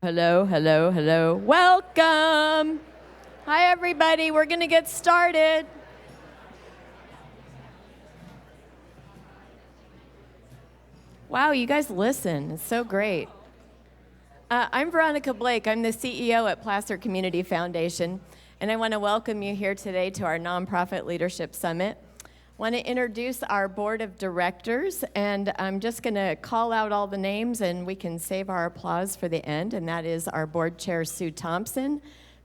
Hello, hello, hello. Welcome. Hi, everybody. We're going to get started. Wow, you guys listen. It's so great. I'm Veronica Blake. I'm the CEO at Placer Community Foundation, and I want to welcome you here today to our Nonprofit Leadership Summit. I want to introduce our board of directors, and I'm just going to call out all the names, and we can save our applause for the end, and that is our board chair, Sue Thompson,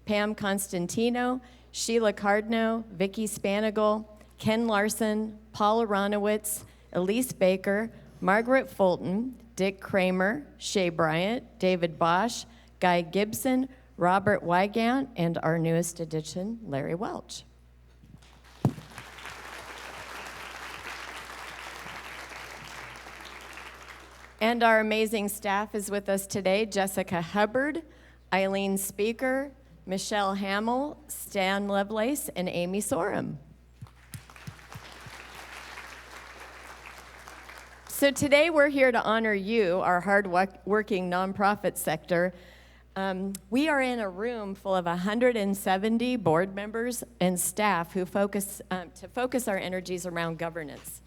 Pam Constantino, Sheila Cardno, Vicki Spanigal, Ken Larson, Paul Aronowitz, Elise Baker, Margaret Fulton, Dick Kramer, Shay Bryant, David Bosch, Guy Gibson, Robert Wygant, and our newest addition, Larry Welch. And our amazing staff is with us today: Jessica Hubbard, Eileen Speaker, Michelle Hamill, Stan Lovelace, and Amy Sorum. So today we're here to honor you, our hard-working nonprofit sector. We are in a room full of 170 board members and staff who focus our energies around governance.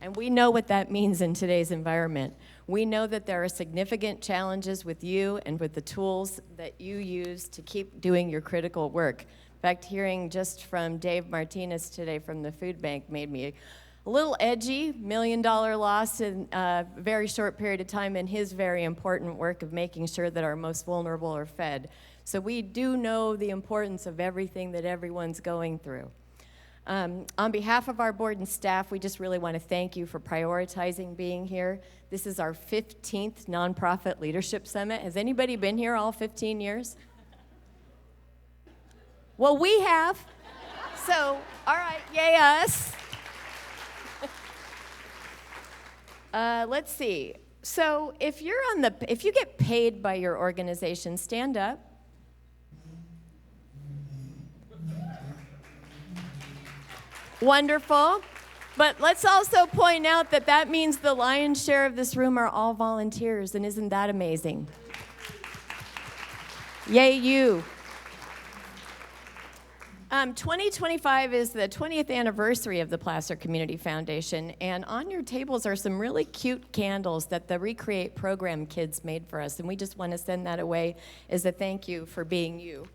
And we know what that means in today's environment. We know that there are significant challenges with you and with the tools that you use to keep doing your critical work. In fact, hearing just from Dave Martinez today from the food bank made me a little edgy. $1 million loss in a very short period of time in his very important work of making sure that our most vulnerable are fed. So we do know the importance of everything that everyone's going through. On behalf of our board and staff, we just really want to thank you for prioritizing being here. This is our 15th Nonprofit Leadership Summit. Has anybody been here all 15 years? Well, we have. So, all right, yay us. Let's see. So if you get paid by your organization, stand up. Wonderful. But let's also point out that that means the lion's share of this room are all volunteers, and isn't that amazing? Yay, you. 2025 is the 20th anniversary of the Placer Community Foundation, and on your tables are some really cute candles that the Recreate program kids made for us, and we just want to send that away as a thank you for being you.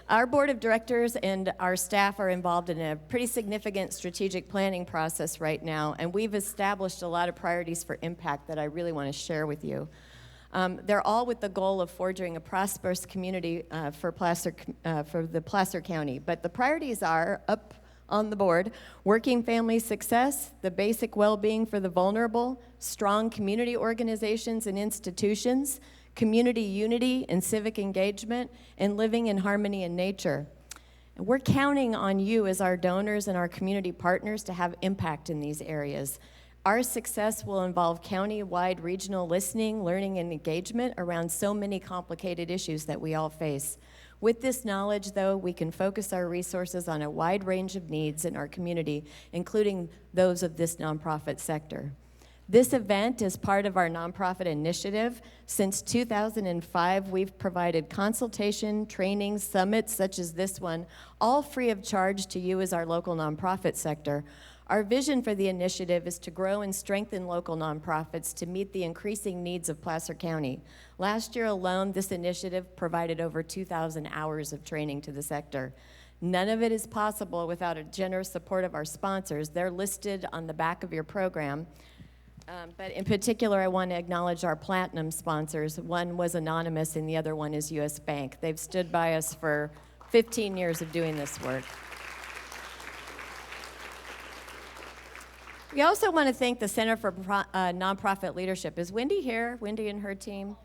Our board of directors and our staff are involved in a pretty significant strategic planning process right now, and we've established a lot of priorities for impact that I really want to share with you. They're all with the goal of forging a prosperous community for the Placer County. But the priorities are up on the board: working family success, the basic well-being for the vulnerable, strong community organizations and institutions, community unity and civic engagement, and living in harmony in nature. And we're counting on you as our donors and our community partners to have impact in these areas. Our success will involve county-wide regional listening, learning, and engagement around so many complicated issues that we all face. With this knowledge, though, we can focus our resources on a wide range of needs in our community, including those of this nonprofit sector. This event is part of our nonprofit initiative. Since 2005, we've provided consultation, training, summits such as this one, all free of charge to you as our local nonprofit sector. Our vision for the initiative is to grow and strengthen local nonprofits to meet the increasing needs of Placer County. Last year alone, this initiative provided over 2,000 hours of training to the sector. None of it is possible without a generous support of our sponsors. They're listed on the back of your program. But in particular, I want to acknowledge our platinum sponsors. One was anonymous and the other one is U.S. Bank. They've stood by us for 15 years of doing this work. We also want to thank the Center for Nonprofit Leadership. Is Wendy here? Wendy and her team?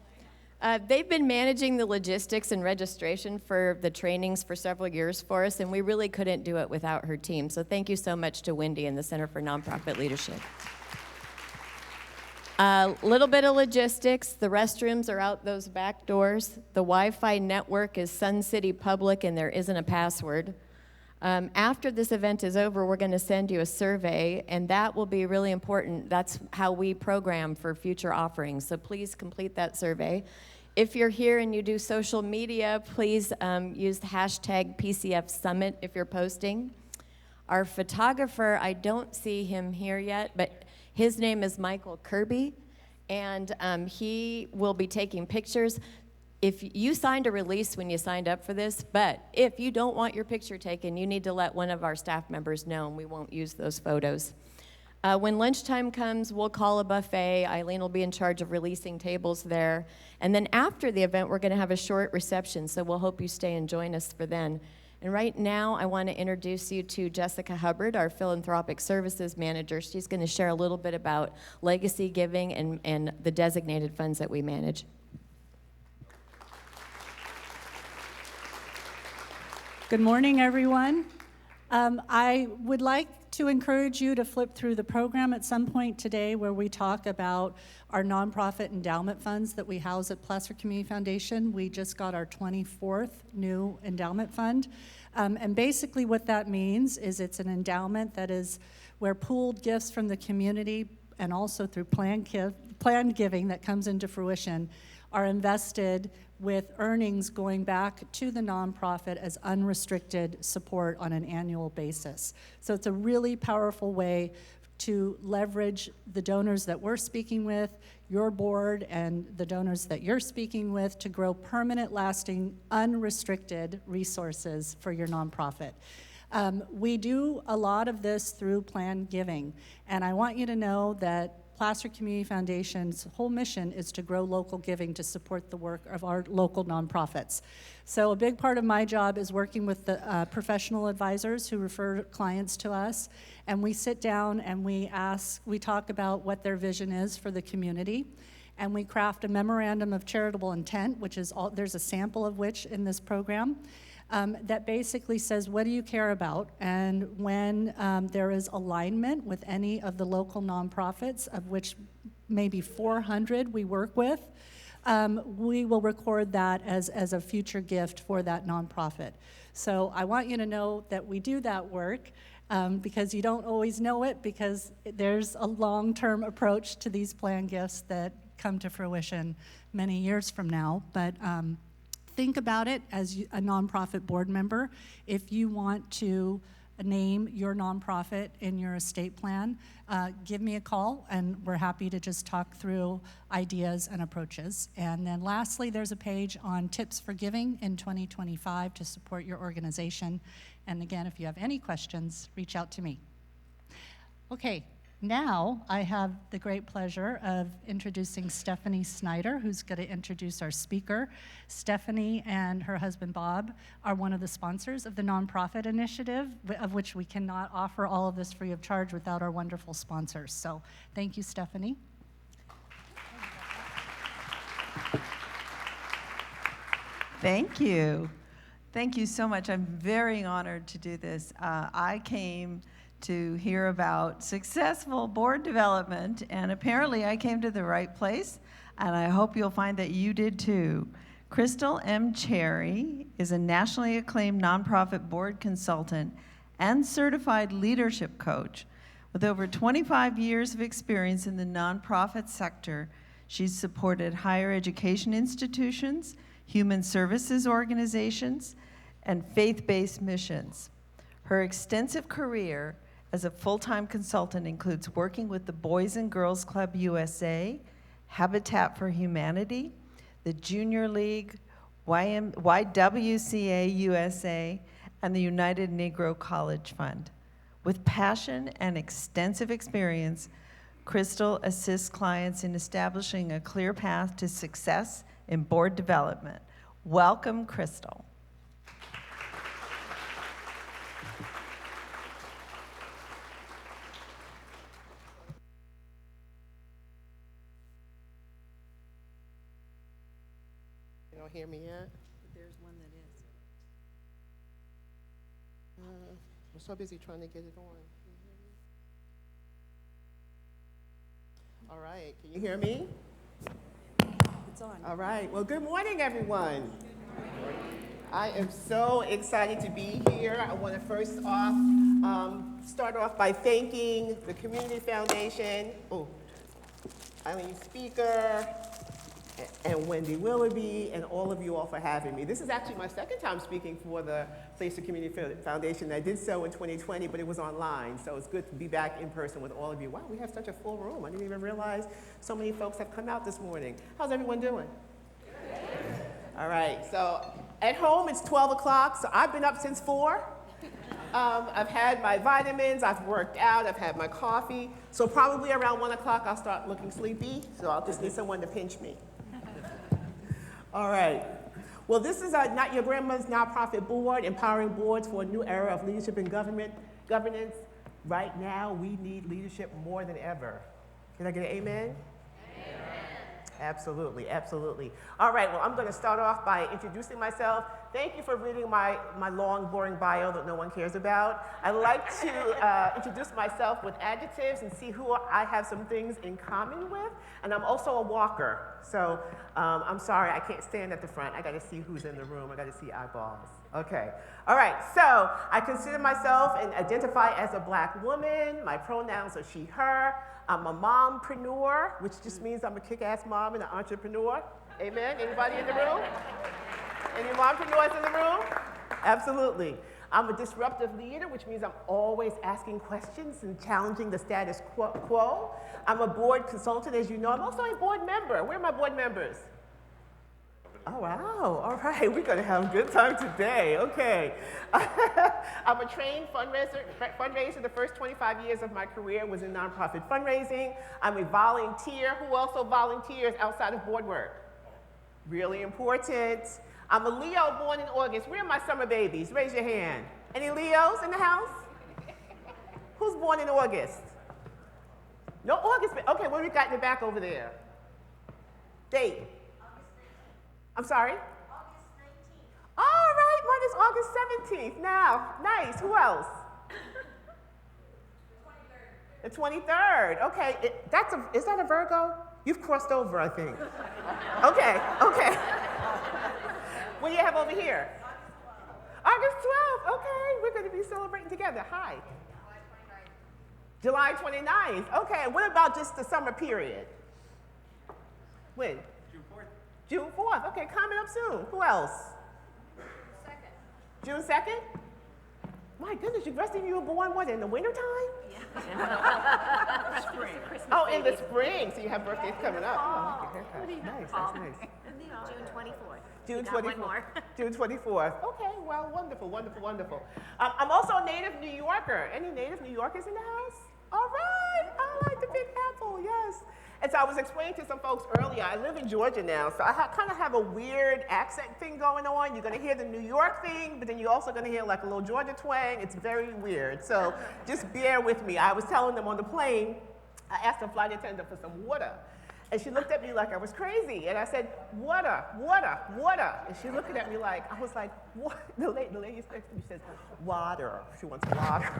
They've been managing the logistics and registration for the trainings for several years for us, and we really couldn't do it without her team. So thank you so much to Wendy and the Center for Nonprofit Leadership. A little bit of logistics. The restrooms are out those back doors. The Wi-Fi network is Sun City Public, and there isn't a password. After this event is over, we're going to send you a survey, and that will be really important. That's how we program for future offerings, so please complete that survey. If you're here and you do social media, please use the hashtag PCF Summit if you're posting. Our photographer, I don't see him here yet, but his name is Michael Kirby, and he will be taking pictures. If you signed a release when you signed up for this, but if you don't want your picture taken, you need to let one of our staff members know, and we won't use those photos. When lunchtime comes, we'll call a buffet. Eileen will be in charge of releasing tables there. And then after the event, we're going to have a short reception, so we'll hope you stay and join us for then. And right now, I want to introduce you to Jessica Hubbard, our Philanthropic Services Manager. She's going to share a little bit about legacy giving and the designated funds that we manage. Good morning, everyone. I would like to encourage you to flip through the program at some point today where we talk about our nonprofit endowment funds that we house at Placer Community Foundation. We just got our 24th new endowment fund. And basically what that means is it's an endowment that is where pooled gifts from the community and also through planned giving that comes into fruition are invested with earnings going back to the nonprofit as unrestricted support on an annual basis. So it's a really powerful way to leverage the donors that we're speaking with, your board, and the donors that you're speaking with to grow permanent, lasting, unrestricted resources for your nonprofit. We do a lot of this through planned giving, and I want you to know that Placer Community Foundation's whole mission is to grow local giving to support the work of our local nonprofits. So a big part of my job is working with the professional advisors who refer clients to us, and we sit down and we talk about what their vision is for the community, and we craft a memorandum of charitable intent, which is there's a sample of which in this program. That basically says, what do you care about? And when there is alignment with any of the local nonprofits, of which maybe 400 we work with, we will record that as a future gift for that nonprofit. So I want you to know that we do that work because you don't always know it, because there's a long-term approach to these planned gifts that come to fruition many years from now. But think about it as a nonprofit board member. If you want to name your nonprofit in your estate plan, give me a call, and we're happy to just talk through ideas and approaches. And then lastly, there's a page on tips for giving in 2025 to support your organization. And again, if you have any questions, reach out to me. Okay. Now, I have the great pleasure of introducing Stephanie Snyder, who's going to introduce our speaker. Stephanie and her husband, Bob, are one of the sponsors of the nonprofit initiative, of which we cannot offer all of this free of charge without our wonderful sponsors. So thank you, Stephanie. Thank you. Thank you so much. I'm very honored to do this. I came to hear about successful board development, and apparently I came to the right place, and I hope you'll find that you did too. Crystal M. Cherry is a nationally acclaimed nonprofit board consultant and certified leadership coach. With over 25 years of experience in the nonprofit sector, she's supported higher education institutions, human services organizations, and faith-based missions. Her extensive career as a full-time consultant includes working with the Boys and Girls Club USA, Habitat for Humanity, the Junior League, YWCA USA, and the United Negro College Fund. With passion and extensive experience, Crystal assists clients in establishing a clear path to success in board development. Welcome, Crystal. Hear me yet? There's one that is. I'm so busy trying to get it on. Can you hear me? All right, can you hear me? It's on. All right, well, good morning, everyone. I am so excited to be here. I want to first off start off by thanking the Community Foundation, Eileen Speaker, and Wendy Willoughby, and all of you all for having me. This is actually my second time speaking for the Placer Community Foundation. I did so in 2020, but it was online, so it's good to be back in person with all of you. Wow, we have such a full room. I didn't even realize so many folks have come out this morning. How's everyone doing? All right, so at home it's 12 o'clock, so I've been up since 4. I've had my vitamins, I've worked out, I've had my coffee. So probably around 1 o'clock I'll start looking sleepy, so I'll just need someone to pinch me. All right. Well, this is Not Your Grandma's Nonprofit Board, empowering boards for a new era of leadership and governance. Right now, we need leadership more than ever. Can I get an amen? Absolutely, absolutely. All right, well, I'm going to start off by introducing myself. Thank you for reading my long, boring bio that no one cares about. I like to introduce myself with adjectives and see who I have some things in common with. And I'm also a walker. So I'm sorry, I can't stand at the front. I got to see who's in the room. I got to see eyeballs. Okay. All right, so I consider myself and identify as a Black woman. My pronouns are she, her. I'm a mompreneur, which just means I'm a kick-ass mom and an entrepreneur. Amen? Anybody in the room? Any mompreneurs in the room? Absolutely. I'm a disruptive leader, which means I'm always asking questions and challenging the status quo. I'm a board consultant, as you know. I'm also a board member. Where are my board members? Oh, wow. All right. We're going to have a good time today. Okay. I'm a trained fundraiser. The first 25 years of my career was in nonprofit fundraising. I'm a volunteer. Who also volunteers outside of board work? Really important. I'm a Leo born in August. Where are my summer babies? Raise your hand. Any Leos in the house? Who's born in August? No August. Okay, what do we got in the back over there? Date. I'm sorry? August 19th. All right, mine is August 17th. Now, nice. Who else? The 23rd. Okay, is that a Virgo? You've crossed over, I think. Okay, okay. What do you have over here? August 12th. Okay, we're going to be celebrating together. Hi. July 29th. Okay, what about just the summer period? When? June 4th. Okay, coming up soon. Who else? June 2nd? My goodness, you rest of you were born, what, in the wintertime? Yeah. Spring. Oh, in the spring. So you have birthdays coming up. Oh, okay. Nice, that's nice. June 24th. June 24th. One more. June 24th. Okay, well, wonderful, wonderful, wonderful. I'm also a native New Yorker. Any native New Yorkers in the house? All right, I like the Big Apple, yes. And so I was explaining to some folks earlier, I live in Georgia now, so I kind of have a weird accent thing going on. You're going to hear the New York thing, but then you're also going to hear like a little Georgia twang. It's very weird, so just bear with me. I was telling them on the plane, I asked the flight attendant for some water. And she looked at me like I was crazy. And I said, water, water, water. And she looked at me like, I was like, what? The lady next to me says, water. She wants water.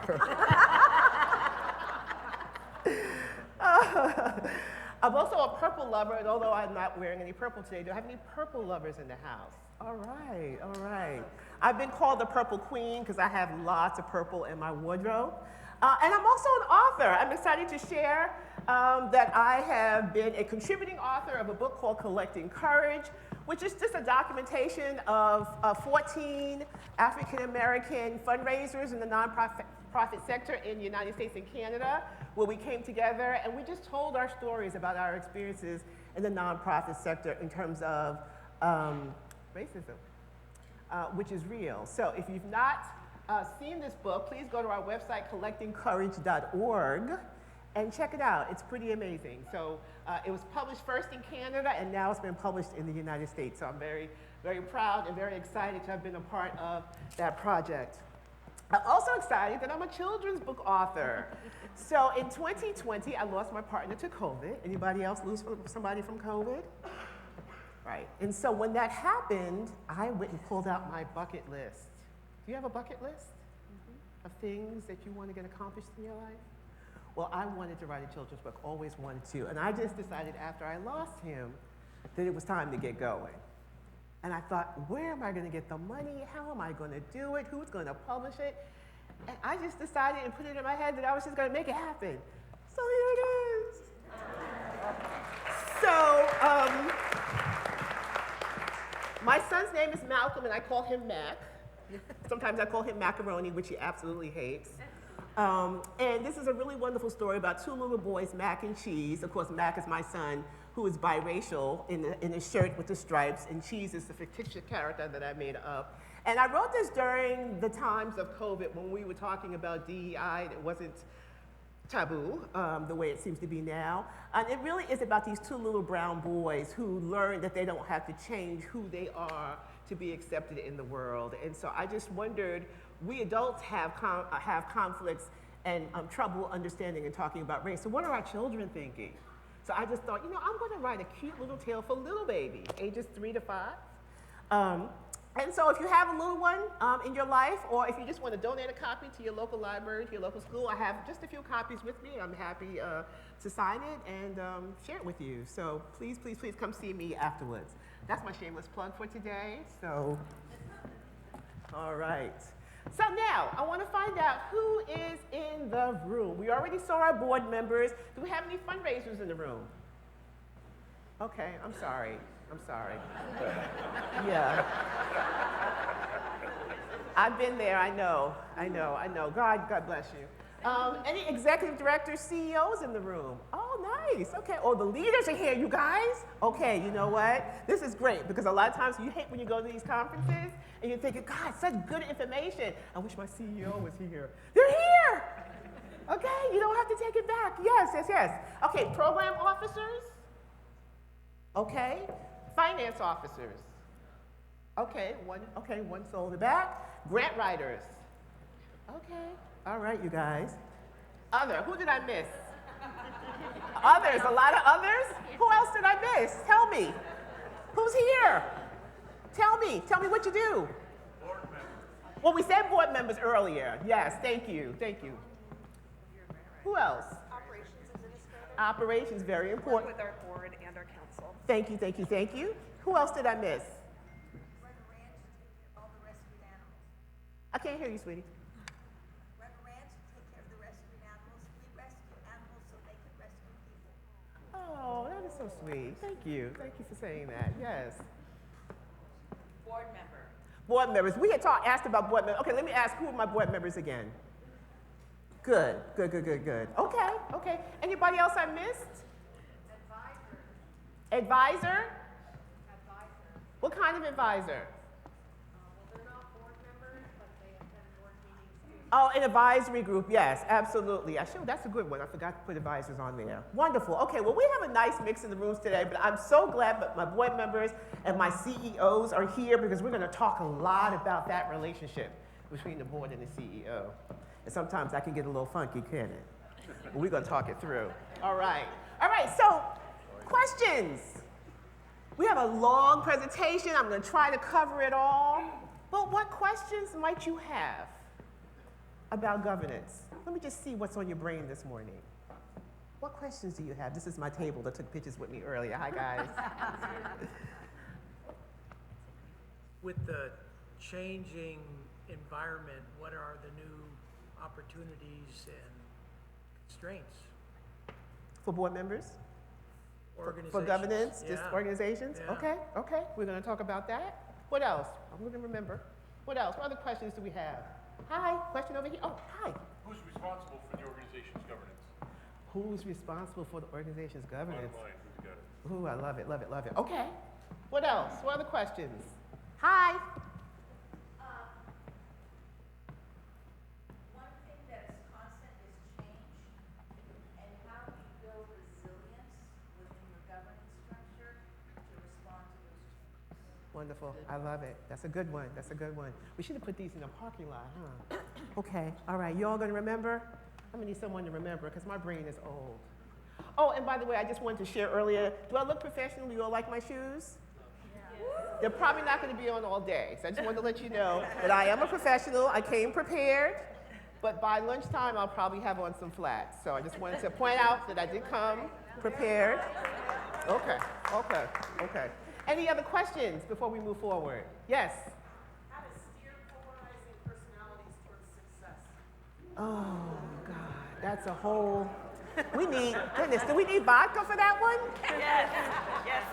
I'm also a purple lover, and although I'm not wearing any purple today, do I have any purple lovers in the house? All right, all right. I've been called the Purple Queen because I have lots of purple in my wardrobe. And I'm also an author. I'm excited to share that I have been a contributing author of a book called Collecting Courage, which is just a documentation of 14 African-American fundraisers in the nonprofit sector in the United States and Canada, where we came together and we just told our stories about our experiences in the nonprofit sector in terms of racism, which is real. So if you've not seen this book, please go to our website, collectingcourage.org, and check it out. It's pretty amazing. So it was published first in Canada, and now it's been published in the United States. So I'm very, very proud and very excited to have been a part of that project. I'm also excited that I'm a children's book author. So in 2020, I lost my partner to COVID. Anybody else lose somebody from COVID? Right. And so when that happened, I went and pulled out my bucket list. Do you have a bucket list of things that you want to get accomplished in your life? Well, I wanted to write a children's book, always wanted to. And I just decided after I lost him that it was time to get going. And I thought, where am I going to get the money? How am I going to do it? Who's going to publish it? And I just decided and put it in my head that I was just going to make it happen. So here it is. So My son's name is Malcolm, and I call him Mac. Sometimes I call him macaroni, which he absolutely hates. And this is a really wonderful story about two little boys, Mac and Cheese. Of course, Mac is my son, who is biracial in a shirt with the stripes, and Cheese is the fictitious character that I made up. And I wrote this during the times of COVID when we were talking about DEI, and it wasn't taboo the way it seems to be now. And it really is about these two little brown boys who learn that they don't have to change who they are to be accepted in the world. And so I just wondered, we adults have conflicts and trouble understanding and talking about race. So what are our children thinking? So I just thought, I'm going to write a cute little tale for little babies, ages 3 to 5. And so if you have a little one in your life, or if you just want to donate a copy to your local library, to your local school, I have just a few copies with me. I'm happy to sign it and share it with you. So please, please, please come see me afterwards. That's my shameless plug for today. So, all right. So now, I want to find out who is in the room. We already saw our board members. Do we have any fundraisers in the room? Okay, I'm sorry. Yeah. I've been there, I know. God bless you. Any executive directors, CEOs in the room? Oh, nice. Okay. Oh, the leaders are here, you guys. Okay, you know what? This is great because a lot of times you hate when you go to these conferences and you're thinking, God, such good information. I wish my CEO was here. They're here. Okay, you don't have to take it back. Yes. Okay, program officers. Okay, finance officers. Okay, one soul in the back. Grant writers. Okay. All right, you guys. Who did I miss? Others, a lot of others? Who else did I miss? Tell me. Who's here? Tell me what you do. Board members. Well, we said board members earlier. Yes, thank you. Who else? Operations administrator. Operations, very important. Work with our board and our council. Thank you. Who else did I miss? Run a ranch to take care of all the rescued animals. I can't hear you, sweetie. Run a ranch to take care of the rescued animals. We rescue animals so they can rescue people. Oh, that is so sweet. Thank you for saying that. Yes. Board member. Board members. We had asked about board members. Okay, let me ask, who are my board members again? Good. Okay. Anybody else I missed? Advisor? What kind of advisor? They're not board members, but they attend board meetings. Oh, an advisory group, yes, absolutely. That's a good one. I forgot to put advisors on there. Wonderful. Okay, well, we have a nice mix in the rooms today, but I'm so glad that my board members and my CEOs are here because we're going to talk a lot about that relationship between the board and the CEO. And sometimes that can get a little funky, can't it? But we're going to talk it through. All right, so questions. We have a long presentation. I'm going to try to cover it all. But what questions might you have about governance? Let me just see what's on your brain this morning. What questions do you have? This is my table that took pictures with me earlier. Hi, guys. With the changing environment, what are the new opportunities and constraints? For board members? Organizations. For governance, just Yeah. organizations? Yeah. Okay. We're going to talk about that. What else? I'm going to remember. What else? What other questions do we have? Hi, question over here. Oh, hi. Who's responsible for the organization's governance? Who's responsible for the organization's governance? Bottom line, who's got it? Ooh, I love it. Okay. What else? What other questions? Hi. One thing that's constant is change, and how do you build resilience within your governance structure to respond to those changes? Wonderful. I love it. That's a good one. We should have put these in a parking lot, huh? Okay. All right. You all going to remember? I'm going to need someone to remember because my brain is old. Oh, and by the way, I just wanted to share earlier, do I look professional? Do you all like my shoes? They're probably not going to be on all day. So I just wanted to let you know that I am a professional. I came prepared. But by lunchtime, I'll probably have on some flats. So I just wanted to point out that I did come prepared. Okay. Any other questions before we move forward? Yes? How to steer polarizing personalities towards success. Oh, God, We need, goodness, do we need vodka for that one? Yes,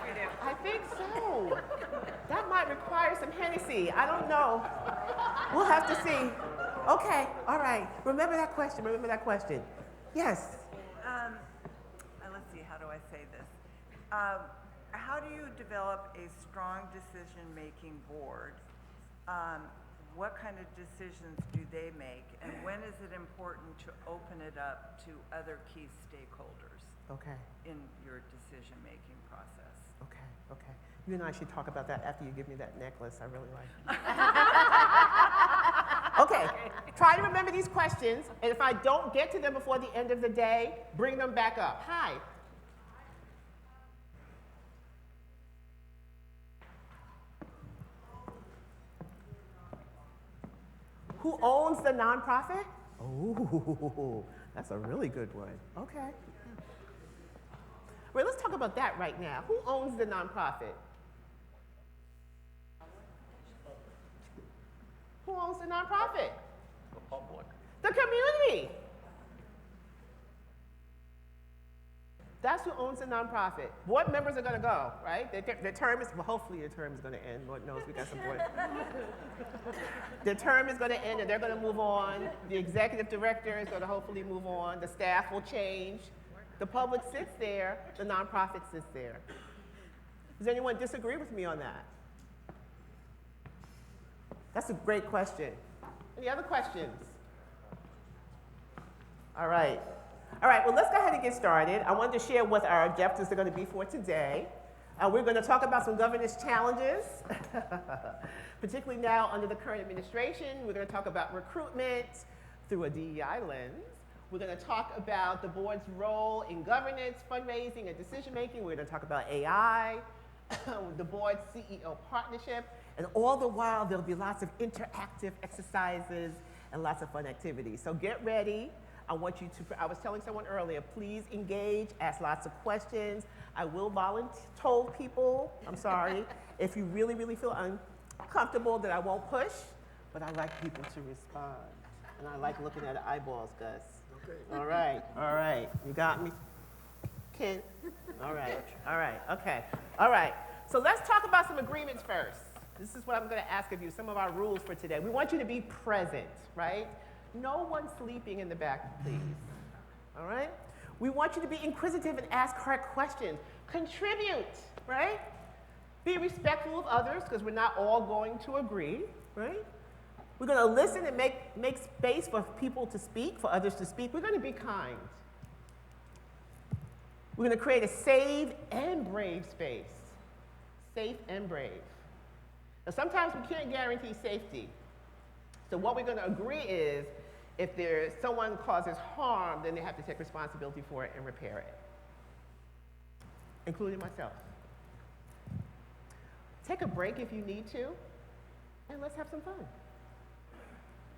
we do. I think so. That might require some Hennessy. I don't know. We'll have to see. Okay, all right. Remember that question. Remember that question. Yes. Let's see, how do I say this? How do you develop a strong decision-making board? What kind of decisions do they make? And when is it important to open it up to other key stakeholders Okay, in your decision-making process? okay, okay. You and I should talk about that after you give me that necklace. I really like it. Okay, try to remember these questions, and if I don't get to them before the end of the day, bring them back up. Hi. Who owns the nonprofit? Oh, that's a really good one. Okay. Well, let's talk about that right now. Who owns the nonprofit? Who owns the nonprofit? The public. The community. That's who owns the nonprofit. Board members are going to go, right? Their term is, well, hopefully your term is going to end. Lord knows we got some board. Their term is going to end and they're going to move on. The executive director is going to hopefully move on. The staff will change. The public sits there. The nonprofit sits there. Does anyone disagree with me on that? That's a great question. Any other questions? All right. All right, well, let's go ahead and get started. I wanted to share what our objectives are going to be for today. We're going to talk about some governance challenges, particularly now under the current administration. We're going to talk about recruitment through a DEI lens. We're going to talk about the board's role in governance, fundraising, and decision-making. We're going to talk about AI, the board's CEO partnership, and all the while, there'll be lots of interactive exercises and lots of fun activities. So get ready. I want you to, I was telling someone earlier, please engage, ask lots of questions. I will volunteer people, I'm sorry, if you really, really feel uncomfortable that I won't push, but I like people to respond. And I like looking at the eyeballs, Gus. Okay. All right, you got me? Ken? All right, okay. All right, so let's talk about some agreements first. This is what I'm gonna ask of you, some of our rules for today. We want you to be present, right? No one sleeping in the back, please. All right? We want you to be inquisitive and ask hard questions. Contribute, right? Be respectful of others, because we're not all going to agree, right? We're going to listen and make space for people to speak, for others to speak. We're going to be kind. We're going to create a safe and brave space. Safe and brave. Now, sometimes we can't guarantee safety. So what we're going to agree is, if someone causes harm, then they have to take responsibility for it and repair it, including myself. Take a break if you need to, and let's have some fun.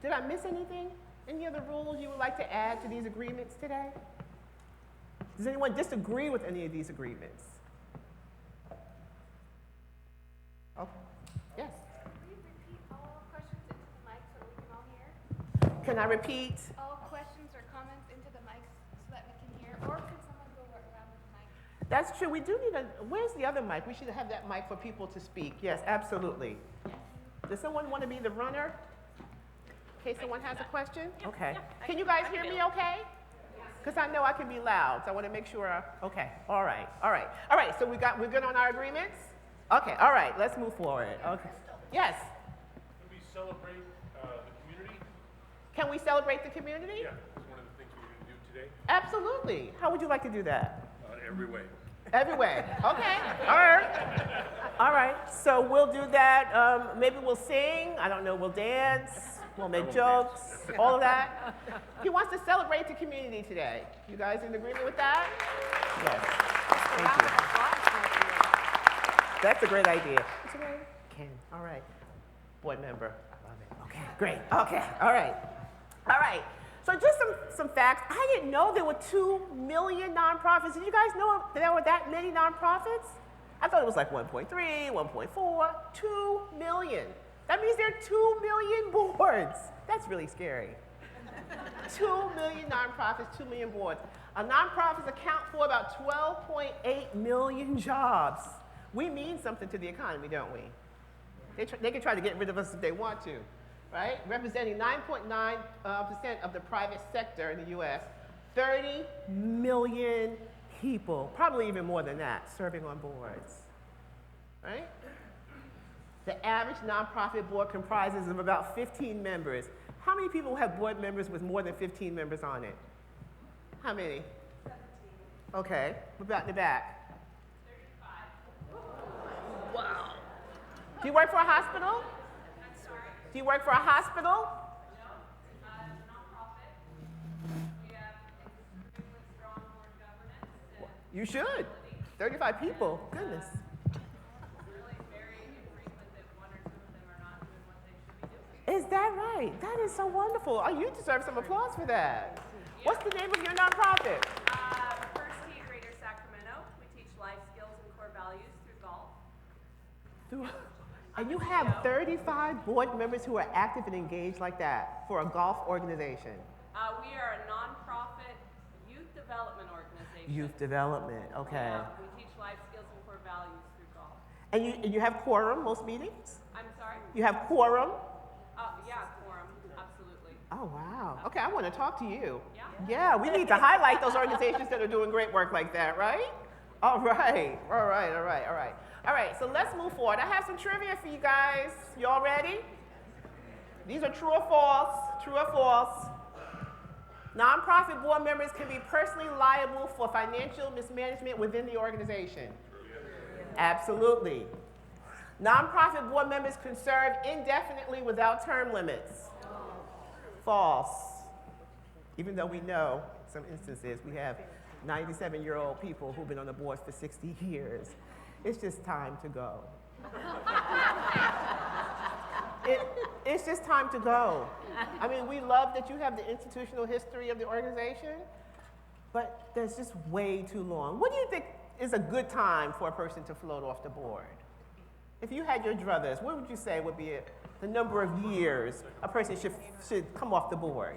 Did I miss anything? Any other rules you would like to add to these agreements today? Does anyone disagree with any of these agreements? Oh, yes. Can I repeat? All questions or comments into the mic so that we can hear, or can someone go around with the mic? That's true. We do need where's the other mic? We should have that mic for people to speak. Yes, absolutely. Does someone want to be the runner? In case someone has a question? Okay. Can you guys hear me okay? Because I know I can be loud, so I want to make sure. Okay. All right. So we're good on our agreements? Okay. All right. Let's move forward. Okay. Yes. Can we celebrate the community? Can we celebrate the community? Yeah, it's one of the things we're going to do today. Absolutely. How would you like to do that? Every way. Every way. Okay. All right. So we'll do that. Maybe we'll sing. I don't know. We'll dance. We'll make jokes. All of that. He wants to celebrate the community today. You guys in agreement with that? Yes. Thank you. That's a great idea. What's your name? Ken. All right. Board member. I love it. Okay. Great. Okay. All right. So just some facts. I didn't know there were 2 million nonprofits. Did you guys know there were that many nonprofits? I thought it was like 1.3, 1.4, 2 million. That means there are 2 million boards. That's really scary. 2 million nonprofits, 2 million boards. Nonprofits account for about 12.8 million jobs. We mean something to the economy, don't we? They can try to get rid of us if they want to, right? Representing 9.9% of the private sector in the US, 30 million people, probably even more than that, serving on boards, right? The average nonprofit board comprises of about 15 members. How many people have board members with more than 15 members on it? How many? 17. Okay, what about in the back? 35. Wow. Do you work for a hospital? I'm sorry? Do you work for a hospital? No, nonprofit. We have extremely strong board governance. You should. 35 people, goodness. Is that right? That is so wonderful. Oh, you deserve some applause for that. What's the name of your nonprofit? First Tee Greater Sacramento. We teach life skills and core values through golf. And you have 35 board members who are active and engaged like that for a golf organization. We are a nonprofit youth development organization. Youth development, okay. We teach life skills and core values through golf. And you have quorum most meetings? I'm sorry? You have quorum? Yeah, quorum, absolutely. Oh, wow. Okay, I want to talk to you. Yeah? Yeah, we need to highlight those organizations that are doing great work like that, right? All right, all right, all right, all right. All right, so let's move forward. I have some trivia for you guys. Y'all ready? These are true or false, true or false. Nonprofit board members can be personally liable for financial mismanagement within the organization. Absolutely. Nonprofit board members can serve indefinitely without term limits. False. Even though we know some instances we have 97-year-old people who've been on the board for 60 years. It's just time to go. It's just time to go. I mean, we love that you have the institutional history of the organization, but there's just way too long. What do you think is a good time for a person to float off the board? If you had your druthers, what would you say would be the number of years a person should come off the board?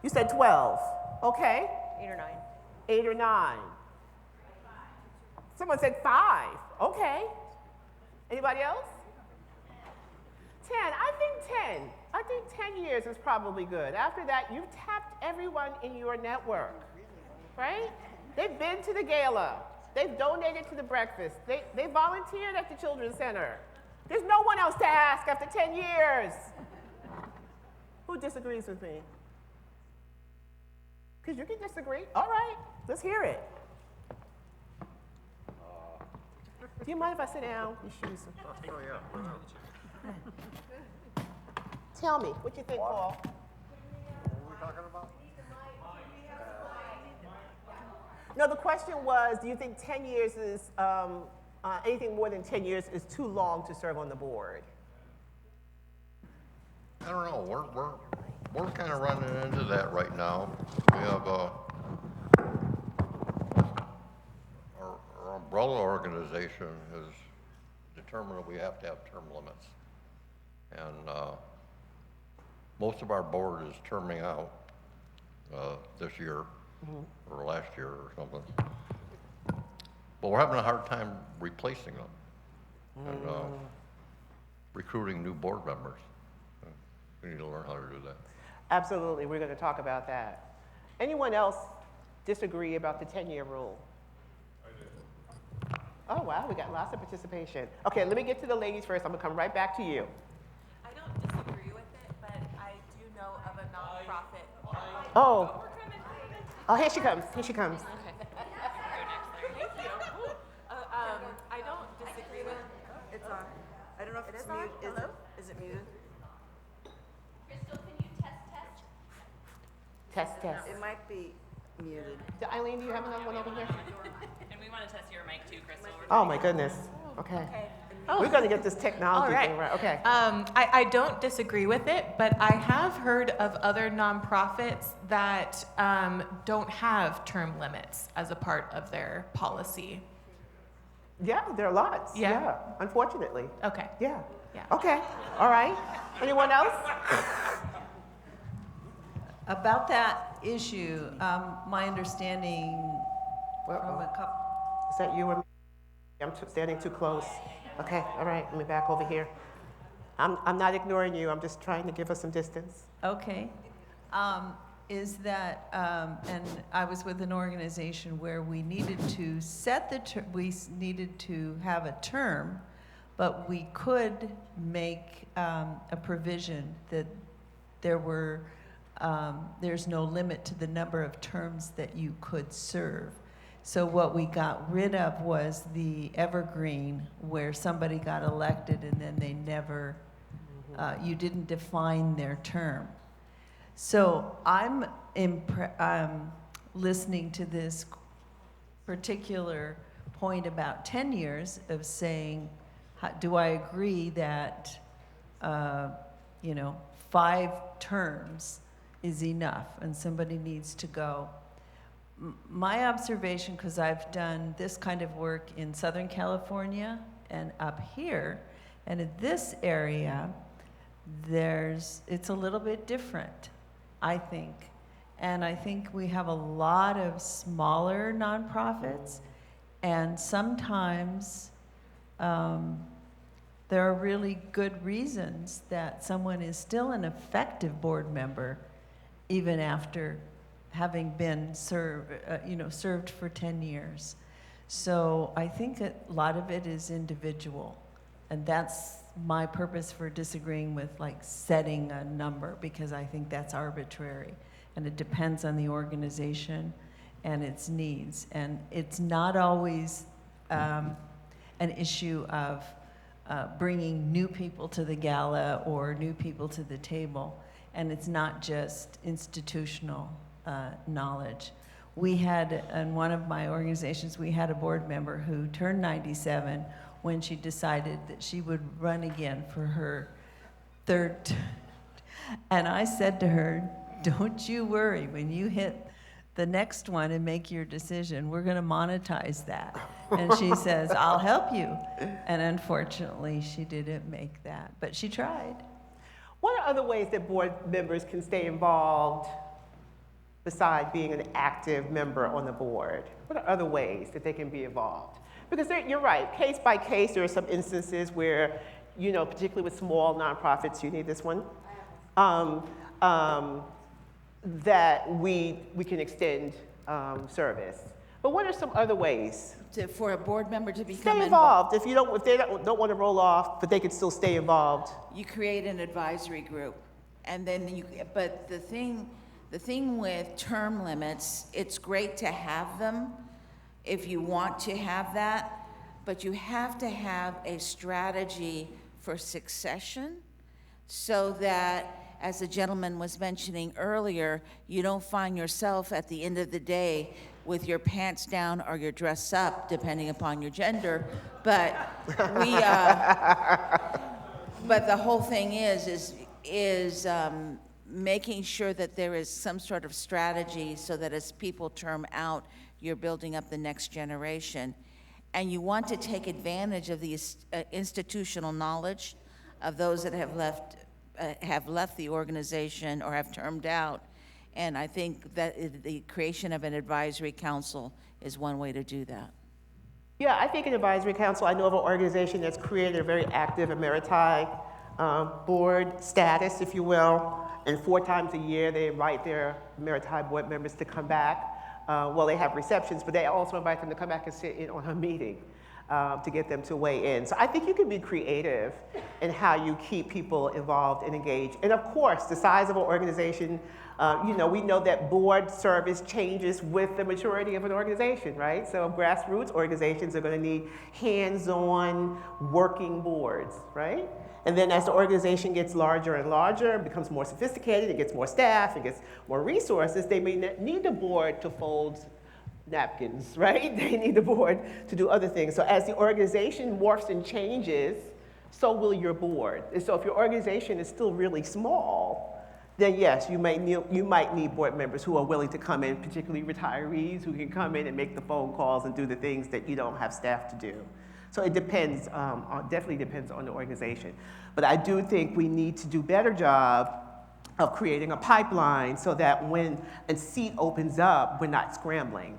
You said 12. Okay. 8 or 9. 8 or 9. Someone said 5. Okay. Anybody else? 10. I think 10 years is probably good. After that, you've tapped everyone in your network, right? They've been to the gala. They've donated to the breakfast. They volunteered at the Children's Center. There's no one else to ask after 10 years. Who disagrees with me? Because you can disagree. All right, let's hear it. Do you mind if I sit down? Your shoes. Oh, yeah. Tell me, what you think, Paul? What are we talking about? No, the question was, do you think 10 years is, anything more than 10 years is too long to serve on the board? I don't know. We're kind of running into that right now. We have our umbrella organization has determined that we have to have term limits, and most of our board is terming out this year. Or last year or something. But we're having a hard time replacing them and recruiting new board members. We need to learn how to do that. Absolutely, we're going to talk about that. Anyone else disagree about the 10-year rule? I did. Oh, wow, we got lots of participation. Okay, let me get to the ladies first. I'm going to come right back to you. I don't disagree with it, but I do know of a nonprofit. Oh. Oh, here she comes. Here she comes. Thank you. I don't disagree with it. It's on. I don't know if it's on? muted. Hello? Is it muted? Crystal, can you test? Test. It might be muted. Eileen, do you have another one over here? And we want to test your mic too, Crystal. Oh, my goodness. Okay. We're going to get this technology thing right. Okay. I don't disagree with it, but I have heard of other nonprofits that don't have term limits as a part of their policy. Yeah, there are lots. Yeah. Unfortunately. Okay. Yeah. Yeah. Okay. All right. Anyone else? About that issue, my understanding from a couple. Is that you or me? I'm standing too close. Okay, all right, let me back over here. I'm not ignoring you, I'm just trying to give us some distance. Okay. Is that, and I was with an organization where we needed to set we needed to have a term, but we could make a provision that there's no limit to the number of terms that you could serve. So what we got rid of was the evergreen, where somebody got elected and then they never, you didn't define their term. So I'm listening to this particular point about 10 years of saying, do I agree that, 5 terms is enough and somebody needs to go? My observation, because I've done this kind of work in Southern California and up here, and in this area, it's a little bit different, I think. And I think we have a lot of smaller nonprofits, and sometimes there are really good reasons that someone is still an effective board member even after having been served for 10 years. So I think a lot of it is individual, and that's my purpose for disagreeing with setting a number, because I think that's arbitrary, and it depends on the organization and its needs. And it's not always an issue of bringing new people to the gala or new people to the table, and it's not just institutional knowledge. We had, in one of my organizations, we had a board member who turned 97 when she decided that she would run again for her third. And I said to her, don't you worry, when you hit the next one and make your decision, we're going to monetize that. And she says, I'll help you. And unfortunately, she didn't make that, but she tried. What are other ways that board members can stay involved besides being an active member on the board? What are other ways that they can be involved? Because you're right, case by case, there are some instances where, particularly with small nonprofits, you need this one, that we can extend service. But what are some other ways? For a board member to become Stay involved. If they don't want to roll off, but they can still stay involved. You create an advisory group, and then but the thing with term limits, it's great to have them if you want to have that, but you have to have a strategy for succession so that, as the gentleman was mentioning earlier, you don't find yourself at the end of the day with your pants down or your dress up, depending upon your gender. But but the whole thing is making sure that there is some sort of strategy so that as people term out, you're building up the next generation. And you want to take advantage of the institutional knowledge of those that have left the organization or have termed out. And I think that the creation of an advisory council is one way to do that. Yeah, I think an advisory council, I know of an organization that's created a very active emeriti board status, if you will, and 4 times a year they invite their emeriti board members to come back. They have receptions, but they also invite them to come back and sit in on a meeting to get them to weigh in. So I think you can be creative in how you keep people involved and engaged. And of course, the size of an organization, we know that board service changes with the maturity of an organization, right? So grassroots organizations are going to need hands-on working boards, right? And then as the organization gets larger and larger, becomes more sophisticated, it gets more staff, it gets more resources, they may need the board to fold napkins, right? They need the board to do other things. So as the organization morphs and changes, so will your board. And so if your organization is still really small, then yes, you might need board members who are willing to come in, particularly retirees who can come in and make the phone calls and do the things that you don't have staff to do. So it depends, definitely depends on the organization. But I do think we need to do a better job of creating a pipeline so that when a seat opens up, we're not scrambling,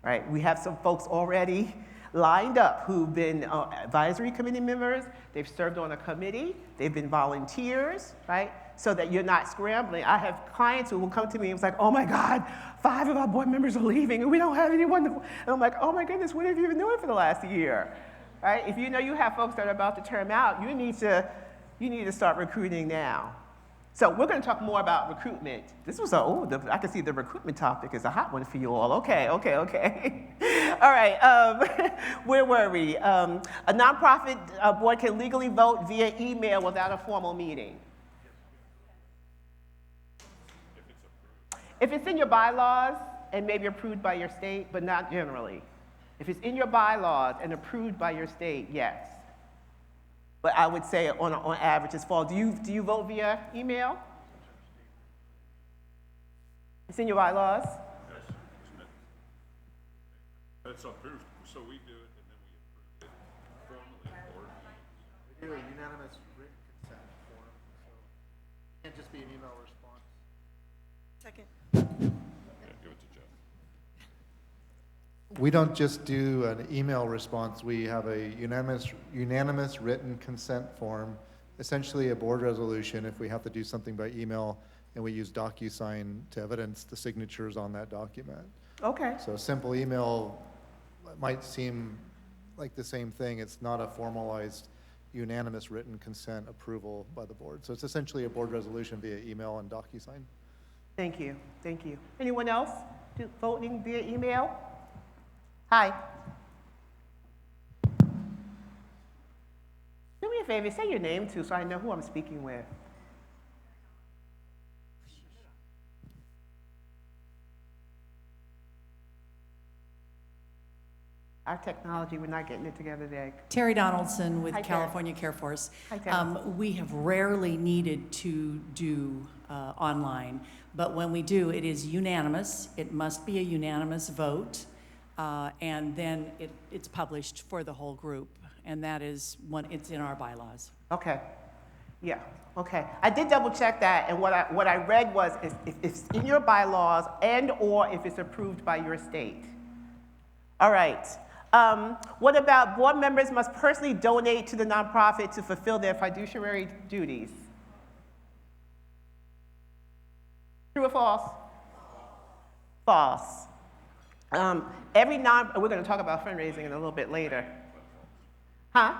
right? We have some folks already lined up who've been advisory committee members, they've served on a committee, they've been volunteers, right? So that you're not scrambling. I have clients who will come to me and it's like, oh my God, 5 of our board members are leaving and we don't have anyone to, and I'm like, oh my goodness, what have you been doing for the last year, right? If you know you have folks that are about to term out, you need to start recruiting now. So we're going to talk more about recruitment. This was I can see the recruitment topic is a hot one for you all. Okay. All right, where were we? A nonprofit board can legally vote via email without a formal meeting. If it's in your bylaws and maybe approved by your state, but not generally. If it's in your bylaws and approved by your state, yes. But I would say on average it's fall. Do you vote via email? It's in your bylaws? Yes. That's approved, so we do it and then we approve it formally at board meetings. We do a unanimous written consent form, so it can't just be an email response. Second. Yeah, give it to Jeff. We don't just do an email response, we have a unanimous written consent form, essentially a board resolution if we have to do something by email, and we use DocuSign to evidence the signatures on that document. Okay. So a simple email might seem like the same thing, it's not a formalized unanimous written consent approval by the board. So it's essentially a board resolution via email and DocuSign. Thank you. Anyone else voting via email? Hi. Do me a favor, say your name too so I know who I'm speaking with. Our technology, we're not getting it together today. Terry Donaldson with Hi, Terry. California Care Force. Hi, Terry. We have rarely needed to do online, but when we do, it is unanimous. It must be a unanimous vote, and then it's published for the whole group, and that is it's in our bylaws. Okay. Yeah. Okay. I did double check that, and what I read was if it's in your bylaws and or if it's approved by your state. All right. What about board members must personally donate to the nonprofit to fulfill their fiduciary duties? True or false? False. We're going to talk about fundraising in a little bit later. Huh?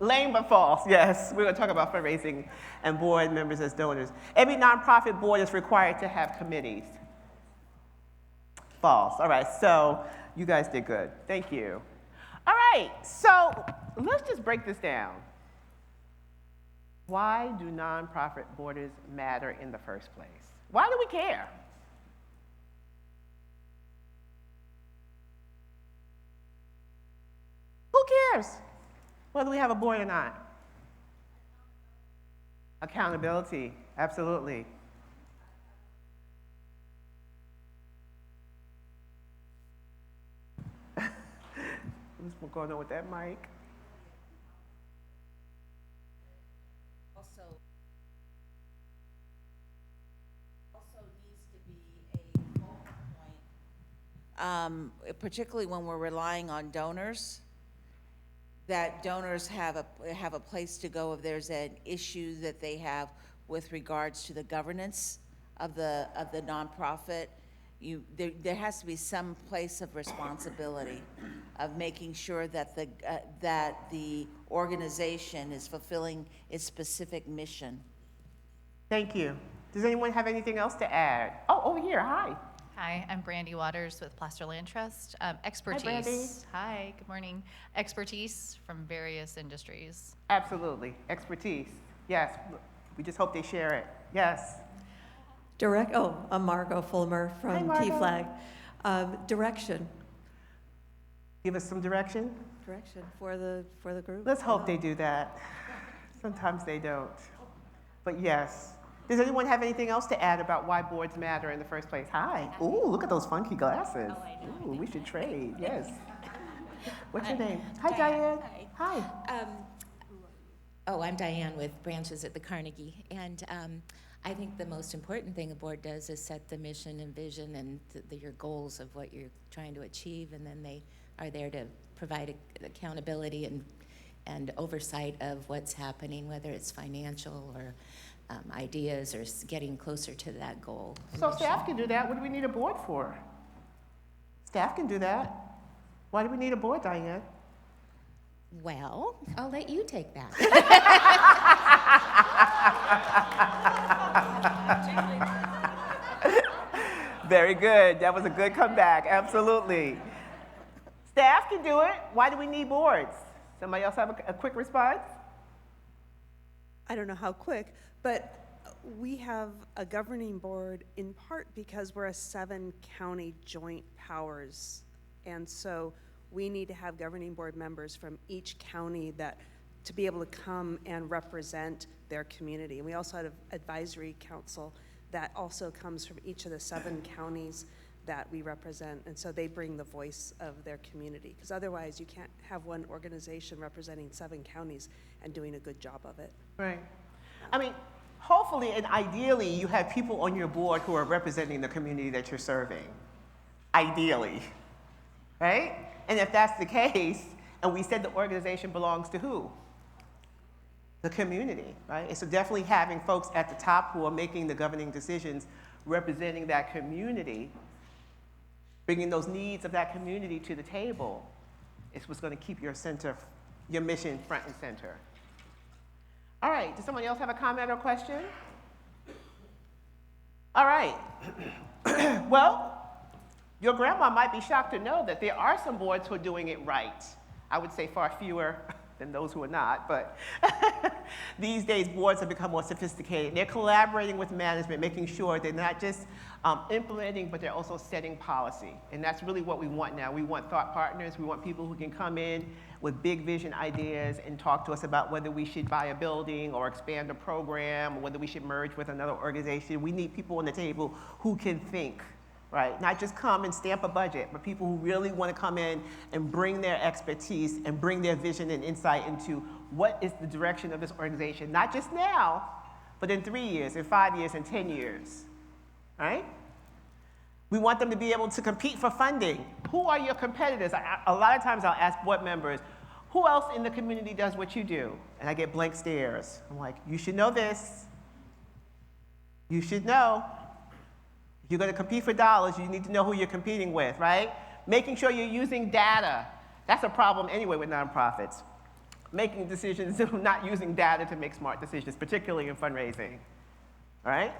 Lame but false, yes. We're going to talk about fundraising and board members as donors. Every nonprofit board is required to have committees. False. All right, so you guys did good. Thank you. All right, so let's just break this down. Why do nonprofit boards matter in the first place? Why do we care? Who cares whether we have a board or not? Accountability, absolutely. What's going on with that mic? Also needs to be a focal point, particularly when we're relying on donors, that donors have a place to go if there's an issue that they have with regards to the governance of the nonprofit. There has to be some place of responsibility of making sure that the organization is fulfilling its specific mission. Thank you. Does anyone have anything else to add? Oh, over here, hi. Hi, I'm Brandy Waters with Plaster Land Trust. Expertise. Hi, Brandy. Hi, good morning. Expertise from various industries. Absolutely, expertise. Yes, we just hope they share it. Yes. I'm Margot Fulmer from Hi, T-Flag. Direction. Give us some direction. Direction for the group. Let's hope they do that. Sometimes they don't. But yes. Does anyone have anything else to add about why boards matter in the first place? Hi. Ooh, look at those funky glasses. Ooh, we should trade. Yes. What's your name? Hi, Diane. Hi. I'm Diane with Branches at the Carnegie, and I think the most important thing a board does is set the mission and vision and your goals of what you're trying to achieve, and then they are there to provide accountability and oversight of what's happening, whether it's financial or ideas or getting closer to that goal. So staff can do that. What do we need a board for? Staff can do that. Why do we need a board, Diane? Well, I'll let you take that. Very good. That was a good comeback. Absolutely. Staff can do it. Why do we need boards? Somebody else have a quick response? I don't know how quick, but we have a governing board in part because we're a 7-county joint powers. And so we need to have governing board members from each county to be able to come and represent their community. And we also have an advisory council that also comes from each of the 7 counties that we represent. And so they bring the voice of their community, because otherwise you can't have one organization representing 7 counties and doing a good job of it. Right. I mean, hopefully and ideally you have people on your board who are representing the community that you're serving. Ideally, right? And if that's the case, and we said the organization belongs to who? The community, right? And so definitely having folks at the top who are making the governing decisions representing that community, bringing those needs of that community to the table is what's going to keep your mission front and center. All right, does someone else have a comment or question? All right. Well, your grandma might be shocked to know that there are some boards who are doing it right. I would say far fewer than those who are not, but these days boards have become more sophisticated. They're collaborating with management, making sure they're not just implementing, but they're also setting policy. And that's really what we want now. We want thought partners. We want people who can come in with big vision ideas and talk to us about whether we should buy a building or expand a program, or whether we should merge with another organization. We need people on the table who can think, right? Not just come and stamp a budget, but people who really want to come in and bring their expertise and bring their vision and insight into what is the direction of this organization, not just now, but in 3 years, in 5 years, in 10 years, right? We want them to be able to compete for funding. Who are your competitors? A lot of times I'll ask board members, who else in the community does what you do? And I get blank stares. I'm like, you should know this. You should know. If you're going to compete for dollars, you need to know who you're competing with, right? Making sure you're using data. That's a problem anyway with nonprofits. Making decisions, not using data to make smart decisions, particularly in fundraising, right?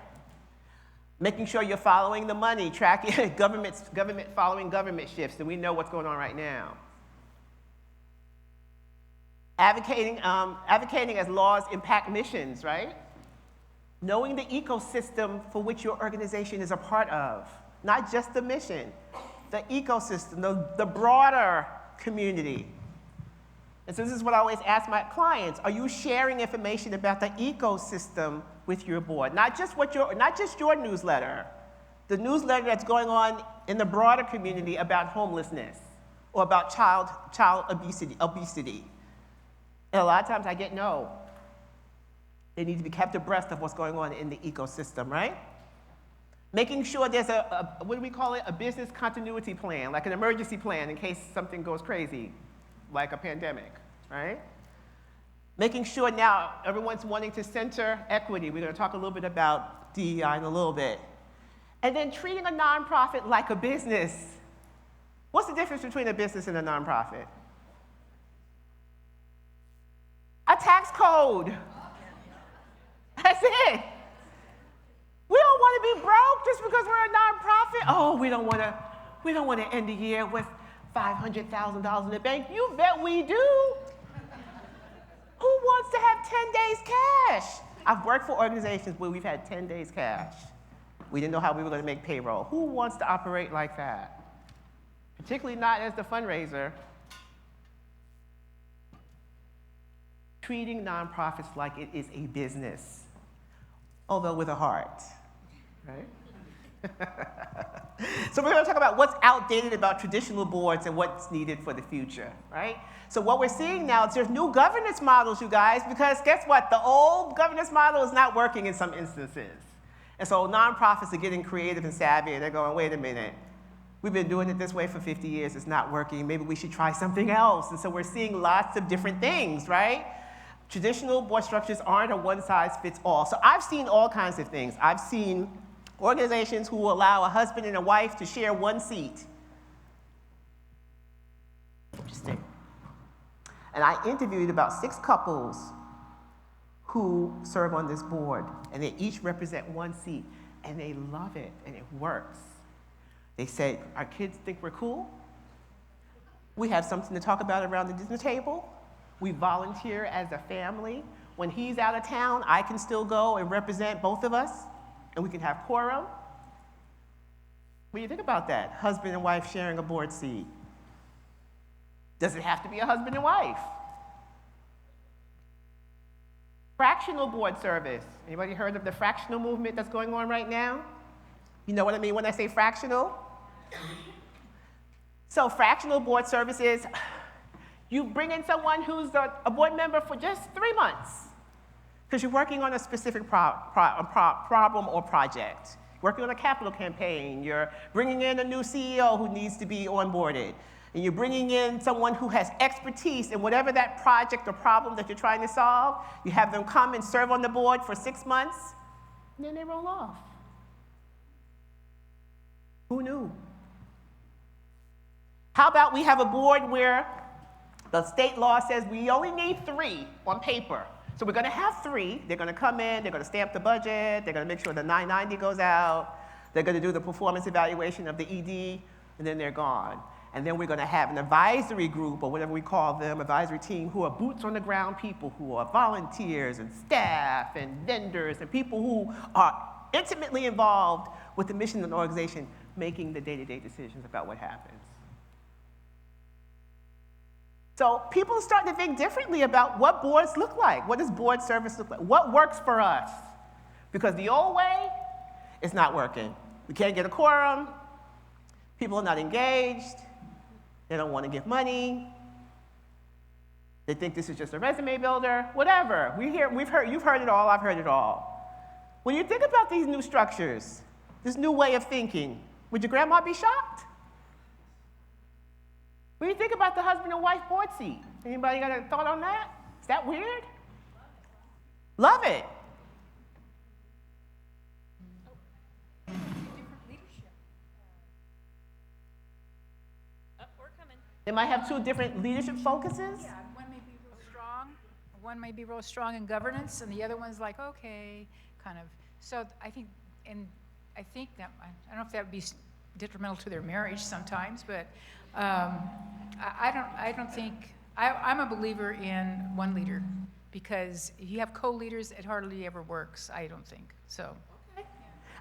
Making sure you're following the money, tracking government following government shifts, and we know what's going on right now. Advocating as laws impact missions, right? Knowing the ecosystem for which your organization is a part of, not just the mission, the ecosystem, the broader community. And so this is what I always ask my clients: are you sharing information about the ecosystem with your board? Not just your newsletter, the newsletter that's going on in the broader community about homelessness or about child obesity. And a lot of times I get no. They need to be kept abreast of what's going on in the ecosystem, right? Making sure there's what do we call it? A business continuity plan, like an emergency plan in case something goes crazy, like a pandemic, right? Making sure now everyone's wanting to center equity. We're going to talk a little bit about DEI in a little bit. And then treating a nonprofit like a business. What's the difference between a business and a nonprofit? A tax code. That's it. We don't want to be broke just because we're a nonprofit. Oh, we don't want to end the year with $500,000 in the bank. You bet we do. Who wants to have 10 days cash? I've worked for organizations where we've had 10 days cash. We didn't know how we were going to make payroll. Who wants to operate like that? Particularly not as the fundraiser. Treating nonprofits like it is a business, although with a heart, right? So we're going to talk about what's outdated about traditional boards and what's needed for the future, right? So what we're seeing now is there's new governance models, you guys, because guess what? The old governance model is not working in some instances. And so nonprofits are getting creative and savvy, and they're going, wait a minute, we've been doing it this way for 50 years, it's not working, maybe we should try something else. And so we're seeing lots of different things, right? Traditional board structures aren't a one-size-fits-all. So I've seen all kinds of things. I've seen organizations who will allow a husband and a wife to share one seat. Interesting. And I interviewed about 6 couples who serve on this board, and they each represent one seat, and they love it, and it works. They say, our kids think we're cool. We have something to talk about around the dinner table. We volunteer as a family. When he's out of town, I can still go and represent both of us, and we can have quorum. What do you think about that? Husband and wife sharing a board seat. Does it have to be a husband and wife? Fractional board service. Anybody heard of the fractional movement that's going on right now? You know what I mean when I say fractional? So fractional board service is you bring in someone who's a board member for just 3 months because you're working on a specific problem or project. Working on a capital campaign. You're bringing in a new CEO who needs to be onboarded. And you're bringing in someone who has expertise in whatever that project or problem that you're trying to solve. You have them come and serve on the board for 6 months, and then they roll off. Who knew? How about we have a board where the state law says we only need 3 on paper. So we're going to have 3. They're going to come in, they're going to stamp the budget, they're going to make sure the 990 goes out, they're going to do the performance evaluation of the ED, and then they're gone. And then we're going to have an advisory group, or whatever we call them, advisory team, who are boots on the ground people, who are volunteers and staff and vendors and people who are intimately involved with the mission of the organization, making the day-to-day decisions about what happens. So people are starting to think differently about what boards look like. What does board service look like? What works for us? Because the old way is not working. We can't get a quorum. People are not engaged. They don't want to give money. They think this is just a resume builder. Whatever. You've heard it all. I've heard it all. When you think about these new structures, this new way of thinking, would your grandma be shocked? When you think about the husband and wife board seat, anybody got a thought on that? Is that weird? Love it. They might have 2 different leadership focuses. Yeah, one may be real strong, one may be real strong in governance, and the other one's like, okay, kind of. So I think that, I don't know if that would be detrimental to their marriage sometimes, but I don't think, I'm a believer in one leader, because if you have co-leaders, it hardly ever works, I don't think, so.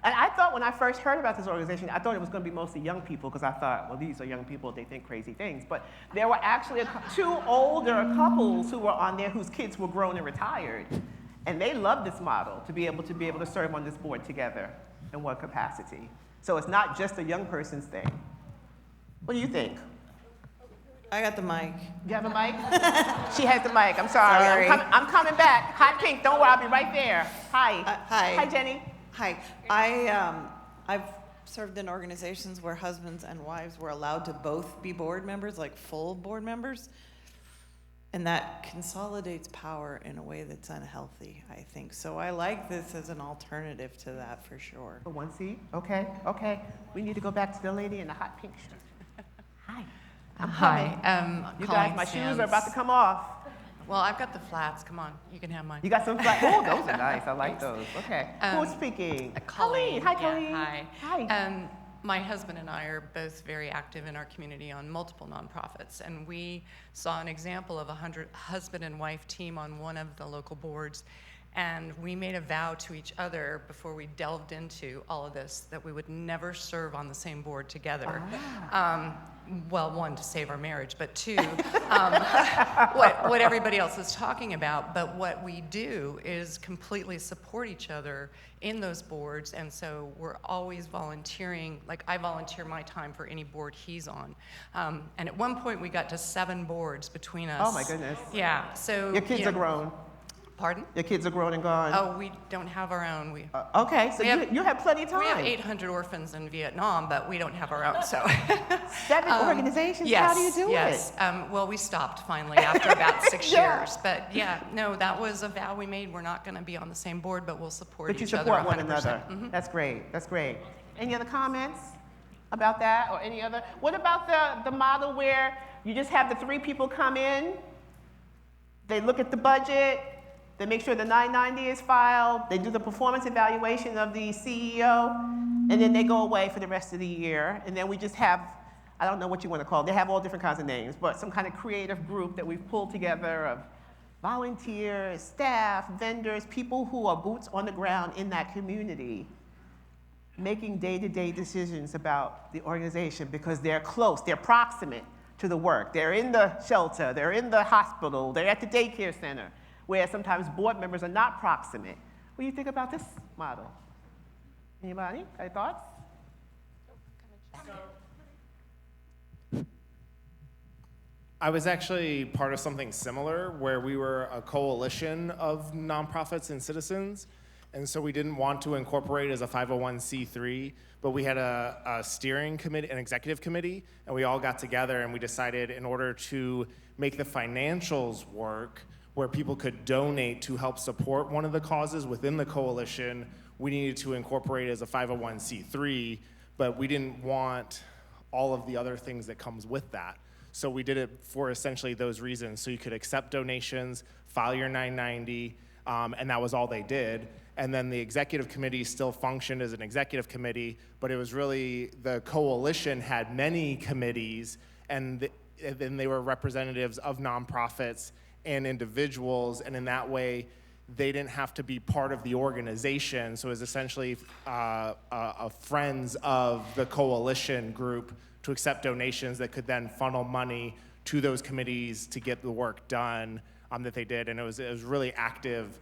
And I thought when I first heard about this organization, I thought it was going to be mostly young people, because I thought, well, these are young people, they think crazy things. But there were actually 2 older couples who were on there whose kids were grown and retired. And they loved this model, to be able to serve on this board together in one capacity. So it's not just a young person's thing. What do you think? I got the mic. You have a mic? She has the mic. I'm sorry. I'm coming back. Hot pink. Don't worry. I'll be right there. Hi. Hi. Hi, Jenny. Hi. I've served in organizations where husbands and wives were allowed to both be board members, like full board members. And that consolidates power in a way that's unhealthy, I think. So I like this as an alternative to that for sure. For one seat? Okay. We need to go back to the lady in the hot pink shirt. Hi. I'm coming. Hi. You guys, my shoes are about to come off. Well, I've got the flats. Come on, you can have mine. You got some flats? Oh, those are nice. I like those. Okay. Who's speaking? Colleen. Hi, Colleen. Yeah, hi. Hi. My husband and I are both very active in our community on multiple nonprofits, and we saw an example of a husband and wife team on one of the local boards, and we made a vow to each other before we delved into all of this that we would never serve on the same board together. Well, 1, to save our marriage, but 2, what everybody else is talking about. But what we do is completely support each other in those boards, and so we're always volunteering. Like, I volunteer my time for any board he's on. And at one point, we got to 7 boards between us. Oh, my goodness. Yeah, so... Your kids are grown. Pardon? Your kids are grown and gone? Oh, we don't have our own. Okay, so you have plenty of time. We have 800 orphans in Vietnam, but we don't have our own, so. 7 organizations? Yes, How do you do yes. it? Well, we stopped finally after about 6 Yeah. years. But yeah, no, that was a vow we made. We're not going to be on the same board, but we'll support But you each other support 100%. one another. Mhm. That's great. That's great. Any other comments about that or any other? What about the model where you just have the 3 people come in, they look at the budget, they make sure the 990 is filed, they do the performance evaluation of the CEO, and then they go away for the rest of the year. And then we just have, I don't know what you want to call it, they have all different kinds of names, but some kind of creative group that we've pulled together of volunteers, staff, vendors, people who are boots on the ground in that community, making day-to-day decisions about the organization because they're close, they're proximate to the work. They're in the shelter, they're in the hospital, they're at the daycare center, where sometimes board members are not proximate. What do you think about this model? Anybody? Any thoughts? I was actually part of something similar where we were a coalition of nonprofits and citizens. And so we didn't want to incorporate as a 501c3, but we had a steering committee, an executive committee, and we all got together and we decided in order to make the financials work, where people could donate to help support one of the causes within the coalition, we needed to incorporate it as a 501c3, but we didn't want all of the other things that comes with that. So we did it for essentially those reasons. So you could accept donations, file your 990, and that was all they did. And then the executive committee still functioned as an executive committee, but it was really, the coalition had many committees, and then they were representatives of nonprofits and individuals, and in that way, they didn't have to be part of the organization. So it was essentially friends of the coalition group to accept donations that could then funnel money to those committees to get the work done that they did. And it was really active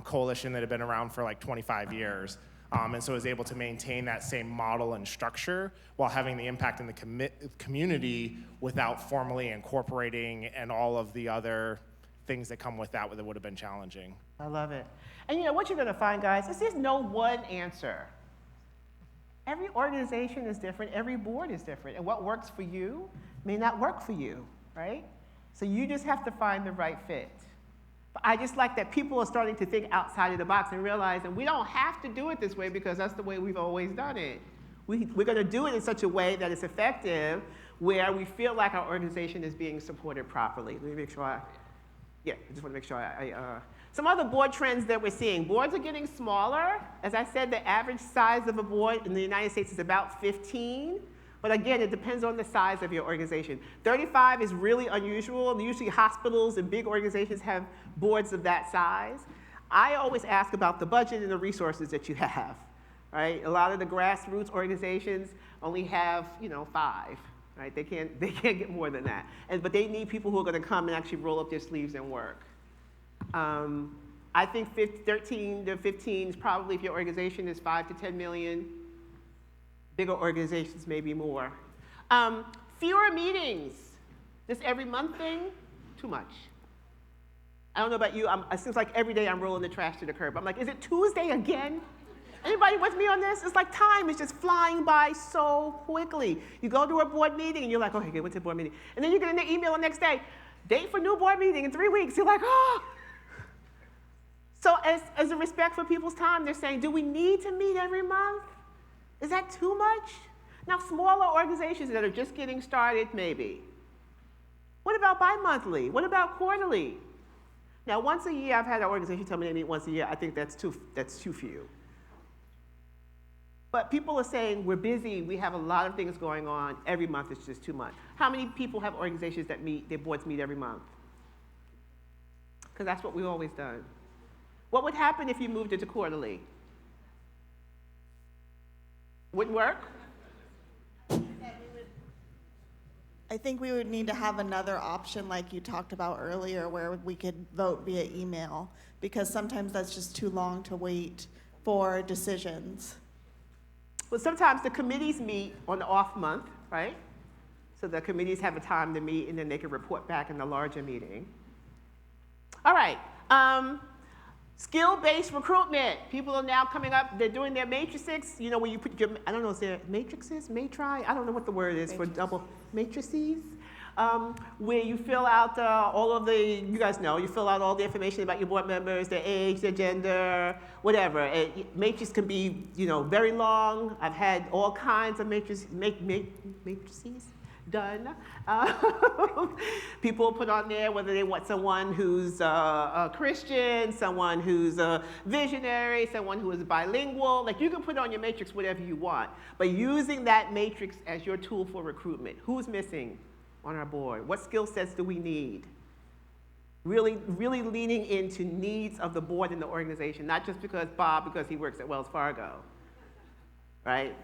coalition that had been around for like 25 years. And so it was able to maintain that same model and structure while having the impact in the community without formally incorporating and all of the other things that come with that would have been challenging. I love it. And you know what you're going to find, guys, is there's no one answer. Every organization is different, every board is different, and what works for you may not work for you, right? So you just have to find the right fit. But I just like that people are starting to think outside of the box and realize that we don't have to do it this way because that's the way we've always done it. We're going to do it in such a way that it's effective, where we feel like our organization is being supported properly. Let me make sure I just want to make sure some other board trends that we're seeing. Boards are getting smaller. As I said, the average size of a board in the United States is about 15. But again, it depends on the size of your organization. 35 is really unusual, and usually hospitals and big organizations have boards of that size. I always ask about the budget and the resources that you have, right? A lot of the grassroots organizations only have, 5, right? They can't get more than that. But they need people who are gonna come and actually roll up their sleeves and work. I think 13 to 15 is probably, if your organization is 5 to 10 million, bigger organizations maybe more. Fewer meetings. This every month thing, too much. I don't know about you, it seems like every day I'm rolling the trash to the curb. I'm like, is it Tuesday again? Anybody with me on this? It's like time is just flying by so quickly. You go to a board meeting and you're like, okay, went to a board meeting. And then you get an email the next day, date for new board meeting in 3 weeks. You're like, oh. So as a respect for people's time, they're saying, do we need to meet every month? Is that too much? Now, smaller organizations that are just getting started, maybe. What about bi-monthly? What about quarterly? Now, once a year, I've had an organization tell me they meet once a year. I think that's too few. But people are saying, we're busy, we have a lot of things going on, every month is just too much. How many people have organizations that their boards meet every month? Because that's what we've always done. What would happen if you moved it to quarterly? Wouldn't work? I think we would need to have another option like you talked about earlier where we could vote via email, because sometimes that's just too long to wait for decisions. Well, sometimes the committees meet on the off month, right? So the committees have a time to meet and then they can report back in the larger meeting. All right, Skill-based recruitment. People are now coming up, they're doing their matrices, you know, where you put your, I don't know, is there matrices, matri? I don't know what the word is for double matrices. Where you fill out all of the, you guys know, you fill out all the information about your board members, their age, their gender, whatever. Matrices can be, you know, very long. I've had all kinds of matrices done. People put on there whether they want someone who's a Christian, someone who's a visionary, someone who is bilingual. Like, you can put on your matrix whatever you want, but using that matrix as your tool for recruitment. Who's missing on our board? What skill sets do we need? Really leaning into needs of the board and the organization, not just because he works at Wells Fargo, right?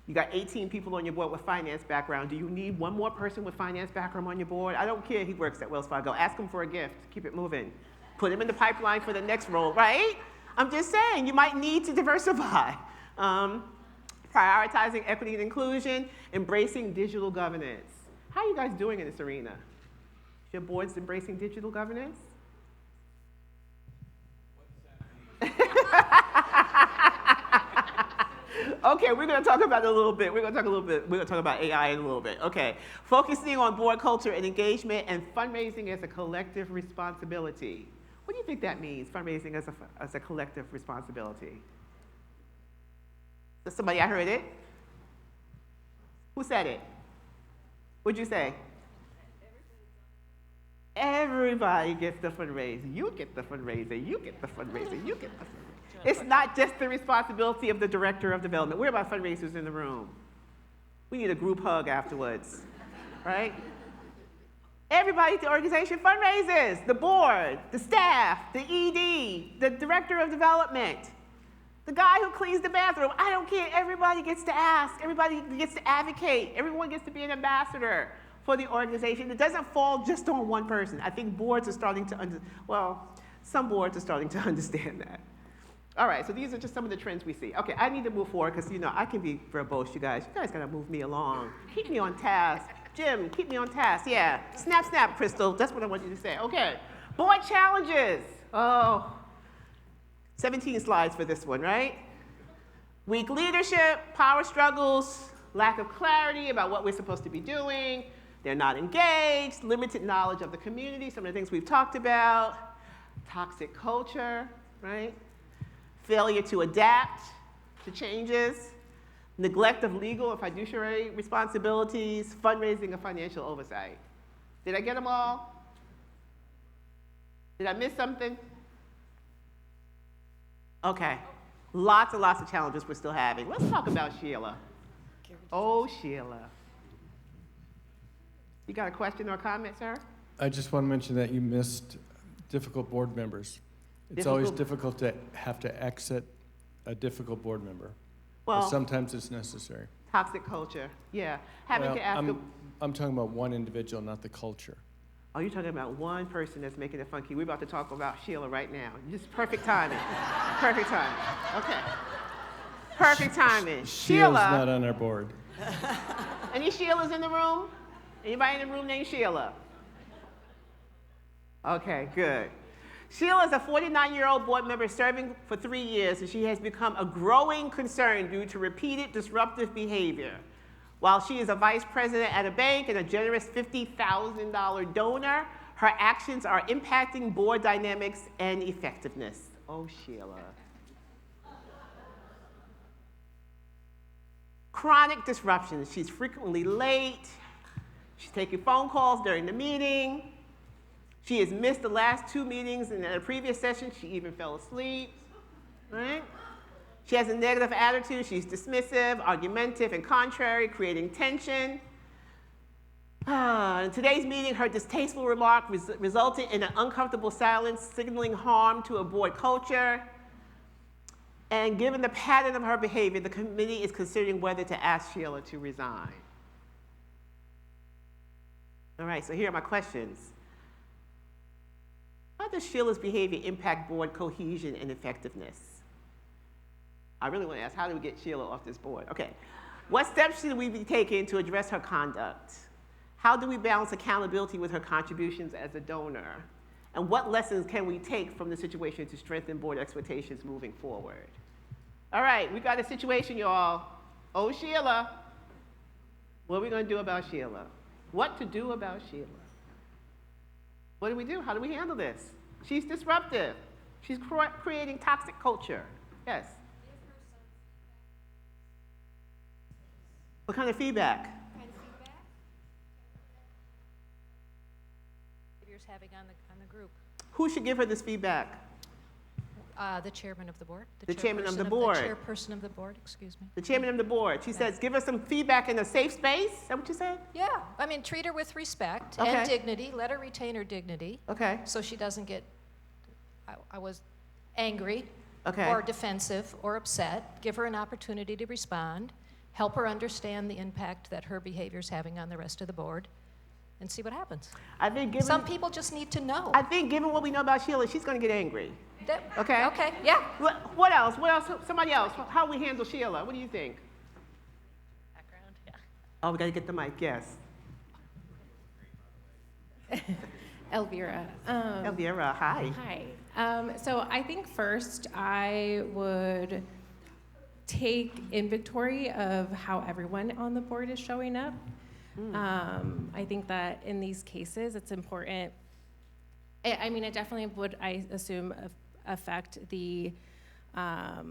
You got 18 people on your board with finance background. Do you need one more person with finance background on your board? I don't care, he works at Wells Fargo. Ask him for a gift, keep it moving. Put him in the pipeline for the next role, right? I'm just saying, you might need to diversify. Prioritizing equity and inclusion, embracing digital governance. How are you guys doing in this arena? Is your board's embracing digital governance? Okay, we're going to talk about it a little bit. We're going to talk about AI in a little bit. Okay, focusing on board culture and engagement and fundraising as a collective responsibility. What do you think that means, fundraising as a collective responsibility? Does somebody, I heard it? Who said it? What'd you say? Everybody gets the fundraiser. You get the fundraiser. You get the fundraiser. You get the fundraiser. It's not just the responsibility of the director of development. We're about fundraisers in the room. We need a group hug afterwards, right? Everybody at the organization fundraises. The board, the staff, the ED, the director of development, the guy who cleans the bathroom. I don't care. Everybody gets to ask. Everybody gets to advocate. Everyone gets to be an ambassador for the organization. It doesn't fall just on one person. I think boards are starting to, some boards are starting to understand that. All right, so these are just some of the trends we see. Okay, I need to move forward because, you know, I can be verbose, you guys. You guys gotta move me along. Keep me on task. Jim, keep me on task. Yeah, snap, snap, Crystal. That's what I want you to say. Okay, board challenges. Oh, 17 slides for this one, right? Weak leadership, power struggles, lack of clarity about what we're supposed to be doing. They're not engaged, limited knowledge of the community, some of the things we've talked about. Toxic culture, right? Failure to adapt to changes, neglect of legal and fiduciary responsibilities, fundraising and financial oversight. Did I get them all? Did I miss something? Okay, lots and lots of challenges we're still having. Let's talk about Sheila. Oh, Sheila. You got a question or a comment, sir? I just want to mention that you missed difficult board members. It's always difficult to have to exit a difficult board member. Well, sometimes it's necessary. Toxic culture, yeah. Having to ask I'm talking about one individual, not the culture. Oh, you're talking about one person that's making it funky. We're about to talk about Sheila right now. Just perfect timing. Perfect timing. Okay. Perfect timing. Sheila's not on our board. Any Sheilas in the room? Anybody in the room named Sheila? Okay, good. Sheila is a 49-year-old board member serving for 3 years, and she has become a growing concern due to repeated disruptive behavior. While she is a vice president at a bank and a generous $50,000 donor, her actions are impacting board dynamics and effectiveness. Oh, Sheila. Chronic disruptions. She's frequently late. She's taking phone calls during the meeting. She has missed the last 2 meetings, and in a previous session, she even fell asleep, right? She has a negative attitude. She's dismissive, argumentative, and contrary, creating tension. In today's meeting, her distasteful remark resulted in an uncomfortable silence, signaling harm to a board culture. And given the pattern of her behavior, the committee is considering whether to ask Sheila to resign. All right, so here are my questions. How does Sheila's behavior impact board cohesion and effectiveness? I really want to ask, how do we get Sheila off this board? Okay, what steps should we be taking to address her conduct? How do we balance accountability with her contributions as a donor? And what lessons can we take from the situation to strengthen board expectations moving forward? All right, we got a situation, y'all. Oh, Sheila. What are we going to do about Sheila? What to do about Sheila? What do we do? How do we handle this? She's disruptive. She's creating toxic culture. Yes. What kind of feedback? Having on the group. Who should give her this feedback? The chairman of the board. The chairman of the board. The chairperson of the board, excuse me. The chairman of the board. She says, give her some feedback in a safe space. Is that what you said? Yeah, I mean, treat her with respect Okay. and dignity. Let her retain her dignity. Okay. So she doesn't get, I was angry Okay. or defensive or upset. Give her an opportunity to respond. Help her understand the impact that her behavior is having on the rest of the board. And see what happens. I think given, some people just need to know. I think given what we know about Sheila, she's going to get angry. Okay? Okay, yeah. What else? What else? Somebody else. How we handle Sheila? What do you think? Background, yeah. Oh, we got to get the mic. Yes. Elvira. Elvira, hi. Hi. So I think first I would take inventory of how everyone on the board is showing up. I think that in these cases, it's important. I mean, it definitely would, I assume, affect the, I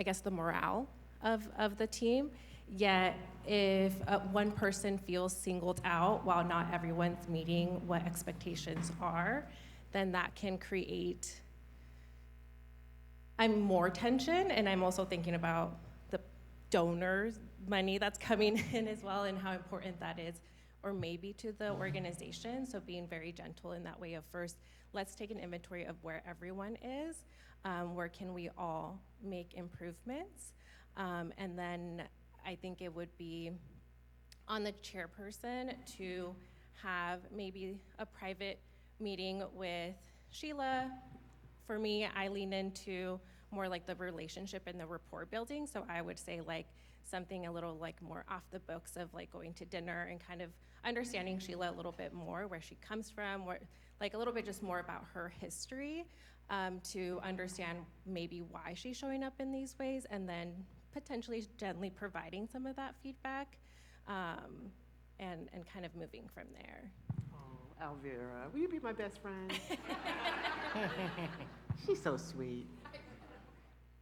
guess, the morale of the team. Yet, if one person feels singled out while not everyone's meeting what expectations are, then that can create more tension. And I'm also thinking about the donors' money that's coming in as well and how important that is, or maybe to the organization. So being very gentle in that way of first, let's take an inventory of where everyone is, where can we all make improvements, and then I think it would be on the chairperson to have maybe a private meeting with Sheila. For me, I lean into more like the relationship and the rapport building. So I would say like something a little like more off the books of like going to dinner and kind of understanding Sheila a little bit more, where she comes from, where, like a little bit just more about her history, to understand maybe why she's showing up in these ways, and then potentially gently providing some of that feedback, and kind of moving from there. Oh, Elvira, will you be my best friend? She's so sweet.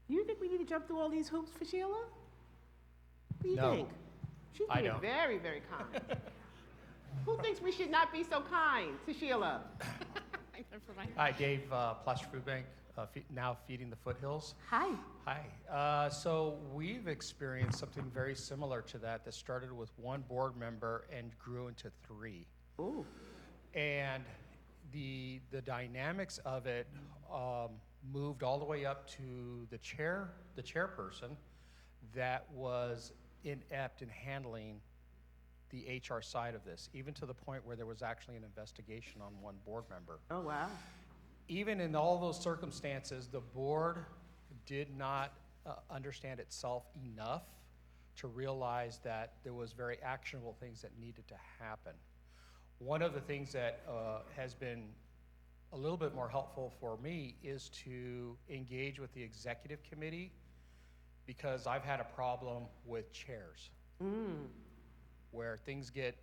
You think we need to jump through all these hoops for Sheila? What do you No. think? She's I being don't. very, very kind. Who thinks we should not be so kind to Sheila? Hi, Dave, Plaster Food Bank, now Feeding the Foothills. Hi. Hi. So we've experienced something very similar to that started with one board member and grew into 3. Ooh. And the dynamics of it moved all the way up to the chairperson that was inept in handling the HR side of this, even to the point where there was actually an investigation on one board member. Oh, wow. Even in all those circumstances, the board did not understand itself enough to realize that there was very actionable things that needed to happen. One of the things that has been a little bit more helpful for me is to engage with the executive committee, because I've had a problem with chairs. Where things get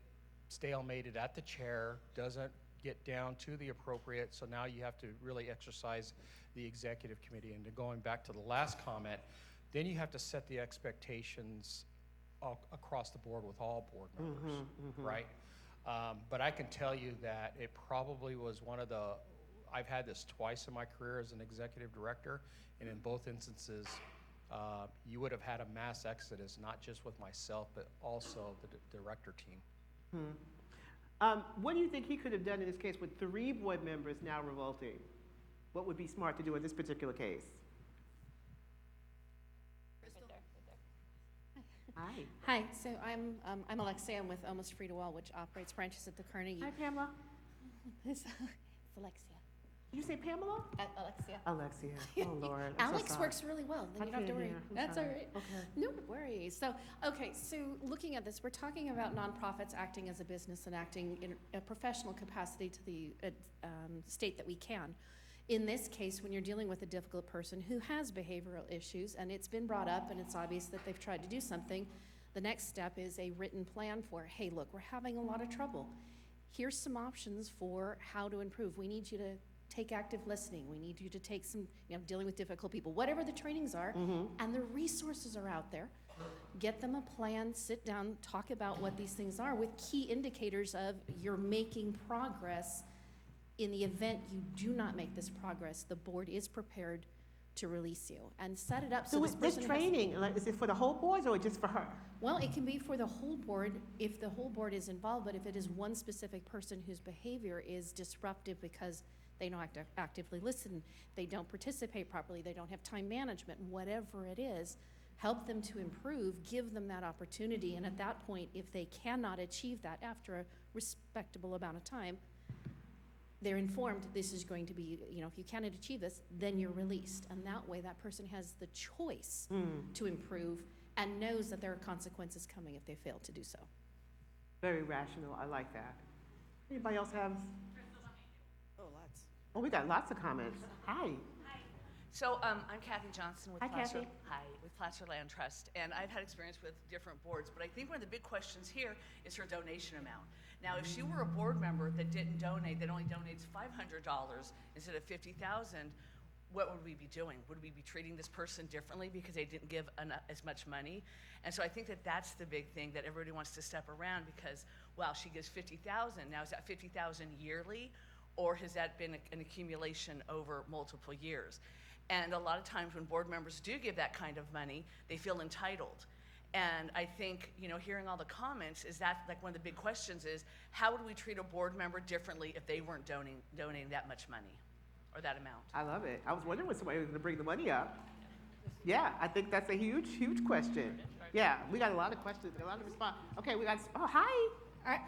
stalemated at the chair, doesn't get down to the appropriate, so now you have to really exercise the executive committee. And going back to the last comment, then you have to set the expectations across the board with all board members, right? But I can tell you that it probably was one of the, I've had this twice in my career as an executive director, and in both instances, you would have had a mass exodus, not just with myself, but also the director team. What do you think he could have done in this case with 3 board members now revolting? What would be smart to do in this particular case? Hi. Hi, so I'm Alexia. I'm with Almost Free to All, which operates branches at the Carnegie. Hi, Pamela. It's Alexia. Did you say Pamela? Alexia. Alexia. Oh, Lord. I'm so Alex sorry. works really well, then I you don't have to can't worry. hear. I'm That's sorry. all right. Okay. No worries. So, okay, so looking at this, we're talking about nonprofits acting as a business and acting in a professional capacity to the state that we can. In this case, when you're dealing with a difficult person who has behavioral issues, and it's been brought up and it's obvious that they've tried to do something, the next step is a written plan for, hey, look, we're having a lot of trouble. Here's some options for how to improve. We need you to take active listening. We need you to take some, dealing with difficult people, whatever the trainings are, and the resources are out there. Get them a plan, sit down, talk about what these things are with key indicators of you're making progress. In the event you do not make this progress, the board is prepared to release you and set it up so this person has- training, like, is it for the whole board or just for her? Well, it can be for the whole board if the whole board is involved, but if it is one specific person whose behavior is disruptive because they don't actively listen, they don't participate properly, they don't have time management, whatever it is, help them to improve, give them that opportunity, and at that point, if they cannot achieve that after a respectable amount of time, they're informed this is going to be, if you cannot achieve this, then you're released. And that way, that person has the choice to improve and knows that there are consequences coming if they fail to do so. Very rational. I like that. Anybody else have? Oh, lots. Oh, we got lots of comments. Hi. So I'm Kathy Johnson with Hi, Placer. Kathy. Hi, with Placer Land Trust, and I've had experience with different boards, but I think one of the big questions here is her donation amount. Now, if she were a board member that didn't donate, that only donates $500 instead of $50,000, what would we be doing? Would we be treating this person differently because they didn't give as much money? And so I think that that's the big thing that everybody wants to step around because, well, she gives $50,000. Now, is that $50,000 yearly, or has that been an accumulation over multiple years? And a lot of times when board members do give that kind of money, they feel entitled. And I think, hearing all the comments, is that like one of the big questions is, how would we treat a board member differently if they weren't donating that much money or that amount? I love it. I was wondering when somebody was going to bring the money up. Yeah, I think that's a huge, huge question. Yeah, we got a lot of questions, a lot of response. Okay, we got, oh, hi.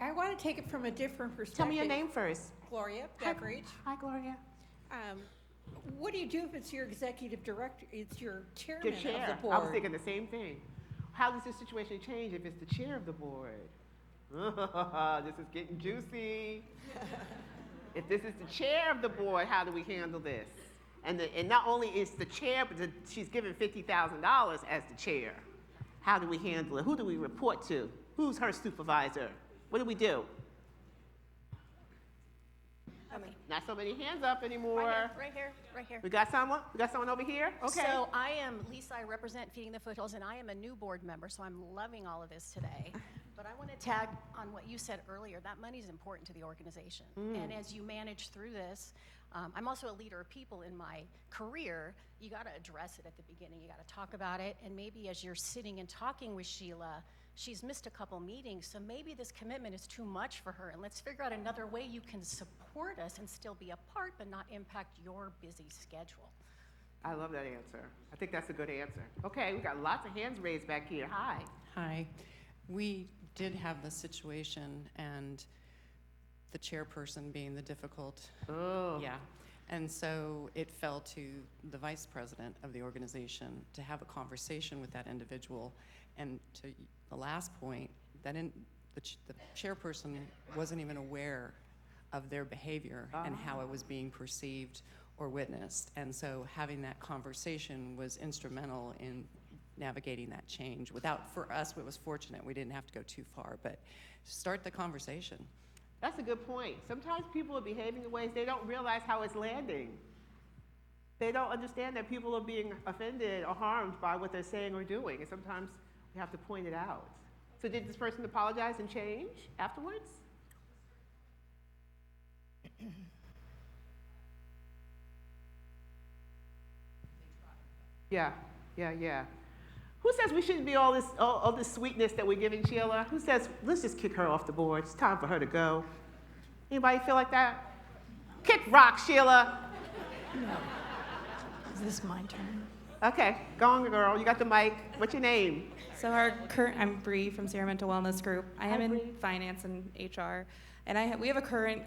I want to take it from a different perspective. Tell me your name first. Gloria Deckridge. Hi, Gloria. What do you do if it's your executive director, it's your chairman The chair. of the board? I was thinking the same thing. How does this situation change if it's the chair of the board? This is getting juicy. If this is the chair of the board, how do we handle this? And not only is the chair, but she's given $50,000 as the chair. How do we handle it? Who do we report to? Who's her supervisor? What do we do? Not so many hands up anymore. Right here. We got someone? We got someone over here? Okay. So I am Lisa, I represent Feeding the Foothills, and I am a new board member, so I'm loving all of this today. But I want to tag on what you said earlier. That money is important to the organization. And as you manage through this, I'm also a leader of people in my career. You got to address it at the beginning. You got to talk about it. And maybe as you're sitting and talking with Sheila, she's missed a couple meetings, so maybe this commitment is too much for her, and let's figure out another way you can support us and still be a part, but not impact your busy schedule. I love that answer. I think that's a good answer. Okay, we got lots of hands raised back here. Hi. Hi. We did have the situation, and the chairperson being the difficult. Oh. Yeah. And so it fell to the vice president of the organization to have a conversation with that individual. And to the last point, that the chairperson wasn't even aware of their behavior and how it was being perceived or witnessed. And so having that conversation was instrumental in navigating that change. For us, it was fortunate. We didn't have to go too far, but start the conversation. That's a good point. Sometimes people are behaving in ways they don't realize how it's landing. They don't understand that people are being offended or harmed by what they're saying or doing, and sometimes we have to point it out. So did this person apologize and change afterwards? Yeah. Who says we shouldn't be all this sweetness that we're giving Sheila? Who says, let's just kick her off the board? It's time for her to go. Anybody feel like that? Kick rock, Sheila. No. Is this my turn? Okay, go on, girl. You got the mic. What's your name? So I'm Bree from Sierra Mental Wellness Group. I am in finance and HR. And we have a current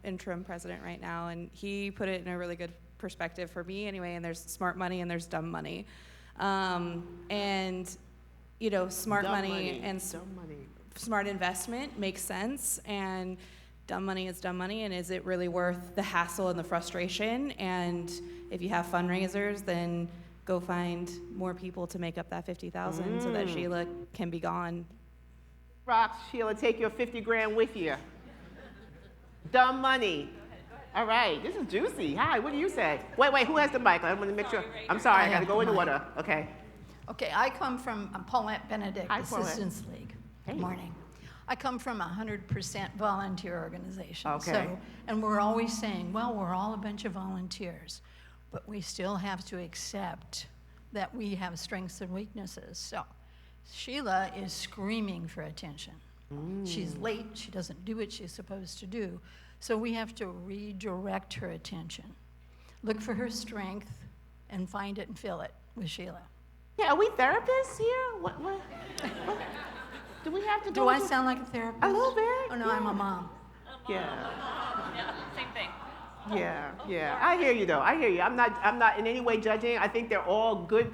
interim president right now, and he put it in a really good perspective for me anyway, and there's smart money and there's dumb money. And, you know, smart money and smart investment makes sense, and dumb money is dumb money, and is it really worth the hassle and the frustration? And if you have fundraisers, then go find more people to make up that 50,000 so that Sheila can be gone. Rocks, Sheila, take your 50 grand with you. Dumb money. All right, this is juicy. Hi, what do you say? Wait, who has the mic? I want to make sure. I'm sorry, I got to go in the water. Okay. Okay, I come from Paulette Benedict Hi, Paulette. Assistance League. Good morning. I come from a 100% volunteer organization. Okay. So, and we're always saying, well, we're all a bunch of volunteers, but we still have to accept that we have strengths and weaknesses. So Sheila is screaming for attention. She's late, she doesn't do what she's supposed to do. So we have to redirect her attention. Look for her strength and find it and fill it with Sheila. Yeah, are we therapists here? What? Do we have to Do I sound like a therapist? A little bit. Oh, no, I'm a mom. Yeah. Yeah, same thing. Yeah. I hear you though. I hear you. I'm not in any way judging. I think they're all good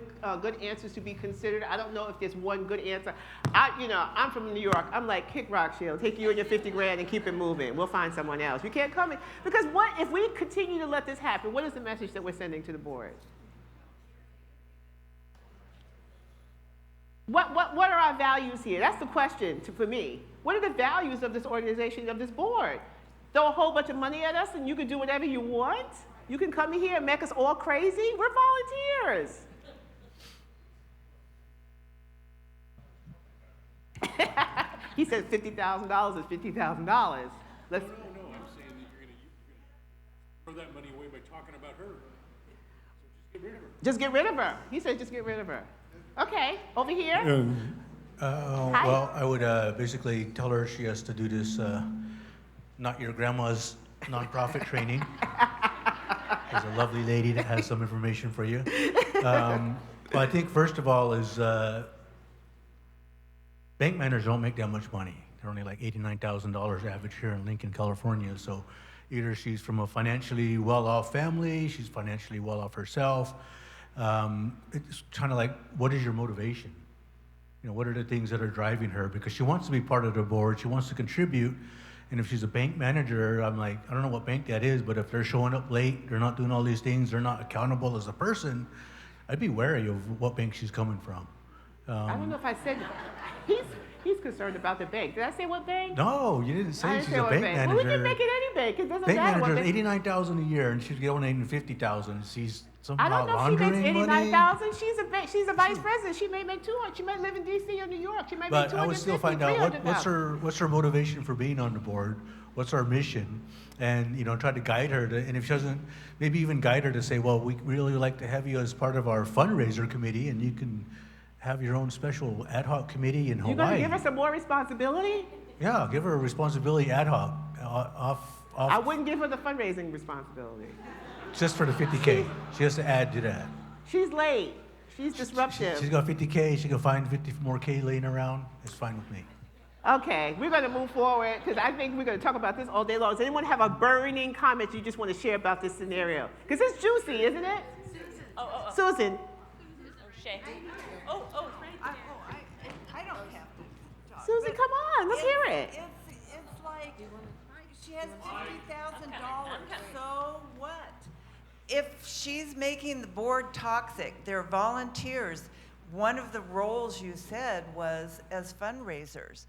answers to be considered. I don't know if there's one good answer. I'm from New York. I'm like, kick rock, Sheila. Take you and your 50 grand and keep it moving. We'll find someone else. You can't come in. Because if we continue to let this happen, what is the message that we're sending to the board? What are our values here? That's the question for me. What are the values of this organization, of this board? Throw a whole bunch of money at us and you can do whatever you want? You can come in here and make us all crazy? We're volunteers. He said $50,000 is $50,000. Let's. No, I'm saying that you're going to throw that money away by talking about her. So just get rid of her. He said just get rid of her. Okay, over here. Well, I would basically tell her she has to do this Not Your Grandma's nonprofit training. There's a lovely lady that has some information for you. Well, I think first of all is bank managers don't make that much money. They're only like $89,000 average here in Lincoln, California. So either she's from a financially well-off family, she's financially well-off herself. It's kind of like, what is your motivation? You know, what are the things that are driving her? Because she wants to be part of the board, she wants to contribute. And if she's a bank manager, I'm like, I don't know what bank that is, but if they're showing up late, they're not doing all these things, they're not accountable as a person, I'd be wary of what bank she's coming from. I don't know if I said he's concerned about the bank. Did I say what bank? No, you didn't say she's a bank manager. Well, we can make it any bank. It doesn't bank matter what manager is bank. $89,000 a year, and she's donating $50,000. She's somehow I don't know if laundering she makes money. $89,000. She's a vice president. She may make $200,000. She might live in D.C. or New York. She might make $250,000. But I would still find out what's her motivation for being on the board. What's our mission? And try to guide her to, and if she doesn't, maybe even guide her to say, well, we really like to have you as part of our fundraiser committee, and you can have your own special ad hoc committee in Hawaii. You're gonna give her some more responsibility? Yeah, give her a responsibility ad hoc I wouldn't give her the fundraising responsibility. Just for the 50K. She has to add to that. She's late. She's disruptive. She's got 50K. She can find 50 more K laying around. It's fine with me. Okay, we're going to move forward because I think we're going to talk about this all day long. Does anyone have a burning comment you just want to share about this scenario? Because it's juicy, isn't it? Susan. Shay. I don't have to talk. Susan, come on, let's hear it. It's like she has $50,000. So what? If she's making the board toxic, they're volunteers. One of the roles you said was as fundraisers.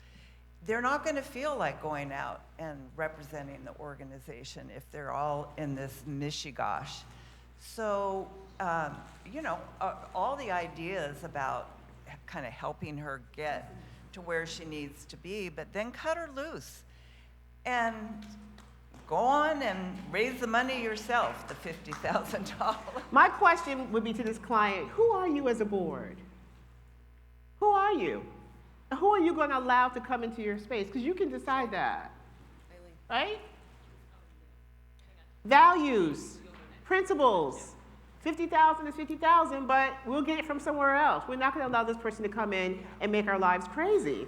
They're not going to feel like going out and representing the organization if they're all in this mishigosh. So, all the ideas about kind of helping her get to where she needs to be, but then cut her loose and go on and raise the money yourself, the $50,000. My question would be to this client, who are you as a board? Who are you? And who are you going to allow to come into your space? Because you can decide that, right? Values, principles. 50,000 is 50,000, but we'll get it from somewhere else. We're not going to allow this person to come in and make our lives crazy.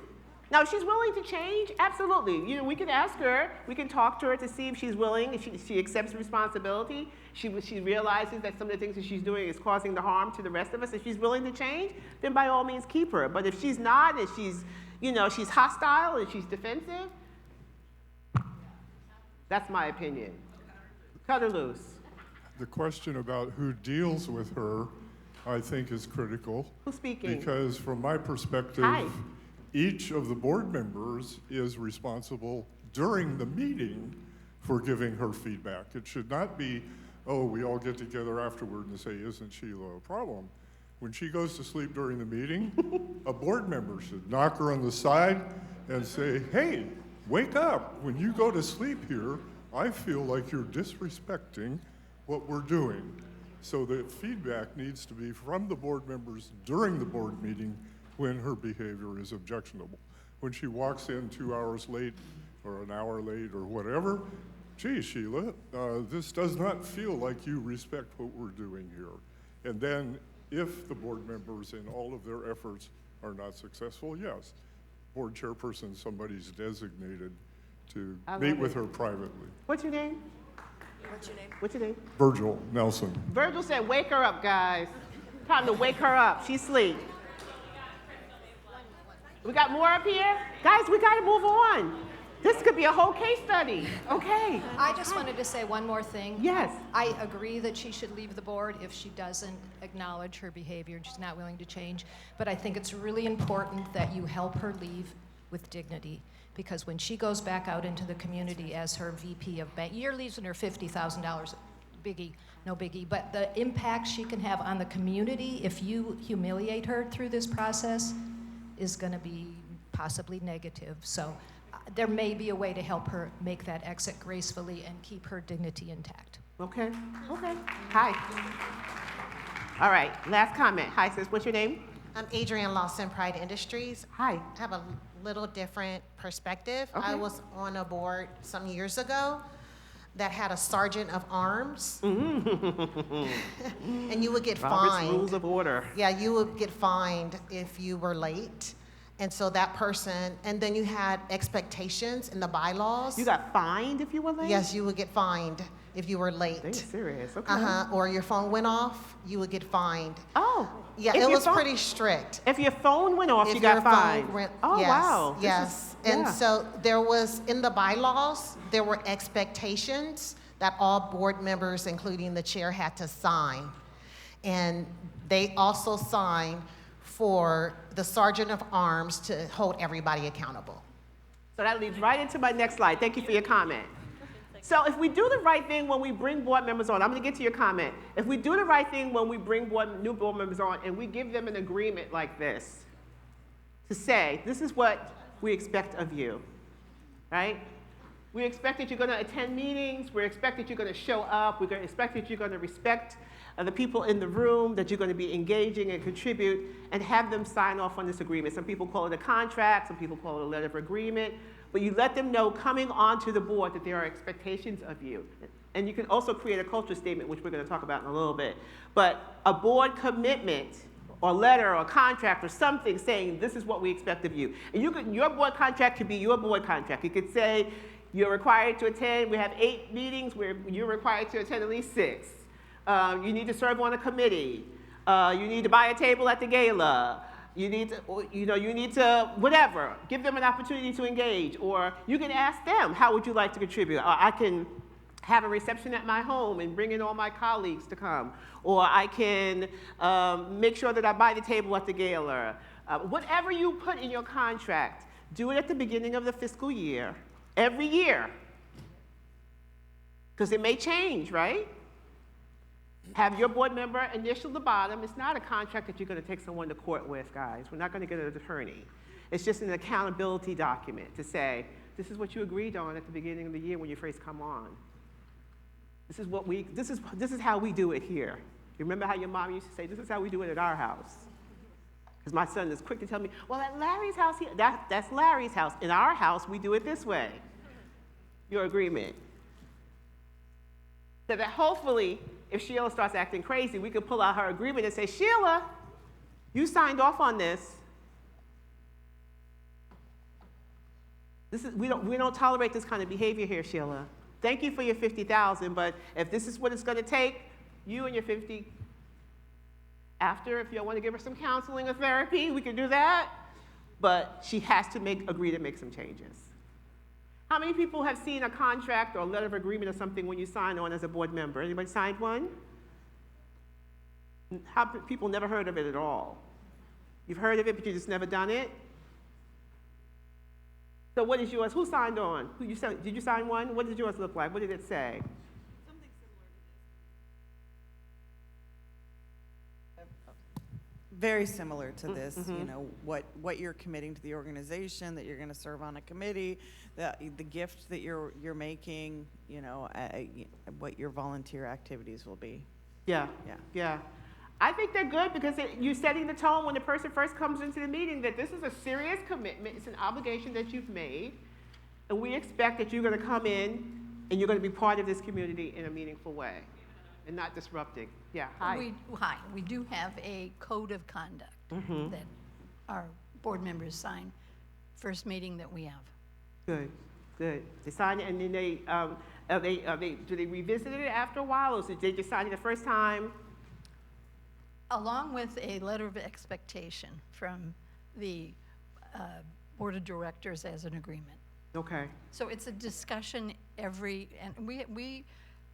Now, if she's willing to change, absolutely. You know, we can ask her, we can talk to her to see if she's willing, if she accepts responsibility, she realizes that some of the things that she's doing is causing the harm to the rest of us. If she's willing to change, then by all means keep her. But if she's not, and she's, you know, she's hostile and she's defensive, that's my opinion. Cut her loose. The question about who deals with her, I think, is critical. Who's speaking? Because from my perspective, Hi. each of the board members is responsible during the meeting for giving her feedback. It should not be, oh, we all get together afterward and say, isn't Sheila a problem? When she goes to sleep during the meeting, a board member should knock her on the side and say, hey, wake up. When you go to sleep here, I feel like you're disrespecting what we're doing. So the feedback needs to be from the board members during the board meeting when her behavior is objectionable. When she walks in 2 hours late or an hour late or whatever, gee, Sheila, this does not feel like you respect what we're doing here. And then if the board members in all of their efforts are not successful, yes, board chairperson, somebody's designated to meet with her privately. What's your name? What's your name? What's your name? Virgil Nelson. Virgil said, wake her up, guys. Time to wake her up. She's asleep. We got more up here? Guys, we got to move on. This could be a whole case study. Okay. I just wanted to say one more thing. Yes. I agree that she should leave the board if she doesn't acknowledge her behavior and she's not willing to change. But I think it's really important that you help her leave with dignity. Because when she goes back out into the community as her VP of bank, you're leaving her $50,000, biggie, no biggie. But the impact she can have on the community if you humiliate her through this process is going to be possibly negative. So there may be a way to help her make that exit gracefully and keep her dignity intact. Okay. Okay. Hi. All right. Last comment. Hi, sis. What's your name? I'm Adrienne Lawson, Pride Industries. Hi. I have a little different perspective. Okay. I was on a board some years ago that had a sergeant of arms. Mm-hmm. And you would get Robert's fined. Rules of Order. Yeah, you would get fined if you were late. And so that person, and then you had expectations in the bylaws. You got fined if you were late? Yes, you would get fined if you were late. They're serious. Okay. Or your phone went off, you would get fined. Oh. Yeah, If it your was phone- pretty strict. If your phone went off, If you got your phone fined. went- Oh, yes, wow. This Yes. is- And yeah. so there was, in the bylaws, there were expectations that all board members, including the chair, had to sign. And they also signed for the sergeant of arms to hold everybody accountable. So that leads right into my next slide. Thank you for your comment. So if we do the right thing when we bring board members on, I'm going to get to your comment. If we do the right thing when we bring new board members on and we give them an agreement like this to say, this is what we expect of you, right? We expect that you're going to attend meetings. We expect that you're going to show up. We expect that you're going to respect the people in the room, that you're going to be engaging and contribute, and have them sign off on this agreement. Some people call it a contract. Some people call it a letter of agreement. But you let them know coming onto the board that there are expectations of you. And you can also create a culture statement, which we're going to talk about in a little bit. But a board commitment or letter or contract or something saying this is what we expect of you. And your board contract could be your board contract. You could say you're required to attend, we have 8 meetings where you're required to attend at least 6. You need to serve on a committee. You need to buy a table at the gala. You need to, whatever, give them an opportunity to engage. Or you can ask them, how would you like to contribute? Or I can have a reception at my home and bring in all my colleagues to come. Or I can make sure that I buy the table at the gala. Whatever you put in your contract, do it at the beginning of the fiscal year, every year. Because it may change, right? Have your board member initial the bottom. It's not a contract that you're going to take someone to court with, guys. We're not going to get an attorney. It's just an accountability document to say, this is what you agreed on at the beginning of the year when you first come on. This is how we do it here. You remember how your mom used to say, this is how we do it at our house? Because my son is quick to tell me, well, at Larry's house, that's Larry's house. In our house, we do it this way. Your agreement. So that hopefully, if Sheila starts acting crazy, we could pull out her agreement and say, Sheila, you signed off on this. We don't tolerate this kind of behavior here, Sheila. Thank you for your 50,000, but if this is what it's going to take, you and your 50, after, if you want to give her some counseling or therapy, we can do that. But she has to agree to make some changes. How many people have seen a contract or a letter of agreement or something when you sign on as a board member? Anybody signed one? How people never heard of it at all? You've heard of it, but you just never done it? So what is yours? Who signed on? Did you sign one? What did yours look like? What did it say? Something similar to this. Very similar to this, you know, what you're committing to the organization, that you're going to serve on a committee, the gift that you're making, you know, what your volunteer activities will be. Yeah. I think they're good because you're setting the tone when the person first comes into the meeting that this is a serious commitment, it's an obligation that you've made, and we expect that you're going to come in and you're going to be part of this community in a meaningful way and not disrupting. Yeah, hi. We do have a code of conduct that our board members sign first meeting that we have. Good. They sign it and then do they revisit it after a while, or did they just sign it the first time? Along with a letter of expectation from the board of directors as an agreement. Okay. So it's a discussion and we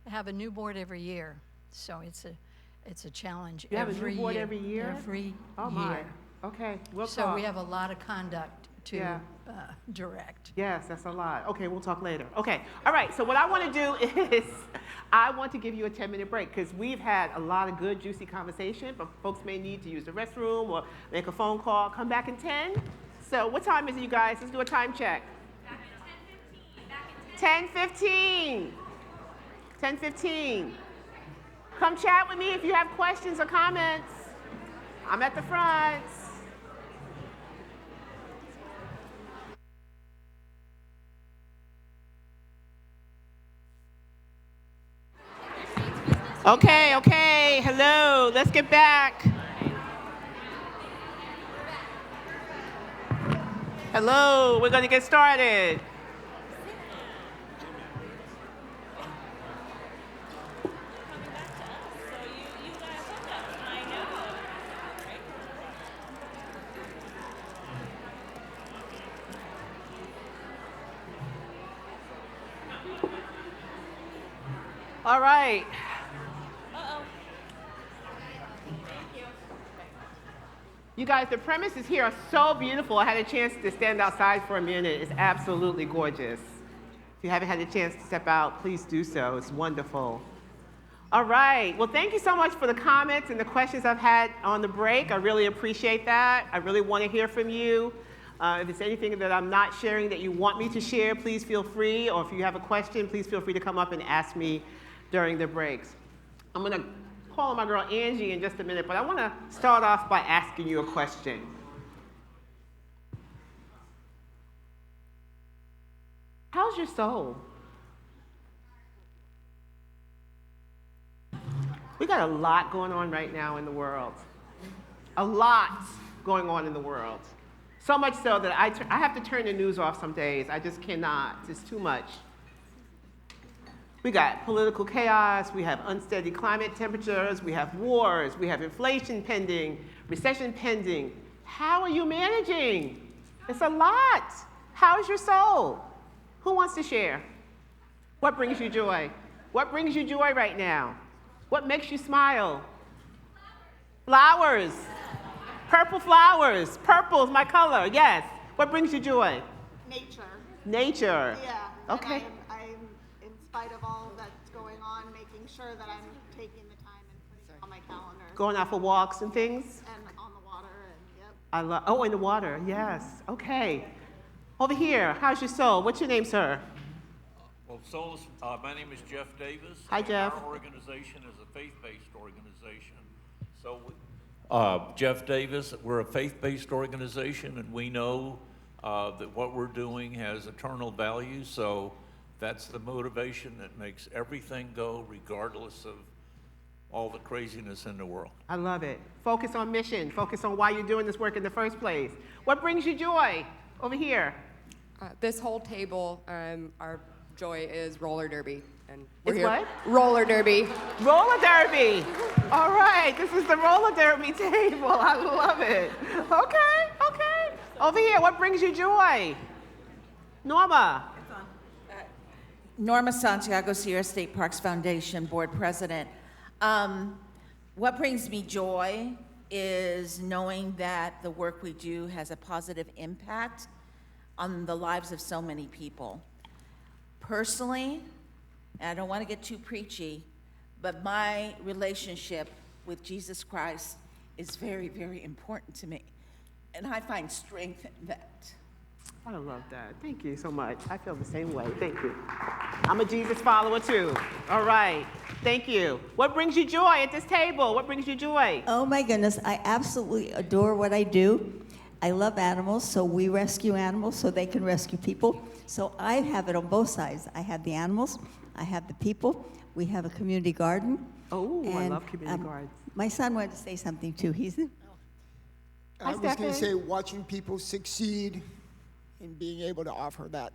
have a new board every year, so it's a challenge You have a every new board year. every year? Every Oh my. year. Okay, we'll So talk. we have a lot of conduct to Yeah. direct. Yes, that's a lot. Okay, we'll talk later. Okay, all right, so what I want to do is I want to give you a 10-minute break because we've had a lot of good, juicy conversation, but folks may need to use the restroom or make a phone call. Come back in 10. So what time is it, you guys? Let's do a time check. 10:15. 10:15. Come chat with me if you have questions or comments. I'm at the front. Okay, hello, let's get back. Hello, we're gonna get started. All right. You guys, the premises here are so beautiful. I had a chance to stand outside for a minute. It's absolutely gorgeous. If you haven't had a chance to step out, please do so. It's wonderful. All right. Well, thank you so much for the comments and the questions I've had on the break. I really appreciate that. I really want to hear from you. If there's anything that I'm not sharing that you want me to share, please feel free. Or if you have a question, please feel free to come up and ask me during the breaks. I'm going to call on my girl Angie in just a minute, but I want to start off by asking you a question. How's your soul? We got a lot going on right now in the world. A lot going on in the world. So much so that I have to turn the news off some days. I just cannot. It's too much. We got political chaos, we have unsteady climate temperatures, we have wars, we have inflation pending, recession pending. How are you managing? It's a lot. How's your soul? Who wants to share? What brings you joy? What brings you joy right now? What makes you smile? Flowers. Purple flowers. Purple is my color, yes. What brings you joy? Nature. Nature. Yeah. Okay. I'm in spite of all that's going on, making sure that I'm taking the time and putting it on my calendar. Going out for walks and things? And on the water, and yep. I love, oh, in the water, yes. Okay. Over here, how's your soul? What's your name, sir? Well, my name is Jeff Davis. Hi, Jeff. Our organization is a faith-based organization. So, Jeff Davis, we're a faith-based organization, and we know that what we're doing has eternal value. So that's the motivation that makes everything go, regardless of all the craziness in the world. I love it. Focus on mission. Focus on why you're doing this work in the first place. What brings you joy? Over here. This whole table, our joy is roller derby. And we're It's here. what? Roller derby. Roller derby. All right, this is the roller derby table. I love it. Okay. Over here, what brings you joy? Norma. Norma Santiago, Sierra State Parks Foundation Board President. What brings me joy is knowing that the work we do has a positive impact on the lives of so many people. Personally, and I don't want to get too preachy, but my relationship with Jesus Christ is very, very important to me. And I find strength in that. I love that. Thank you so much. I feel the same way. Thank you. I'm a Jesus follower too. All right. Thank you. What brings you joy at this table? What brings you joy? Oh my goodness, I absolutely adore what I do. I love animals, so we rescue animals so they can rescue people. So I have it on both sides. I have the animals, I have the people. We have a community garden. Oh, I love community gardens. My son wanted to say something too. I was going to say watching people succeed and being able to offer that.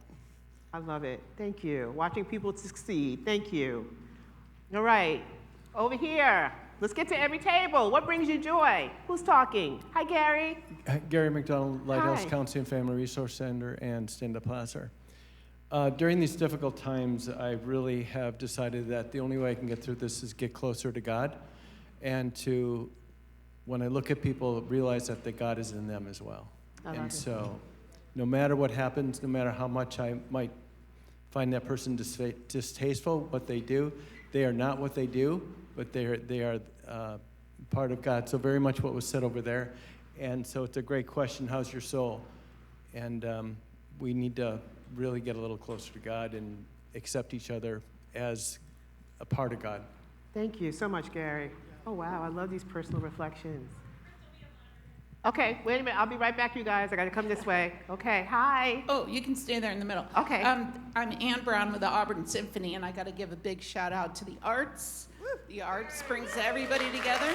I love it. Thank you. Watching people succeed. Thank you. All right. Over here. Let's get to every table. What brings you joy? Who's talking? Hi, Gary. Gary McDonald, Lighthouse Hi. Counseling and Family Resource Center and Stenda Placer. During these difficult times, I really have decided that the only way I can get through this is get closer to God and to, when I look at people, realize that the God is in them as well. And so no matter what happens, no matter how much I might find that person distasteful, what they do, they are not what they do, but they are part of God. So very much what was said over there. And so it's a great question, how's your soul? And we need to really get a little closer to God and accept each other as a part of God. Thank you so much, Gary. Oh, wow. I love these personal reflections. Okay, wait a minute. I'll be right back, you guys. I got to come this way. Okay, hi. Oh, you can stay there in the middle. Okay. I'm Ann Brown with the Auburn Symphony, and I got to give a big shout out to the arts. The arts brings everybody together.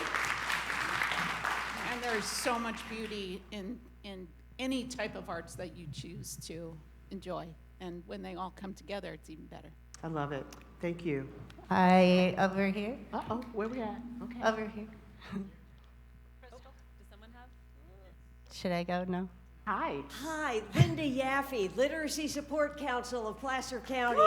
And there's so much beauty in any type of arts that you choose to enjoy. And when they all come together, it's even better. I love it. Thank you. Over here. Uh-oh, where we at? Okay. Over here. Should I go? No. Hi. Hi, Linda Yaffe, Literacy Support Council of Placer County.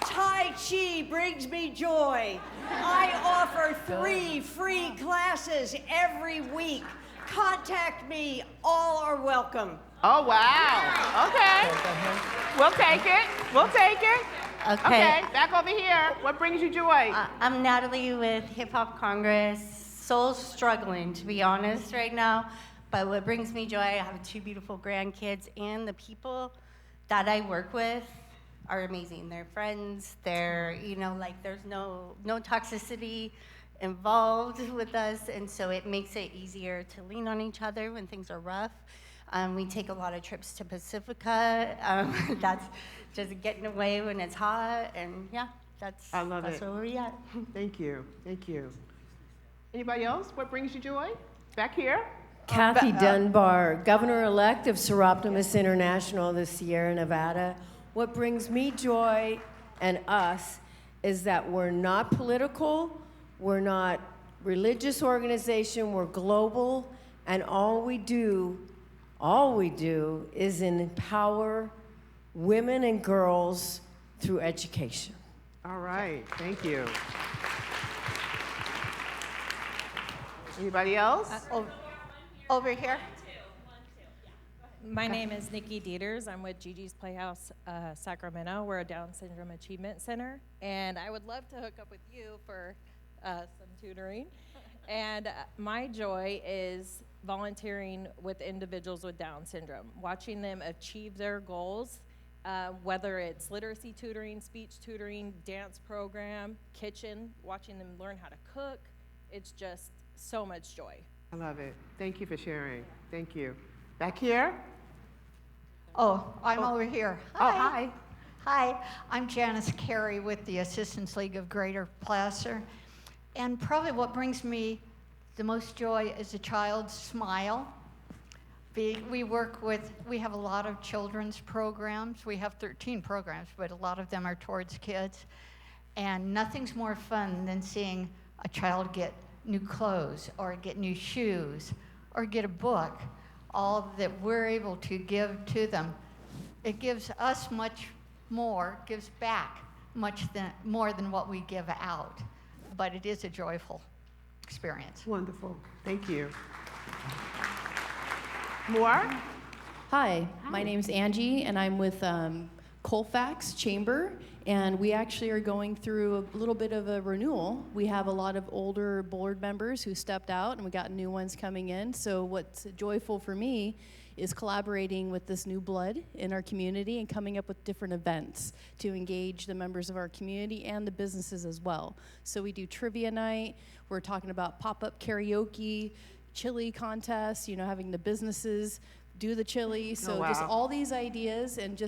Tai Chi brings me joy. I offer 3 free classes every week. Contact me, all are welcome. Oh, wow. Okay. We'll take it. We'll take it. Okay. Back over here. What brings you joy? I'm Natalie with Hip Hop Congress. So struggling, to be honest, right now. But what brings me joy, I have 2 beautiful grandkids, and the people that I work with are amazing. They're friends. They're, there's no toxicity involved with us, and so it makes it easier to lean on each other when things are rough. We take a lot of trips to Pacifica. That's just getting away when it's hot, and yeah, that's I love that's it. where we're at. Thank you. Thank you. Anybody else? What brings you joy? Back here. Kathy Dunbar, Governor-elect of Seroptimus International of the Sierra Nevada. What brings me joy and us is that we're not political, we're not religious organization, we're global, and all we do is empower women and girls through education. All right. Thank you. Anybody else? Over here. My name is Nikki Dieters. I'm with Gigi's Playhouse Sacramento. We're a Down Syndrome Achievement Center. And I would love to hook up with you for some tutoring. And my joy is volunteering with individuals with Down syndrome, watching them achieve their goals, whether it's literacy tutoring, speech tutoring, dance program, kitchen, watching them learn how to cook. It's just so much joy. I love it. Thank you for sharing. Thank you. Back here? Oh, I'm over here. Hi. Oh, hi. Hi, I'm Janice Carey with the Assistance League of Greater Placer. And probably what brings me the most joy is a child's smile. We have a lot of children's programs. We have 13 programs, but a lot of them are towards kids. And nothing's more fun than seeing a child get new clothes or get new shoes or get a book, all that we're able to give to them. It gives us much more, gives back more than what we give out. But it is a joyful experience. Wonderful. Thank you. More? Hi, my name's Angie, and I'm with Colfax Chamber, and we actually are going through a little bit of a renewal. We have a lot of older board members who stepped out, and we got new ones coming in. So what's joyful for me is collaborating with this new blood in our community and coming up with different events to engage the members of our community and the businesses as well. So we do trivia night, we're talking about pop-up karaoke, chili contests, having the businesses do the chili. So just all these ideas, and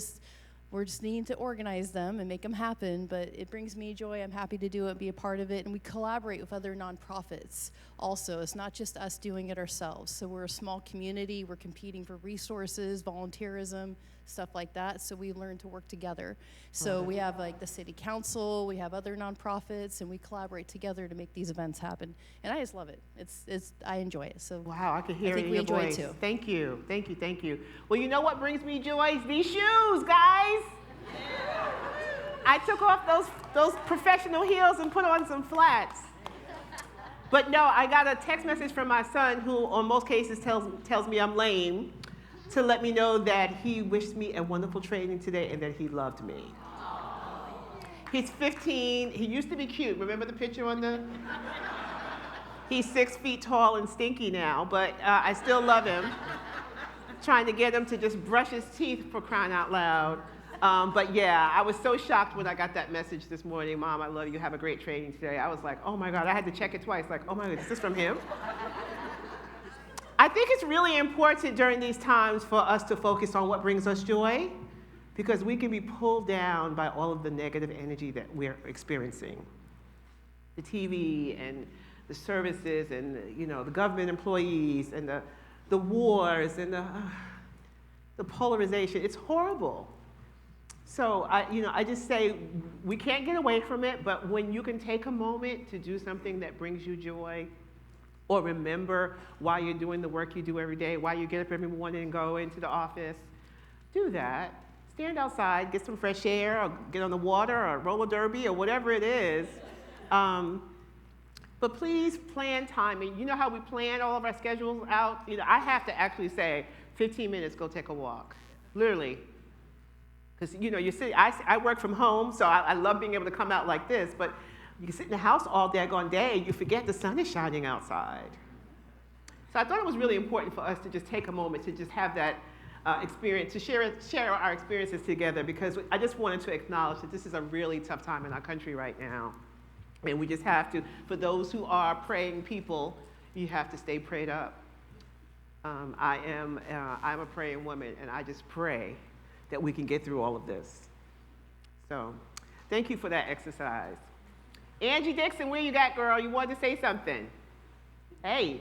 we're just needing to organize them and make them happen, but it brings me joy. I'm happy to do it, be a part of it, and we collaborate with other nonprofits also. It's not just us doing it ourselves. So we're a small community, we're competing for resources, volunteerism, stuff like that, so we learn to work together. So we have like the city council, we have other nonprofits, and we collaborate together to make these events happen. And I just love it. I enjoy it. So wow, I can hear it in we your enjoy voice. it too. Thank you, thank you, thank you. Well, you know what brings me joy? These shoes, guys. I took off those professional heels and put on some flats. But no, I got a text message from my son, who on most cases tells me I'm lame, to let me know that he wished me a wonderful training today and that he loved me. He's 15. He used to be cute. Remember the picture on the? He's 6 feet tall and stinky now, but I still love him. Trying to get him to just brush his teeth, for crying out loud. But yeah, I was so shocked when I got that message this morning. Mom, I love you. Have a great training today. I was like, oh my God. I had to check it twice. Like, oh my God, is this from him? I think it's really important during these times for us to focus on what brings us joy, because we can be pulled down by all of the negative energy that we're experiencing. The TV and the services and the government employees and the wars and the polarization. It's horrible. So I just say we can't get away from it, but when you can take a moment to do something that brings you joy, or remember why you're doing the work you do every day, why you get up every morning and go into the office, do that. Stand outside, get some fresh air, or get on the water, or roller derby, or whatever it is. But please plan timing. You know how we plan all of our schedules out? I have to actually say, 15 minutes, go take a walk. Literally. Because, you're sitting, I work from home, so I love being able to come out like this, but you can sit in the house all daggone day, and you forget the sun is shining outside. So I thought it was really important for us to just take a moment to just have that experience, to share our experiences together, because I just wanted to acknowledge that this is a really tough time in our country right now. And we just have to, for those who are praying people, you have to stay prayed up. I'm a praying woman, and I just pray that we can get through all of this. So thank you for that exercise. Angie Dixon, where you got, girl? You wanted to say something. Hey.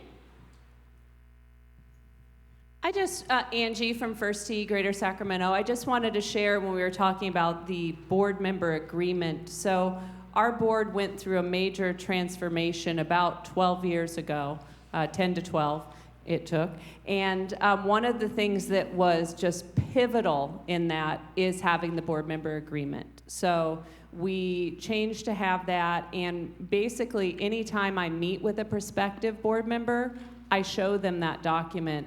Angie from First Tee, Greater Sacramento. I just wanted to share when we were talking about the board member agreement. So our board went through a major transformation about 12 years ago, 10 to 12 it took. And one of the things that was just pivotal in that is having the board member agreement. So we changed to have that, and basically anytime I meet with a prospective board member, I show them that document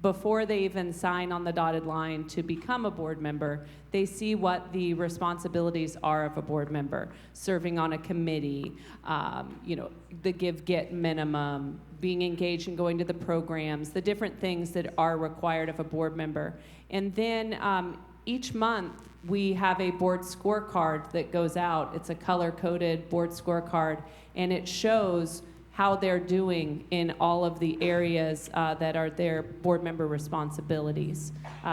before they even sign on the dotted line to become a board member. They see what the responsibilities are of a board member, serving on a committee, the give-get minimum, being engaged in going to the programs, the different things that are required of a board member. And then each month we have a board scorecard that goes out. It's a color-coded board scorecard, and it shows how they're doing in all of the areas that are their board member responsibilities.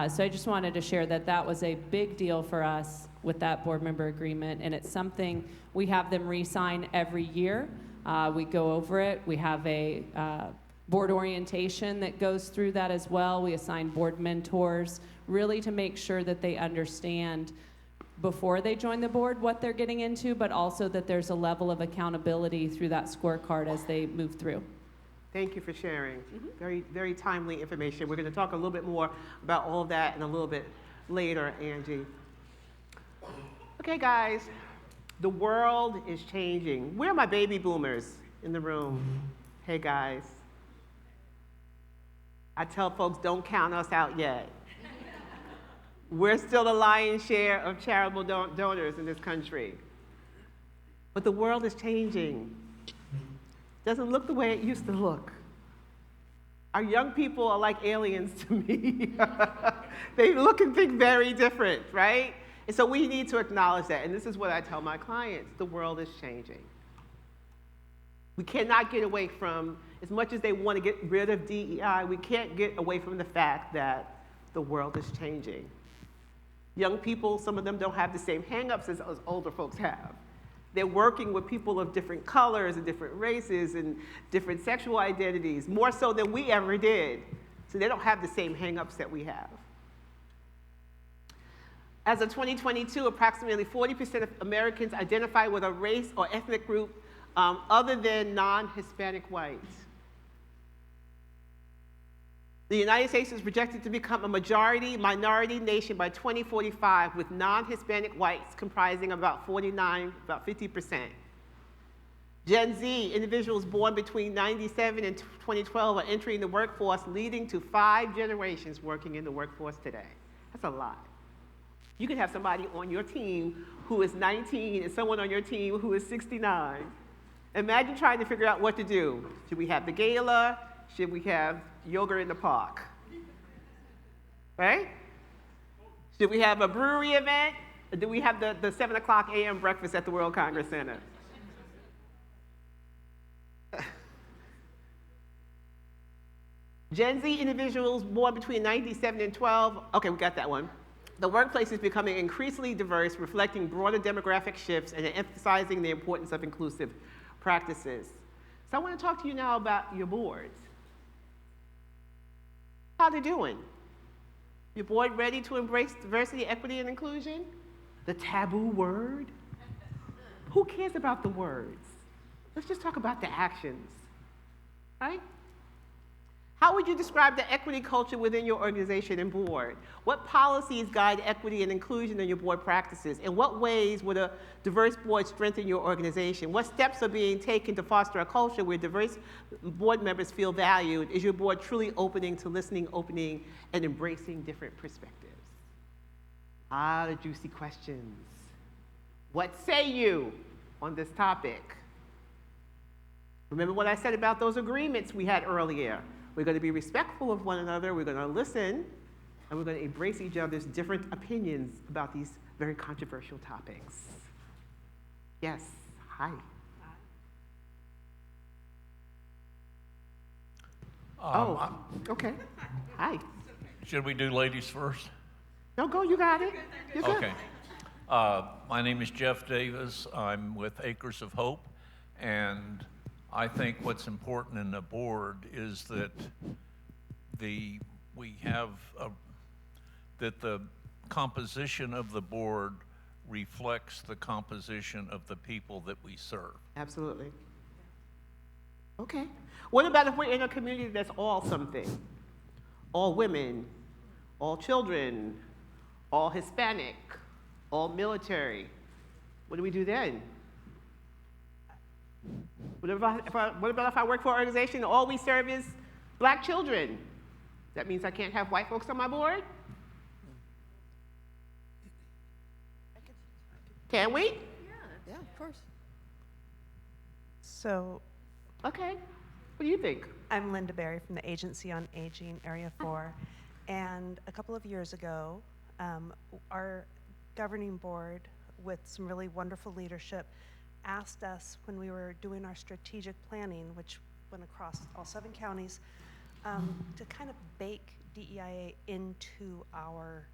So I just wanted to share that that was a big deal for us with that board member agreement, and it's something we have them re-sign every year. We go over it. We have a board orientation that goes through that as well. We assign board mentors, really to make sure that they understand before they join the board what they're getting into, but also that there's a level of accountability through that scorecard as they move through. Thank you for sharing. Very, very timely information. We're going to talk a little bit more about all of that in a little bit later, Angie. Okay, guys, the world is changing. Where are my baby boomers in the room? Hey, guys. I tell folks, don't count us out yet. We're still the lion's share of charitable donors in this country. But the world is changing. Doesn't look the way it used to look. Our young people are like aliens to me. They look and think very different, right? And so we need to acknowledge that. And this is what I tell my clients. The world is changing. We cannot get away from, as much as they want to get rid of DEI, we can't get away from the fact that the world is changing. Young people, some of them don't have the same hang-ups as older folks have. They're working with people of different colors and different races and different sexual identities, more so than we ever did. So they don't have the same hang-ups that we have. As of 2022, approximately 40% of Americans identify with a race or ethnic group other than non-Hispanic whites. The United States is projected to become a minority nation by 2045, with non-Hispanic whites comprising about 50%. Gen Z, individuals born between 97 and 2012, are entering the workforce, leading to 5 generations working in the workforce today. That's a lot. You could have somebody on your team who is 19 and someone on your team who is 69. Imagine trying to figure out what to do. Should we have the gala? Should we have yoga in the park? Right? Should we have a brewery event? Or do we have the 7 o'clock a.m. breakfast at the World Congress Center? Gen Z individuals born between 97 and 12, okay, we got that one. The workplace is becoming increasingly diverse, reflecting broader demographic shifts and emphasizing the importance of inclusive practices. So I want to talk to you now about your boards. How they doing? Your board ready to embrace diversity, equity, and inclusion? The taboo word? Who cares about the words? Let's just talk about the actions, right? How would you describe the equity culture within your organization and board? What policies guide equity and inclusion in your board practices? In what ways would a diverse board strengthen your organization? What steps are being taken to foster a culture where diverse board members feel valued? Is your board truly opening, and embracing different perspectives? A lot of juicy questions. What say you on this topic? Remember what I said about those agreements we had earlier. We're going to be respectful of one another, we're going to listen, and we're going to embrace each other's different opinions about these very controversial topics. Yes, hi. Okay. Hi. Should we do ladies first? No, go, you got it. You're good. Okay. My name is Jeff Davis. I'm with Acres of Hope, and I think what's important in the board is that the composition of the board reflects the composition of the people that we serve. Absolutely. Okay. What about if we're in a community that's all something? All women, all children, all Hispanic, all military. What do we do then? What about if I work for an organization and all we serve is black children? That means I can't have white folks on my board? Can we? Yeah, of course. So, okay. What do you think? I'm Linda Berry from the Agency on Aging Area 4. And a couple of years ago, our governing board, with some really wonderful leadership, asked us when we were doing our strategic planning, which went across all 7 counties, to kind of bake DEIA into our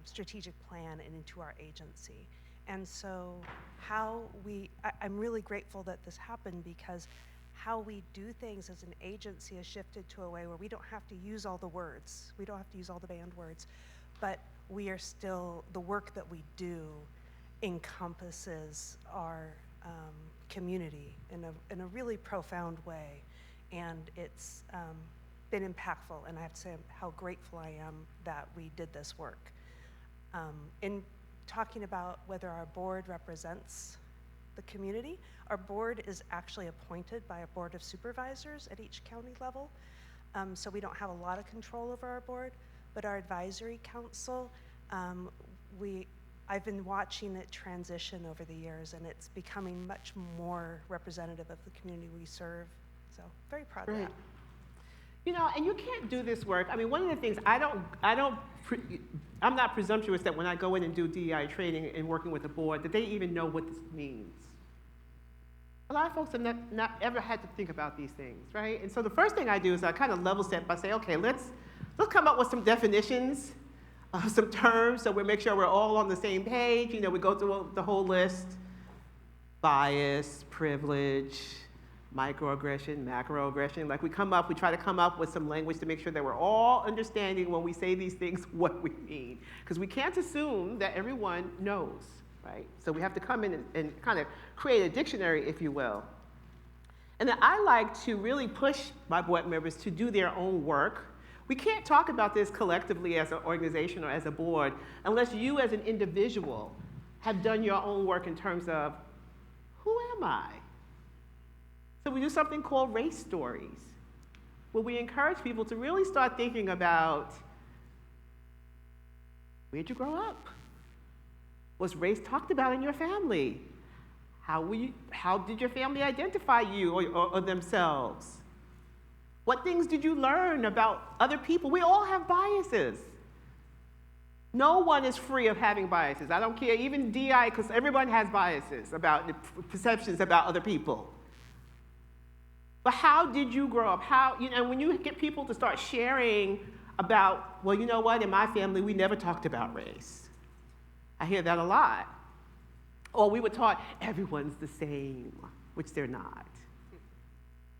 strategic plan and into our agency. And so I'm really grateful that this happened, because how we do things as an agency has shifted to a way where we don't have to use all the words. We don't have to use all the banned words, but we are still, the work that we do encompasses our community in a really profound way. And it's been impactful, and I have to say how grateful I am that we did this work. In talking about whether our board represents the community, our board is actually appointed by a board of supervisors at each county level. So we don't have a lot of control over our board, but our advisory council, I've been watching it transition over the years, and it's becoming much more representative of the community we serve. So very proud of that. You know, and you can't do this work. I mean, one of the things I'm not presumptuous that when I go in and do DEI training and working with the board, that they even know what this means. A lot of folks have not ever had to think about these things, right? And so the first thing I do is I kind of level set by saying, okay, let's come up with some definitions, some terms, so we make sure we're all on the same page. You know, we go through the whole list: bias, privilege, microaggression, macroaggression. Like we try to come up with some language to make sure that we're all understanding when we say these things what we mean. Because we can't assume that everyone knows, right? So we have to come in and kind of create a dictionary, if you will. And then I like to really push my board members to do their own work. We can't talk about this collectively as an organization or as a board unless you as an individual have done your own work in terms of, who am I? So we do something called race stories, where we encourage people to really start thinking about, where'd you grow up? Was race talked about in your family? How did your family identify you or themselves? What things did you learn about other people? We all have biases. No one is free of having biases. I don't care, even DI, because everyone has biases about perceptions about other people. But how did you grow up? When you get people to start sharing about, well, you know what, in my family, we never talked about race. I hear that a lot. Or we were taught everyone's the same, which they're not.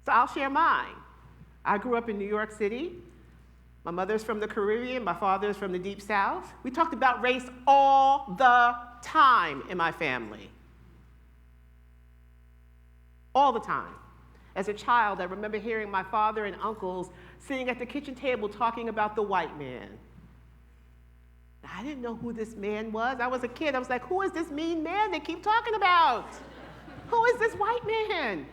So I'll share mine. I grew up in New York City. My mother's from the Caribbean, my father's from the Deep South. We talked about race all the time in my family. All the time. As a child, I remember hearing my father and uncles sitting at the kitchen table talking about the white man. I didn't know who this man was. I was a kid. I was like, who is this mean man they keep talking about? Who is this white man?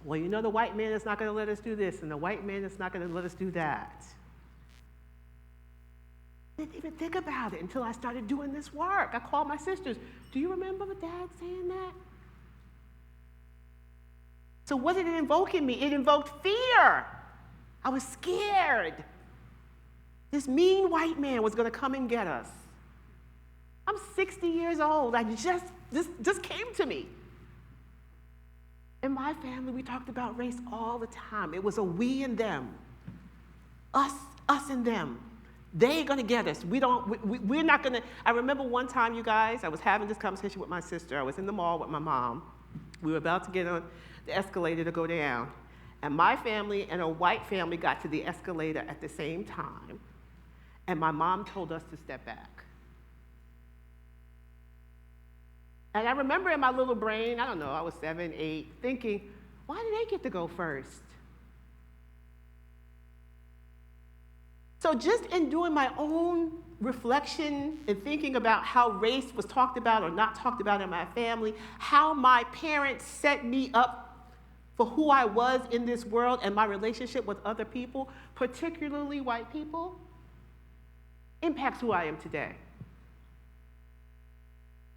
Well, you know, the white man is not going to let us do this, and the white man is not going to let us do that. I didn't even think about it until I started doing this work. I called my sisters. Do you remember Dad saying that? So what did it invoke in me? It invoked fear. I was scared. This mean white man was going to come and get us. I'm 60 years old. Just came to me. In my family, we talked about race all the time. It was a we and them. Us and them. They're going to get us. We're not going to. I remember one time, you guys, I was having this conversation with my sister. I was in the mall with my mom. We were about to get on the escalator to go down. And my family and a white family got to the escalator at the same time. And my mom told us to step back. And I remember in my little brain, I don't know, I was 7, 8, thinking, why did they get to go first? So just in doing my own reflection and thinking about how race was talked about or not talked about in my family, how my parents set me up for who I was in this world and my relationship with other people, particularly white people, impacts who I am today.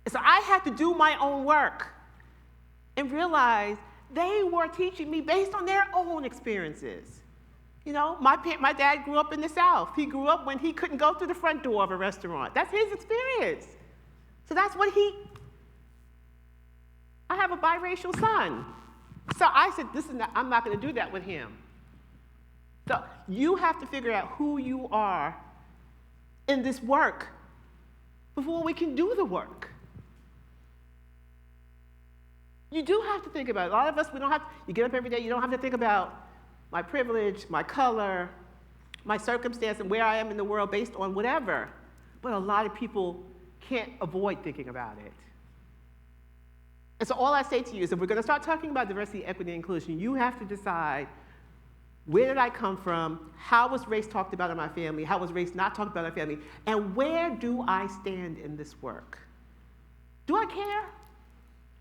So I had to do my own work and realize they were teaching me based on their own experiences. You know, my dad grew up in the South. He grew up when he couldn't go through the front door of a restaurant. That's his experience. So that's what I have a biracial son. So I said, I'm not going to do that with him. So you have to figure out who you are in this work before we can do the work. You do have to think about it. A lot of us, we don't have, you get up every day, you don't have to think about my privilege, my color, my circumstance, and where I am in the world based on whatever. But a lot of people can't avoid thinking about it. And so all I say to you is if we're going to start talking about diversity, equity, and inclusion, you have to decide, where did I come from? How was race talked about in my family? How was race not talked about in my family? And where do I stand in this work? Do I care?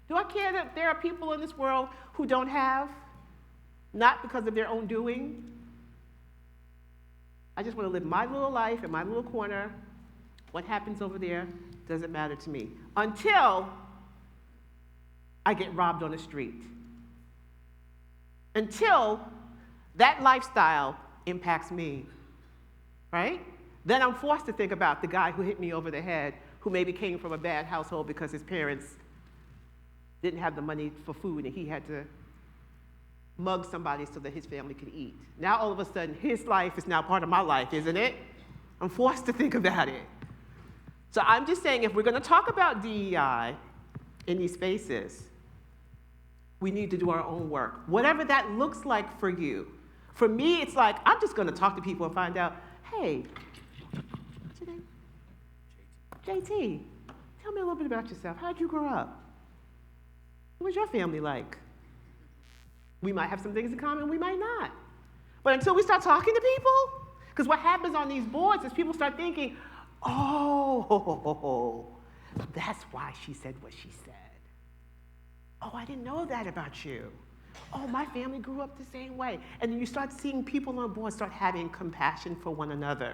Do I care that there are people in this world who don't have, not because of their own doing? I just want to live my little life in my little corner. What happens over there doesn't matter to me until I get robbed on the street. Until that lifestyle impacts me, right? Then I'm forced to think about the guy who hit me over the head, who maybe came from a bad household because his parents didn't have the money for food and he had to mug somebody so that his family could eat. Now all of a sudden, his life is now part of my life, isn't it? I'm forced to think about it. So I'm just saying, if we're going to talk about DEI in these spaces, we need to do our own work, whatever that looks like for you. For me, it's like, I'm just going to talk to people and find out, hey, what's your name? JT, tell me a little bit about yourself. How'd you grow up? What was your family like? We might have some things in common, we might not. But until we start talking to people, because what happens on these boards is people start thinking, oh, that's why she said what she said. Oh, I didn't know that about you. Oh, my family grew up the same way. And then you start seeing people on board start having compassion for one another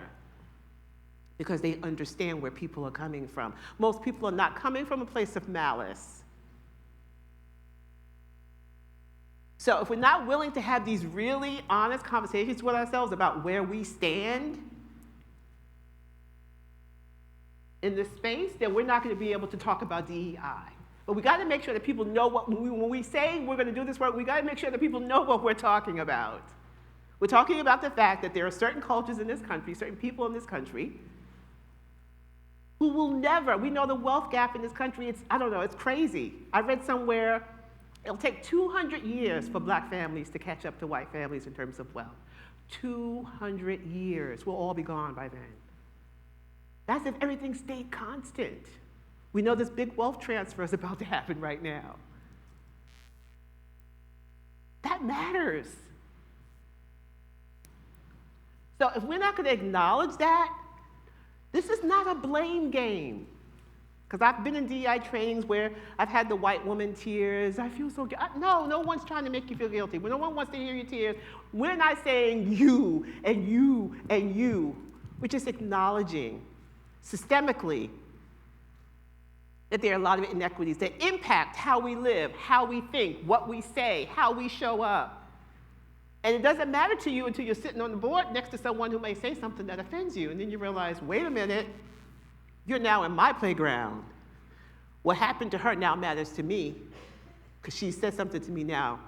because they understand where people are coming from. Most people are not coming from a place of malice. So if we're not willing to have these really honest conversations with ourselves about where we stand in this space, then we're not going to be able to talk about DEI. But we got to make sure that people know what, when we say we're going to do this work, we got to make sure that people know what we're talking about. We're talking about the fact that there are certain cultures in this country, certain people in this country, who will never, we know the wealth gap in this country, it's, I don't know, it's crazy. I read somewhere, it'll take 200 years for black families to catch up to white families in terms of wealth. 200 years, we'll all be gone by then. That's if everything stayed constant. We know this big wealth transfer is about to happen right now. That matters. So if we're not going to acknowledge that, this is not a blame game. Because I've been in DEI trainings where I've had the white woman tears. I feel so guilty. No one's trying to make you feel guilty. No one wants to hear your tears. We're not saying you and you and you. We're just acknowledging systemically that there are a lot of inequities that impact how we live, how we think, what we say, how we show up. And it doesn't matter to you until you're sitting on the board next to someone who may say something that offends you. And then you realize, wait a minute, you're now in my playground. What happened to her now matters to me because she said something to me now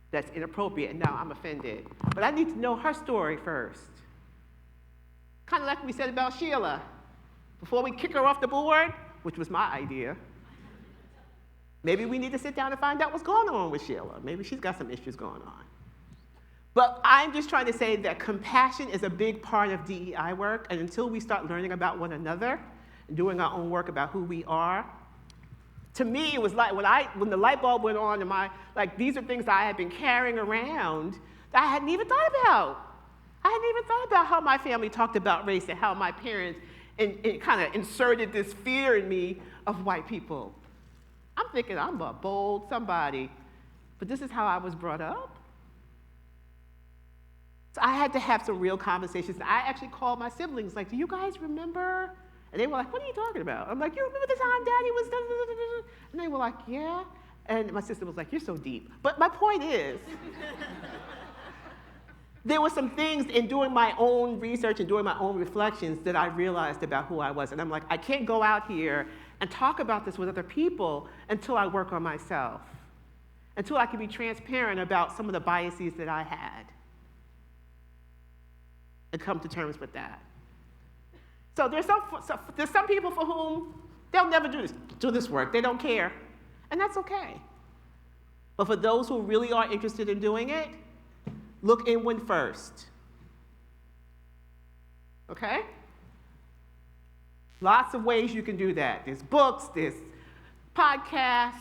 that's inappropriate, and now I'm offended. But I need to know her story first. Kind of like we said about Sheila. Before we kick her off the board, which was my idea, maybe we need to sit down and find out what's going on with Sheila. Maybe she's got some issues going on. But I'm just trying to say that compassion is a big part of DEI work, and until we start learning about one another and doing our own work about who we are, to me, it was like when the light bulb went on, and these are things I had been carrying around that I hadn't even thought about. I hadn't even thought about how my family talked about race and how my parents kind of inserted this fear in me of white people. I'm thinking I'm a bold somebody, but this is how I was brought up. So I had to have some real conversations. I actually called my siblings, like, do you guys remember? And they were like, what are you talking about? I'm like, you remember the time Daddy was da, da, da, da, da? And they were like, yeah. And my sister was like, you're so deep. But my point is, there were some things in doing my own research and doing my own reflections that I realized about who I was. And I'm like, I can't go out here and talk about this with other people until I work on myself, until I can be transparent about some of the biases that I had and come to terms with that. So there's some people for whom they'll never do this work. They don't care. And that's okay. But for those who really are interested in doing it, look inward first. Okay? Lots of ways you can do that. There's books, there's podcasts.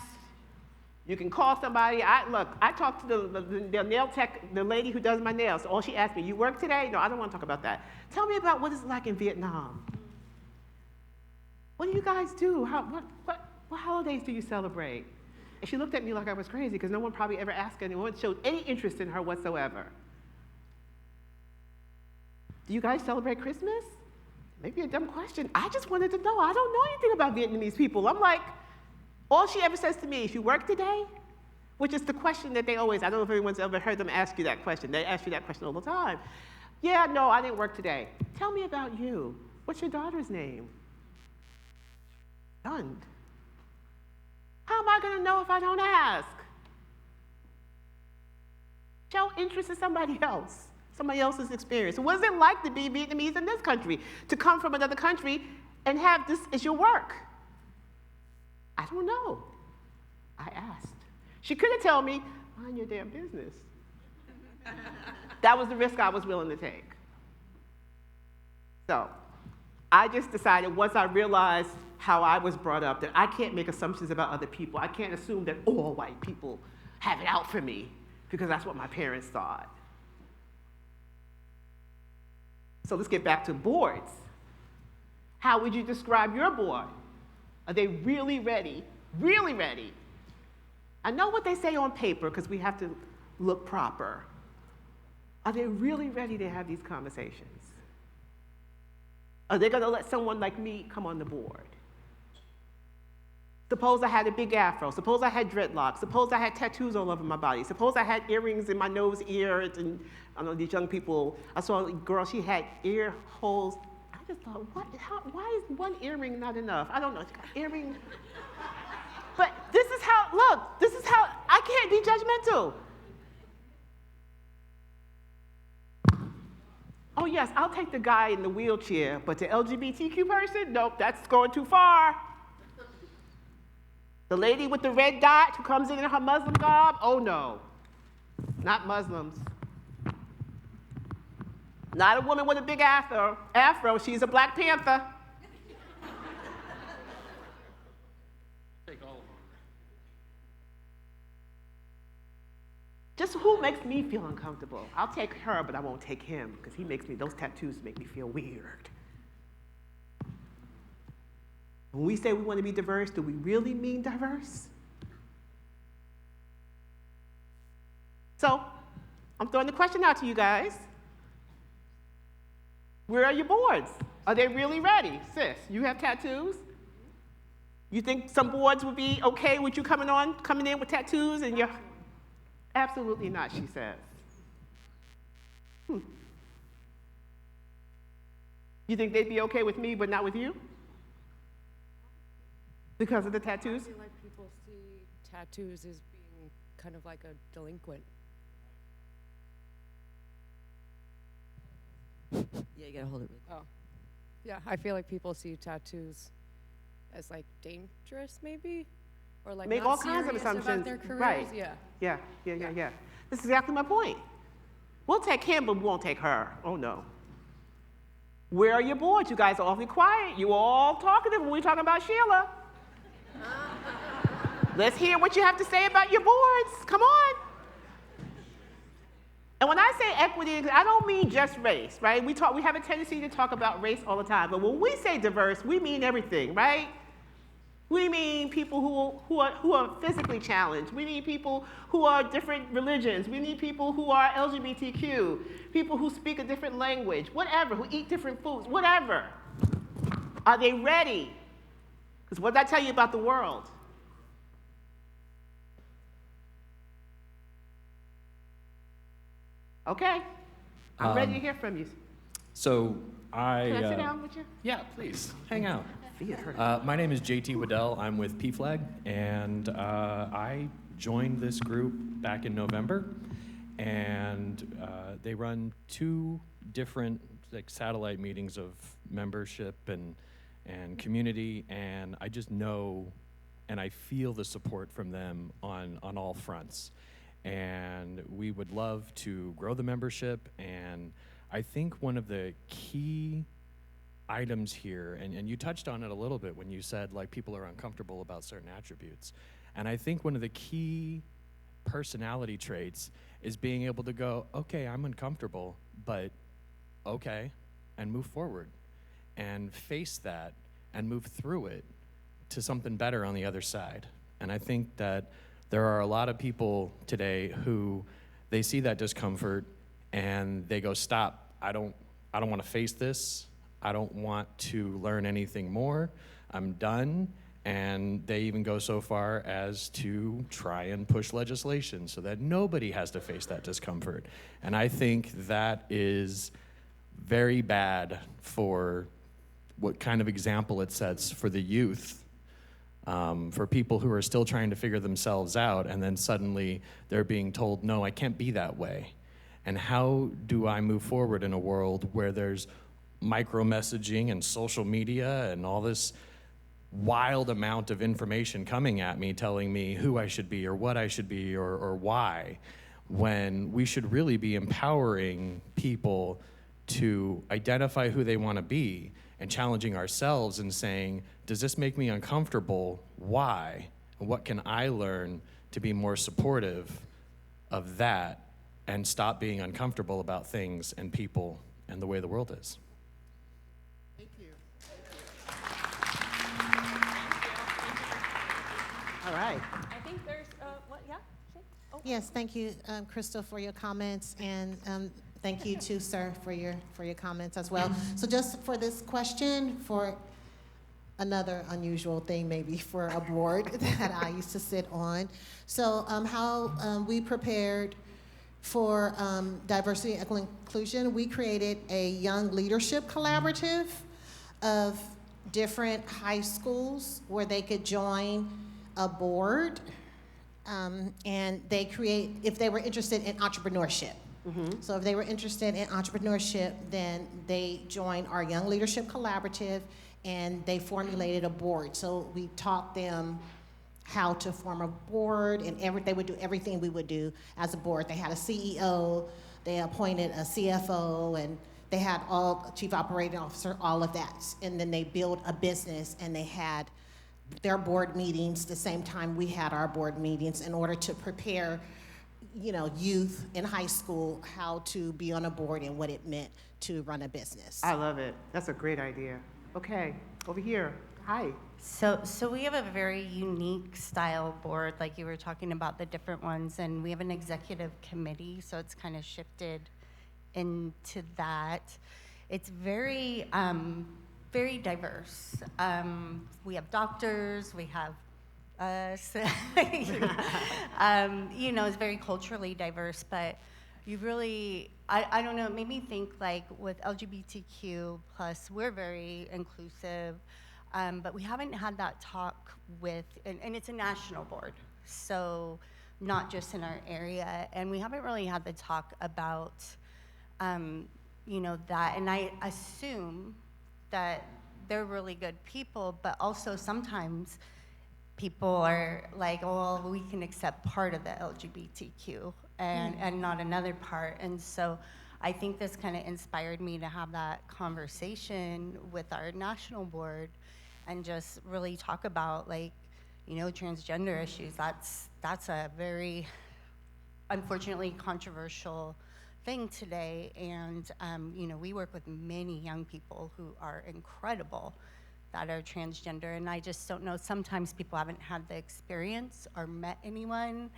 You can call somebody. I talked to the nail tech, the lady who does my nails. All she asked me, you work today? No, I don't want to talk about that. Tell me about what it's like in Vietnam. What do you guys do? What holidays do you celebrate? And she looked at me like I was crazy because no one probably ever asked anyone, showed any interest in her whatsoever. Do you guys celebrate Christmas? Maybe a dumb question. I just wanted to know. I don't know anything about Vietnamese people. I'm like, all she ever says to me is, you work today? Which is the question that they always, I don't know if anyone's ever heard them ask you that question. They ask you that question all the time. Yeah, no, I didn't work today. Tell me about you. What's your daughter's name? Stunned. How am I going to know if I don't ask? Show interest in somebody else's experience. What is it like to be Vietnamese in this country? To come from another country and have this as your work? I don't know. I asked. She could have told me, mind your damn business. That was the risk I was willing to take. So I just decided once I realized how I was brought up that I can't make assumptions about other people. I can't assume that all white people have it out for me because that's what my parents thought. So let's get back to boards. How would you describe your board? Are they really ready? Really ready? I know what they say on paper because we have to look proper. Are they really ready to have these conversations? Are they going to let someone like me come on the board? Suppose I had a big afro. Suppose I had dreadlocks. Suppose I had tattoos all over my body. Suppose I had earrings in my nose, ears, and I know these young people. I saw a girl, she had ear holes. I just thought, why is one earring not enough? I don't know, she got earring. But this is how I can't be judgmental. Oh yes, I'll take the guy in the wheelchair, but the LGBTQ person, nope, that's going too far. The lady with the red dot who comes in her Muslim garb, oh no, not Muslims. Not a woman with a big afro, she's a Black Panther. Take all of them. Just who makes me feel uncomfortable? I'll take her, but I won't take him, because those tattoos make me feel weird. When we say we want to be diverse, do we really mean diverse? So, I'm throwing the question out to you guys. Where are your boards? Are they really ready? Sis, you have tattoos? You think some boards would be okay with you coming in with tattoos and you're... Absolutely not, she says. You think they'd be okay with me, but not with you? Because of the tattoos? I feel like people see tattoos as being kind of like a delinquent. Yeah, you gotta hold it. Oh, yeah. I feel like people see tattoos as like dangerous, maybe, or like make not all kinds of serious assumptions. about their careers. Right? Yeah. Yeah. This is exactly my point. We'll take him, but we won't take her. Oh no. Where are your boards? You guys are awfully quiet. You all talkative when we're talking about Sheila. Let's hear what you have to say about your boards. Come on. And when I say equity, I don't mean just race, right? We have a tendency to talk about race all the time, but when we say diverse, we mean everything, right? We mean people who are physically challenged. We mean people who are different religions. We need people who are LGBTQ, people who speak a different language, whatever, who eat different foods, whatever. Are they ready? Because what did I tell you about the world? Okay, I'm ready to hear from you. So Can I sit down with you? Yeah, please, hang out. Feet hurt. My name is JT Waddell. I'm with PFLAG, and I joined this group back in November, and they run 2 different satellite meetings of membership and community, and I just know and I feel the support from them on all fronts. And we would love to grow the membership, and I think one of the key items here, and you touched on it a little bit when you said like people are uncomfortable about certain attributes, and I think one of the key personality traits is being able to go, okay, I'm uncomfortable, but okay, and move forward and face that and move through it to something better on the other side. And I think that there are a lot of people today who they see that discomfort and they go, stop, I don't want to face this. I don't want to learn anything more. I'm done. And they even go so far as to try and push legislation so that nobody has to face that discomfort. And I think that is very bad for what kind of example it sets for the youth, for people who are still trying to figure themselves out, and then suddenly they're being told, no, I can't be that way. And how do I move forward in a world where there's micro-messaging and social media and all this wild amount of information coming at me telling me who I should be or what I should be or why, when we should really be empowering people to identify who they want to be and challenging ourselves and saying, does this make me uncomfortable? Why? And what can I learn to be more supportive of that and stop being uncomfortable about things and people and the way the world is? All right. I think there's, yeah? Oh. Yes, thank you, Crystal, for your comments, and thank you too, sir, for your comments as well. So just for this question, for another unusual thing maybe for a board that I used to sit on. So how we prepared for diversity and inclusion, we created a young leadership collaborative of different high schools where they could join a board, and they create, if they were interested in entrepreneurship. So if they were interested in entrepreneurship, then they joined our Young Leadership Collaborative, and they formulated a board. So we taught them how to form a board, and they would do everything we would do as a board. They had a CEO, they appointed a CFO, and they had all chief operating officer, all of that. And then they built a business, and they had their board meetings the same time we had our board meetings in order to prepare, youth in high school how to be on a board and what it meant to run a business. I love it. That's a great idea. Okay, over here. Hi. So we have a very unique style board, like you were talking about the different ones, and we have an executive committee, so it's kind of shifted into that. It's very, very diverse. We have doctors, we have us, it's very culturally diverse, but you really, I don't know, it made me think like with LGBTQ+, we're very inclusive, but we haven't had that talk with, and it's a national board, so not just in our area, and we haven't really had the talk about, that, and I assume that they're really good people, but also sometimes people are like, well, we can accept part of the LGBTQ and not another part. And so I think this kind of inspired me to have that conversation with our national board and just really talk about transgender issues. That's a very, unfortunately, controversial thing today, and we work with many young people who are incredible that are transgender, and I just don't know, sometimes people haven't had the experience or met anyone,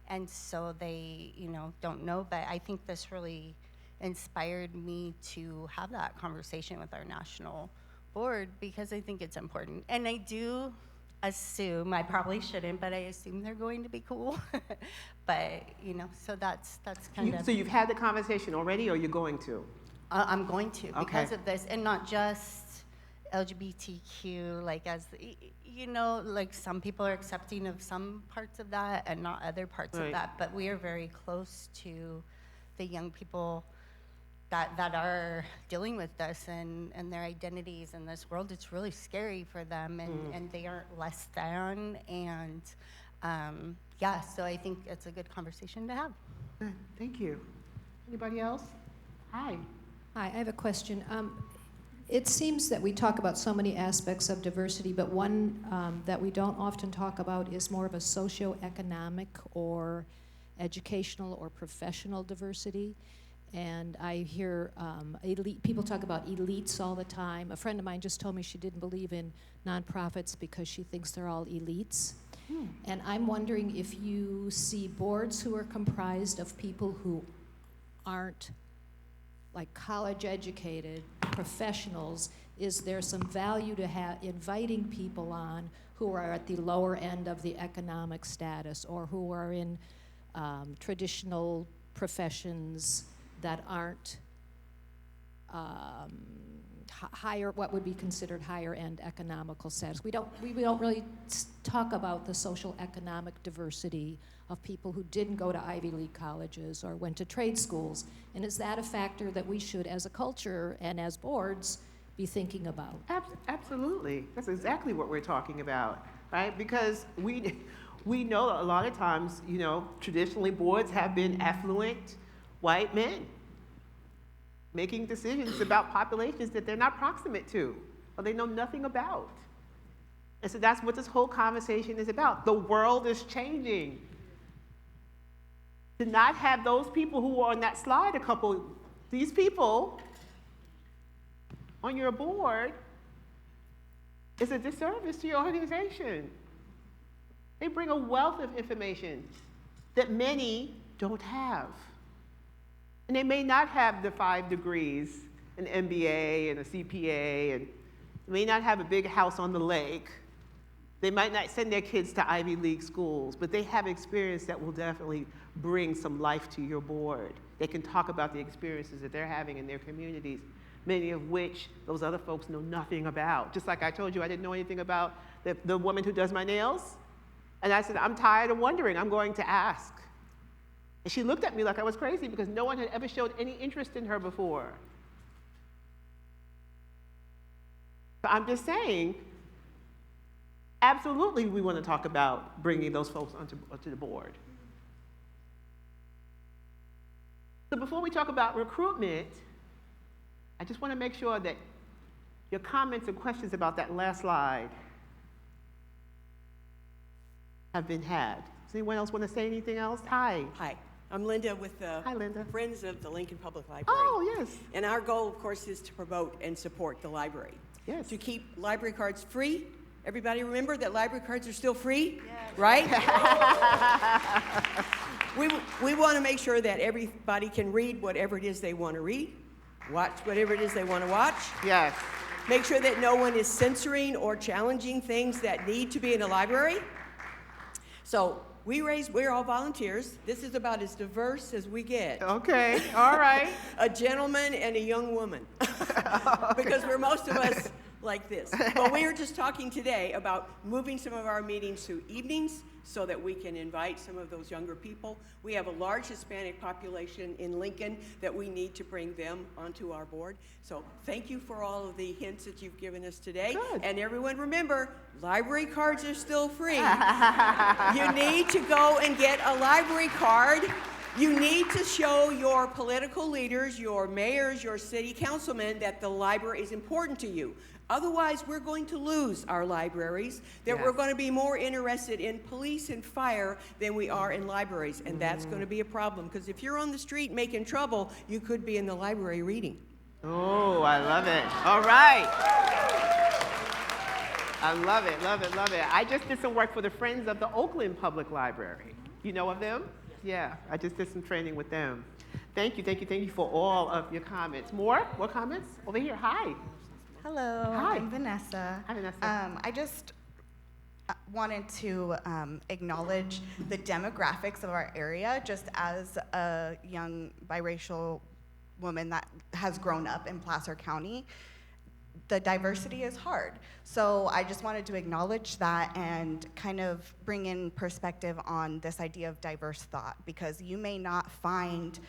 and so they don't know, but I think this really inspired me to have that conversation with our national board because I think it's important, and I do assume, I probably shouldn't, but I assume they're going to be cool. But, so that's kind of. So you've had the conversation already, or you're going to? I'm going to, because of this, and not just LGBTQ, like some people are accepting of some parts of that and not other parts of that, but we are very close to the young people that are dealing with this and their identities in this world. It's really scary for them, and they aren't less than. And yeah, so I think it's a good conversation to have. Thank you. Anybody else? Hi. Hi, I have a question. It seems that we talk about so many aspects of diversity, but one that we don't often talk about is more of a socioeconomic or educational or professional diversity. And I hear people talk about elites all the time. A friend of mine just told me she didn't believe in nonprofits because she thinks they're all elites. And I'm wondering if you see boards who are comprised of people who aren't like college educated professionals. Is there some value to inviting people on who are at the lower end of the economic status, or who are in traditional professions that aren't higher, what would be considered higher end economical status? We don't really talk about the social economic diversity of people who didn't go to Ivy League colleges or went to trade schools. And is that a factor that we should, as a culture and as boards, be thinking about? Absolutely. That's exactly what we're talking about, right? Because we know a lot of times, traditionally boards have been affluent white men making decisions about populations that they're not proximate to or they know nothing about. And so that's what this whole conversation is about. The world is changing. To not have those people who were on that slide, these people on your board is a disservice to your organization. They bring a wealth of information that many don't have. And they may not have the 5 degrees, an MBA and a CPA, and may not have a big house on the lake. They might not send their kids to Ivy League schools, but they have experience that will definitely bring some life to your board. They can talk about the experiences that they're having in their communities, many of which those other folks know nothing about. Just like I told you, I didn't know anything about the woman who does my nails. And I said, I'm tired of wondering, I'm going to ask. And she looked at me like I was crazy because no one had ever showed any interest in her before. So I'm just saying, absolutely we want to talk about bringing those folks onto the board. So before we talk about recruitment, I just want to make sure that your comments and questions about that last slide have been had. Does anyone else want to say anything else? Hi. Hi. I'm Linda with the Hi, Linda. Friends of the Lincoln Public Library. Oh, yes. And our goal, of course, is to promote and support the library. Yes. To keep library cards free. Everybody remember that library cards are still free, right? we want to make sure that everybody can read whatever it is they want to read, watch whatever it is they want to watch. Yes. Make sure that no one is censoring or challenging things that need to be in a library. So we're all volunteers. This is about as diverse as we get. Okay, all right. A gentleman and a young woman. Because we're most of us like this. But we are just talking today about moving some of our meetings to evenings so that we can invite some of those younger people. We have a large Hispanic population in Lincoln that we need to bring them onto our board. So thank you for all of the hints that you've given us today. Good. And everyone remember, library cards are still free. You need to go and get a library card. You need to show your political leaders, your mayors, your city councilmen that the library is important to you. Otherwise, we're going to lose our libraries, that we're going to be more interested in police and fire than we are in libraries. And that's going to be a problem, because if you're on the street making trouble, you could be in the library reading. Oh, I love it. All right. I love it, love it, love it. I just did some work for the Friends of the Oakland Public Library. You know of them? Yeah, I just did some training with them. Thank you for all of your comments. More comments? Over here, hi. Hello, Hi. I'm Vanessa. Hi, Vanessa. I just wanted to acknowledge the demographics of our area, just as a young biracial woman that has grown up in Placer County. The diversity is hard. So I just wanted to acknowledge that and kind of bring in perspective on this idea of diverse thought, because you may not find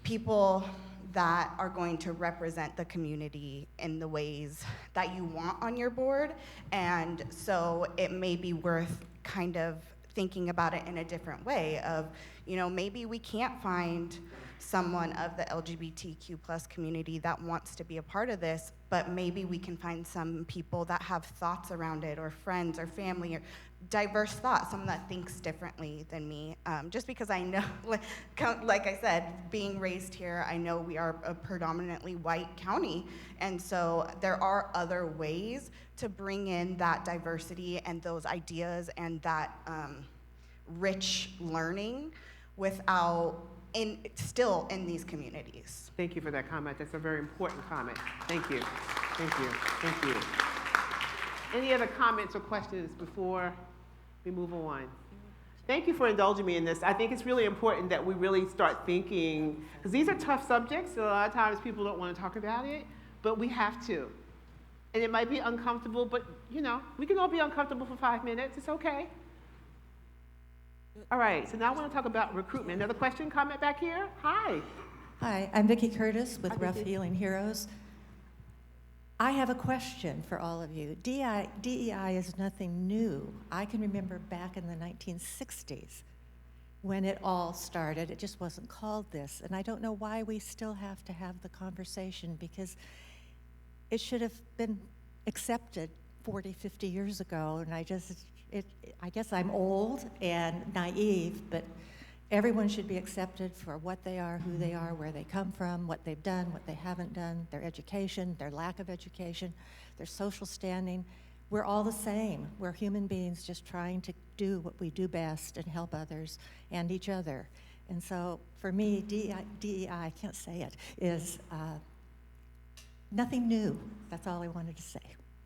people that are going to represent the community in the ways that you want on your board. And so it may be worth kind of thinking about it in a different way of, you know, maybe we can't find someone of the LGBTQ plus community that wants to be a part of this, but maybe we can find some people that have thoughts around it, or friends or family, or diverse thoughts, someone that thinks differently than me. Just because I know, like I said, being raised here, I know we are a predominantly white county, and so there are other ways to bring in that diversity and those ideas and that rich learning without still in these communities. Thank you for that comment. That's a very important comment. Thank you. Thank you. Thank you. Any other comments or questions before we move on? Thank you for indulging me in this. I think it's really important that we really start thinking, because these are tough subjects, so a lot of times people don't want to talk about it, but we have to. And it might be uncomfortable, but you know, we can all be uncomfortable for 5 minutes. It's okay. All right, so now I want to talk about recruitment. Another question, comment back here? Hi. Hi, I'm Vicki Curtis with Hi, Rough Vicki. Healing Heroes. I have a question for all of you. DEI is nothing new. I can remember back in the 1960s when it all started. It just wasn't called this. And I don't know why we still have to have the conversation, because it should have been accepted 40, 50 years ago. And I guess I'm old and naive, but everyone should be accepted for what they are, who they are, where they come from, what they've done, what they haven't done, their education, their lack of education, their social standing. We're all the same. We're human beings just trying to do what we do best and help others and each other. And so for me, DEI, I can't say it, is nothing new. That's all I wanted to say.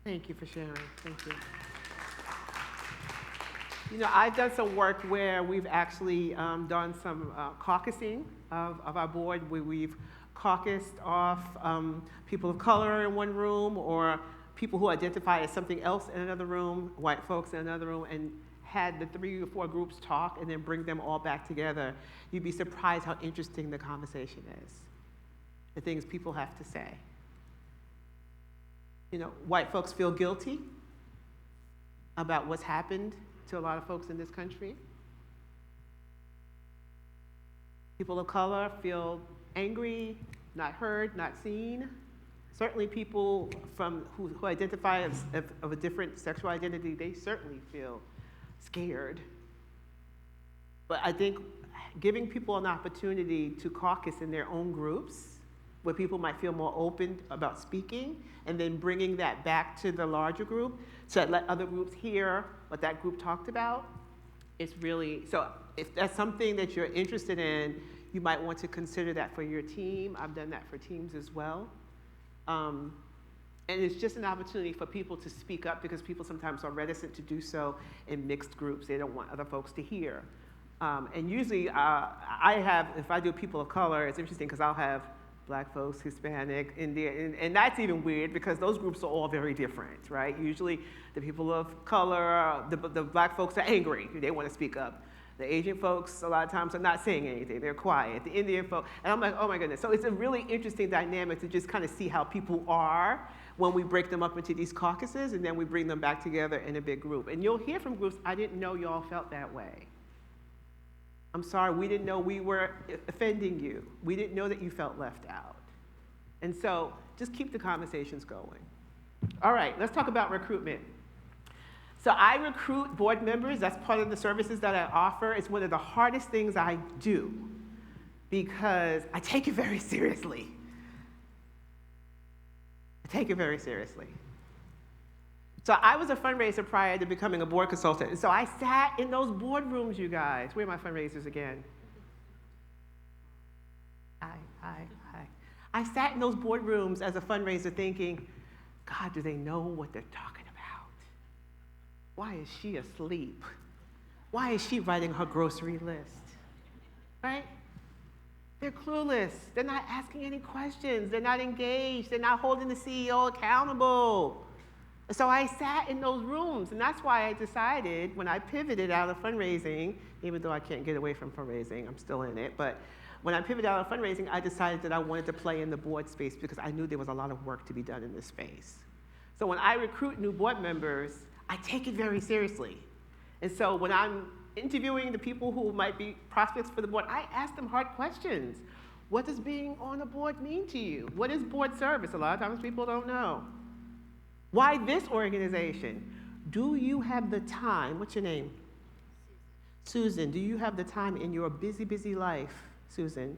Thank you for sharing. Thank you. You know, I've done some work where we've actually done some caucusing of our board, where we've caucused off people of color in one room, or people who identify as something else in another room, white folks in another room, and had the 3 or 4 groups talk and then bring them all back together. You'd be surprised how interesting the conversation is, the things people have to say. You know, white folks feel guilty about what's happened to a lot of folks in this country. People of color feel angry, not heard, not seen. Certainly people who identify as of a different sexual identity, they certainly feel scared. But I think giving people an opportunity to caucus in their own groups, where people might feel more open about speaking, and then bringing that back to the larger group to let other groups hear what that group talked about, it's really, so if that's something that you're interested in, you might want to consider that for your team. I've done that for teams as well. And it's just an opportunity for people to speak up, because people sometimes are reticent to do so in mixed groups. They don't want other folks to hear. And usually if I do people of color, it's interesting because I'll have Black folks, Hispanic, Indian, and that's even weird because those groups are all very different, right? Usually the people of color, the Black folks are angry, they want to speak up. The Asian folks a lot of times are not saying anything, they're quiet. The Indian folks, and I'm like, oh my goodness. So it's a really interesting dynamic to just kind of see how people are when we break them up into these caucuses and then we bring them back together in a big group. And you'll hear from groups, I didn't know y'all felt that way. I'm sorry, we didn't know we were offending you. We didn't know that you felt left out. And so just keep the conversations going. All right, let's talk about recruitment. So I recruit board members. That's part of the services that I offer. It's one of the hardest things I do because I take it very seriously. I take it very seriously. So I was a fundraiser prior to becoming a board consultant. And so I sat in those boardrooms, you guys. Where are my fundraisers again? Hi. I sat in those boardrooms as a fundraiser thinking, God, do they know what they're talking about? Why is she asleep? Why is she writing her grocery list? Right? They're clueless. They're not asking any questions. They're not engaged. They're not holding the CEO accountable. So I sat in those rooms, and that's why I decided when I pivoted out of fundraising, even though I can't get away from fundraising, I'm still in it, but when I pivoted out of fundraising, I decided that I wanted to play in the board space because I knew there was a lot of work to be done in this space. So when I recruit new board members, I take it very seriously. And so when I'm interviewing the people who might be prospects for the board, I ask them hard questions. What does being on a board mean to you? What is board service? A lot of times people don't know. Why this organization? Do you have the time? What's your name? Susan, do you have the time in your busy, busy life, Susan,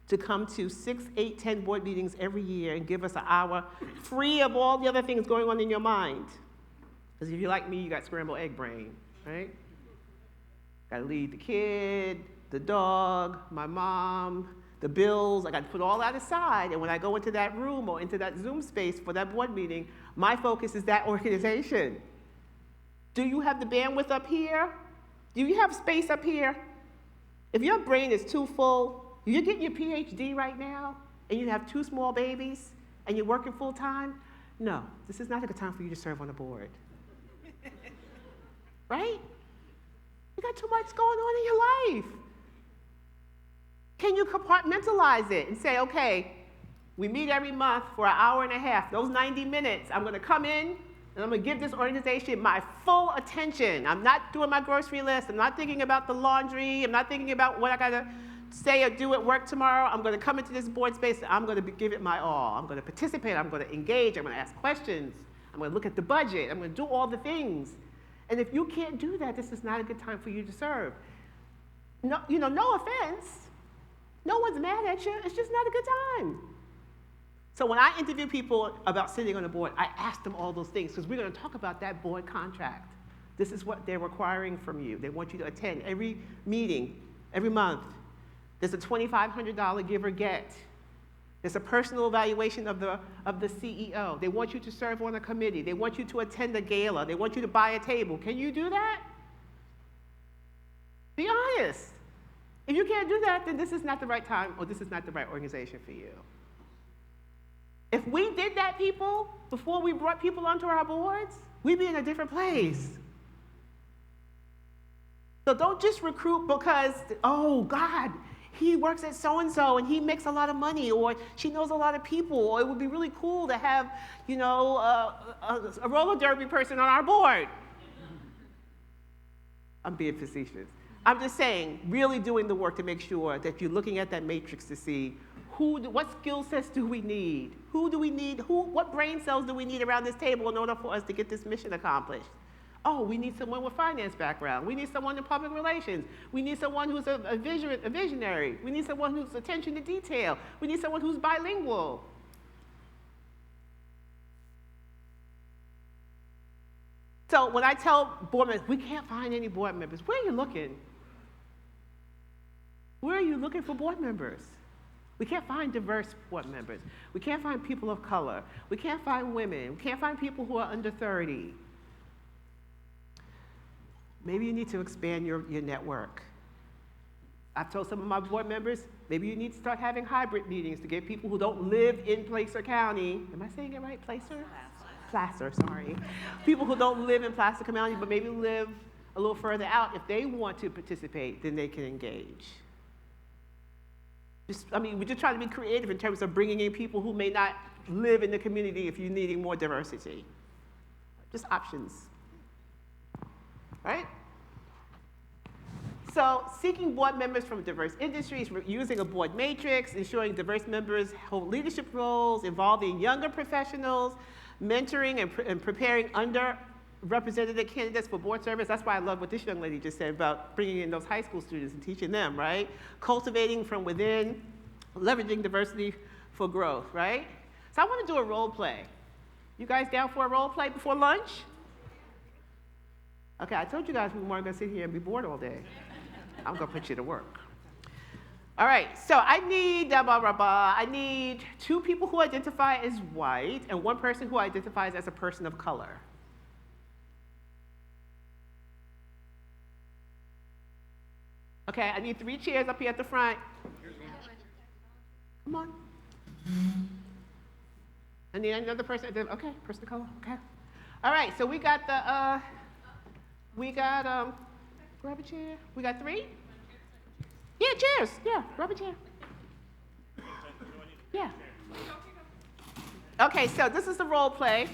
to come to 6, 8, 10 board meetings every year and give us an hour free of all the other things going on in your mind? Because if you're like me, you got scrambled egg brain, right? Got to lead the kid, the dog, my mom, the bills. I got to put all that aside. And when I go into that room or into that Zoom space for that board meeting, my focus is that organization. Do you have the bandwidth up here? Do you have space up here? If your brain is too full, you're getting your PhD right now, and you have 2 small babies, and you're working full time, no, this is not a good time for you to serve on a board. Right? You got too much going on in your life. Can you compartmentalize it and say, okay, we meet every month for an hour and a half. Those 90 minutes, I'm going to come in, and I'm going to give this organization my full attention. I'm not doing my grocery list. I'm not thinking about the laundry. I'm not thinking about what I got to say or do at work tomorrow. I'm going to come into this board space, and I'm going to give it my all. I'm going to participate. I'm going to engage. I'm going to ask questions. I'm going to look at the budget. I'm going to do all the things. And if you can't do that, this is not a good time for you to serve. No, no offense. No one's mad at you. It's just not a good time. So when I interview people about sitting on a board, I ask them all those things because we're going to talk about that board contract. This is what they're requiring from you. They want you to attend every meeting, every month. There's a $2,500 give or get. There's a personal evaluation of the CEO. They want you to serve on a committee. They want you to attend a gala. They want you to buy a table. Can you do that? Be honest. If you can't do that, then this is not the right time or this is not the right organization for you. If we did that, people, before we brought people onto our boards, we'd be in a different place. So don't just recruit because, oh, God, he works at so-and-so and he makes a lot of money, or she knows a lot of people, or it would be really cool to have, a roller derby person on our board. I'm being facetious. I'm just saying, really doing the work to make sure that you're looking at that matrix to see what skill sets do we need? Who do we need? What brain cells do we need around this table in order for us to get this mission accomplished? Oh, we need someone with finance background. We need someone in public relations. We need someone who's a visionary. We need someone who's attention to detail. We need someone who's bilingual. So when I tell board members, we can't find any board members, where are you looking? Where are you looking for board members? We can't find diverse board members. We can't find people of color. We can't find women. We can't find people who are under 30. Maybe you need to expand your network. I've told some of my board members, maybe you need to start having hybrid meetings to get people who don't live in Placer County. Am I saying it right, Placer? Placer, sorry. People who don't live in Placer County, but maybe live a little further out. If they want to participate, then they can engage. We're just trying to be creative in terms of bringing in people who may not live in the community if you're needing more diversity. Just options, right? So seeking board members from diverse industries, using a board matrix, ensuring diverse members hold leadership roles, involving younger professionals, mentoring and preparing underrepresented candidates for board service. That's why I love what this young lady just said about bringing in those high school students and teaching them, right? Cultivating from within, leveraging diversity for growth, right? So I want to do a role play. You guys down for a role play before lunch? Okay, I told you guys we weren't going to sit here and be bored all day. I'm going to put you to work. All right, so I need 2 people who identify as white and 1 person who identifies as a person of color. Okay, I need 3 chairs up here at the front. Come on. I need another person. Okay, person of color. Okay. All right, so we got grab a chair. We got 3? Yeah, chairs. Yeah, rubber chair. Yeah. Okay, so this is the role play.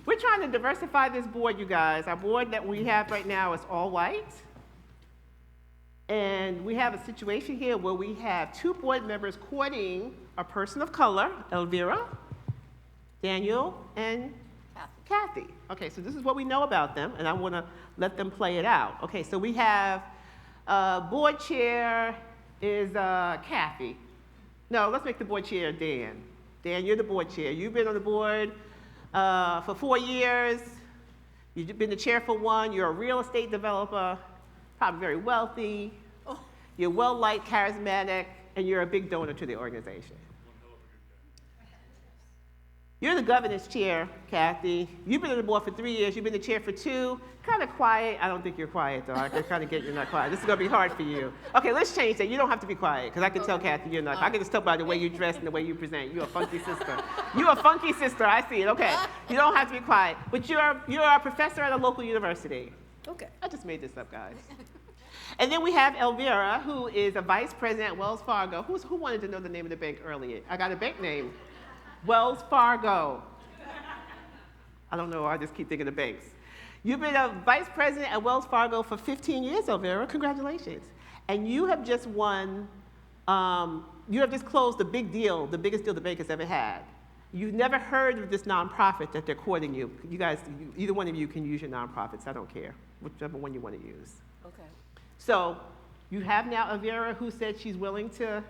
We're trying to diversify this board, you guys. Our board that we have right now is all white. And we have a situation here where we have 2 board members courting a person of color, Elvira, Daniel, and Kathy. Okay, so this is what we know about them, and I want to let them play it out. Okay, so we have board chair is Kathy. No, let's make the board chair Dan. Dan, you're the board chair. You've been on the board for 4 years. You've been the chair for 1. You're a real estate developer, probably very wealthy. You're well-liked, charismatic, and you're a big donor to the organization. You're the governance chair, Kathy. You've been on the board for 3 years. You've been the chair for 2. Kind of quiet. I don't think you're quiet, though. I can kind of get you're not quiet. This is going to be hard for you. Okay, let's change that. You don't have to be quiet, because I can tell Kathy you're not. I can just tell by the way you dress and the way you present. You're a funky sister. You're a funky sister. I see it. Okay. You don't have to be quiet. But you're a professor at a local university. Okay. I just made this up, guys. And then we have Elvira, who is a vice president at Wells Fargo. Who wanted to know the name of the bank earlier? I got a bank name. Wells Fargo. I don't know, I just keep thinking of banks. You've been a vice president at Wells Fargo for 15 years, Elvira. Congratulations. And you have just won, you have just closed the big deal, the biggest deal the bank has ever had. You've never heard of this nonprofit that they're courting you. You guys, either one of you can use your nonprofits, I don't care, whichever one you want to use. Okay. So you have now Elvira, who said she's willing to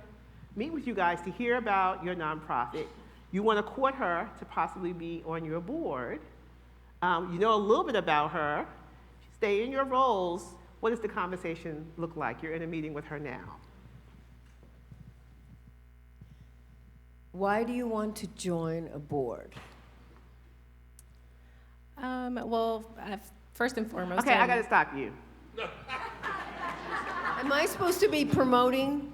meet with you guys to hear about your nonprofit. You want to court her to possibly be on your board. You know a little bit about her. Stay in your roles. What does the conversation look like? You're in a meeting with her now. Why do you want to join a board? Well, first and foremost. Okay, I got to stop you. Am I supposed to be promoting?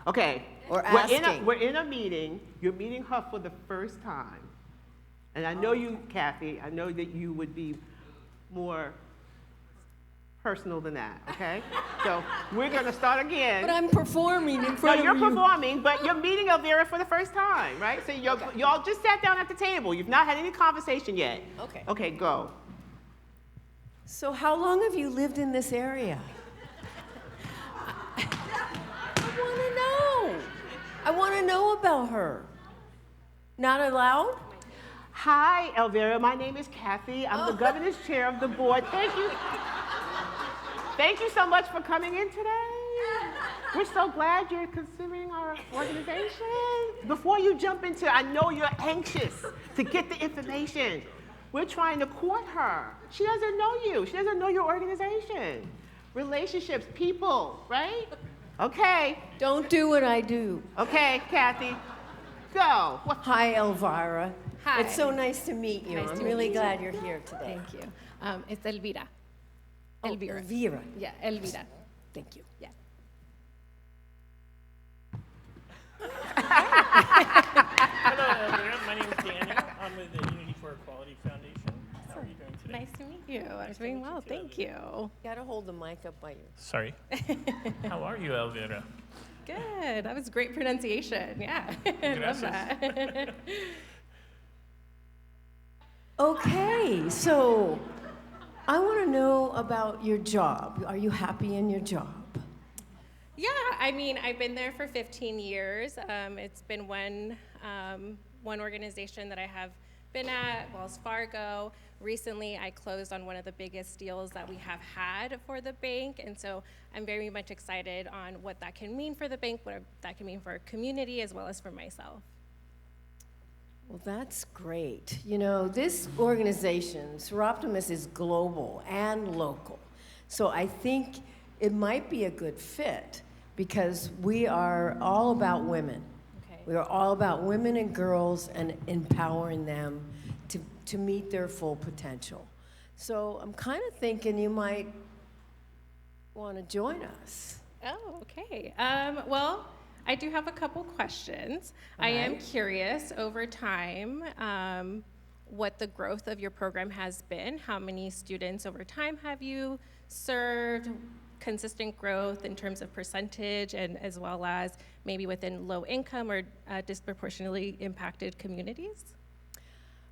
Okay. Or asking? We're in a meeting. You're meeting her for the first time. And I know you, Kathy, I know that you would be more personal than that, okay? So we're going to start again. But I'm performing in front of you. No, you're performing, but you're meeting Elvira for the first time, right? So y'all just sat down at the table. You've not had any conversation yet. Okay. Okay, go. So how long have you lived in this area? I want to know about her. Not allowed? Hi, Elvira. My name is Kathy. I'm the governance chair of the board. Thank you. Thank you so much for coming in today. We're so glad you're considering our organization. Before you jump into, I know you're anxious to get the information. We're trying to court her. She doesn't know you. She doesn't know your organization. Relationships, people, right? Okay. Don't do what I do. Okay, Kathy, go. Hi, Elvira. Hi. It's so nice to meet you. Nice I'm to really meet you. glad you're here today. Thank you. It's Elvira. Oh, Elvira. Elvira. Yeah, Elvira. Thank you. Yeah. Hello, everyone. My name is Daniel. I'm with the Unity for Equality Foundation. How are you doing today? Nice to meet you. I'm doing well, thank you. Gotta hold the mic up by your. Sorry. How are you, Elvira? Good. That was great pronunciation. Yeah. I love that. Okay, so I want to know about your job. Are you happy in your job? Yeah, I mean, I've been there for 15 years. It's been one organization that I have been at, Wells Fargo. Recently, I closed on one of the biggest deals that we have had for the bank, and so I'm very much excited on what that can mean for the bank, what that can mean for our community, as well as for myself. Well, that's great. You know, this organization, Seroptimus, is global and local. So I think it might be a good fit because we are all about women. Okay. We are all about women and girls and empowering them to meet their full potential. So I'm kind of thinking you might want to join us. Oh, okay. Well, I do have a couple questions. All I am right. curious over time what the growth of your program has been. How many students over time have you served? consistent growth in terms of percentage and as well as maybe within low income or disproportionately impacted communities?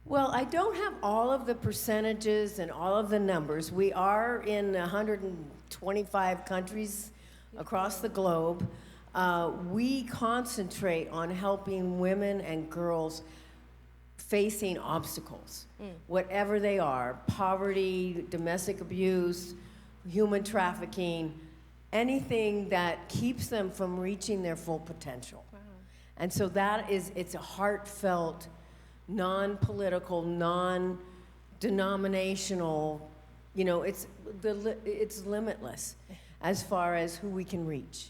Well, I don't have all of the percentages and all of the numbers. We are in 125 countries across the globe. We concentrate on helping women and girls facing obstacles, whatever they are, poverty, domestic abuse, human trafficking, anything that keeps them from reaching their full potential. Wow. And so it's a heartfelt, non-political, non-denominational, it's limitless as far as who we can reach.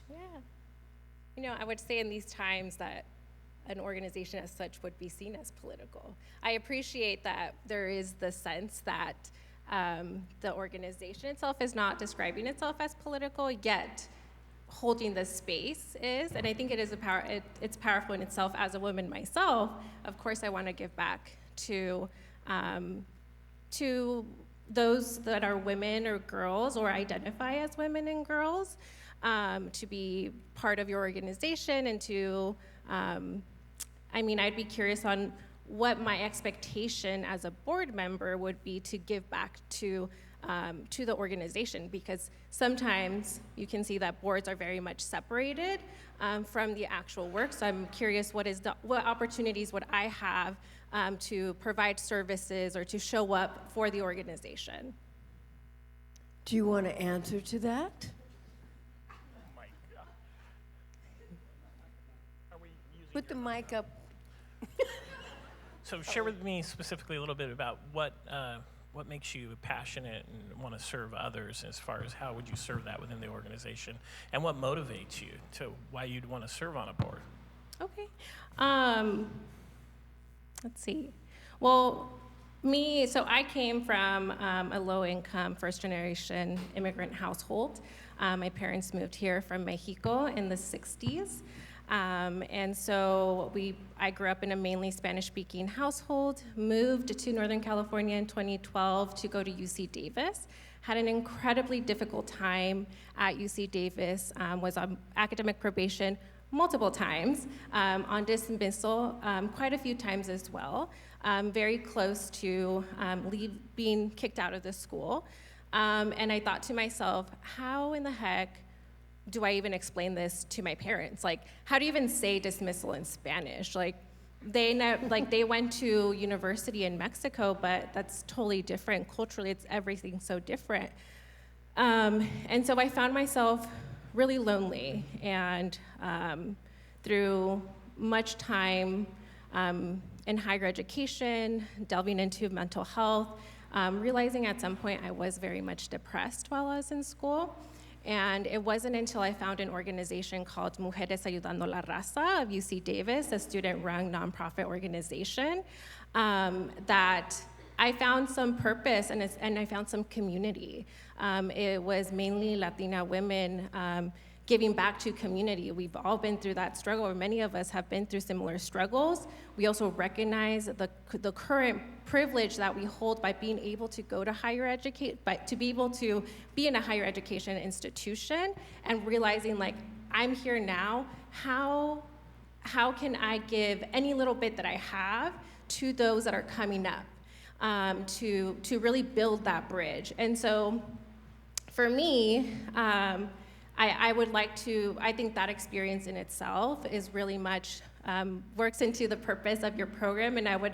Yeah. I would say in these times that an organization as such would be seen as political. I appreciate that there is the sense that the organization itself is not describing itself as political, yet holding the space is, and I think it is it's powerful in itself. As a woman myself, of course I want to give back to those that are women or girls or identify as women and girls, to be part of your organization and to, I'd be curious on what my expectation as a board member would be to give back to the organization, because sometimes you can see that boards are very much separated from the actual work. So I'm curious, what opportunities would I have to provide services or to show up for the organization? Do you want to answer to that? Put the mic up. So share with me specifically a little bit about what makes you passionate and want to serve others, as far as how would you serve that within the organization, and what motivates you to why you'd want to serve on a board? Okay. Let's see. Well, so I came from a low-income, first-generation immigrant household. My parents moved here from Mexico in the 60s. And so I grew up in a mainly Spanish-speaking household, moved to Northern California in 2012 to go to UC Davis, had an incredibly difficult time at UC Davis, was on academic probation multiple times, on dismissal quite a few times as well, very close to being kicked out of the school. And I thought to myself, how in the heck do I even explain this to my parents? Like, how do you even say dismissal in Spanish? They went to university in Mexico, but that's totally different. Culturally, everything's so different. And so I found myself really lonely, and through much time in higher education, delving into mental health, realizing at some point I was very much depressed while I was in school. And it wasn't until I found an organization called Mujeres Ayudando la Raza of UC Davis, a student-run nonprofit organization, that I found some purpose and I found some community. It was mainly Latina women giving back to community. We've all been through that struggle, or many of us have been through similar struggles. We also recognize the current privilege that we hold by being able to go to higher education, but to be able to be in a higher education institution and realizing, like, I'm here now, how can I give any little bit that I have to those that are coming up, to really build that bridge. And so for me, I would like to, I think that experience in itself is really much, works into the purpose of your program. And I would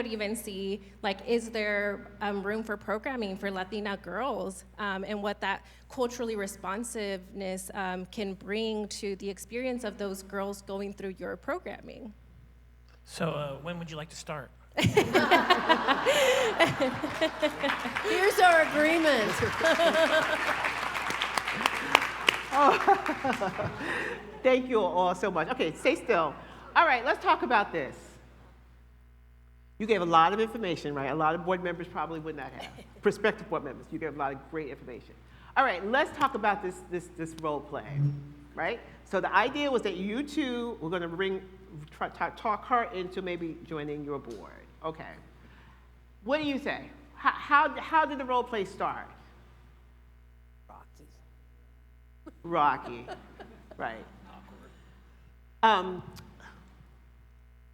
even see, like, is there room for programming for Latina girls, and what that culturally responsiveness can bring to the experience of those girls going through your programming. So when would you like to start? Here's our agreement. Oh. Thank you all so much. Okay, stay still. All right, let's talk about this. You gave a lot of information, right? A lot of board members probably would not have. Prospective board members, you gave a lot of great information. All right, let's talk about this role play, right? So the idea was that you two were going to talk her into maybe joining your board. Okay. What do you say? How did the role play start? Rocky. Right.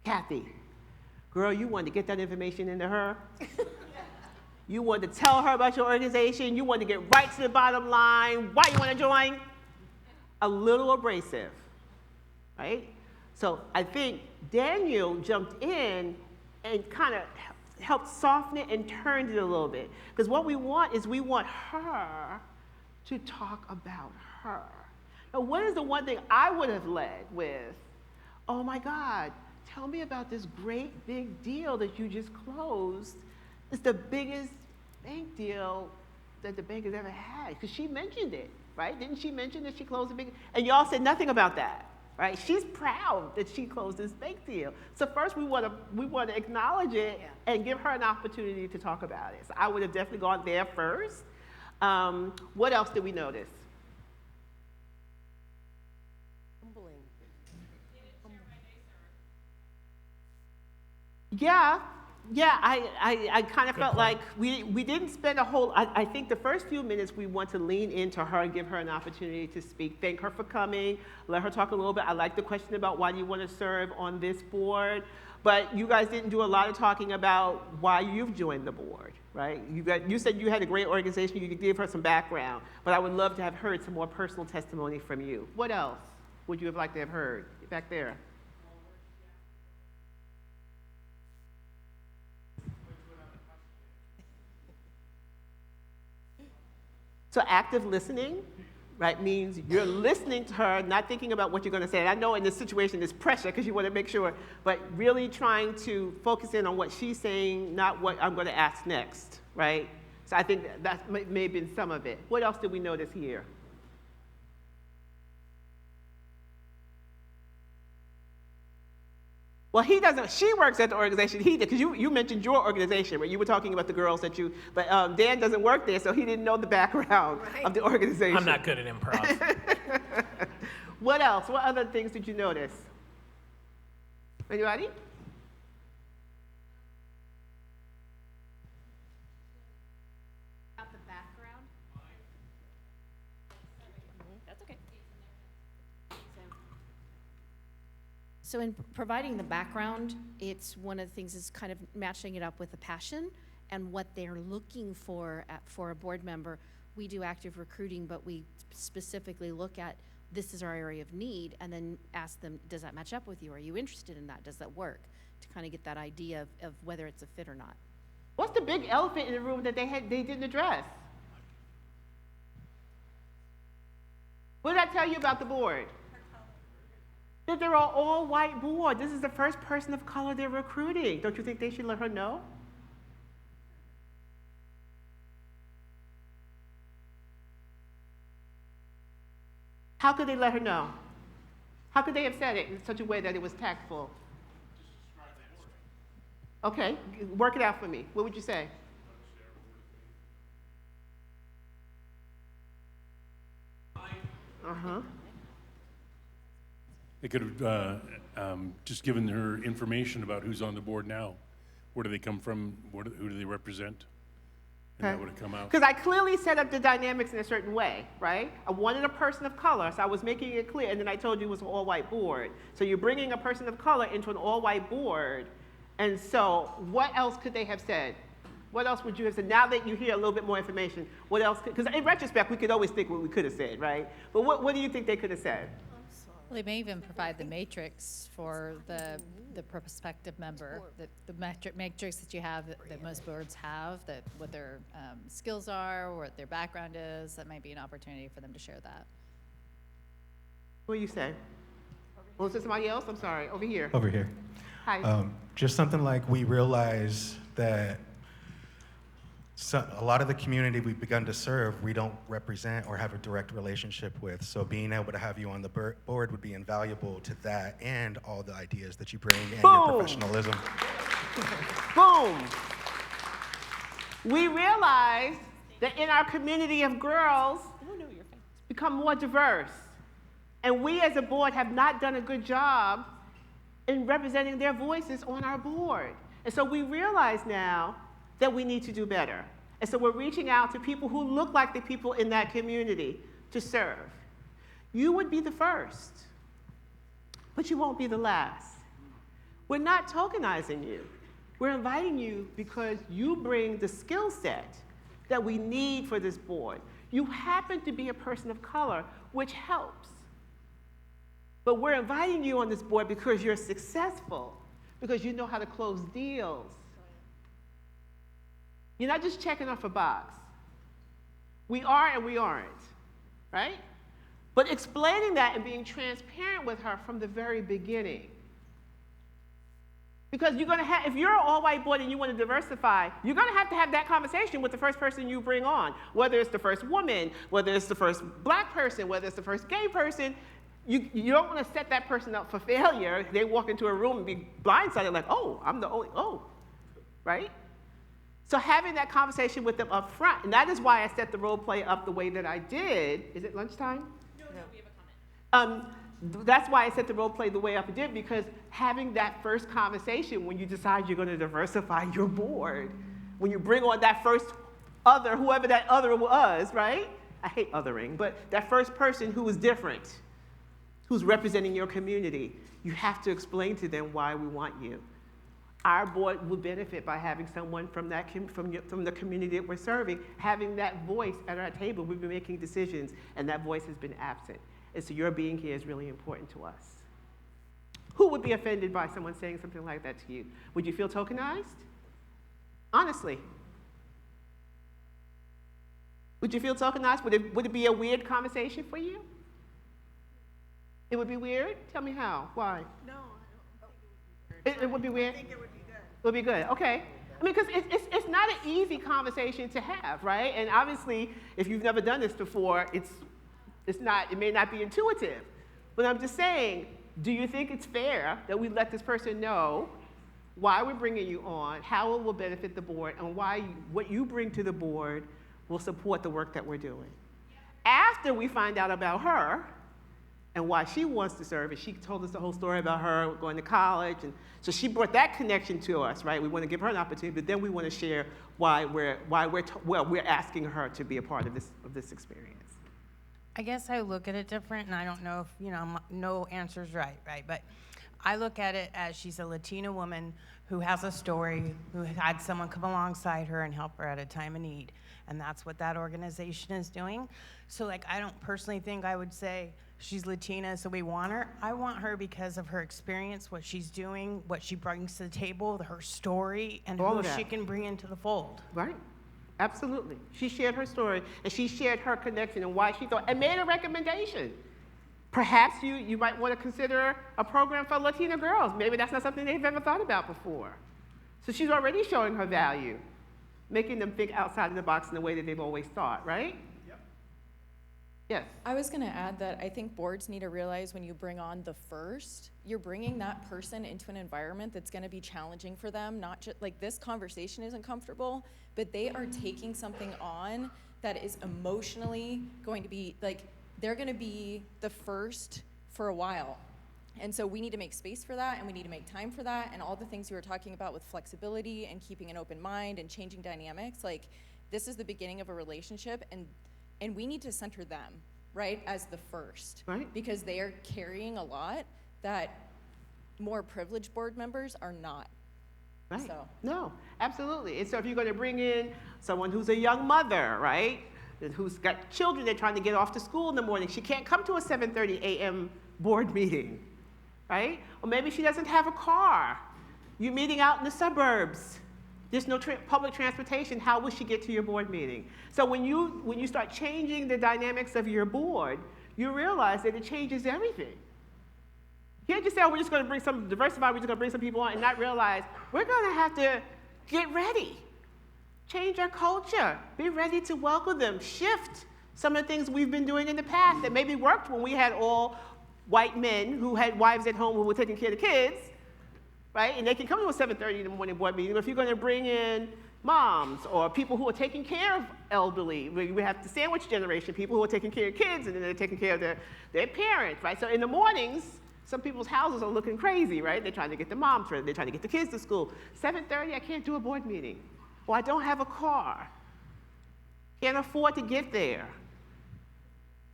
Kathy, girl, you wanted to get that information into her. You wanted to tell her about your organization. You wanted to get right to the bottom line. Why you want to join? A little abrasive, right? So I think Daniel jumped in and kind of helped soften it and turned it a little bit. Because what we want is we want her to talk about her. Now, what is the one thing I would have led with? Oh my God, tell me about this great big deal that you just closed. It's the biggest bank deal that the bank has ever had. Because she mentioned it, right? Didn't she mention that she closed a big, and y'all said nothing about that, right? She's proud that she closed this bank deal. So first we want to acknowledge it and give her an opportunity to talk about it. So I would have definitely gone there first. What else did we notice? Yeah, I kind of felt like we didn't spend a whole, I think the first few minutes we want to lean into her and give her an opportunity to speak. Thank her for coming, let her talk a little bit. I like the question about why you want to serve on this board, but you guys didn't do a lot of talking about why you've joined the board, right? You said you had a great organization, you could give her some background, but I would love to have heard some more personal testimony from you. What else would you have liked to have heard back there? So active listening, right, means you're listening to her, not thinking about what you're going to say. And I know in this situation there's pressure because you want to make sure, but really trying to focus in on what she's saying, not what I'm going to ask next, right? So I think that may have been some of it. What else did we notice here? Well, he doesn't, she works at the organization, he did, because you mentioned your organization, right? You were talking about the girls that you, but Dan doesn't work there, so he didn't know the background of the organization. I'm not good at improv. What else? What other things did you notice? Anybody? About the background? That's okay. So in providing the background, it's one of the things is kind of matching it up with the passion and what they're looking for for a board member. We do active recruiting, but we specifically look at this is our area of need and then ask them, does that match up with you? Are you interested in that? Does that work? To kind of get that idea of whether it's a fit or not. What's the big elephant in the room that they didn't address? What did I tell you about the board? That they're all white board. This is the first person of color they're recruiting. Don't you think they should let her know? How could they let her know? How could they have said it in such a way that it was tactful? Okay, work it out for me. What would you say? Uh-huh. They could have just given her information about who's on the board now. Where do they come from? Who do they represent? And that would have come out. Because I clearly set up the dynamics in a certain way, right? I wanted a person of color, so I was making it clear, and then I told you it was an all-white board. So you're bringing a person of color into an all-white board, and so what else could they have said? What else would you have said? Now that you hear a little bit more information, what else? Because in retrospect, we could always think what we could have said, right? But what do you think they could have said? Well, they may even provide the matrix for the prospective member, the matrix that you have that most boards have, that what their skills are, what their background is. That might be an opportunity for them to share that. What do you say? Was it somebody else? I'm sorry. Over here. Over here. Hi. Just something like we realize that a lot of the community we've begun to serve, we don't represent or have a direct relationship with. So being able to have you on the board would be invaluable to that and all the ideas that you bring and your professionalism. Boom. We realize that in our community of girls, become more diverse. And we as a board have not done a good job in representing their voices on our board. And so we realize now that we need to do better. And so we're reaching out to people who look like the people in that community to serve. You would be the first, but you won't be the last. We're not tokenizing you. We're inviting you because you bring the skill set that we need for this board. You happen to be a person of color, which helps. But we're inviting you on this board because you're successful, because you know how to close deals. You're not just checking off a box. We are and we aren't, right? But explaining that and being transparent with her from the very beginning. Because you're gonna have, if you're an all-white board and you want to diversify, you're gonna have that conversation with the first person you bring on, whether it's the first woman, whether it's the first black person, whether it's the first gay person. You don't want to set that person up for failure. They walk into a room and be blindsided like, oh, I'm the only, right? So having that conversation with them up front, and that is why I set the role play up the way that I did. Is it lunchtime? No, we have a comment. That's why I set the role play the way I did, because having that first conversation when you decide you're going to diversify your board, when you bring on that first other, whoever that other was, right? I hate othering, but that first person who is different, who's representing your community, you have to explain to them why we want you. Our board will benefit by having someone from the community that we're serving, having that voice at our table. We've been making decisions, and that voice has been absent. And so your being here is really important to us. Who would be offended by someone saying something like that to you? Would you feel tokenized? Honestly. Would you feel tokenized? Would it be a weird conversation for you? It would be weird? Tell me how. Why? No, I don't think it would be weird. It would be weird? I think it would be good. It would be good, okay. I mean, because it's not an easy conversation to have, right? And obviously, if you've never done this before, it may not be intuitive. But I'm just saying, do you think it's fair that we let this person know why we're bringing you on, how it will benefit the board, and why what you bring to the board will support the work that we're doing? After we find out about her and why she wants to serve, and she told us the whole story about her going to college, and so she brought that connection to us, right? We want to give her an opportunity, but then we want to share why we're asking her to be a part of this experience. I guess I look at it different, and I don't know if, no answer's right? But I look at it as she's a Latina woman who has a story, who had someone come alongside her and help her at a time of need. And that's what that organization is doing. So, I don't personally think I would say she's Latina, so we want her. I want her because of her experience, what she's doing, what she brings to the table, her story, and who she can bring into the fold. Right. Absolutely. She shared her story, and she shared her connection and why she thought, and made a recommendation. Perhaps you might want to consider a program for Latina girls. Maybe that's not something they've ever thought about before. So she's already showing her value, making them think outside of the box in the way that they've always thought, right? Yep. Yes. I was going to add that I think boards need to realize when you bring on the first, you're bringing that person into an environment that's going to be challenging for them. Not just this conversation isn't comfortable, but they are taking something on that is emotionally going to be they're going to be the first for a while. And so we need to make space for that, and we need to make time for that, and all the things you were talking about with flexibility and keeping an open mind and changing dynamics. This is the beginning of a relationship, and we need to center them, right, as the first. Right. Because they are carrying a lot that more privileged board members are not. Right. So. No, absolutely. And so if you're going to bring in someone who's a young mother, right, who's got children they're trying to get off to school in the morning, she can't come to a 7:30 a.m. board meeting, right? Or maybe she doesn't have a car. You're meeting out in the suburbs. There's no public transportation. How will she get to your board meeting? So when you start changing the dynamics of your board, you realize that it changes everything. You can't just say, we're just going to bring some diversify, we're just going to bring some people on, and not realize we're going to have to get ready, change our culture, be ready to welcome them, shift some of the things we've been doing in the past that maybe worked when we had all white men who had wives at home who were taking care of the kids, right? And they can come to a 7:30 in the morning board meeting. But if you're going to bring in moms or people who are taking care of elderly, we have the sandwich generation, people who are taking care of kids and then they're taking care of their parents, right? So in the mornings, some people's houses are looking crazy, right? They're trying to get the moms ready, they're trying to get the kids to school. 7:30, I can't do a board meeting. Or I don't have a car. Can't afford to get there.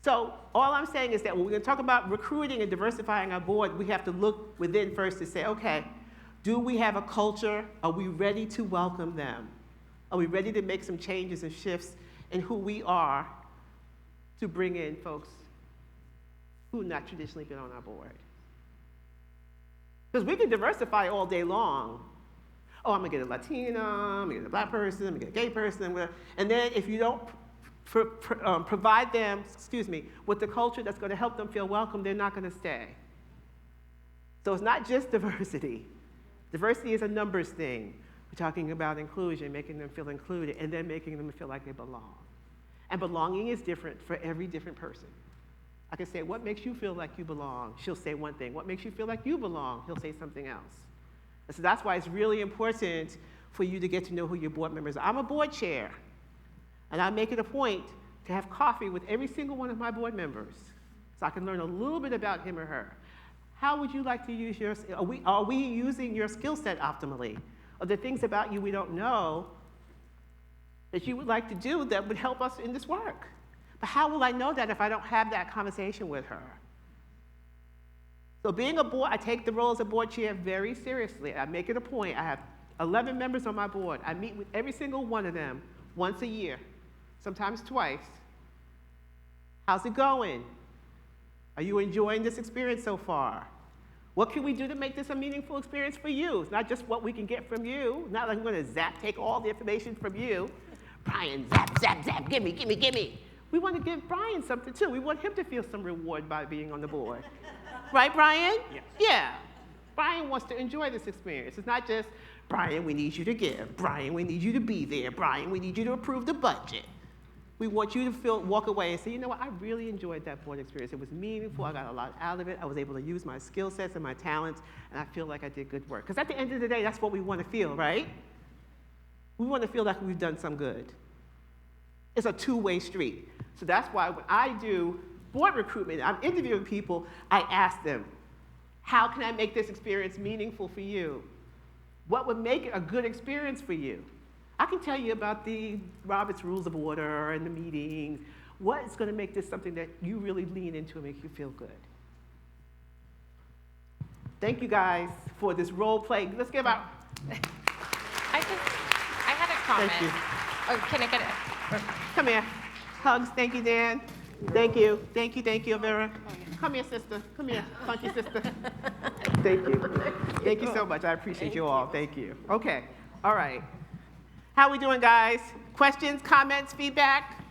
So all I'm saying is that when we're going to talk about recruiting and diversifying our board, we have to look within first to say, okay, do we have a culture? Are we ready to welcome them? Are we ready to make some changes and shifts in who we are to bring in folks who have not traditionally been on our board? Because we can diversify all day long. Oh, I'm gonna get a Latina, I'm gonna get a black person, I'm gonna get a gay person, whatever. And then if you don't provide them, with the culture that's gonna help them feel welcome, they're not gonna stay. So it's not just diversity. Diversity is a numbers thing. We're talking about inclusion, making them feel included, and then making them feel like they belong. And belonging is different for every different person. I can say, what makes you feel like you belong? She'll say one thing. What makes you feel like you belong? He'll say something else. And so that's why it's really important for you to get to know who your board members are. I'm a board chair, and I make it a point to have coffee with every single one of my board members so I can learn a little bit about him or her. How would you like to use your, are we using your skill set optimally? Are there things about you we don't know that you would like to do that would help us in this work? But how will I know that if I don't have that conversation with her? So being a board, I take the role as a board chair very seriously. I make it a point. I have 11 members on my board. I meet with every single one of them once a year, sometimes twice. How's it going? Are you enjoying this experience so far? What can we do to make this a meaningful experience for you? It's not just what we can get from you. Not like I'm gonna take all the information from you. Brian, zap, zap, zap, gimme, gimme, gimme. We want to give Brian something too. We want him to feel some reward by being on the board. Right, Brian? Yes. Yeah. Brian wants to enjoy this experience. It's not just, Brian, we need you to give. Brian, we need you to be there. Brian, we need you to approve the budget. We want you to walk away and say, you know what, I really enjoyed that board experience. It was meaningful. I got a lot out of it. I was able to use my skill sets and my talents, and I feel like I did good work. Because at the end of the day, that's what we want to feel, right? We want to feel like we've done some good. It's a two-way street. So that's why when I do board recruitment, I'm interviewing people, I ask them, how can I make this experience meaningful for you? What would make it a good experience for you? I can tell you about the Robert's Rules of Order and the meetings. What is going to make this something that you really lean into and make you feel good? Thank you guys for this role play. Let's give out. I had a comment. Thank you. Oh, can I get it? Come here. Hugs. Thank you, Dan. Thank you. Thank you. Thank you, Avera. Come here, sister. Come here, funky sister. Thank you. Thank you so much. I appreciate you all. Thank you. Okay. All right. How we doing, guys? Questions, comments, feedback?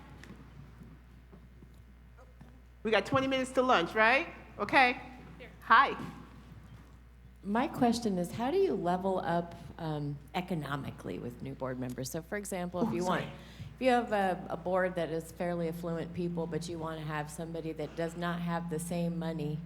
We got 20 minutes to lunch, right? Okay. Hi. My question is, how do you level up economically with new board members? So, for example, if you have a board that is fairly affluent people, but you want to have somebody that does not have the same money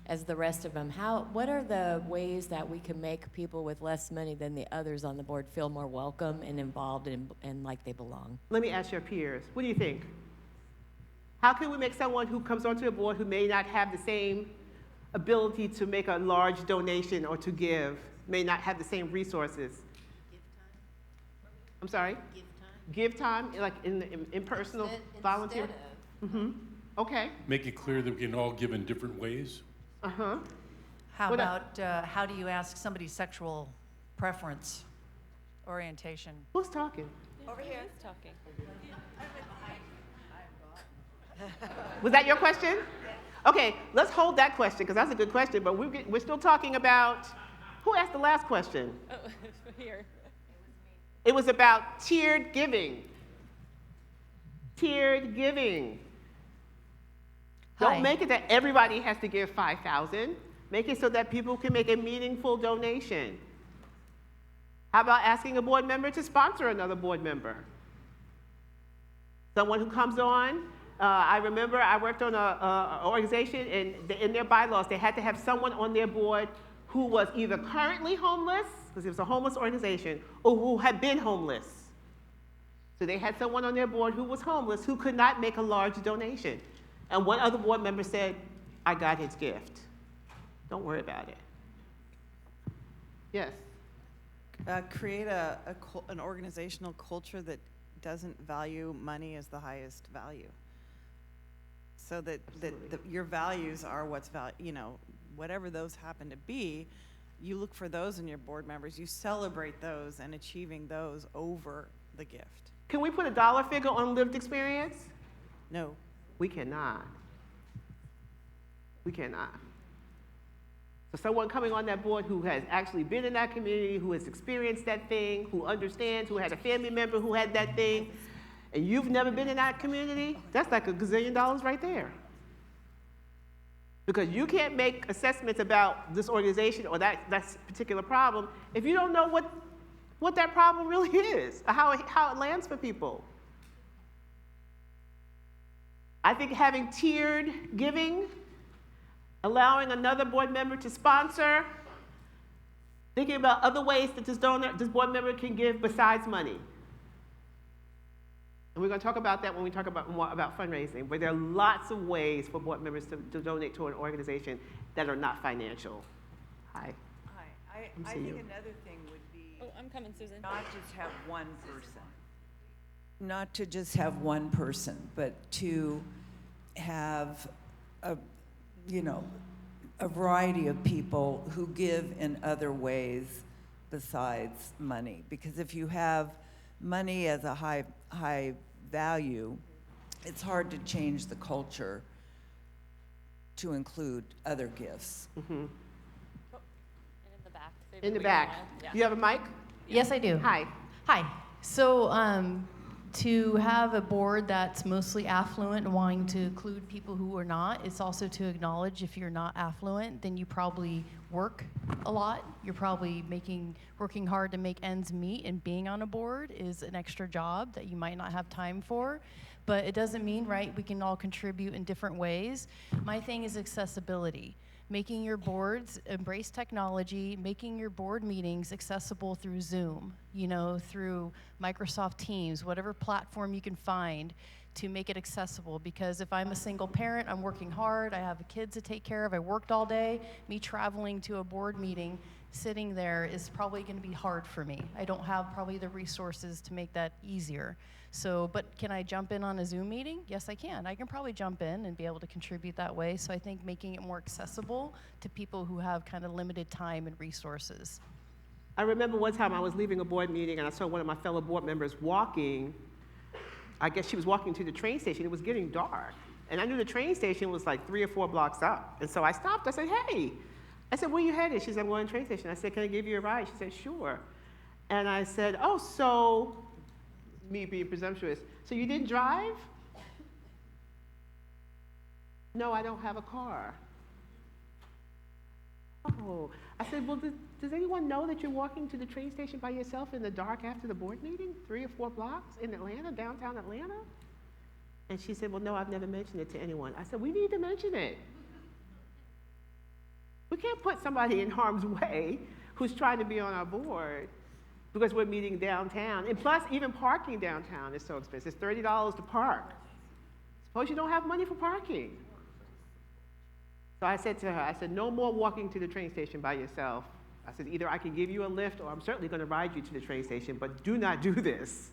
as the rest of them, what are the ways that we can make people with less money than the others on the board feel more welcome and involved and like they belong? Let me ask your peers. What do you think? How can we make someone who comes onto a board who may not have the same ability to make a large donation or to give, may not have the same resources? Give time. I'm sorry? Give time, like in personal volunteer? Okay. Make it clear that we can all give in different ways. Uh-huh. How about, how do you ask somebody's sexual preference, orientation? Who's talking? Over here. Who's talking? Was that your question? Okay, let's hold that question, because that's a good question, but we're still talking about, who asked the last question? Oh, here. It was about tiered giving. Tiered giving. Don't make it that everybody has to give $5,000. Make it so that people can make a meaningful donation. How about asking a board member to sponsor another board member? Someone who comes on. I remember I worked on an organization, and in their bylaws, they had to have someone on their board who was either currently homeless, because it was a homeless organization, or who had been homeless. So they had someone on their board who was homeless who could not make a large donation. And one other board member said, I got his gift. Don't worry about it. Yes? Create an organizational culture that doesn't value money as the highest value. so that your values are what's whatever those happen to be, you look for those in your board members. You celebrate those and achieving those over the gift. Can we put a dollar figure on lived experience? No. We cannot. We cannot. So someone coming on that board who has actually been in that community, who has experienced that thing, who understands, who had a family member who had that thing, and you've never been in that community, that's like $1 gazillion right there. Because you can't make assessments about this organization or that particular problem if you don't know what that problem really is, or how it lands for people. I think having tiered giving, allowing another board member to sponsor, thinking about other ways that this board member can give besides money. And we're going to talk about that when we talk more about fundraising, but there are lots of ways for board members to donate to an organization that are not financial. Hi. Hi. I think another thing would be I'm coming, Susan. Not just have one person. Not to just have one person, but to have a variety of people who give in other ways besides money. Because if you have money as a high value, it's hard to change the culture to include other gifts. And in the back. In the back. Yeah. You have a mic? Yes, I do. Hi. Hi. So to have a board that's mostly affluent and wanting to include people who are not, it's also to acknowledge if you're not affluent, then you probably work a lot. You're probably working hard to make ends meet, and being on a board is an extra job that you might not have time for. But it doesn't mean, right, we can all contribute in different ways. My thing is accessibility. Making your boards embrace technology, making your board meetings accessible through Zoom, through Microsoft Teams, whatever platform you can find to make it accessible. Because if I'm a single parent, I'm working hard, I have kids to take care of, I worked all day, me traveling to a board meeting, sitting there is probably going to be hard for me. I don't have probably the resources to make that easier. So, but can I jump in on a Zoom meeting? Yes, I can. I can probably jump in and be able to contribute that way. So I think making it more accessible to people who have kind of limited time and resources. I remember one time I was leaving a board meeting and I saw one of my fellow board members walking. I guess she was walking to the train station. It was getting dark. And I knew the train station was like 3 or 4 blocks up. And so I stopped. I said, hey. I said, where you headed? She said, I'm going to the train station. I said, can I give you a ride? She said, sure. And I said, oh, so, me being presumptuous, so you didn't drive? No, I don't have a car. Oh, I said, well, does anyone know that you're walking to the train station by yourself in the dark after the board meeting, 3 or 4 blocks in Atlanta, downtown Atlanta? And she said, well, no, I've never mentioned it to anyone. I said, we need to mention it. We can't put somebody in harm's way who's trying to be on our board because we're meeting downtown. And plus, even parking downtown is so expensive. It's $30 to park. Suppose you don't have money for parking. So I said to her, I said, no more walking to the train station by yourself. I said, either I can give you a lift or I'm certainly going to ride you to the train station, but do not do this.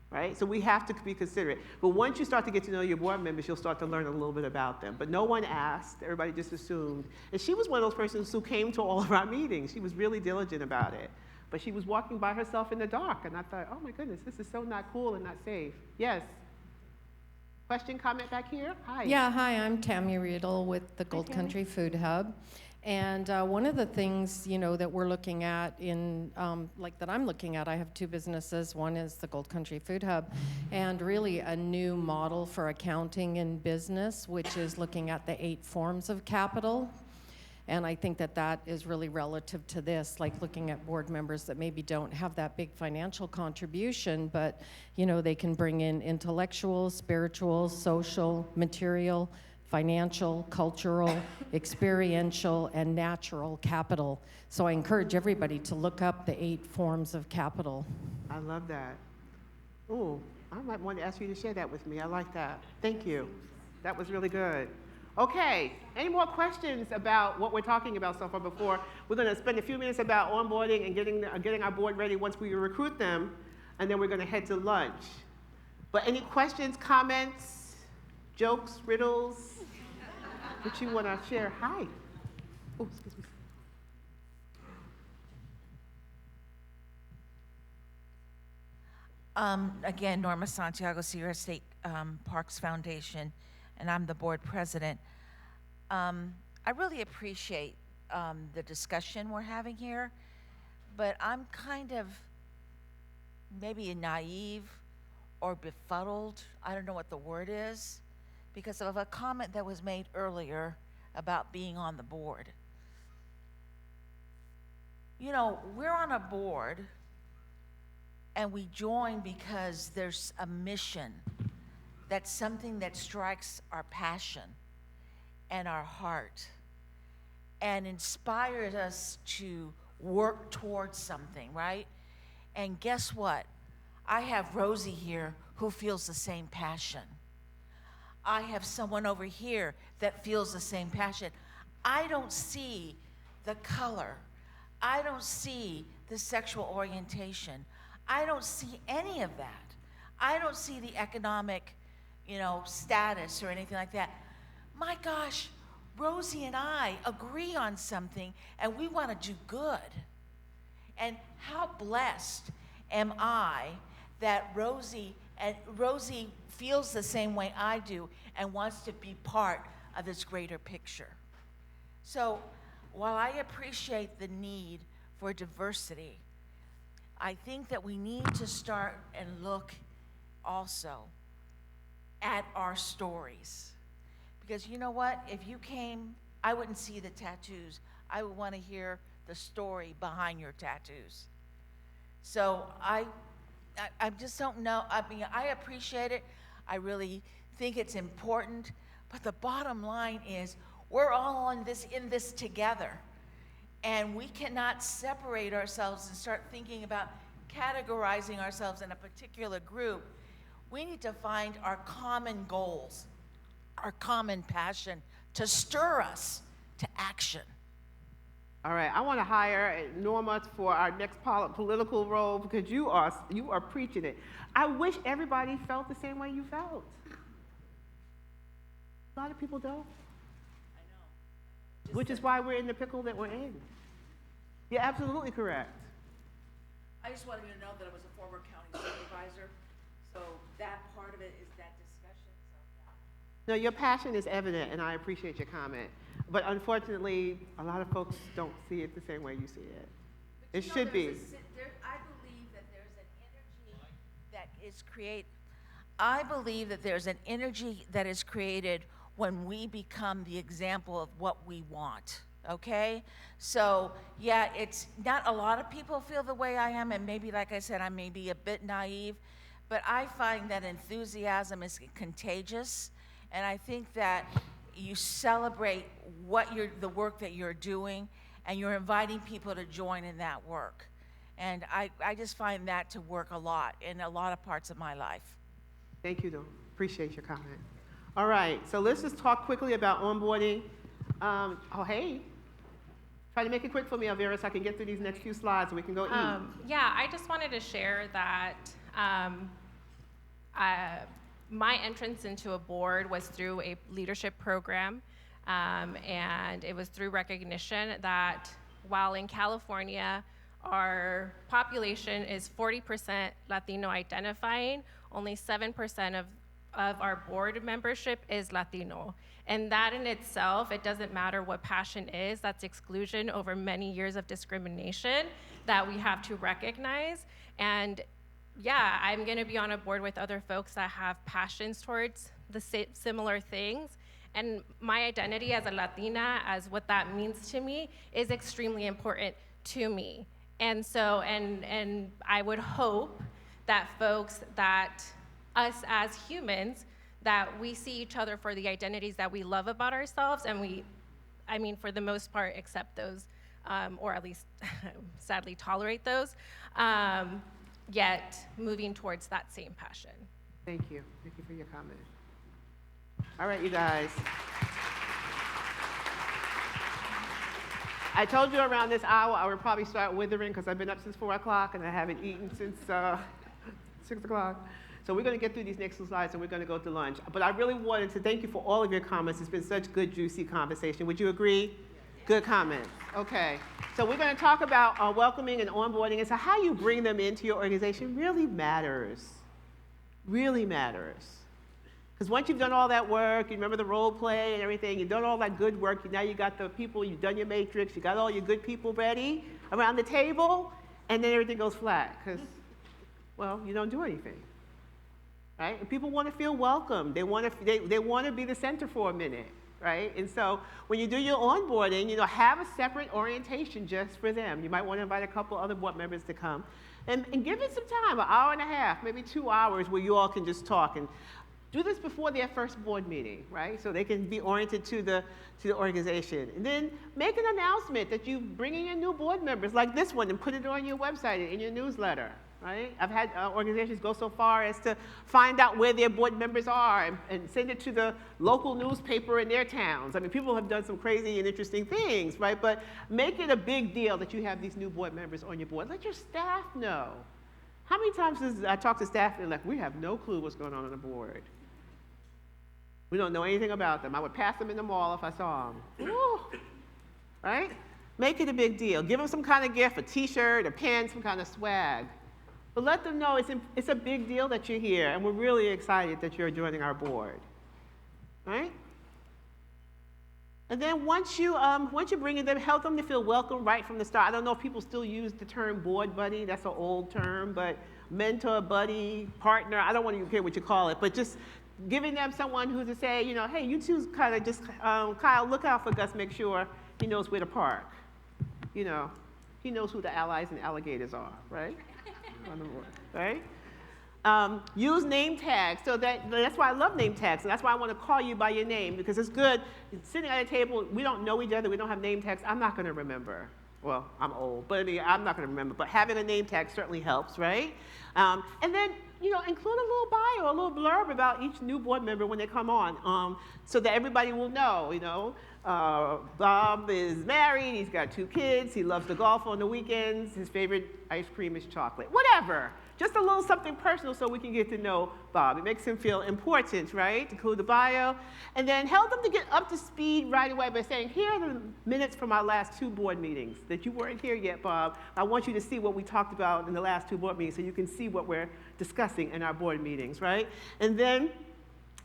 Right? So we have to be considerate. But once you start to get to know your board members, you'll start to learn a little bit about them. But no one asked. Everybody just assumed. And she was one of those persons who came to all of our meetings. She was really diligent about it. But she was walking by herself in the dark. And I thought, oh, my goodness, this is so not cool and not safe. Yes? Question, comment back here? Hi. Yeah, hi, I'm Tammy Riedel with the Gold Country Food Hub. And one of the things, that we're looking at that I'm looking at, I have 2 businesses. One is the Gold Country Food Hub, and really a new model for accounting in business, which is looking at the 8 forms of capital. And I think that is really relative to this, like looking at board members that maybe don't have that big financial contribution, but, they can bring in intellectual, spiritual, social, material, financial, cultural, experiential, and natural capital. So I encourage everybody to look up the 8 forms of capital. I love that. Ooh, I might want to ask you to share that with me. I like that. Thank you. That was really good. Okay, any more questions about what we're talking about so far before? We're going to spend a few minutes about onboarding and getting our board ready once we recruit them, and then we're going to head to lunch. But any questions, comments? jokes, riddles, that you want to share? Hi. Oh, excuse me. Again, Norma Santiago, Sierra State Parks Foundation, and I'm the board president. I really appreciate the discussion we're having here, but I'm kind of maybe naive or befuddled, I don't know what the word is, because of a comment that was made earlier about being on the board. You know, we're on a board and we join because there's a mission, that's something that strikes our passion and our heart and inspires us to work towards something, right? And guess what? I have Rosie here who feels the same passion. I have someone over here that feels the same passion. I don't see the color. I don't see the sexual orientation. I don't see any of that. I don't see the economic, status or anything like that. My gosh, Rosie and I agree on something and we want to do good. And how blessed am I that Rosie feels the same way I do and wants to be part of this greater picture. So while I appreciate the need for diversity, I think that we need to start and look also at our stories. Because you know what? If you came, I wouldn't see the tattoos. I would want to hear the story behind your tattoos. So I just don't know. I mean, I appreciate it. I really think it's important. But the bottom line is we're all in this together. And we cannot separate ourselves and start thinking about categorizing ourselves in a particular group. We need to find our common goals, our common passion to stir us to action. All right, I want to hire Norma for our next political role because you are preaching it. I wish everybody felt the same way you felt. A lot of people don't. I know. Which is why we're in the pickle that we're in. You're absolutely correct. I just wanted you to know that I was a former county supervisor, so that part of it is that discussion. No, your passion is evident, and I appreciate your comment. But unfortunately, a lot of folks don't see it the same way you see it. It should be. I believe that there's an energy that is created. I believe that there's an energy that is created when we become the example of what we want. Okay? So, yeah, it's not a lot of people feel the way I am, and maybe, like I said, I may be a bit naive, but I find that enthusiasm is contagious, and I think that you celebrate the work that you're doing, and you're inviting people to join in that work. And I just find that to work a lot in a lot of parts of my life. Thank you, Dawn. Appreciate your comment. All right, so let's just talk quickly about onboarding. Hey. Try to make it quick for me, Elvira, so I can get through these next few slides so we can go eat. Yeah, I just wanted to share that my entrance into a board was through a leadership program, and it was through recognition that while in California, our population is 40% Latino identifying, only 7% of our board membership is Latino. And that in itself, it doesn't matter what passion is, that's exclusion over many years of discrimination that we have to recognize. And yeah, I'm gonna be on a board with other folks that have passions towards the similar things. And my identity as a Latina, as what that means to me, is extremely important to me. And so, and I would hope that folks, that us as humans, that we see each other for the identities that we love about ourselves, and for the most part, accept those, or at least sadly tolerate those, yet moving towards that same passion. Thank you. Thank you for your comment. All right, you guys. I told you around this hour I would probably start withering because I've been up since 4 o'clock and I haven't eaten since 6 o'clock. So we're going to get through these next slides and we're going to go to lunch. But I really wanted to thank you for all of your comments. It's been such good, juicy conversation. Would you agree? Good comments. Okay. So we're going to talk about welcoming and onboarding. And so how you bring them into your organization really matters. Really matters. Because once you've done all that work, you remember the role play and everything, you've done all that good work, now you got the people, you've done your matrix, you got all your good people ready around the table, and then everything goes flat because, well, you don't do anything. Right? And people want to feel welcome. They want to be the center for a minute, right? And so when you do your onboarding, have a separate orientation just for them. You might want to invite a couple other board members to come. And give it some time, an hour and a half, maybe 2 hours, where you all can just talk. And do this before their first board meeting, right? So they can be oriented to the organization. And then make an announcement that you're bringing in new board members like this one and put it on your website and in your newsletter. Right? I've had organizations go so far as to find out where their board members are and send it to the local newspaper in their towns. I mean, people have done some crazy and interesting things, right? But make it a big deal that you have these new board members on your board. Let your staff know. How many times I talk to staff and they're like, we have no clue what's going on the board. We don't know anything about them. I would pass them in the mall if I saw them. Woo! Right? Make it a big deal. Give them some kind of gift, a t-shirt, a pen, some kind of swag. But let them know it's a big deal that you're here, and we're really excited that you're joining our board, right? And then once you bring in them, help them to feel welcome right from the start. I don't know if people still use the term board buddy. That's an old term, but mentor, buddy, partner, I don't want to care what you call it, but just giving them someone who to say, hey, you two kind of just, Kyle, look out for Gus, make sure he knows where to park. He knows who the allies and alligators are, right? On the board, right? Use name tags. So that's why I love name tags. And that's why I want to call you by your name, because it's good. Sitting at a table, we don't know each other, we don't have name tags. I'm not going to remember. Well, I'm old, but I'm not going to remember. But having a name tag certainly helps, right? And then, include a little bio, a little blurb about each new board member when they come on, so that everybody will know, Bob is married, he's got 2 kids, he loves to golf on the weekends, his favorite ice cream is chocolate, whatever. Just a little something personal so we can get to know Bob. It makes him feel important, right? Include the bio. And then help them to get up to speed right away by saying, here are the minutes from our last 2 board meetings that you weren't here yet, Bob. I want you to see what we talked about in the last 2 board meetings so you can see what we're discussing in our board meetings, right? And then,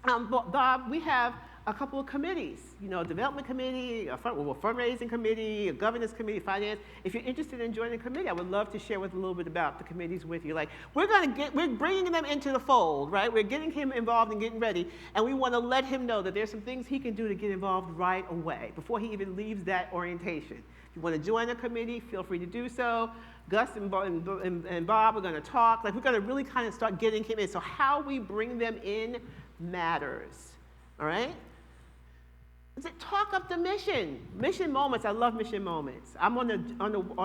Bob, we have a couple of committees, development committee, a fundraising committee, a governance committee, finance. If you're interested in joining a committee, I would love to share a little bit about the committees with you. Like, we're bringing them into the fold, right? We're getting him involved and getting ready, and we want to let him know that there's some things he can do to get involved right away before he even leaves that orientation. If you want to join a committee, feel free to do so. Gus and Bob are going to talk. Like, we're going to really kind of start getting him in. So how we bring them in matters, all right? Talk up the mission. Mission moments. I love mission moments. I'm on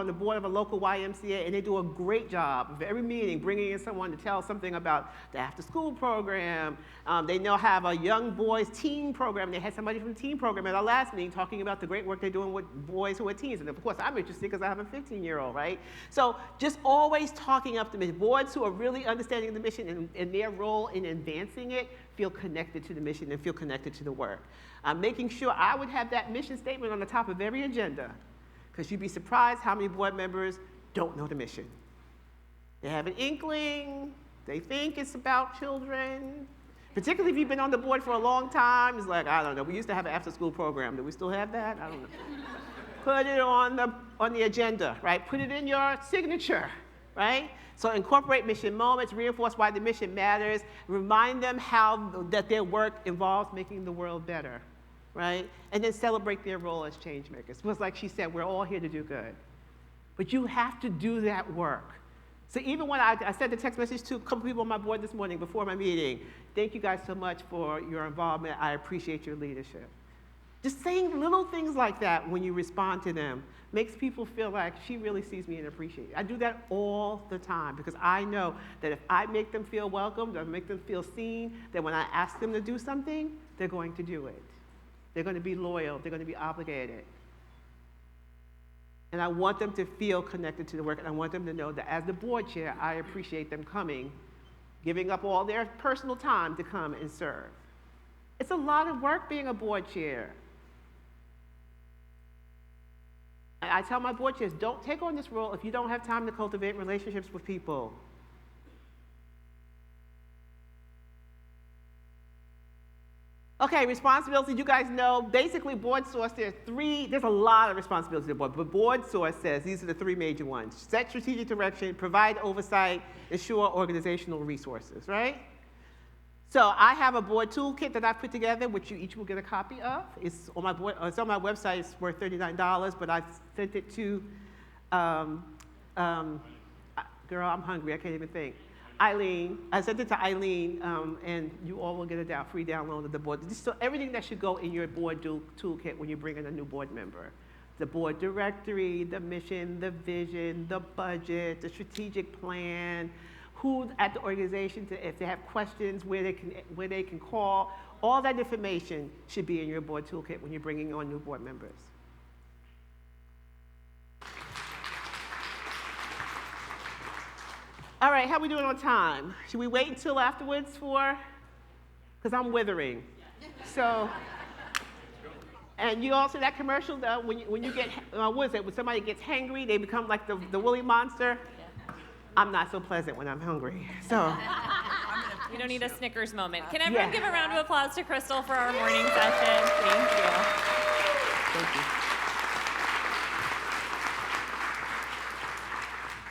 the board of a local YMCA, and they do a great job of every meeting bringing in someone to tell something about the after-school program. They now have a young boys teen program. They had somebody from the teen program at our last meeting talking about the great work they're doing with boys who are teens. And of course, I'm interested because I have a 15-year-old, right? So just always talking up the mission. Boards who are really understanding the mission and their role in advancing it feel connected to the mission and feel connected to the work. Making sure I would have that mission statement on the top of every agenda, because you'd be surprised how many board members don't know the mission. They have an inkling, they think it's about children, particularly if you've been on the board for a long time. It's like, I don't know, we used to have an after-school program. Do we still have that? I don't know. Put it on the agenda, right? Put it in your signature, right? So incorporate mission moments, reinforce why the mission matters, remind them that their work involves making the world better, right? And then celebrate their role as change makers. It was like she said, we're all here to do good. But you have to do that work. So even when I sent a text message to a couple people on my board this morning before my meeting, thank you guys so much for your involvement. I appreciate your leadership. Just saying little things like that when you respond to them makes people feel like she really sees me and appreciates me. I do that all the time because I know that if I make them feel welcomed or make them feel seen, that when I ask them to do something, they're going to do it. They're going to be loyal. They're going to be obligated. And I want them to feel connected to the work, and I want them to know that as the board chair, I appreciate them coming, giving up all their personal time to come and serve. It's a lot of work being a board chair. I tell my board chairs, don't take on this role if you don't have time to cultivate relationships with people. Okay, responsibilities, you guys know, basically Board Source, there's a lot of responsibilities to the board, but Board Source says these are the three major ones. Set strategic direction, provide oversight, ensure organizational resources, right? So I have a board toolkit that I put together, which you each will get a copy of. It's on my website, it's worth $39, but I sent it to, girl, I'm hungry, I can't even think. Eileen, I sent it to Eileen, and you all will get a free download of the board. So everything that should go in your board toolkit when you bring in a new board member. The board directory, the mission, the vision, the budget, the strategic plan, who at the organization, if they have questions, where they can call. All that information should be in your board toolkit when you're bringing on new board members. All right, how we doing on time? Should we wait until afterwards for, because I'm withering. So, and you also, that commercial, when you get, what is it, when somebody gets hangry, they become like the woolly monster? I'm not so pleasant when I'm hungry, so. We don't need a Snickers moment. Can everyone give a round of applause to Crystal for our morning session? Thank you. Thank you.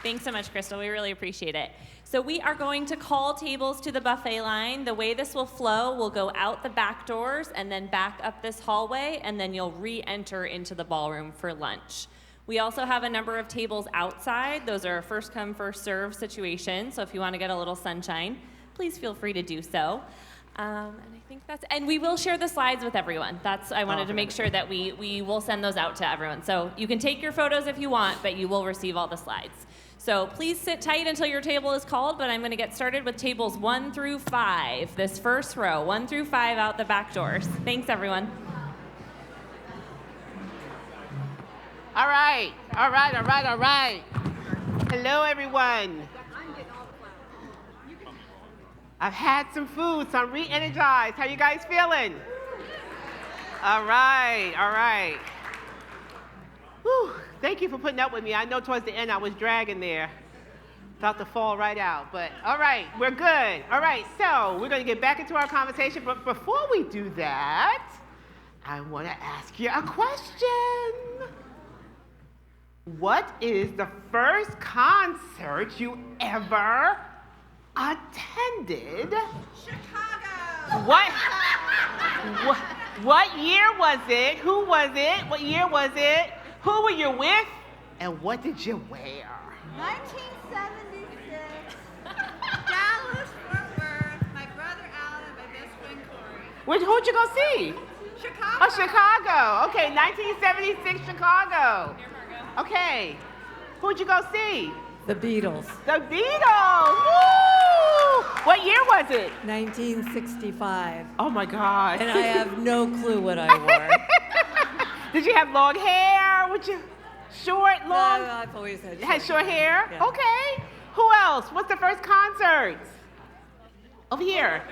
Thanks so much, Crystal. We really appreciate it. So we are going to call tables to the buffet line. The way this will flow, we'll go out the back doors and then back up this hallway, and then you'll re-enter into the ballroom for lunch. We also have a number of tables outside. Those are first come, first serve situations. So if you want to get a little sunshine, please feel free to do so. And I think and we will share the slides with everyone. I wanted to make sure that we will send those out to everyone. So you can take your photos if you want, but you will receive all the slides. So please sit tight until your table is called, but I'm going to get started with tables 1 through 5, this first row, 1 through 5 out the back doors. Thanks, everyone. All right. Hello, everyone. I've had some food, so I'm re-energized. How you guys feeling? All right. Whew. Thank you for putting up with me. I know towards the end I was dragging there. About to fall right out, but all right, we're good. All right, so we're going to get back into our conversation, but before we do that, I want to ask you a question. What is the first concert you ever attended? Chicago. What year was it? Who was it? What year was it? Who were you with? And what did you wear? 1976. Dallas, Fort Worth. My brother Alan and my best friend Corey. Who'd you go see? Chicago. Oh, Chicago. Okay, 1976 Chicago. Okay. Who'd you go see? The Beatles. The Beatles! Woo! What year was it? 1965. Oh my God. And I have no clue what I wore. Did you have long hair? Short, long? No, I've always had short hair. Yeah. Okay. Who else? What's the first concert? Over here.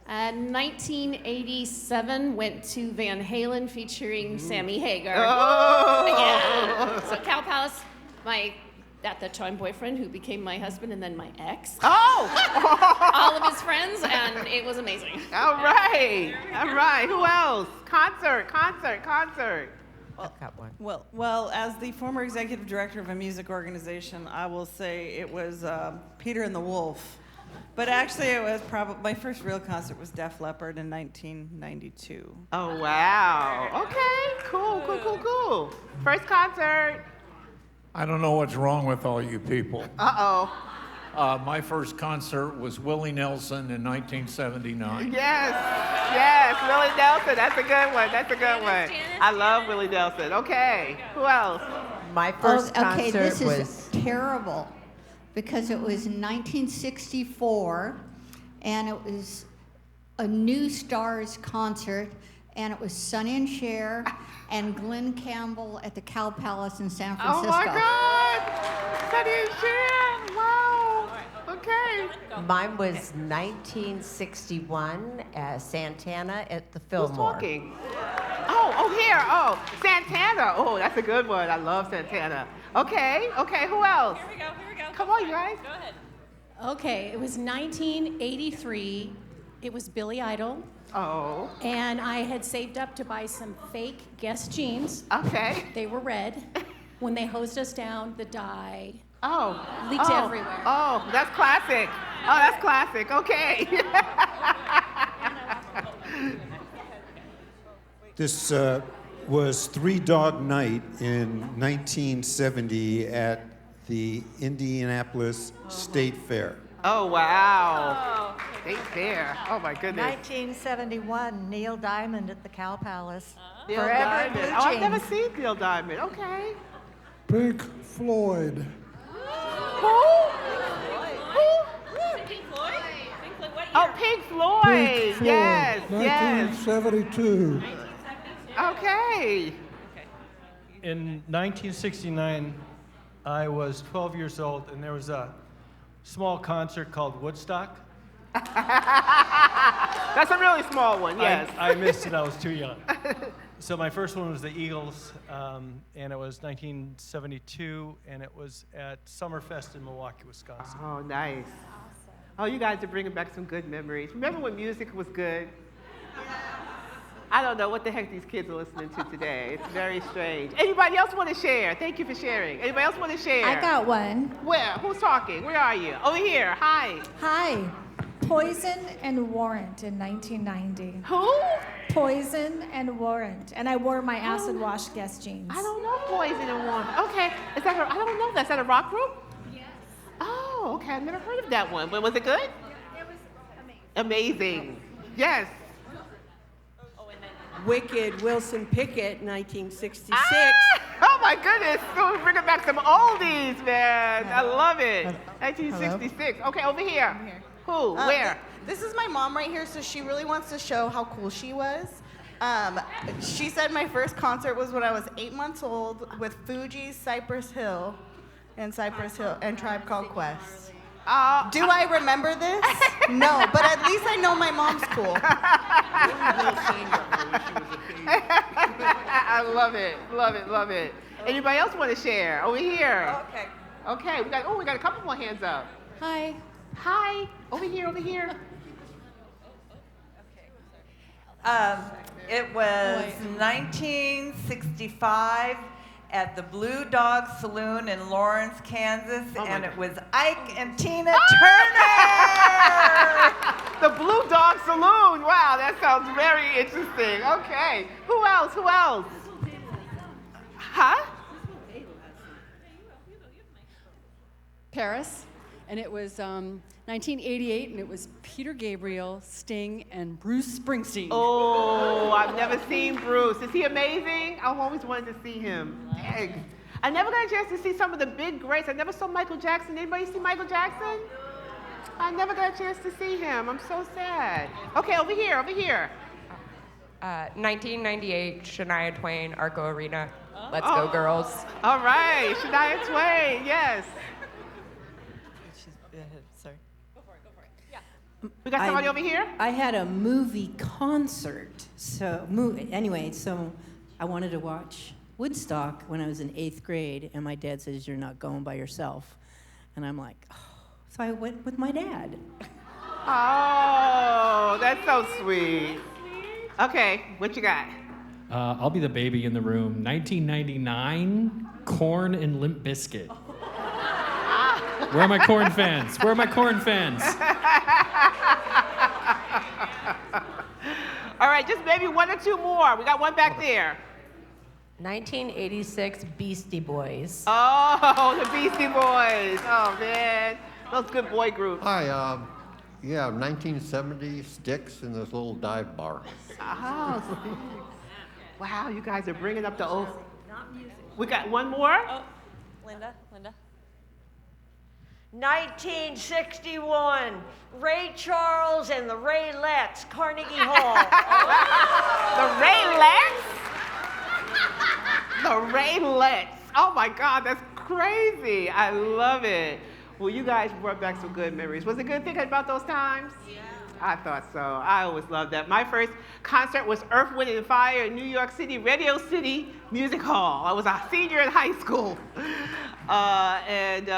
1987, went to Van Halen featuring Sammy Hagar. Oh. Yeah. So Cow Palace, at the time boyfriend who became my husband and then my ex. Oh! All of his friends, and it was amazing. All right. Who else? Concert. Well, as the former executive director of a music organization, I will say it was Peter and the Wolf. But actually, it was probably my first real concert was Def Leppard in 1992. Oh, wow. Okay, cool. First concert. I don't know what's wrong with all you people. Uh-oh. My first concert was Willie Nelson in 1979. Yes, Willie Nelson. That's a good one. I love Willie Nelson. Okay, who else? My first concert this was is terrible because it was 1964 and it was a New Stars concert and it was Sonny and Cher and Glenn Campbell at the Cow Palace in San Francisco. Oh my God! Sonny and Cher! Wow! Okay, Okay. Mine was 1961 Santana at the Fillmore. Who's talking? Oh, here. Oh, Santana. Oh, that's a good one. I love Santana. Okay. Who else? Here we go. Come on, you guys. Go ahead. Okay, it was 1983. It was Billy Idol. Oh. And I had saved up to buy some fake Guess jeans. Okay. They were red. When they hosed us down, the dye Oh. leaked everywhere. Oh, that's classic. Oh, that's classic. Okay. This was Three Dog Night in 1970 at the Indianapolis State Fair. Oh, wow. State Fair. Oh, my goodness. 1971, Neil Diamond at the Cow Palace. Neil Forever in Diamond. Blue Oh, I've never Jeans. seen Neil Diamond. Okay. Pink Floyd. Who? Oh, Pink Floyd. Pink Floyd. Yes, yes. 1972. Okay. In 1969, I was 12 years old, and there was a small concert called Woodstock. That's a really small one, yes. I missed it, I was too young. So my first one was the Eagles, and it was 1972, and it was at Summerfest in Milwaukee, Wisconsin. Oh, nice. Oh, you guys are bringing back some good memories. Remember when music was good? I don't know what the heck these kids are listening to today. It's very strange. Anybody else want to share? Thank you for sharing. Anybody else want to share? I got one. Where? Who's talking? Where are you? Over here. Hi. Hi. Poison and Warrant in 1990. Who? Poison and Warrant. And I wore my acid wash Guess jeans. I don't know Poison and Warrant. Okay. Is that I don't know that. Is that a rock group? Yes. Oh, okay. I've never heard of that one. But was it good? It was amazing. Amazing. Yes. Wicked Wilson Pickett, 1966. Oh my goodness, so we're bringing back some oldies, man. I love it. 1966. Okay, over here. Who? Where? This is my mom right here, so she really wants to show how cool she was. She said my first concert was when I was 8 months old with Fugees, Cypress Hill, and Tribe Called Quest. Do I remember this? No, but at least I know my mom's cool. I love it, love it, love it. Anybody else want to share? Over here. Okay. Okay, we got a couple more hands up. Hi. Hi. Over here, over here. It was 1965 at the Blue Dog Saloon in Lawrence, Kansas, and it was Ike and Tina Turner. The Blue Dog Saloon. Wow, that sounds very interesting. Okay. Who else? Who else? Huh? Paris, and it was 1988, and it was Peter Gabriel, Sting, and Bruce Springsteen. Oh, I've never seen Bruce. Is he amazing? I've always wanted to see him. Dang. I never got a chance to see some of the big greats. I never saw Michael Jackson. Anybody see Michael Jackson? I never got a chance to see him. I'm so sad. Okay, over here, over here. 1998, Shania Twain, Arco Arena. Let's go, girls. All right, Shania Twain, yes. Sorry. We got somebody over here? I had a movie concert. So I wanted to watch Woodstock when I was in 8th grade, and my dad says, "You're not going by yourself." And I'm like, oh. So I went with my dad. Oh, that's so sweet. Okay, what you got? I'll be the baby in the room. 1999, Korn and Limp Bizkit. Where are my Korn fans? Where are my Korn fans? All right, just maybe one or two more. We got one back there. 1986 Beastie Boys. Oh, the Beastie Boys. Oh, man. Those good boy groups. Hi, 1970 Styx in this little dive bar. Oh, wow, you guys are bringing up the old. We got one more? Oh, Linda. 1961, Ray Charles and the Raylettes, Carnegie Hall. The Raylettes. The Raylettes. Oh my God, that's crazy. I love it. Well, you guys brought back some good memories. Was it good thinking about those times? Yeah. I thought so. I always loved that. My first concert was Earth, Wind & Fire in New York City, Radio City Music Hall. I was a senior in high school. And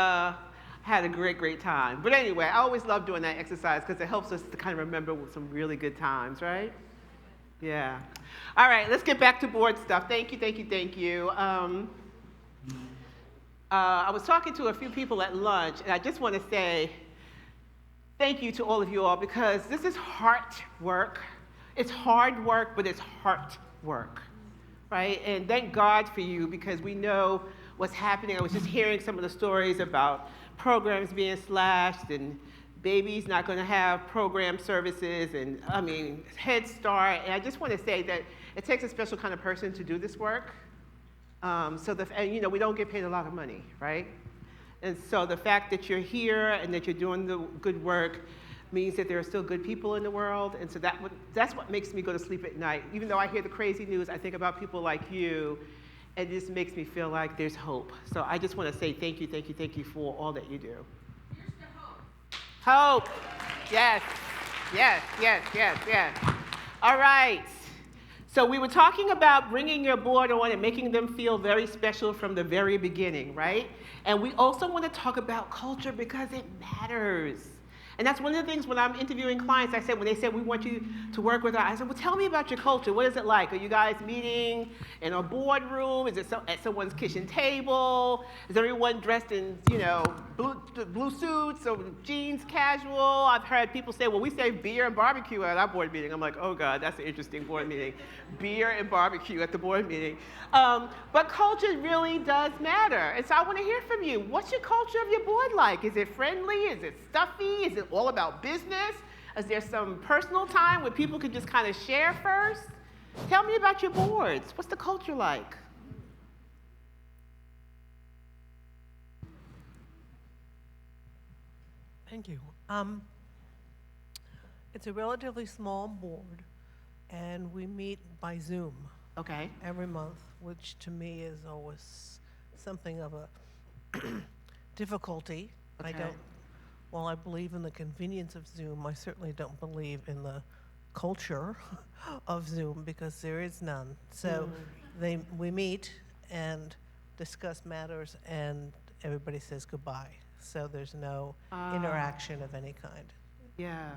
had a great, great time. But anyway, I always love doing that exercise because it helps us to kind of remember some really good times, right? Yeah. All right, let's get back to board stuff. Thank you, thank you, thank you. I was talking to a few people at lunch, and I just want to say thank you to all of you all because this is heart work. It's hard work, but it's heart work, right? And thank God for you because we know what's happening. I was just hearing some of the stories about programs being slashed and babies not going to have program services and, I mean, Head Start. And I just want to say that it takes a special kind of person to do this work. And, you know, we don't get paid a lot of money, right? And so the fact that you're here and that you're doing the good work means that there are still good people in the world. And so that's what makes me go to sleep at night. Even though I hear the crazy news, I think about people like you. It just makes me feel like there's hope. So I just want to say thank you, thank you, thank you for all that you do. Here's the hope. Hope. Yes, yes, yes, yes, yes. All right. So we were talking about bringing your board on and making them feel very special from the very beginning, right? And we also want to talk about culture because it matters. And that's one of the things when I'm interviewing clients, I said, when they said, we want you to work with us, I said, well, tell me about your culture. What is it like? Are you guys meeting in a boardroom? Is it at someone's kitchen table? Is everyone dressed in, you know, blue suits or jeans, casual? I've heard people say, well, we say beer and barbecue at our board meeting. I'm like, oh God, that's an interesting board meeting. Beer and barbecue at the board meeting. But culture really does matter. And so I want to hear from you. What's your culture of your board like? Is it friendly? Is it stuffy? Is it all about business? Is there some personal time where people can just kind of share first? Tell me about your boards. What's the culture like? Thank you. It's a relatively small board, and we meet by Zoom. Okay. Every month, which to me is always something of a difficulty. Okay. While I believe in the convenience of Zoom, I certainly don't believe in the culture of Zoom because there is none. So we meet and discuss matters and everybody says goodbye. So there's no interaction of any kind. Yeah.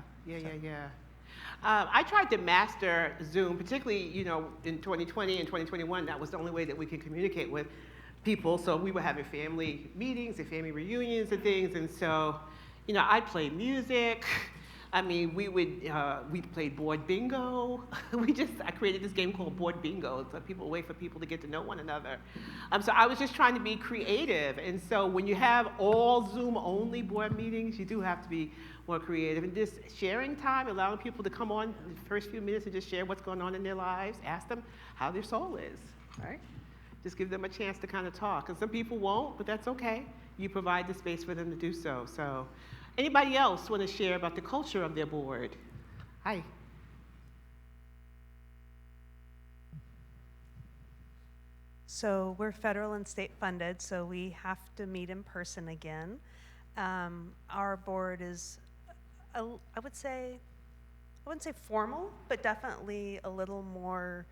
I tried to master Zoom, particularly, you know, in 2020 and 2021, that was the only way that we could communicate with people. So we were having family meetings and family reunions and things. And so, you know, I'd play music. I mean, we played board bingo. I created this game called Board Bingo. So people wait for people to get to know one another. So I was just trying to be creative. And so when you have all Zoom-only board meetings, you do have to be more creative. And just sharing time, allowing people to come on the first few minutes and just share what's going on in their lives. Ask them how their soul is, right? Just give them a chance to kind of talk. And some people won't, but that's okay. You provide the space for them to do so. So. Anybody else want to share about the culture of their board? Hi. So we're federal and state funded, so we have to meet in person again. Our board is, I wouldn't say formal, but definitely a little more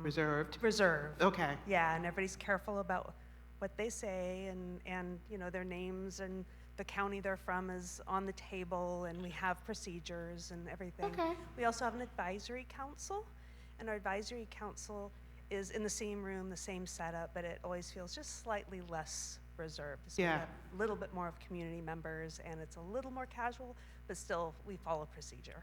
reserved. Reserved. Okay. Yeah, and everybody's careful about what they say and you know, their names and the county they're from is on the table, and we have procedures and everything. Okay. We also have an advisory council, and our advisory council is in the same room, the same setup, but it always feels just slightly less reserved. So we have a little bit more of community members, and it's a little more casual, but still we follow procedure.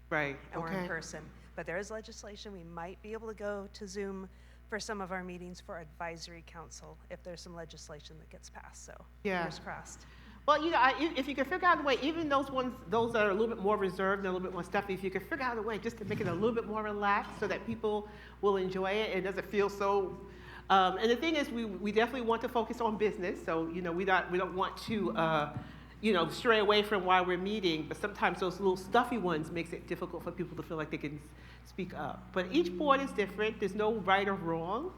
Right. And we're in person. But there is legislation. We might be able to go to Zoom for some of our meetings for advisory council if there's some legislation that gets passed. So fingers crossed. Well, you know, if you can figure out a way, even those that are a little bit more reserved and a little bit more stuffy, if you can figure out a way just to make it a little bit more relaxed so that people will enjoy it and it doesn't feel so. And the thing is, we definitely want to focus on business. So, you know, we don't want to, you know, stray away from why we're meeting. But sometimes those little stuffy ones makes it difficult for people to feel like they can speak up. But each board is different. There's no right or wrong.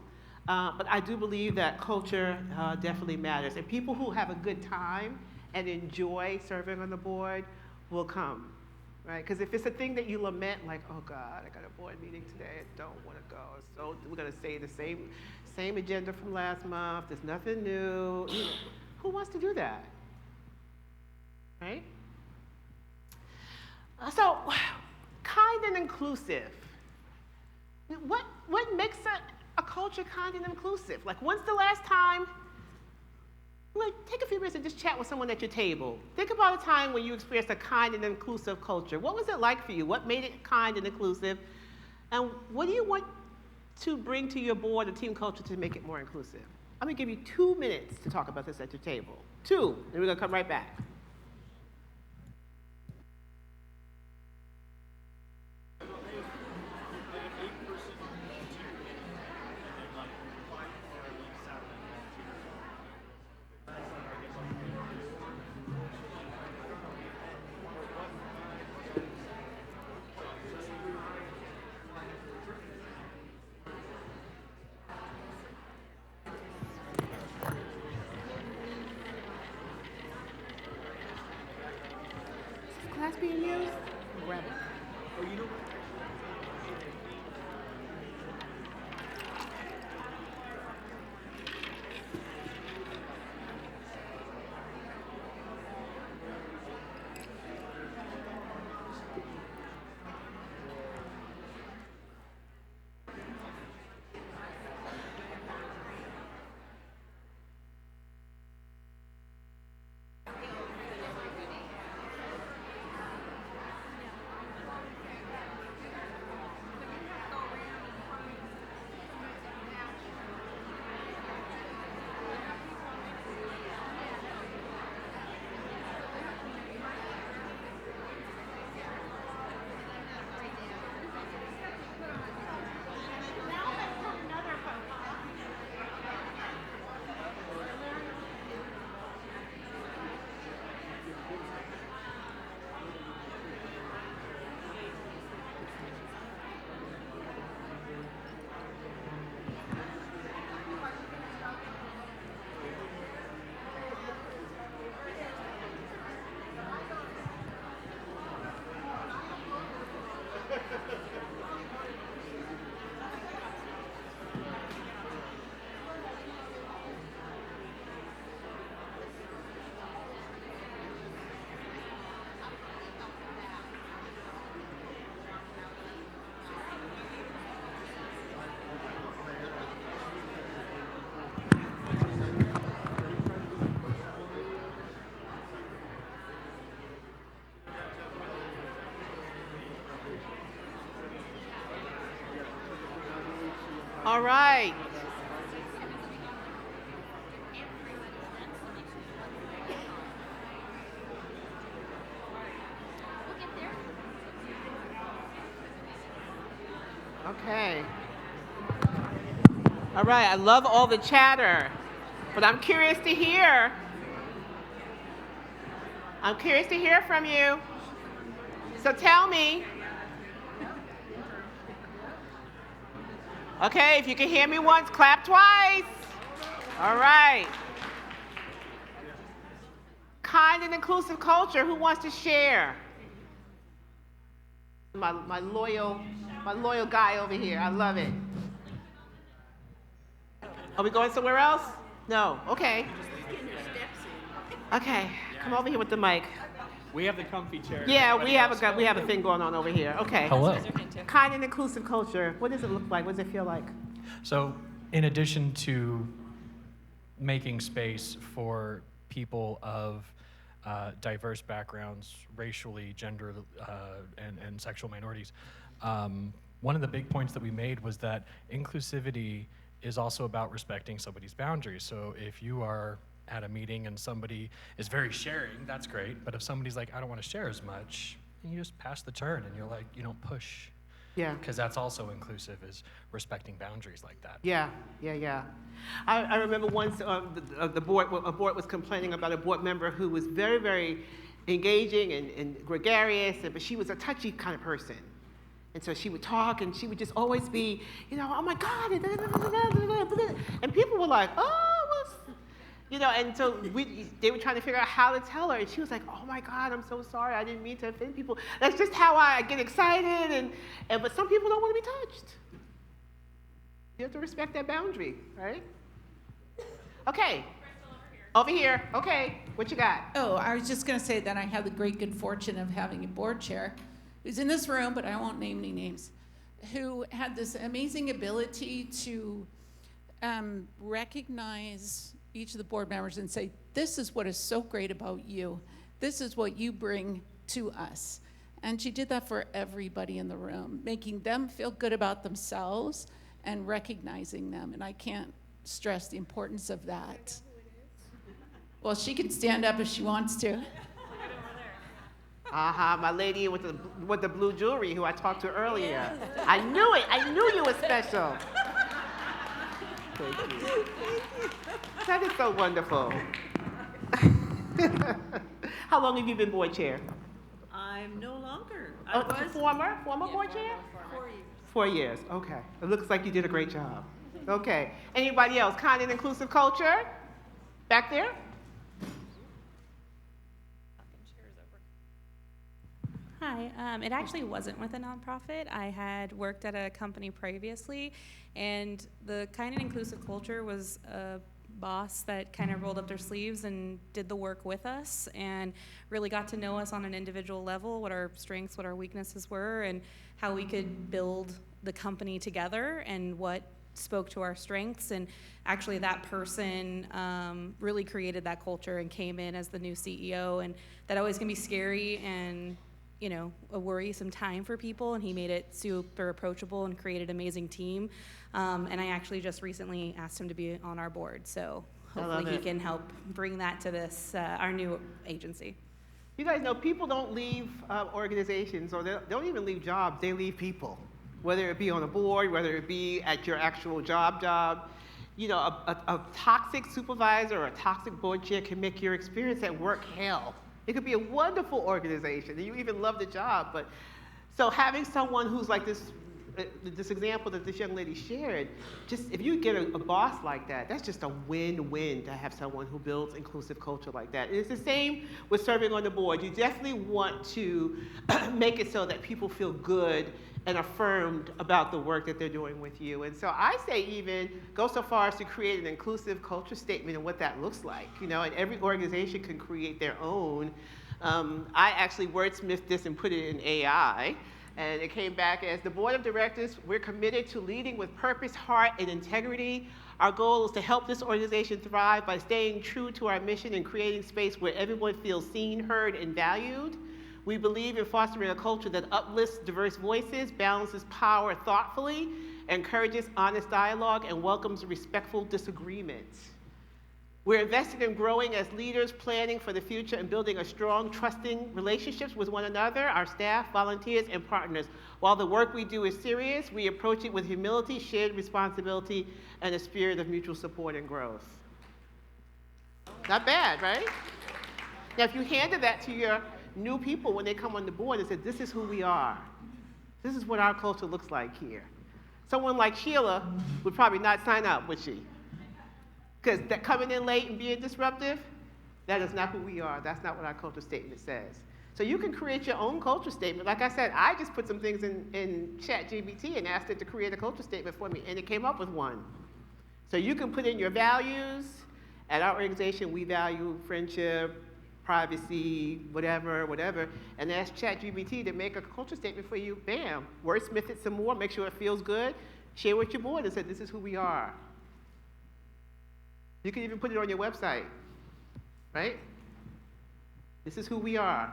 But I do believe that culture definitely matters. And people who have a good time and enjoy serving on the board will come, right? Because if it's a thing that you lament, like, oh God, I got a board meeting today, I don't want to go. So we're going to say the same agenda from last month. There's nothing new. You know, who wants to do that, right? So, kind and inclusive. What makes a culture kind and inclusive? Like, when's the last time? Like, take a few minutes and just chat with someone at your table. Think about a time when you experienced a kind and inclusive culture. What was it like for you? What made it kind and inclusive? And what do you want to bring to your board or team culture to make it more inclusive? I'm gonna give you 2 minutes to talk about this at your table. 2, and we're gonna come right back. Class being used? Grab it. Oh, you know what? All right. Okay. All right, I love all the chatter, but I'm curious to hear. I'm curious to hear from you. So tell me. Okay, if you can hear me once, clap twice. All right. Kind and inclusive culture, who wants to share? My loyal guy over here, I love it. Are we going somewhere else? No, okay. Okay, come over here with the mic. We have the comfy chair. Yeah, we have a thing going on over here. Okay. Hello. Kind and inclusive culture. What does it look like? What does it feel like? So, in addition to making space for people of diverse backgrounds, racially, gender, and sexual minorities, one of the big points that we made was that inclusivity is also about respecting somebody's boundaries. So if you are at a meeting and somebody is very sharing, that's great. But if somebody's like, I don't want to share as much, then you just pass the turn and you're like, you don't push. Yeah. Because that's also inclusive, is respecting boundaries like that. Yeah. I remember once a board was complaining about a board member who was very, very engaging and gregarious, but she was a touchy kind of person. And so she would talk, and she would just always be, oh my God, and people were like, oh, You know, and so they were trying to figure out how to tell her, and she was like, "Oh my God, I'm so sorry. I didn't mean to offend people. That's just how I get excited." But some people don't want to be touched. You have to respect that boundary, right? Okay. Over here. Okay. What you got? Oh, I was just going to say that I had the great good fortune of having a board chair who's in this room, but I won't name any names, who had this amazing ability to recognize each of the board members and say, this is what is so great about you. This is what you bring to us. And she did that for everybody in the room, making them feel good about themselves and recognizing them. And I can't stress the importance of that. Well, she can stand up if she wants to. My lady with the blue jewelry who I talked to earlier. Yes. I knew it. I knew you were special. Thank you. That is so wonderful. How long have you been board chair? I'm no longer. Former board chair? 4 years. 4 years, okay. It looks like you did a great job. Okay. Anybody else? Kind and inclusive culture? Back there? Hi, it actually wasn't with a nonprofit. I had worked at a company previously, and the kind and inclusive culture was a boss that kind of rolled up their sleeves and did the work with us and really got to know us on an individual level, what our strengths, what our weaknesses were, and how we could build the company together and what spoke to our strengths. And actually that person really created that culture and came in as the new CEO, and that always can be scary and a worrisome time for people, and he made it super approachable and created an amazing team. And I actually just recently asked him to be on our board, so hopefully he can help bring that to this, our new agency. You guys know people don't leave organizations, or they don't even leave jobs, they leave people. Whether it be on a board, whether it be at your actual job. You know, a toxic supervisor or a toxic board chair can make your experience at work hell. It could be a wonderful organization, and you even love the job, but so having someone who's like this example that this young lady shared, just if you get a boss like that, that's just a win-win to have someone who builds inclusive culture like that. And it's the same with serving on the board. You definitely want to make it so that people feel good and affirmed about the work that they're doing with you. And so I say even go so far as to create an inclusive culture statement and what that looks like, and every organization can create their own. I actually wordsmithed this and put it in AI, and it came back as the board of directors, we're committed to leading with purpose, heart, and integrity. Our goal is to help this organization thrive by staying true to our mission and creating space where everyone feels seen, heard, and valued. We believe in fostering a culture that uplifts diverse voices, balances power thoughtfully, encourages honest dialogue, and welcomes respectful disagreement. We're invested in growing as leaders, planning for the future, and building a strong, trusting relationships with one another, our staff, volunteers, and partners. While the work we do is serious, we approach it with humility, shared responsibility, and a spirit of mutual support and growth. Not bad, right? Now, if you handed that to your new people when they come on the board and said, this is who we are. This is what our culture looks like here. Someone like Sheila would probably not sign up, would she? Because that coming in late and being disruptive, that is not who we are. That's not what our culture statement says. So you can create your own culture statement. Like I said, I just put some things in ChatGPT and asked it to create a culture statement for me, and it came up with one. So you can put in your values. At our organization, we value friendship, privacy, whatever, and ask ChatGPT to make a culture statement for you. Bam, wordsmith it some more, make sure it feels good, share with your board and say, this is who we are. You can even put it on your website, right? This is who we are.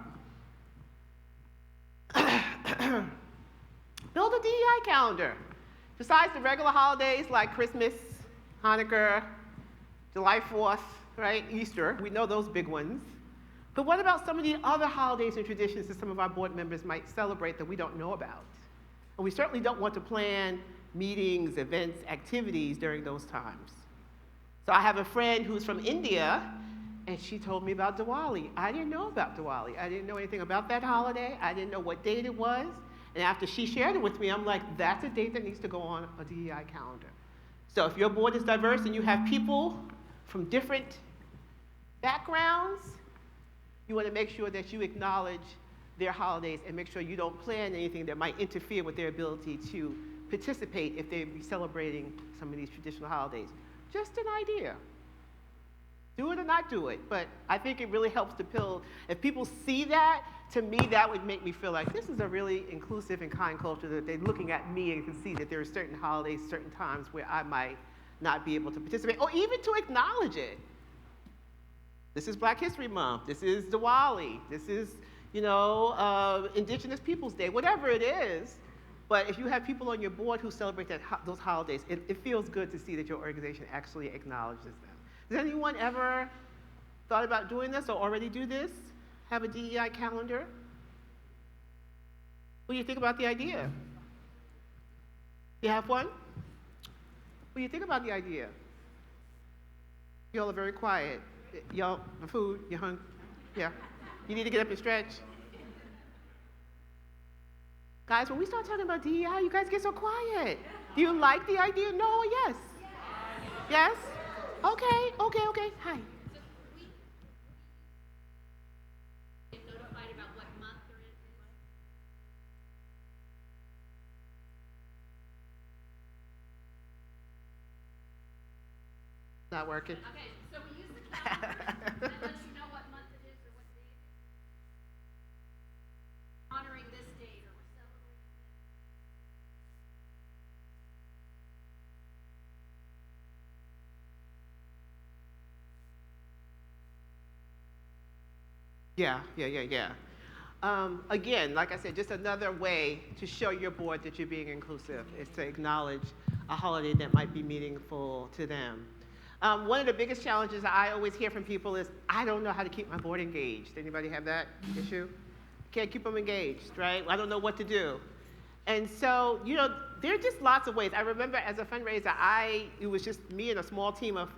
Build a DEI calendar. Besides the regular holidays like Christmas, Hanukkah, July 4th, right, Easter, we know those big ones. But what about some of the other holidays and traditions that some of our board members might celebrate that we don't know about? And we certainly don't want to plan meetings, events, activities during those times. So I have a friend who's from India, and she told me about Diwali. I didn't know about Diwali. I didn't know anything about that holiday. I didn't know what date it was. And after she shared it with me, I'm like, that's a date that needs to go on a DEI calendar. So if your board is diverse and you have people from different backgrounds, you want to make sure that you acknowledge their holidays and make sure you don't plan anything that might interfere with their ability to participate if they be celebrating some of these traditional holidays. Just an idea. Do it or not do it, but I think it really helps to build. If people see that, to me, that would make me feel like this is a really inclusive and kind culture, that they're looking at me and can see that there are certain holidays, certain times where I might not be able to participate, or even to acknowledge it. This is Black History Month. This is Diwali. This is, Indigenous Peoples Day, whatever it is. But if you have people on your board who celebrate those holidays, it feels good to see that your organization actually acknowledges them. Has anyone ever thought about doing this or already do this? Have a DEI calendar? What do you think about the idea? You have one? What do you think about the idea? Y'all are very quiet. Y'all, the food, you're hungry? Yeah. You need to get up and stretch. Guys, when we start talking about DEI, you guys get so quiet. Do you like the idea? No or yes? Yes? Okay. Hi. Not working. Okay, so we use the calendar that lets you know what month it is or what day it is. Honoring this date or we're celebrating this. Yeah. Again, like I said, just another way to show your board that you're being inclusive is to acknowledge a holiday that might be meaningful to them. One of the biggest challenges I always hear from people is, I don't know how to keep my board engaged. Anybody have that issue? Can't keep them engaged, right? I don't know what to do. And so, there are just lots of ways. I remember as a fundraiser, it was just me and a small team of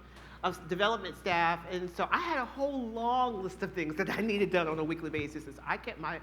development staff, and so I had a whole long list of things that I needed done on a weekly basis. And so I kept my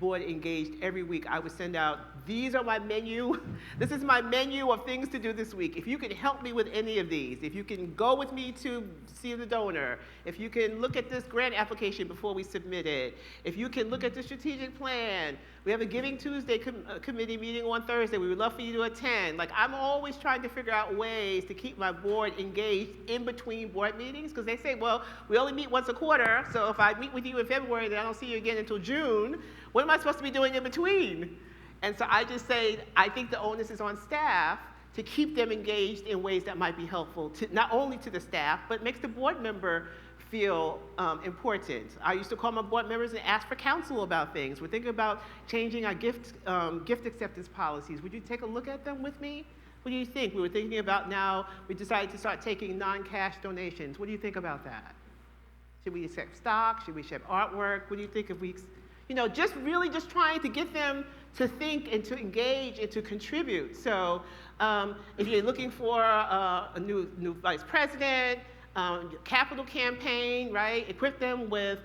board engaged every week. I would send out, these are my menu. This is my menu of things to do this week. If you can help me with any of these, if you can go with me to see the donor, if you can look at this grant application before we submit it, if you can look at the strategic plan. We have a Giving Tuesday committee meeting on Thursday. We would love for you to attend. I'm always trying to figure out ways to keep my board engaged in between board meetings, because they say, well, we only meet once a quarter, so if I meet with you in February, then I don't see you again until June. What am I supposed to be doing in between? And so I just say, I think the onus is on staff to keep them engaged in ways that might be helpful, to not only to the staff, but makes the board member feel important. I used to call my board members and ask for counsel about things. We're thinking about changing our gift acceptance policies. Would you take a look at them with me? What do you think? We were thinking about now, we decided to start taking non-cash donations. What do you think about that? Should we accept stock? Should we accept artwork? What do you think if we, just really just trying to get them to think and to engage and to contribute. So if you're looking for a new vice president, capital campaign, right? Equip them with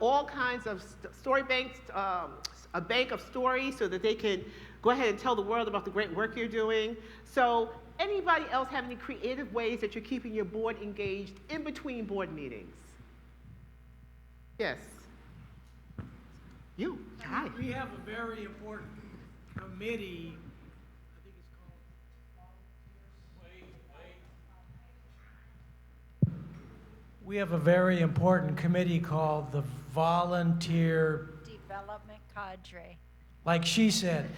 all kinds of story banks, a bank of stories so that they can go ahead and tell the world about the great work you're doing. So anybody else have any creative ways that you're keeping your board engaged in between board meetings? Yes. You. Hi. We have a very important committee. I think it's called We have a very important committee called the Volunteer Development Cadre. Like she said.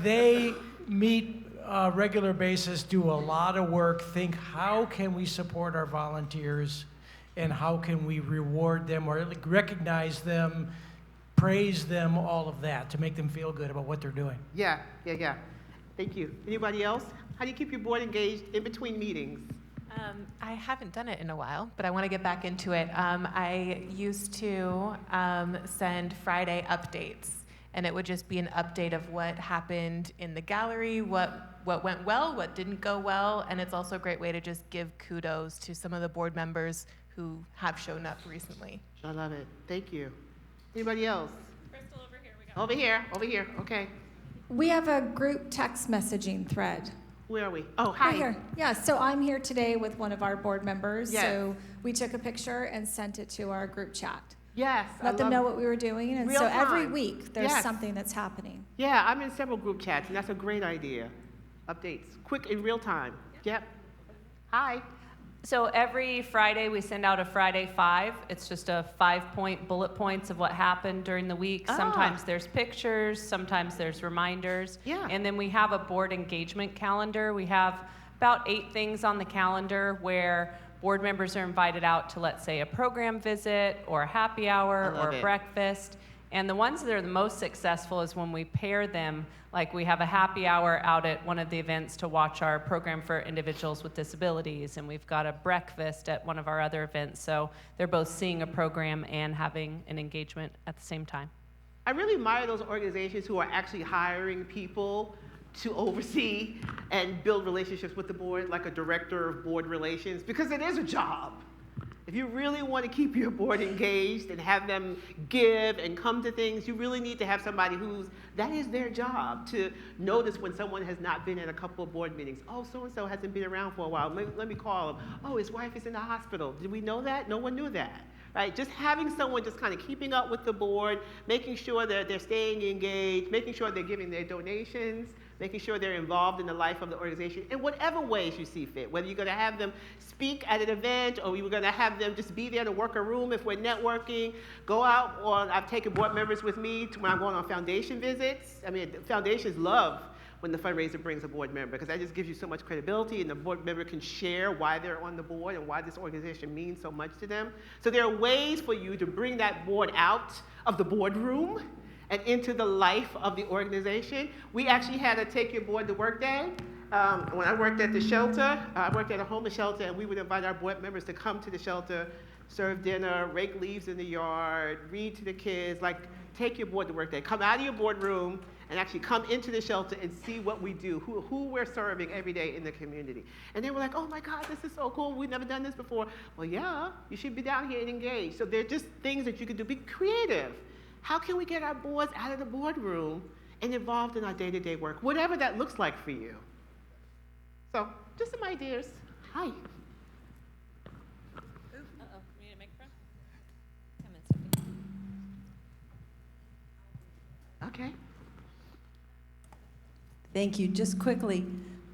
They meet on a regular basis, do a lot of work, think how can we support our volunteers and how can we reward them or recognize them, praise them, all of that to make them feel good about what they're doing. Yeah. Thank you. Anybody else? How do you keep your board engaged in between meetings? I haven't done it in a while, but I want to get back into it. I used to send Friday updates, and it would just be an update of what happened in the gallery, what went well, what didn't go well, and it's also a great way to just give kudos to some of the board members who have shown up recently. I love it. Thank you. Anybody else? Crystal, over here. Over here. Okay. We have a group text messaging thread. Where are we? Oh, hi. Right here. Yeah, so I'm here today with one of our board members. Yes. So we took a picture and sent it to our group chat. Yes. I Let them love know what we were doing. And Real so every time. week there's Yes. something that's happening. Yeah, I'm in several group chats, and that's a great idea. Updates, quick in real time. Yep. Hi. So every Friday, we send out a Friday 5. It's just a 5-point bullet points of what happened during the week. Ah. Sometimes there's pictures, sometimes there's reminders. Yeah. And then we have a board engagement calendar. We have about 8 things on the calendar where board members are invited out to, let's say, a program visit or a happy hour I love or it. breakfast. And the ones that are the most successful is when we pair them, like we have a happy hour out at one of the events to watch our program for individuals with disabilities, and we've got a breakfast at one of our other events. So they're both seeing a program and having an engagement at the same time. I really admire those organizations who are actually hiring people to oversee and build relationships with the board, like a director of board relations, because it is a job. If you really want to keep your board engaged and have them give and come to things, you really need to have somebody that is their job, to notice when someone has not been at a couple of board meetings. Oh, so-and-so hasn't been around for a while. Let me call him. Oh, his wife is in the hospital. Did we know that? No one knew that. Right? Just having someone just kind of keeping up with the board, making sure that they're staying engaged, making sure they're giving their donations, making sure they're involved in the life of the organization in whatever ways you see fit. Whether you're going to have them speak at an event, or you're going to have them just be there to work a room if we're networking, go out, or I've taken board members with me when I'm going on foundation visits. I mean, foundations love when the fundraiser brings a board member, because that just gives you so much credibility, and the board member can share why they're on the board and why this organization means so much to them. So there are ways for you to bring that board out of the boardroom and into the life of the organization. We actually had a Take Your Board to Work day. When I worked at the shelter, I worked at a homeless shelter, and we would invite our board members to come to the shelter, serve dinner, rake leaves in the yard, read to the kids, like take your board to work day. Come out of your boardroom and actually come into the shelter and see what we do, who we're serving every day in the community. And they were like, oh my God, this is so cool. We've never done this before. Well, yeah, you should be down here and engage. So they're just things that you can do. Be creative. How can we get our boards out of the boardroom and involved in our day-to-day work, whatever that looks like for you? So, just some ideas. Hi. Uh-oh, we need a microphone? Okay. Thank you. Just quickly,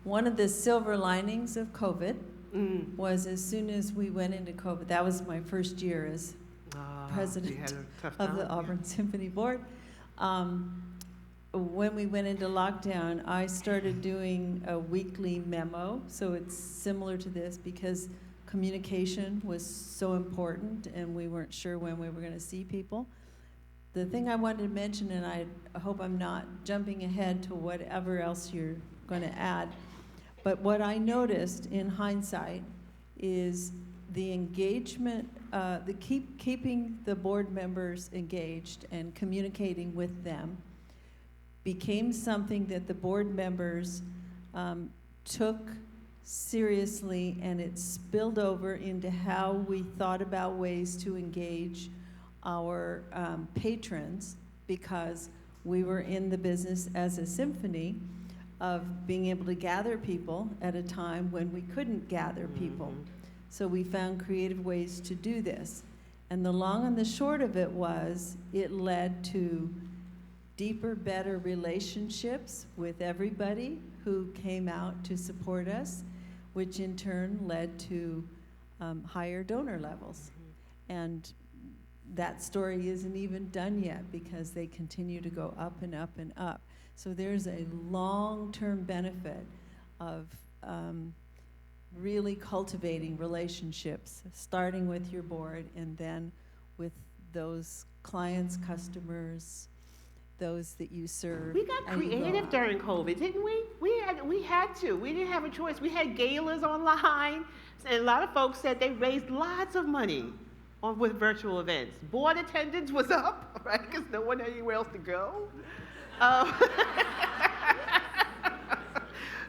one of the silver linings of COVID was as soon as we went into COVID, that was my first year as president of the Auburn Symphony Board. When we went into lockdown, I started doing a weekly memo, so it's similar to this because communication was so important and we weren't sure when we were going to see people. The thing I wanted to mention, and I hope I'm not jumping ahead to whatever else you're going to add, but what I noticed in hindsight is the engagement, keeping the board members engaged and communicating with them became something that the board members took seriously, and it spilled over into how we thought about ways to engage our patrons, because we were in the business as a symphony of being able to gather people at a time when we couldn't gather people. So we found creative ways to do this. And the long and the short of it was, it led to deeper, better relationships with everybody who came out to support us, which in turn led to higher donor levels. And that story isn't even done yet because they continue to go up and up and up. So there's a long-term benefit of really cultivating relationships, starting with your board and then with those clients, customers, those that you serve. We got and you go creative out. during COVID, didn't we? We had to. We didn't have a choice. We had galas online, and a lot of folks said they raised lots of money with virtual events. Board attendance was up, right? Because no one had anywhere else to go.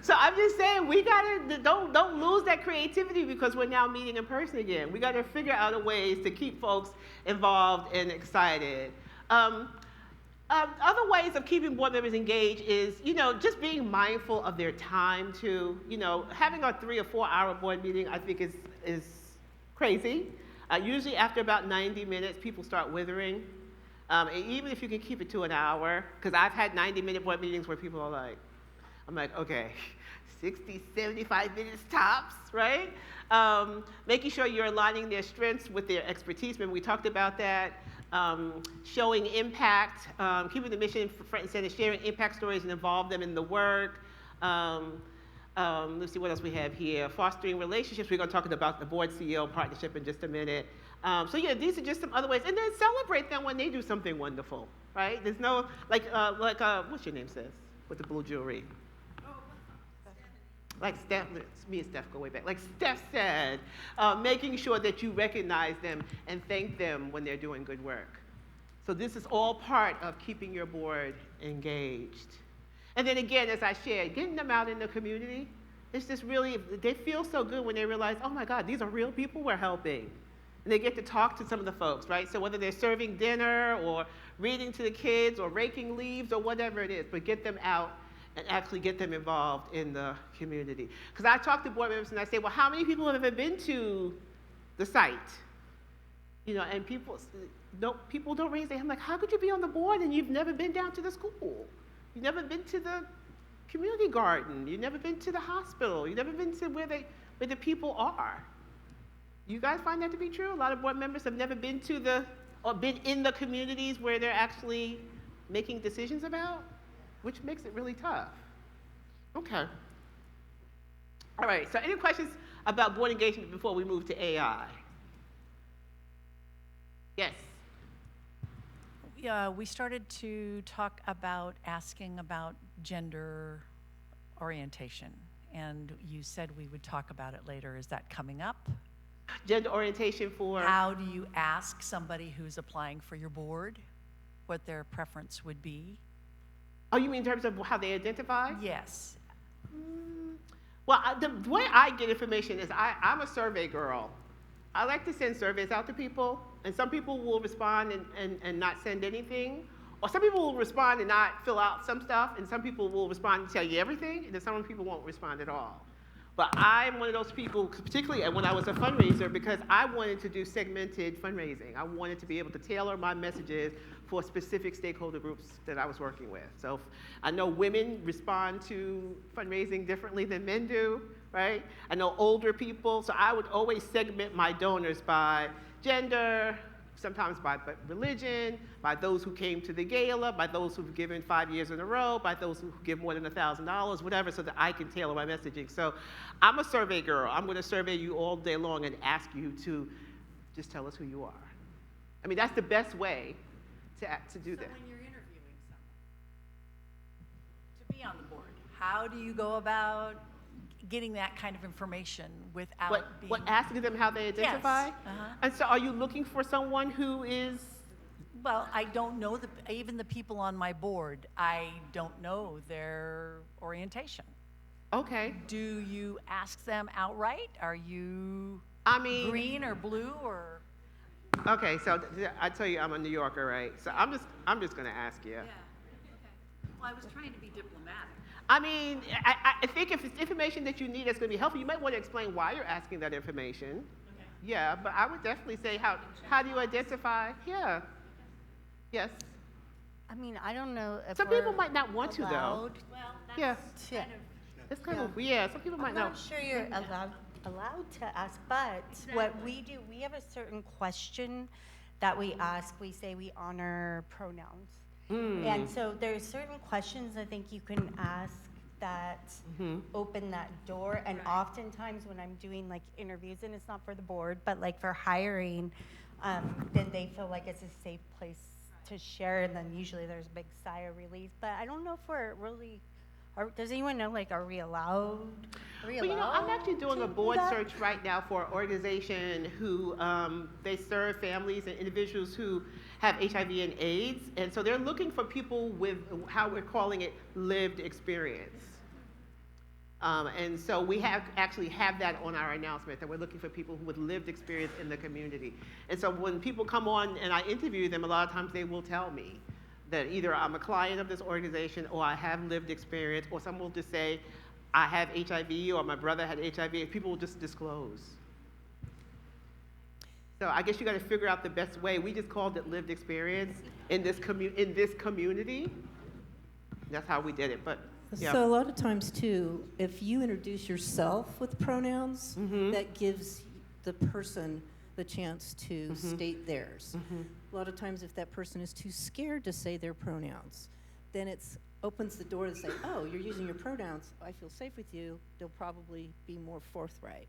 So I'm just saying, we gotta don't lose that creativity because we're now meeting in person again. We gotta figure out ways to keep folks involved and excited. Other ways of keeping board members engaged is, just being mindful of their time too. Having a 3 or 4 hour board meeting, I think is crazy. Usually after about 90 minutes, people start withering. And even if you can keep it to an hour, because I've had 90-minute board meetings where people are like, I'm like, okay, 60, 75 minutes tops, right? Making sure you're aligning their strengths with their expertise. Remember, we talked about that. Showing impact, keeping the mission front and center, sharing impact stories and involve them in the work. Let's see what else we have here. Fostering relationships. We're going to talk about the board CEO partnership in just a minute. So yeah, these are just some other ways. And then celebrate them when they do something wonderful, right? There's no, what's your name, sis? With the blue jewelry. Like Steph, me and Steph go way back. Like Steph said, making sure that you recognize them and thank them when they're doing good work. So this is all part of keeping your board engaged. And then again, as I shared, getting them out in the community, it's just really, they feel so good when they realize, oh my God, these are real people we're helping. And they get to talk to some of the folks, right? So whether they're serving dinner or reading to the kids or raking leaves or whatever it is, but get them out and actually get them involved in the community. Because I talk to board members and I say, well, how many people have ever been to the site? And people don't raise their hand. I'm like, how could you be on the board and you've never been down to the school? You've never been to the community garden. You've never been to the hospital. You've never been to where the people are. You guys find that to be true? A lot of board members have never been or been in the communities where they're actually making decisions about, which makes it really tough. Okay. All right, so any questions about board engagement before we move to AI? Yes. Yeah, we started to talk about asking about gender orientation, and you said we would talk about it later. Is that coming up? Gender orientation for? How do you ask somebody who's applying for your board what their preference would be? Oh, you mean in terms of how they identify? Yes. Well, the way I get information is I'm a survey girl. I like to send surveys out to people, and some people will respond and not send anything. Or some people will respond and not fill out some stuff, and some people will respond and tell you everything, and then some people won't respond at all. But I'm one of those people, particularly when I was a fundraiser, because I wanted to do segmented fundraising. I wanted to be able to tailor my messages for specific stakeholder groups that I was working with. So I know women respond to fundraising differently than men do, right? I know older people, so I would always segment my donors by gender, sometimes by religion, by those who came to the gala, by those who've given 5 years in a row, by those who give more than $1,000, whatever, so that I can tailor my messaging. So I'm a survey girl. I'm going to survey you all day long and ask you to just tell us who you are. I mean, that's the best way to do that. So when you're interviewing someone to be on the board, how do you go about getting that kind of information without being... asking them how they identify? Yes. And so are you looking for someone who is... Well, I don't know, even the people on my board, I don't know their orientation. Okay. Do you ask them outright? Are you green or blue or... Okay, so I tell you I'm a New Yorker, right? So I'm just going to ask you. Yeah. Okay. Well, I was trying to be diplomatic. I mean, I think if it's information that you need that's going to be helpful, you might want to explain why you're asking that information. Okay. Yeah, but I would definitely say, how do you identify? Yeah. Yes. I mean, I don't know if some people might not want to, though. Well, yeah. kind It's kind of weird. Some people might I'm not. not sure you're allowed to ask, but what we do, we have a certain question that we ask. We say we honor pronouns. And so there's certain questions I think you can ask that open that door. And oftentimes when I'm doing like interviews, and it's not for the board, but like for hiring, then they feel like it's a safe place to share. And then usually there's a big sigh of relief. But I don't know if we're really, does anyone know, like, are we allowed? Well, I'm actually doing a board search right now for an organization who they serve families and individuals who have HIV and AIDS. And so they're looking for people with, how we're calling it, lived experience. And so we actually have that on our announcement, that we're looking for people with lived experience in the community. And so when people come on and I interview them, a lot of times they will tell me that either I'm a client of this organization or I have lived experience, or someone will just say, I have HIV or my brother had HIV, people will just disclose. So I guess you got to figure out the best way. We just called it lived experience in this community. That's how we did it, but yeah. So a lot of times too, if you introduce yourself with pronouns, that gives the person the chance to state theirs. A lot of times if that person is too scared to say their pronouns, then it opens the door to say, oh, you're using your pronouns, I feel safe with you, they'll probably be more forthright.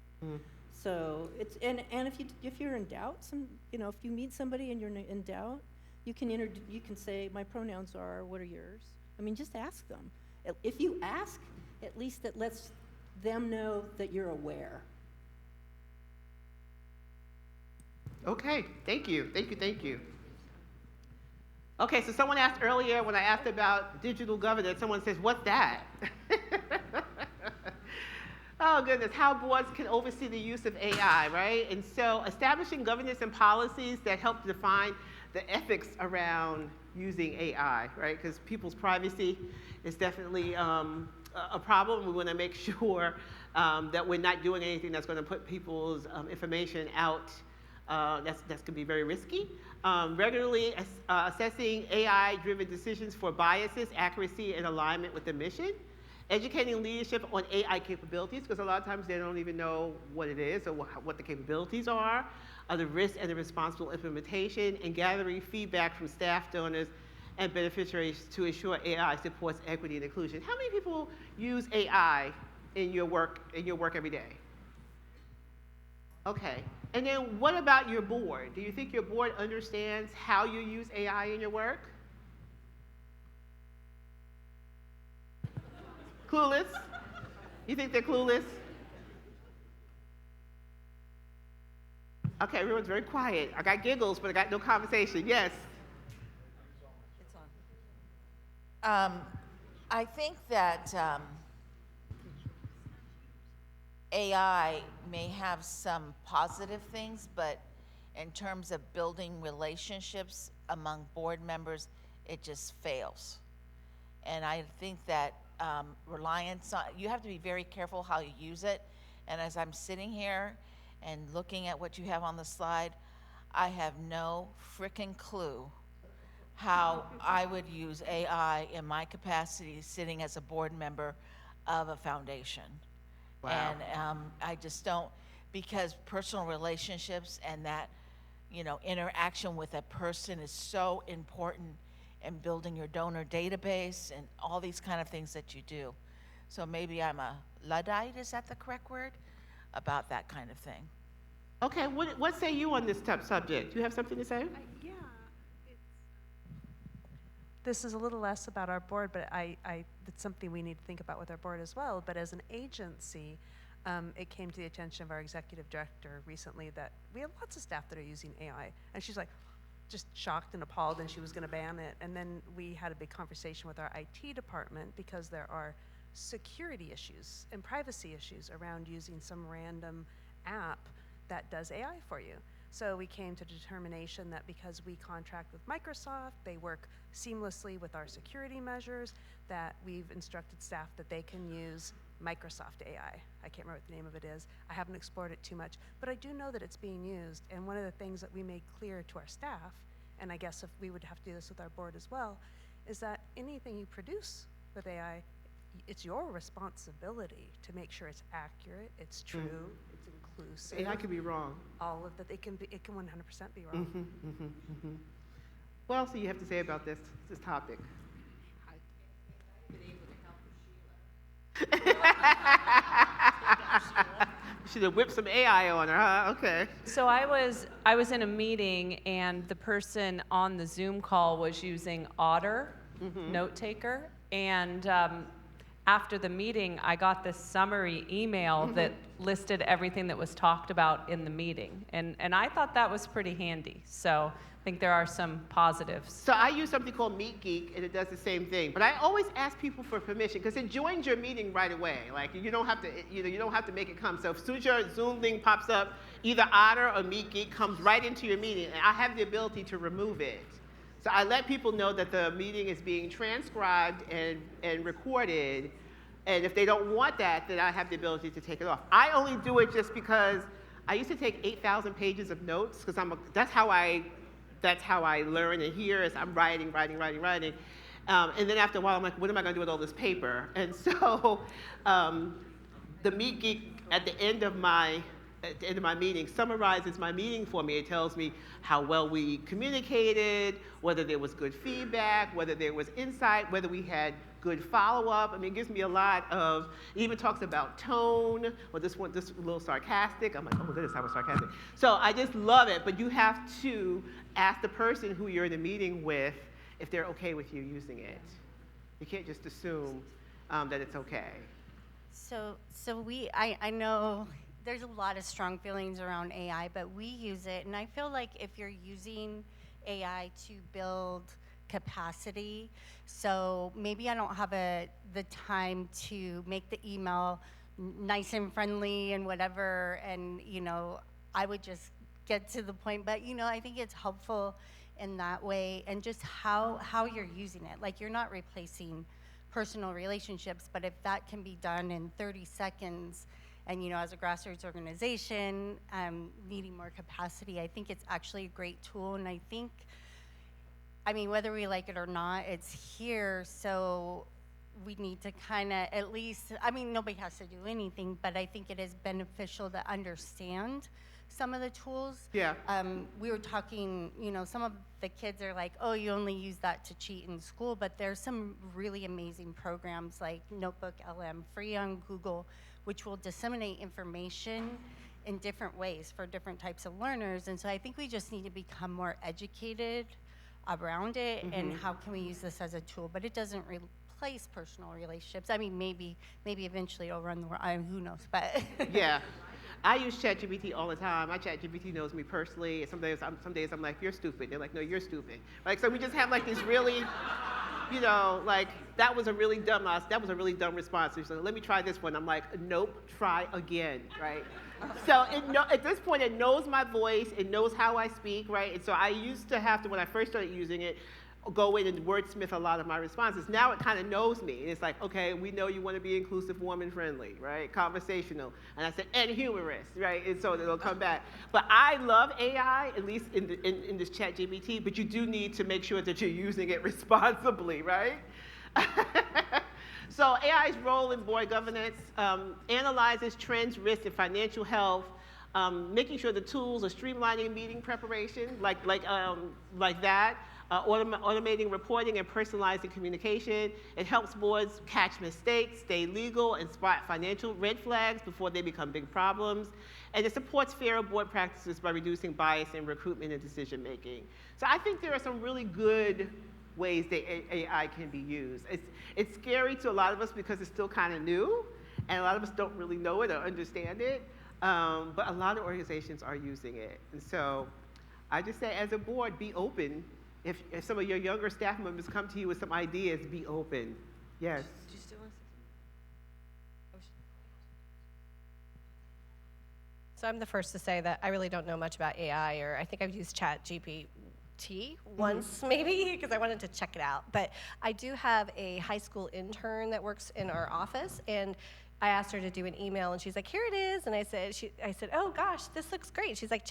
So it's, and if you're in doubt, if you meet somebody and you're in doubt, you can say, my pronouns are, what are yours? I mean, just ask them. If you ask, at least that lets them know that you're aware. Okay, thank you. Okay, so someone asked earlier when I asked about digital governance, someone says, what's that? Oh goodness, how boards can oversee the use of AI, right? And so establishing governance and policies that help define the ethics around using AI, right? Because people's privacy is definitely a problem. We want to make sure that we're not doing anything that's going to put people's information out. That's going to be very risky. Regularly assessing AI-driven decisions for biases, accuracy, and alignment with the mission. Educating leadership on AI capabilities, because a lot of times they don't even know what it is or what the capabilities are, the risks and the responsible implementation, and gathering feedback from staff, donors, and beneficiaries to ensure AI supports equity and inclusion. How many people use AI in your work every day? Okay. And then what about your board? Do you think your board understands how you use AI in your work? Clueless? You think they're clueless? Okay, everyone's very quiet. I got giggles, but I got no conversation. Yes? It's on. I think that AI may have some positive things, but in terms of building relationships among board members, it just fails. And I think that reliance on, you have to be very careful how you use it. And as I'm sitting here and looking at what you have on the slide, I have no frickin' clue how I would use AI in my capacity sitting as a board member of a foundation. Wow. And I just don't, because personal relationships and that, interaction with a person is so important in building your donor database and all these kind of things that you do. So maybe I'm a Luddite, is that the correct word? About that kind of thing. Okay, what say you on this subject? Do you have something to say? Yeah. This is a little less about our board, but it's something we need to think about with our board as well. But as an agency, it came to the attention of our executive director recently that we have lots of staff that are using AI. And she's like, just shocked and appalled, and she was going to ban it. And then we had a big conversation with our IT department because there are security issues and privacy issues around using some random app that does AI for you. So we came to the determination that because we contract with Microsoft, they work seamlessly with our security measures, that we've instructed staff that they can use Microsoft AI. I can't remember what the name of it is. I haven't explored it too much, but I do know that it's being used. And one of the things that we made clear to our staff, and I guess if we would have to do this with our board as well, is that anything you produce with AI, it's your responsibility to make sure it's accurate, it's true, it's inclusive. AI could be wrong. All of that, it can 100% be wrong. What else do you have to say about this topic? Should have whipped some AI on her, huh? Okay. So I was in a meeting, and the person on the Zoom call was using Otter, note taker, and after the meeting, I got this summary email that listed everything that was talked about in the meeting, and I thought that was pretty handy. So I think there are some positives. So I use something called MeetGeek, and it does the same thing. But I always ask people for permission because it joins your meeting right away. Like you don't have to, you don't have to make it come. So as soon as your Zoom link pops up, either Otter or MeetGeek comes right into your meeting, and I have the ability to remove it. So I let people know that the meeting is being transcribed and recorded, and if they don't want that, then I have the ability to take it off. I only do it just because I used to take 8,000 pages of notes, because that's how I learn and hear, is I'm writing. And then after a while, I'm like, what am I going to do with all this paper? And so the Meet Geek at the end of my meeting summarizes my meeting for me. It tells me how well we communicated, whether there was good feedback, whether there was insight, whether we had good follow-up. I mean, it gives me a lot of, it even talks about tone, or this a little sarcastic. I'm like, oh my goodness, I was sarcastic. So I just love it, but you have to ask the person who you're in a meeting with if they're okay with you using it. You can't just assume that it's okay. So I know there's a lot of strong feelings around AI, but we use it, and I feel like if you're using AI to build capacity, so maybe I don't have the time to make the email nice and friendly and whatever, and I would just get to the point, but I think it's helpful in that way, and just how you're using it. Like, you're not replacing personal relationships, but if that can be done in 30 seconds, and as a grassroots organization needing more capacity, I think it's actually a great tool. And I think, whether we like it or not, it's here, so we need to kind of at least, nobody has to do anything, but I think it is beneficial to understand some of the tools. Yeah. We were talking, some of the kids are like, oh, you only use that to cheat in school, but there's some really amazing programs like Notebook LM, free on Google, which will disseminate information in different ways for different types of learners. And so I think we just need to become more educated around it, and how can we use this as a tool, but it doesn't replace personal relationships. Maybe eventually it'll run the world, who knows, but. Yeah. I use ChatGPT all the time. My ChatGPT knows me personally. And some days I'm like, you're stupid. They're like, no, you're stupid. Like, so we just have like these really, like, that was a really dumb response. So let me try this one. I'm like, nope, try again, right? So at this point, it knows my voice. It knows how I speak, right? And so I used to have to, when I first started using it, go in and wordsmith a lot of my responses. Now it kind of knows me. And it's like, okay, we know you want to be inclusive, warm, and friendly, right? Conversational. And I said, and humorous, right? And so it'll come back. But I love AI, at least in this ChatGPT, but you do need to make sure that you're using it responsibly, right? So AI's role in board governance analyzes trends, risks, and financial health, making sure the tools are streamlining meeting preparation, like that. Automating reporting and personalizing communication. It helps boards catch mistakes, stay legal, and spot financial red flags before they become big problems. And it supports fairer board practices by reducing bias in recruitment and decision making. So I think there are some really good ways that AI can be used. It's scary to a lot of us because it's still kind of new, and a lot of us don't really know it or understand it, but a lot of organizations are using it. And so I just say, as a board, be open. If some of your younger staff members come to you with some ideas, be open. Yes? Do you still want to say? So I'm the first to say that I really don't know much about AI, or I think I've used ChatGPT once maybe, because I wanted to check it out. But I do have a high school intern that works in our office, and I asked her to do an email, and she's like, here it is. And I said, oh gosh, this looks great. She's like,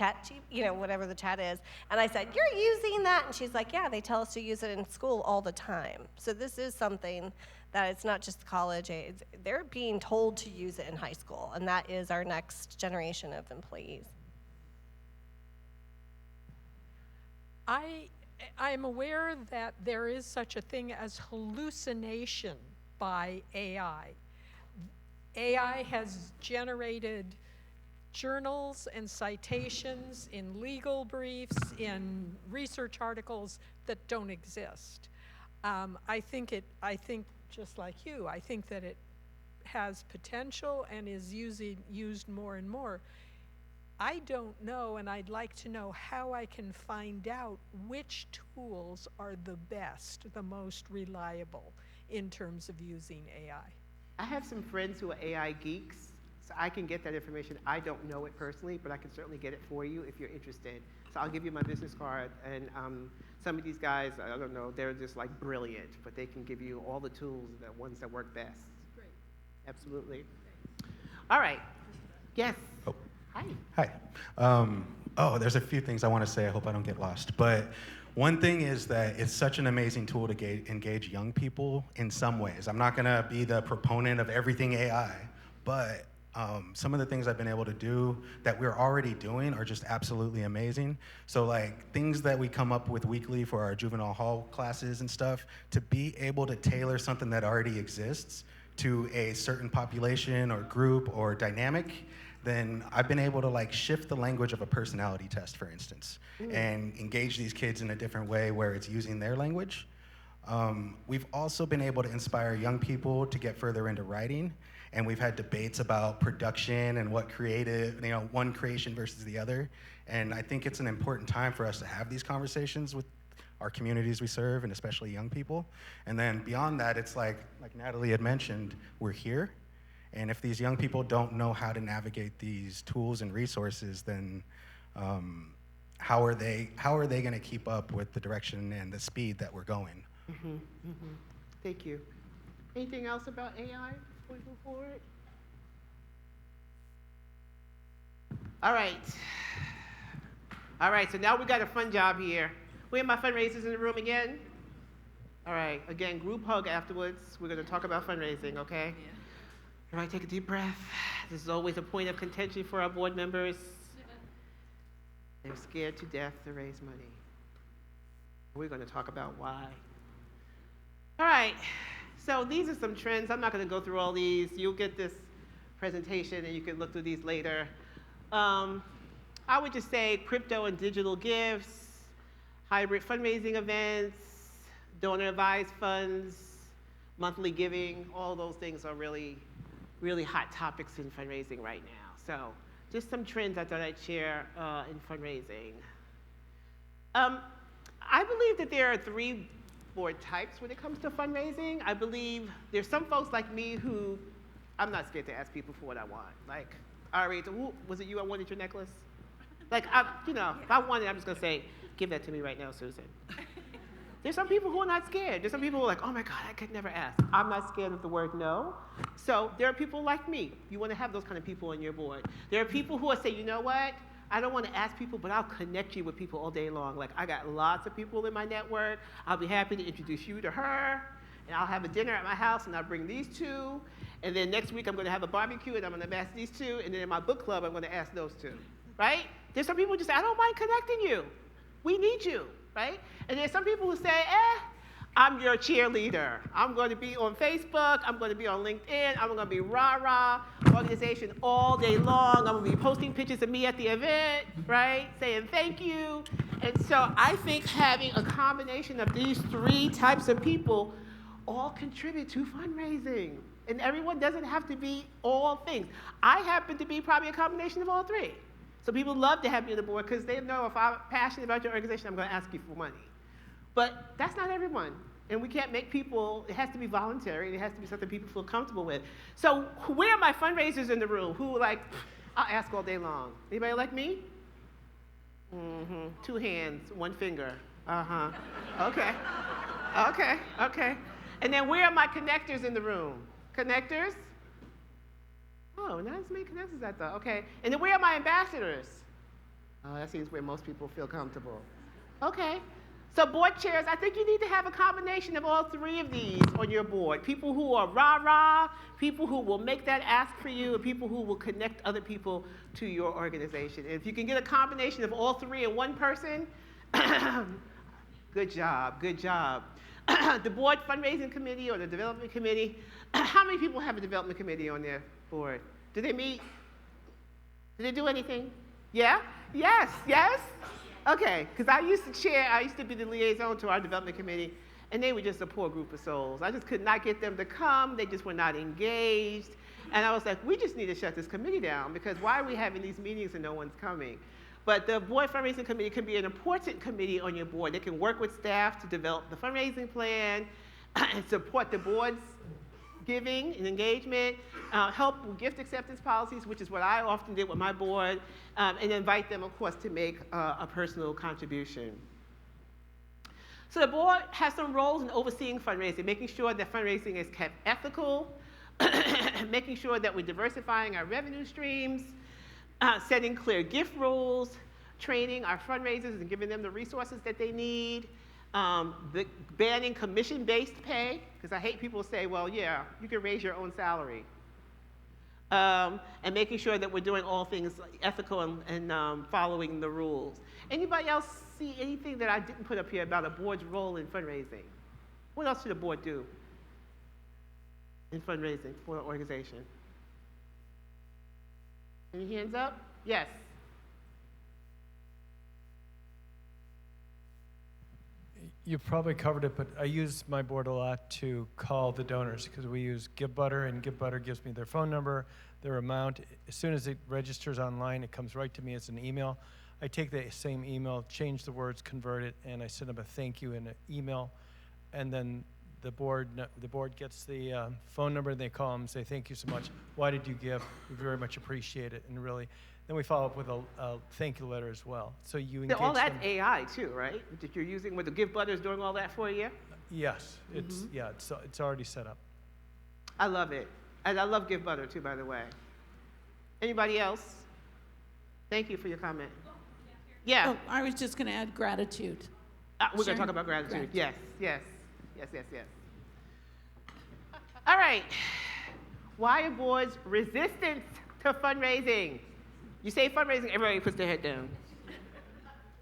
whatever the chat is. And I said, you're using that? And she's like, yeah, they tell us to use it in school all the time. So this is something that it's not just college age. They're being told to use it in high school, and that is our next generation of employees. I'm aware that there is such a thing as hallucination by AI. AI has generated journals and citations in legal briefs, in research articles that don't exist. I think just like you, I think that it has potential and is used more and more. I don't know, and I'd like to know how I can find out which tools are the best, the most reliable in terms of using AI. I have some friends who are AI geeks, so I can get that information. I don't know it personally, but I can certainly get it for you if you're interested. So I'll give you my business card. And some of these guys, I don't know, they're just like brilliant, but they can give you all the tools, the ones that work best. Great. Absolutely. All right. Yes. Oh. Hi. Hi. There's a few things I want to say. I hope I don't get lost. But one thing is that it's such an amazing tool to engage young people in some ways. I'm not going to be the proponent of everything AI, but some of the things I've been able to do that we're already doing are just absolutely amazing. So like things that we come up with weekly for our juvenile hall classes and stuff, to be able to tailor something that already exists to a certain population or group or dynamic, then I've been able to like shift the language of a personality test, for instance, and engage these kids in a different way where it's using their language. We've also been able to inspire young people to get further into writing, and we've had debates about production and what creative, one creation versus the other. And I think it's an important time for us to have these conversations with our communities we serve, and especially young people. And then beyond that, it's like Natalie had mentioned, we're here. And if these young people don't know how to navigate these tools and resources, then how are they going to keep up with the direction and the speed that we're going? Thank you. Anything else about AI before we move forward? All right, so now we got a fun job here. Where are my fundraisers in the room again? All right, again, group hug afterwards. We're going to talk about fundraising, okay? Yeah. All right, take a deep breath. This is always a point of contention for our board members. They're scared to death to raise money. We're going to talk about why. All right, so these are some trends. I'm not going to go through all these. You'll get this presentation and you can look through these later. I would just say crypto and digital gifts, hybrid fundraising events, donor advised funds, monthly giving, all those things are really, really hot topics in fundraising right now. So just some trends I thought I'd share in fundraising. I believe that there are 3 board types when it comes to fundraising. I believe there's some folks like me who, I'm not scared to ask people for what I want. Like, Ari, was it you I wanted your necklace? Like, if I want it, I'm just gonna say, give that to me right now, Susan. There's some people who are not scared. There's some people who are like, oh my God, I could never ask. I'm not scared of the word no. So there are people like me. You wanna have those kind of people on your board. There are people who will say, you know what? I don't wanna ask people, but I'll connect you with people all day long. Like, I got lots of people in my network. I'll be happy to introduce you to her. And I'll have a dinner at my house and I'll bring these 2. And then next week I'm gonna have a barbecue and I'm gonna ask these 2. And then in my book club, I'm gonna ask those 2, right? There's some people who just say, I don't mind connecting you. We need you, right? And there's some people who say, I'm your cheerleader. I'm going to be on Facebook. I'm going to be on LinkedIn. I'm going to be rah-rah organization all day long. I'm going to be posting pictures of me at the event, right? Saying thank you. And so I think having a combination of these 3 types of people all contribute to fundraising. And everyone doesn't have to be all things. I happen to be probably a combination of all 3. So people love to have me on the board because they know if I'm passionate about your organization, I'm going to ask you for money. But that's not everyone. And we can't make people, it has to be voluntary, and it has to be something people feel comfortable with. So where are my fundraisers in the room who I'll ask all day long? Anybody like me? 2 hands, 1 finger. Okay. Okay. And then where are my connectors in the room? Connectors? Oh, not as many connectors as I thought. Okay. And then where are my ambassadors? Oh, that seems where most people feel comfortable. Okay. So board chairs, I think you need to have a combination of all 3 of these on your board. People who are rah-rah, people who will make that ask for you, and people who will connect other people to your organization. And if you can get a combination of all 3 in one person, good job, good job. The board fundraising committee or the development committee, how many people have a development committee on their board? Do they meet? Do they do anything? Yeah? Yes? Okay, because I used to be the liaison to our development committee, and they were just a poor group of souls. I just could not get them to come. They just were not engaged. And I was like, we just need to shut this committee down, because why are we having these meetings and no one's coming? But the board fundraising committee can be an important committee on your board. They can work with staff to develop the fundraising plan and support the board's giving and engagement, help with gift acceptance policies, which is what I often did with my board, and invite them, of course, to make a personal contribution. So the board has some roles in overseeing fundraising, making sure that fundraising is kept ethical, making sure that we're diversifying our revenue streams, setting clear gift rules, training our fundraisers and giving them the resources that they need, banning commission-based pay, because I hate people who say, well, yeah, you can raise your own salary. And making sure that we're doing all things ethical and following the rules. Anybody else see anything that I didn't put up here about a board's role in fundraising? What else should a board do in fundraising for an organization? Any hands up? Yes. You probably covered it, but I use my board a lot to call the donors because we use GiveButter, and GiveButter gives me their phone number, their amount. As soon as it registers online, it comes right to me as an email. I take the same email, change the words, convert it, and I send them a thank you in an email. And then the board gets the phone number, and they call them and say, thank you so much. Why did you give? We very much appreciate it. And really, then we follow up with a thank you letter as well. So you engage All that's them. AI too, right? That you're using with the GiveButter is doing all that for you? Yes, it's already set up. I love it. And I love GiveButter too, by the way. Anybody else? Thank you for your comment. Yeah. Oh, I was just going to add gratitude. We're going to talk about gratitude. Yes. All right. Why are boards resistant to fundraising? You say fundraising, everybody puts their head down.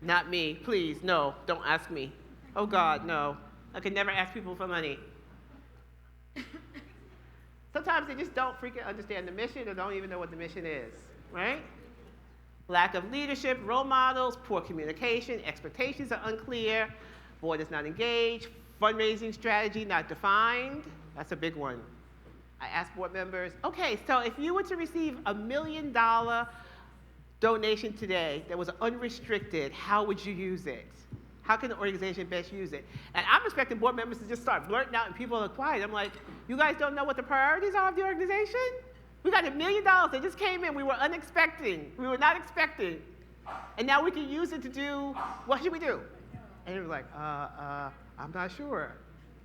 Not me, please, no, don't ask me. Oh God, no. I could never ask people for money. Sometimes they just don't freaking understand the mission or don't even know what the mission is, right? Lack of leadership, role models, poor communication, expectations are unclear, board is not engaged, fundraising strategy not defined. That's a big one. I asked board members, okay, so if you were to receive $1 million donation today that was unrestricted, how would you use it? How can the organization best use it? And I'm expecting board members to just start blurting out and people are quiet. I'm like, you guys don't know what the priorities are of the organization? We got $1 million that just came in. We were unexpecting. We were not expecting. And now we can use it to do, what should we do? And they were like, I'm not sure.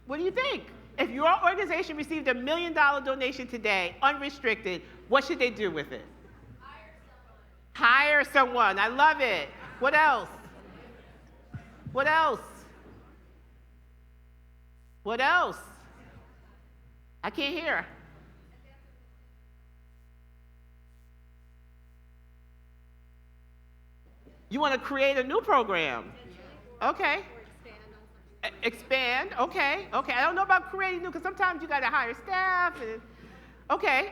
What do you think? If your organization received $1 million donation today, unrestricted, what should they do with it? Hire someone. I love it. What else? What else? What else? I can't hear. You want to create a new program? Okay. Expand. Okay. I don't know about creating new because sometimes you got to hire staff. And, okay.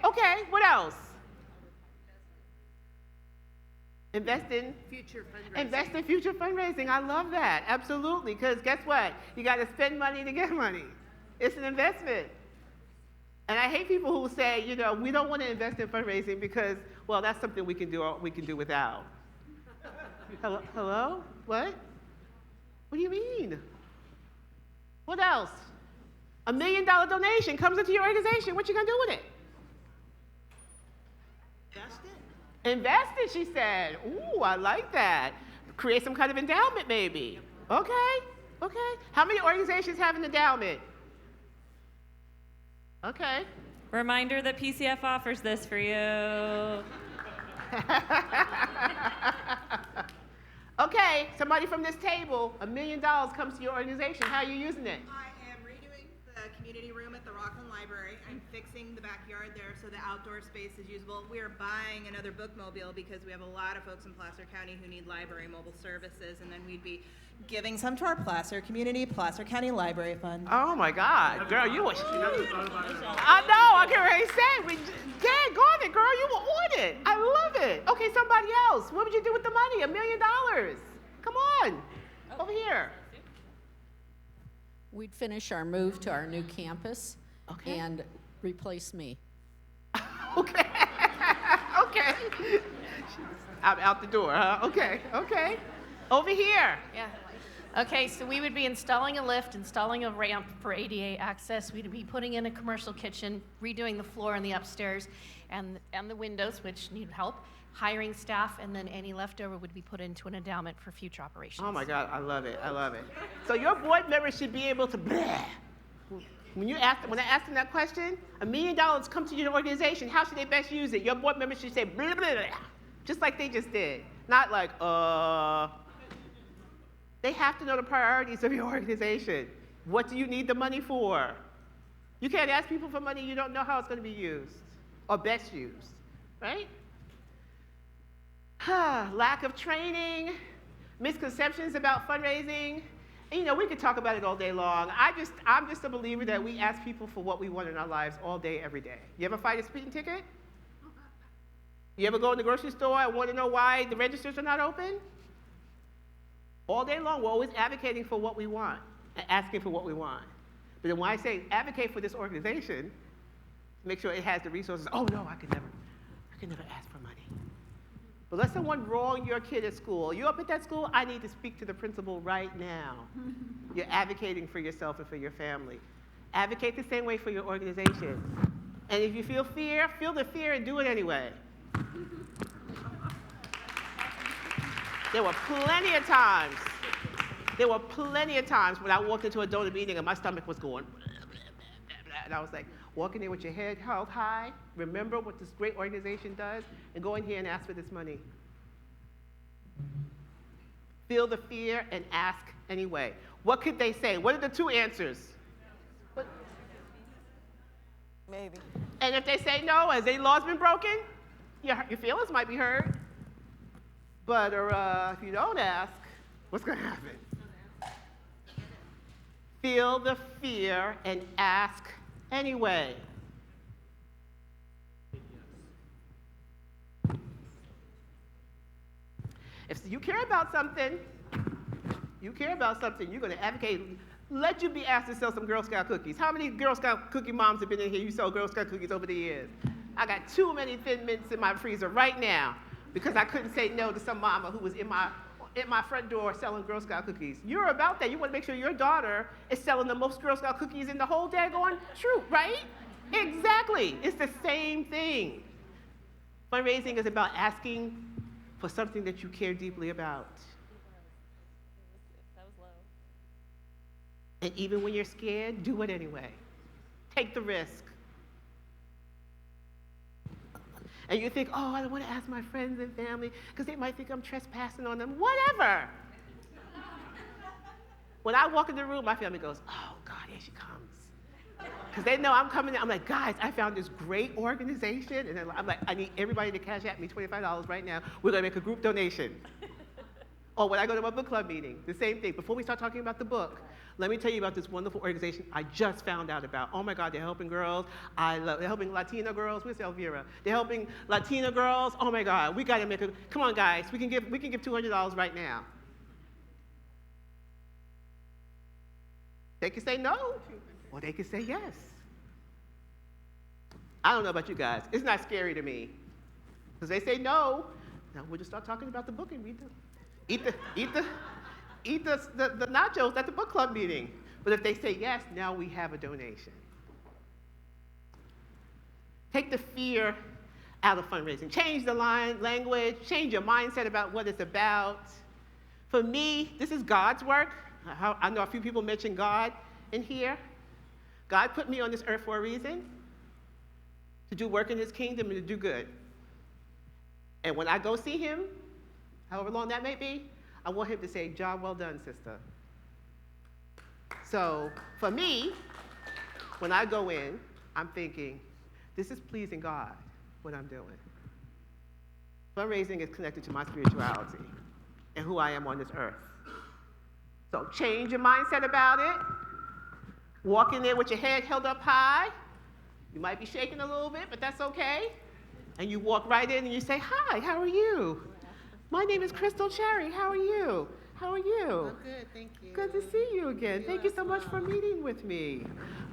What else? Invest in future fundraising. I love that. Absolutely. Because guess what? You got to spend money to get money. It's an investment. And I hate people who say, we don't want to invest in fundraising because, well, that's something we can do without. Hello? What? What do you mean? What else? $1 million donation comes into your organization. What you gonna do with it? Invest it, she said. Ooh, I like that. Create some kind of endowment, maybe. Okay. How many organizations have an endowment? Okay. Reminder that PCF offers this for you. Okay, somebody from this table, $1 million comes to your organization. How are you using it? I am redoing the community room at the Rockland Library. I'm fixing the backyard there so the outdoor space is usable. We are buying another bookmobile because we have a lot of folks in Placer County who need library mobile services, and then we'd be giving some to our Placer County Library Fund. Oh my God, girl, you were. I know, I can already say, go on it, girl, you were on it. I love it. Okay, somebody else. What would you do with the money? $1 million. Come on, over here. We'd finish our move to our new campus and replace me. Okay. I'm out the door, huh? Okay. Over here. Yeah. Okay, so we would be installing a lift, installing a ramp for ADA access. We'd be putting in a commercial kitchen, redoing the floor and the upstairs and the windows, which need help, hiring staff, and then any leftover would be put into an endowment for future operations. Oh my God, I love it, I love it. So your board members should be able to bleh. When I ask them that question, $1 million come to your organization, how should they best use it? Your board members should say blah, blah, blah, just like they just did. Not like, They have to know the priorities of your organization. What do you need the money for? You can't ask people for money you don't know how it's going to be used or best used, right? Lack of training, misconceptions about fundraising. And, we could talk about it all day long. I'm just a believer that we ask people for what we want in our lives all day, every day. You ever fight a speeding ticket? You ever go in the grocery store and want to know why the registers are not open? All day long, we're always advocating for what we want and asking for what we want. But then when I say advocate for this organization, make sure it has the resources, oh no, I could never ask for money. But let someone wrong your kid at school. You up at that school? I need to speak to the principal right now. You're advocating for yourself and for your family. Advocate the same way for your organization. And if you feel fear, feel the fear and do it anyway. There were plenty of times when I walked into a donor meeting and my stomach was going, blah, blah, blah, blah, and I was like, walk in there with your head held high, remember what this great organization does, and go in here and ask for this money. Feel the fear and ask anyway. What could they say? What are the two answers? Maybe. And if they say no, has any laws been broken? Your feelings might be hurt. But if you don't ask, what's going to happen? Feel the fear and ask anyway. If you care about something, you're going to advocate. Let you be asked to sell some Girl Scout cookies. How many Girl Scout cookie moms have been in here? You sell Girl Scout cookies over the years. I got too many Thin Mints in my freezer right now because I couldn't say no to some mama who was in my front door selling Girl Scout cookies. You're about that. You want to make sure your daughter is selling the most Girl Scout cookies in the whole daggone troop, right? Exactly. It's the same thing. Fundraising is about asking for something that you care deeply about. That was low. And even when you're scared, do it anyway. Take the risk. And you think, oh, I don't want to ask my friends and family because they might think I'm trespassing on them. Whatever. When I walk in the room, my family goes, oh, God, here she comes. Because they know I'm coming in. I'm like, guys, I found this great organization. And then I'm like, I need everybody to cash at me $25 right now. We're going to make a group donation. Or when I go to my book club meeting, the same thing. Before we start talking about the book, let me tell you about this wonderful organization I just found out about. Oh my God, they're helping girls. They're helping Latina girls. Where's Elvira? They're helping Latina girls. Oh my God, we got to make a, come on guys, we can give $200 right now. They can say no, or they can say yes. I don't know about you guys. It's not scary to me. Because they say no, now we'll just start talking about the book and read them. Eat the nachos at the book club meeting. But if they say yes, now we have a donation. Take the fear out of fundraising. Change the language, change your mindset about what it's about. For me, this is God's work. I know a few people mentioned God in here. God put me on this earth for a reason, to do work in his kingdom and to do good. And when I go see him, however long that may be, I want him to say, job well done, sister. So for me, when I go in, I'm thinking, this is pleasing God, what I'm doing. Fundraising is connected to my spirituality and who I am on this earth. So change your mindset about it. Walk in there with your head held up high. You might be shaking a little bit, but that's okay. And you walk right in and you say, hi, how are you? My name is Crystal Cherry. How are you? How are you? I'm good, thank you. Good to see you again. Thank you so much for meeting with me.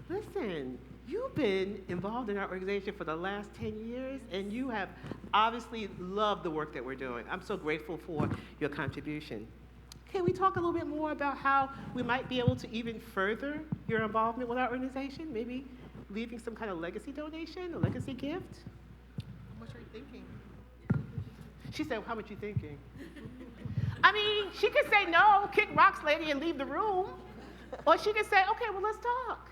Listen, you've been involved in our organization for the last 10 years, and you have obviously loved the work that we're doing. I'm so grateful for your contribution. can we talk a little bit more about how we might be able to even further your involvement with our organization? Maybe leaving some kind of legacy donation, a legacy gift? How much are you thinking? She said, how much you thinking? I mean, she could say no, kick rocks, lady, and leave the room. Or she could say, okay, well, let's talk.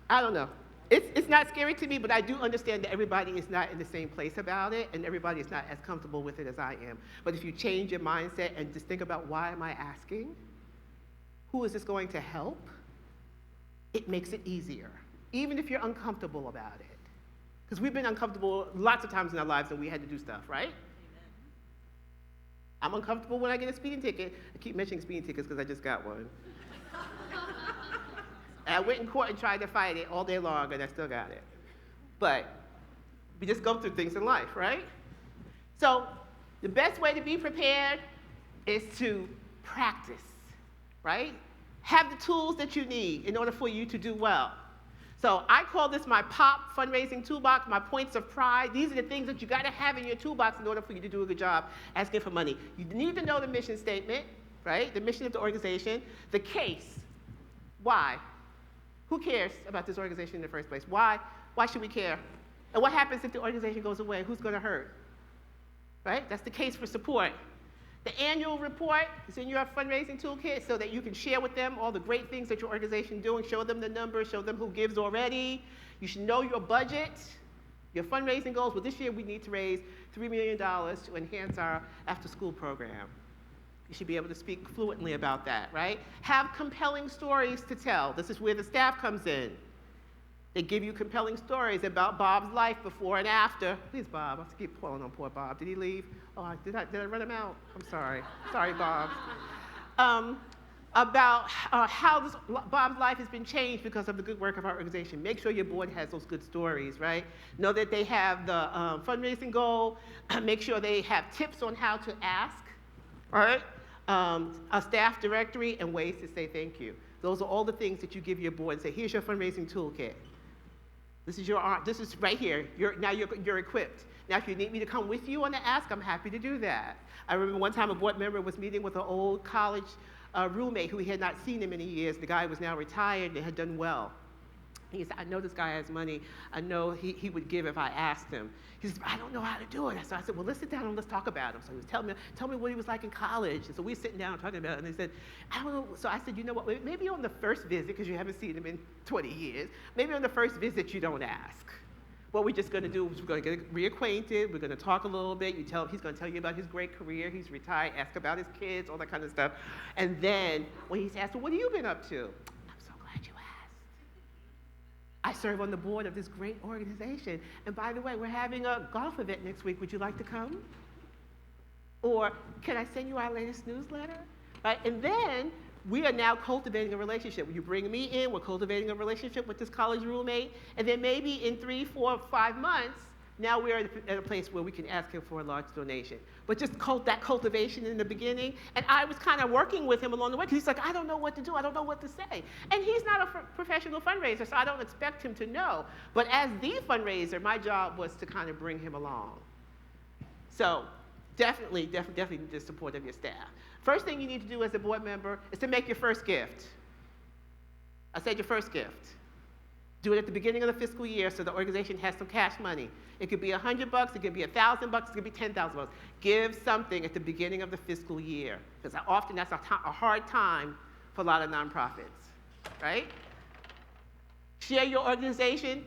I don't know. It's not scary to me, but I do understand that everybody is not in the same place about it, and everybody is not as comfortable with it as I am. But if you change your mindset and just think about, why am I asking? Who is this going to help? It makes it easier, even if you're uncomfortable about it. Because we've been uncomfortable lots of times in our lives and we had to do stuff, right? I'm uncomfortable when I get a speeding ticket. I keep mentioning speeding tickets because I just got one. And I went in court and tried to fight it all day long, and I still got it. But we just go through things in life, right? So the best way to be prepared is to practice, right? Have the tools that you need in order for you to do well. So I call this my POP fundraising toolbox, my points of pride. These are the things that you got to have in your toolbox in order for you to do a good job asking for money. You need to know the mission statement, right? The mission of the organization, the case. Why? Who cares about this organization in the first place? Why should we care? And what happens if the organization goes away? Who's going to hurt? Right? That's the case for support. The annual report is in your fundraising toolkit so that you can share with them all the great things that your organization is doing, show them the numbers, show them who gives already. You should know your budget, your fundraising goals. Well, this year we need to raise $3 million to enhance our after-school program. You should be able to speak fluently about that, right? Have compelling stories to tell. This is where the staff comes in. They give you compelling stories about Bob's life before and after. Please, Bob. I keep pulling on poor Bob. Did he leave? Oh, did I run him out? I'm sorry. Sorry, Bob. About how Bob's life has been changed because of the good work of our organization. Make sure your board has those good stories, right? Know that they have the fundraising goal. Make sure they have tips on how to ask, all right? A staff directory and ways to say thank you. Those are all the things that you give your board and say, here's your fundraising toolkit. This is right here. You're equipped. Now, if you need me to come with you on the ask, I'm happy to do that. I remember one time a board member was meeting with an old college roommate who he had not seen in many years. The guy was now retired and had done well. He said, I know this guy has money. I know he would give if I asked him. He said, I don't know how to do it. So I said, well, let's sit down and let's talk about him. So he was tell me what he was like in college. And so we were sitting down and talking about it. And they said, I don't know. So I said, you know what, maybe on the first visit, because you haven't seen him in 20 years, maybe on the first visit you don't ask. What we're just going to do is we're going to get reacquainted. We're going to talk a little bit. He's going to tell you about his great career. He's retired. Ask about his kids, all that kind of stuff. And then when he's asked, well, what have you been up to? I serve on the board of this great organization. And by the way, we're having a golf event next week. Would you like to come? Or can I send you our latest newsletter? Right? And then we are now cultivating a relationship. You bring me in, we're cultivating a relationship with this college roommate. And then maybe in 3, 4, 5 months, now we're at a place where we can ask him for a large donation. But just that cultivation in the beginning, and I was kind of working with him along the way, because he's like, I don't know what to do, I don't know what to say. And he's not a professional fundraiser, so I don't expect him to know. But as the fundraiser, my job was to kind of bring him along. So definitely need the support of your staff. First thing you need to do as a board member is to make your first gift. I said your first gift. Do it at the beginning of the fiscal year so the organization has some cash money. It could be $100, it could be $1,000, it could be $10,000. Give something at the beginning of the fiscal year, because often that's a hard time for a lot of nonprofits, right? Share your organization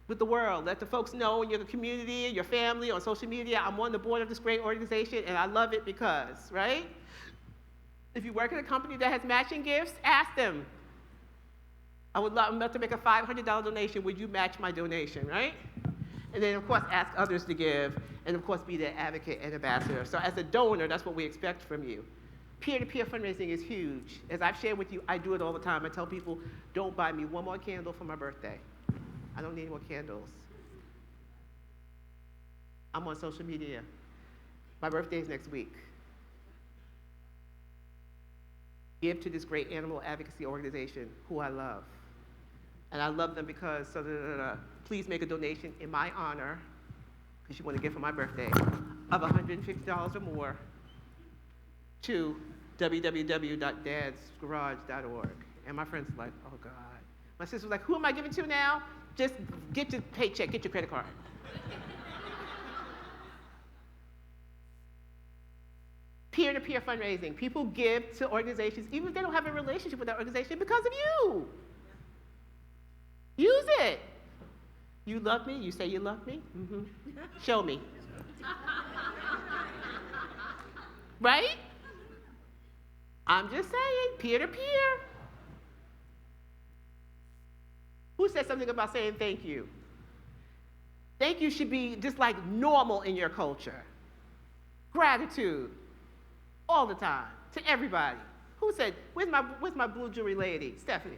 with the world. Let the folks know in your community, your family, on social media, I'm on the board of this great organization and I love it because, right? If you work in a company that has matching gifts, ask them. I would love to make a $500 donation. Would you match my donation, right? And then, of course, ask others to give, and of course, be their advocate and ambassador. So as a donor, that's what we expect from you. Peer-to-peer fundraising is huge. As I've shared with you, I do it all the time. I tell people, don't buy me one more candle for my birthday. I don't need any more candles. I'm on social media. My birthday is next week. Give to this great animal advocacy organization who I love. And I love them because, please make a donation in my honor, because you want to give for my birthday, of $150 or more to www.dadsgarage.org. And my friends were like, oh God. My sister was like, who am I giving to now? Just get your paycheck, get your credit card. Peer-to-peer fundraising. People give to organizations, even if they don't have a relationship with that organization, because of you. Use it. You love me? You say you love me? Mm-hmm. Show me. Right? I'm just saying, peer-to-peer. Who said something about saying thank you? Thank you should be just like normal in your culture. Gratitude. All the time, to everybody. Who said, where's my blue jewelry lady? Stephanie.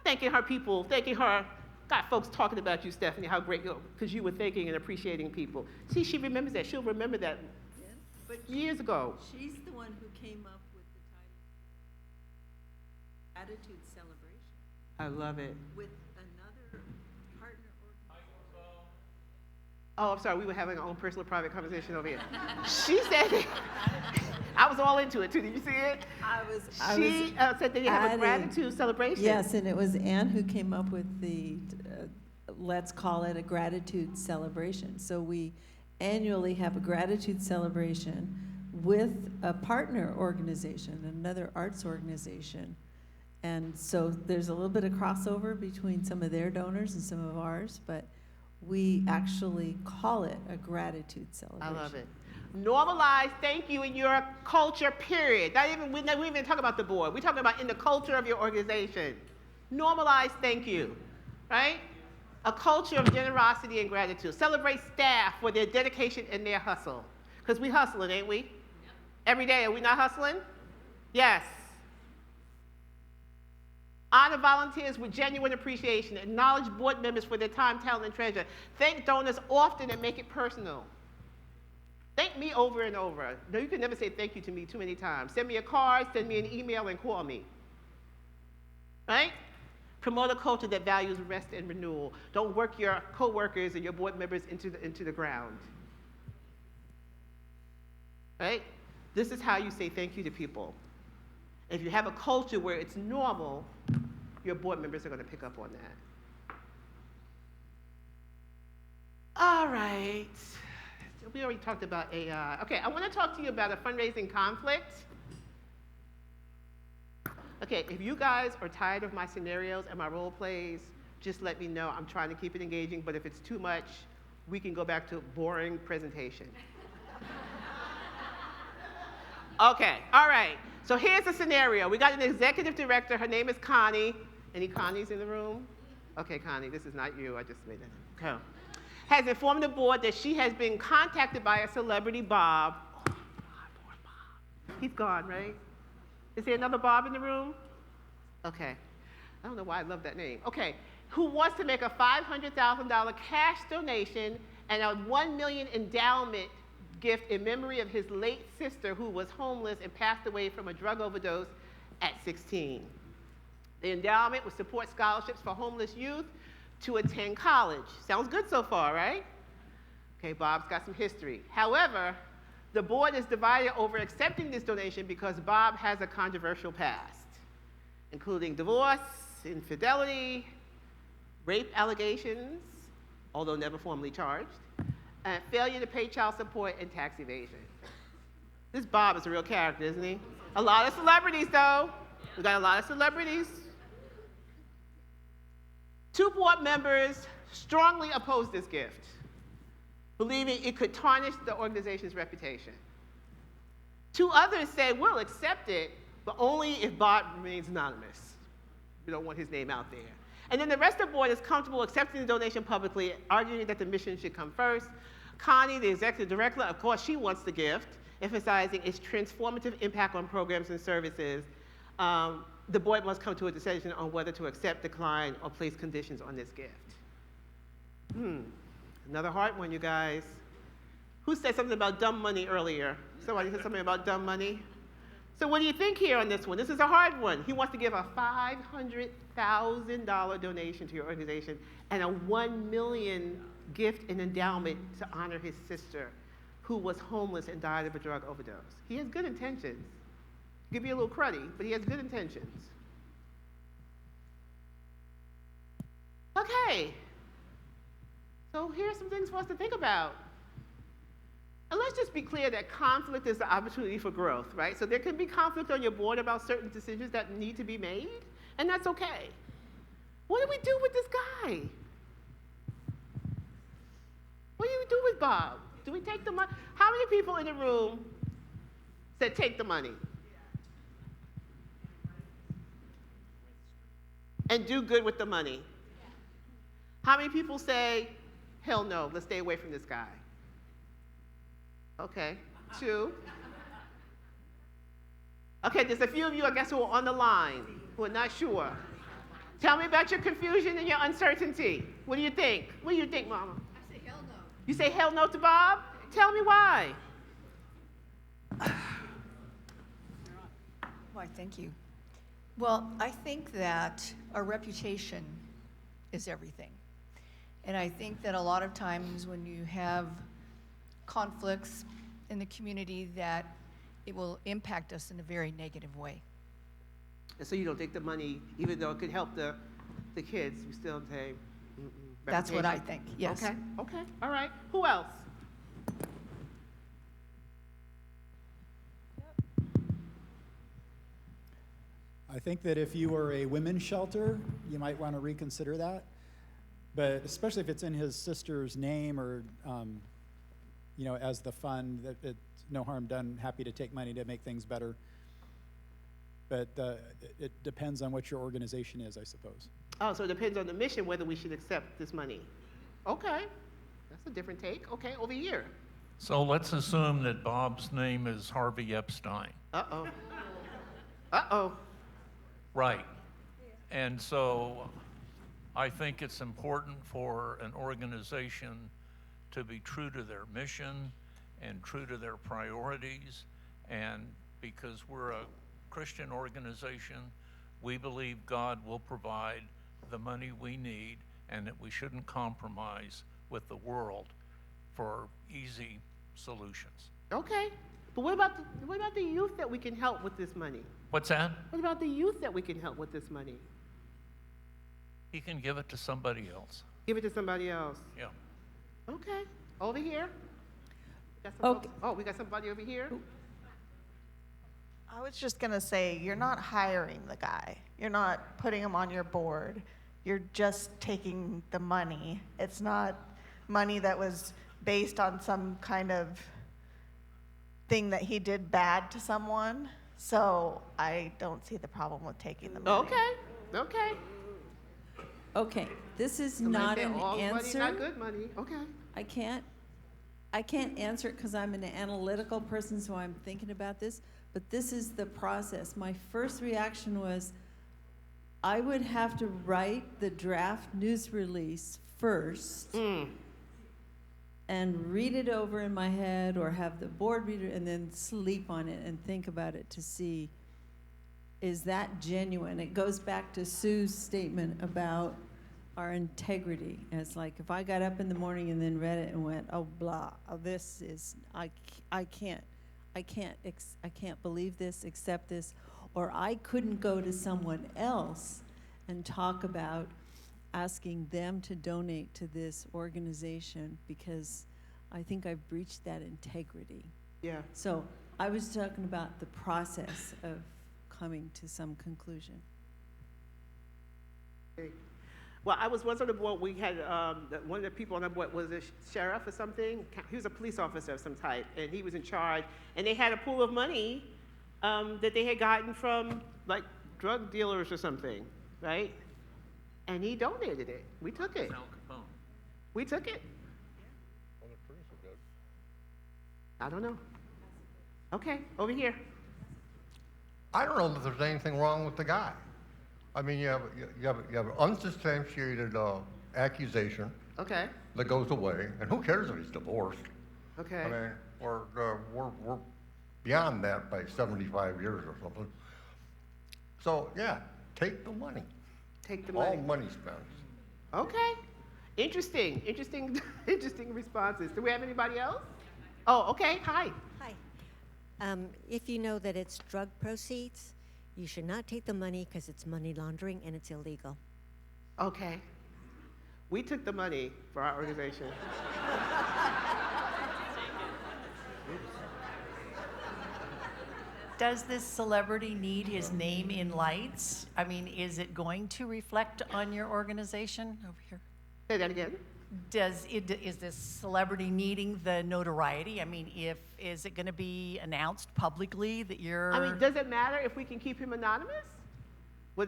Thanking her people, thanking her. Got folks talking about you, Stephanie, how great you are, because you were thanking and appreciating people. See, she remembers that. She'll remember that years ago. She's the one who came up with the title Gratitude Celebration. I love it. With another partner organization. Oh, I'm sorry, we were having our own personal private conversation over here. She said it. I was all into it too. Did you see it? She said that you have a gratitude celebration. Yes, and it was Anne who came up with the, let's call it a gratitude celebration. So we annually have a gratitude celebration with a partner organization, another arts organization. And so there's a little bit of crossover between some of their donors and some of ours, but we actually call it a gratitude celebration. I love it. Normalize thank you in your culture, period. We don't even talk about the board. We're talking about in the culture of your organization. Normalize thank you, right? A culture of generosity and gratitude. Celebrate staff for their dedication and their hustle. Because we hustling, ain't we? Yep. Every day, are we not hustling? Yes. Honor volunteers with genuine appreciation. Acknowledge board members for their time, talent, and treasure. Thank donors often and make it personal. Thank me over and over. No, you can never say thank you to me too many times. Send me a card, send me an email, and call me. Right? Promote a culture that values rest and renewal. Don't work your coworkers and your board members into the ground. Right? This is how you say thank you to people. If you have a culture where it's normal, your board members are going to pick up on that. All right. We already talked about AI. Okay, I want to talk to you about a fundraising conflict. Okay, if you guys are tired of my scenarios and my role plays, just let me know. I'm trying to keep it engaging, but if it's too much, we can go back to boring presentation. Okay, all right. So here's a scenario. We got an executive director. Her name is Connie. Any Connies in the room? Okay, Connie, this is not you. I just made that up. Okay. Has informed the board that she has been contacted by a celebrity, Bob. Oh my God, poor Bob. He's gone, right? Is there another Bob in the room? Okay. I don't know why I love that name. Okay. Who wants to make a $500,000 cash donation and a $1 million endowment gift in memory of his late sister who was homeless and passed away from a drug overdose at 16. The endowment would support scholarships for homeless youth to attend college. Sounds good so far, right? Okay, Bob's got some history. However, the board is divided over accepting this donation because Bob has a controversial past, including divorce, infidelity, rape allegations, although never formally charged, and failure to pay child support and tax evasion. This Bob is a real character, isn't he? A lot of celebrities, though. We got a lot of celebrities. 2 board members strongly opposed this gift, believing it could tarnish the organization's reputation. 2 others said, we'll accept it, but only if Bob remains anonymous. We don't want his name out there. And then the rest of the board is comfortable accepting the donation publicly, arguing that the mission should come first. Connie, the executive director, of course, she wants the gift, emphasizing its transformative impact on programs and services. The board must come to a decision on whether to accept, decline, or place conditions on this gift. Another hard one, you guys. Who said something about dumb money earlier? Somebody said something about dumb money? So what do you think here on this one? This is a hard one. He wants to give a $500,000 donation to your organization and a $1 million gift and endowment to honor his sister who was homeless and died of a drug overdose. He has good intentions. Give you a little cruddy, but he has good intentions. Okay. So here's some things for us to think about. And let's just be clear that conflict is the opportunity for growth, right? So there can be conflict on your board about certain decisions that need to be made, and that's okay. What do we do with this guy? What do you do with Bob? Do we take the money? How many people in the room said take the money? And do good with the money? How many people say, hell no, let's stay away from this guy? Okay, 2. Okay, there's a few of you, I guess, who are on the line, who are not sure. Tell me about your confusion and your uncertainty. What do you think? What do you think, Mama? I say hell no. You say hell no to Bob? Tell me why. Why, thank you. Well, I think that our reputation is everything. And I think that a lot of times when you have conflicts in the community, that it will impact us in a very negative way. And so you don't take the money, even though it could help the kids, you still say, That's what I reputation? think, yes. Okay, okay, all right. Who else? I think that if you were a women's shelter, you might want to reconsider that. But especially if it's in his sister's name or, you know, as the fund, that it's no harm done, happy to take money to make things better. But it depends on what your organization is, I suppose. Oh, so it depends on the mission whether we should accept this money. Okay, that's a different take. Okay, over here. So let's assume that Bob's name is Harvey Epstein. Uh-oh. Uh-oh. Right. And so I think it's important for an organization to be true to their mission and true to their priorities. And because we're a Christian organization, we believe God will provide the money we need and that we shouldn't compromise with the world for easy solutions. Okay, but what about the youth that we can help with this money? What's that? What about the youth that we can help with this money? He can give it to somebody else. Give it to somebody else. Yeah. Okay, over here. Got some folks- Oh, we got somebody over here. I was just going to say, you're not hiring the guy. You're not putting him on your board. You're just taking the money. It's not money that was based on some kind of thing that he did bad to someone. So I don't see the problem with taking the money. Okay, okay. Okay, this is Somebody not said an all answer. money, not good money. Okay. I can't answer it because I'm an analytical person, so I'm thinking about this. But this is the process. My first reaction was, I would have to write the draft news release first and read it over in my head, or have the board read it and then sleep on it and think about it to see, is that genuine? It goes back to Sue's statement about our integrity. And it's like, if I got up in the morning and then read it and went, oh, blah, oh, this is, I can't believe this, accept this, or I couldn't go to someone else and talk about asking them to donate to this organization because I think I've breached that integrity. Yeah. So I was talking about the process of coming to some conclusion. Okay. Well, I was once on the board, we had, one of the people on the board was a sheriff or something. He was a police officer of some type, and he was in charge. And they had a pool of money that they had gotten from, like, drug dealers or something, right? And he donated it. We took it. Al Capone. We took it. I don't know. Okay, over here. I don't know that there's anything wrong with the guy. I mean, you have an unsubstantiated accusation. Okay. That goes away, and who cares if he's divorced? Okay. I mean, we're beyond that by 75 years or something. So yeah, take the money. Take the money. All money spent. Okay. Interesting responses. Do we have anybody else? Oh, okay, hi. Hi. If you know that it's drug proceeds, you should not take the money because it's money laundering and it's illegal. Okay. We took the money for our organization. Does this celebrity need his name in lights? I mean, is it going to reflect on your organization over here? Say that again. Is this celebrity needing the notoriety? I mean, is it going to be announced publicly that you're? I mean, does it matter if we can keep him anonymous?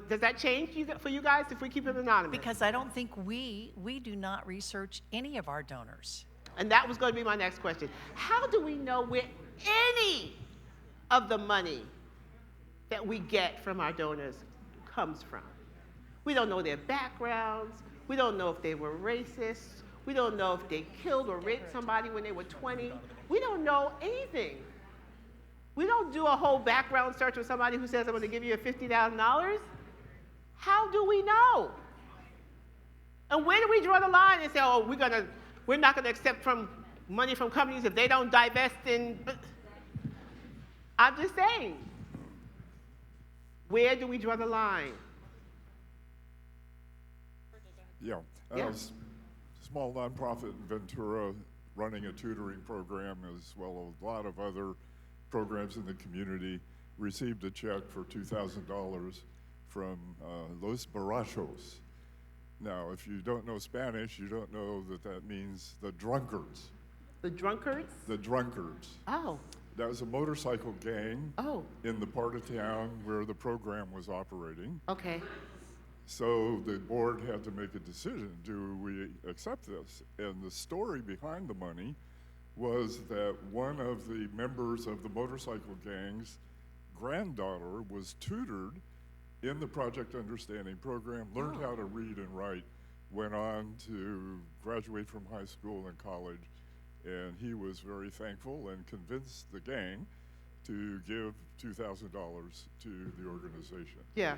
Does that change for you guys if we keep him anonymous? Because I don't think we do not research any of our donors. And that was going to be my next question. How do we know where any of the money that we get from our donors comes from? We don't know their backgrounds. We don't know if they were racist. We don't know if they killed or raped somebody when they were 20. We don't know anything. We don't do a whole background search with somebody who says, I'm going to give you $50,000. How do we know? And where do we draw the line and say, oh, we're not going to accept money from companies if they don't divest in? I'm just saying, where do we draw the line? Yeah. Small nonprofit in Ventura running a tutoring program as well as a lot of other programs in the community, received a check for $2,000 from Los Borrachos. Now, if you don't know Spanish, you don't know that means the drunkards. The drunkards? The drunkards. Oh. That was a motorcycle gang in the part of town where the program was operating. Okay. So the board had to make a decision, do we accept this? And the story behind the money was that one of the members of the motorcycle gang's granddaughter was tutored in the Project Understanding program, learned how to read and write, went on to graduate from high school and college, and he was very thankful and convinced the gang to give $2,000 to the organization. Yeah.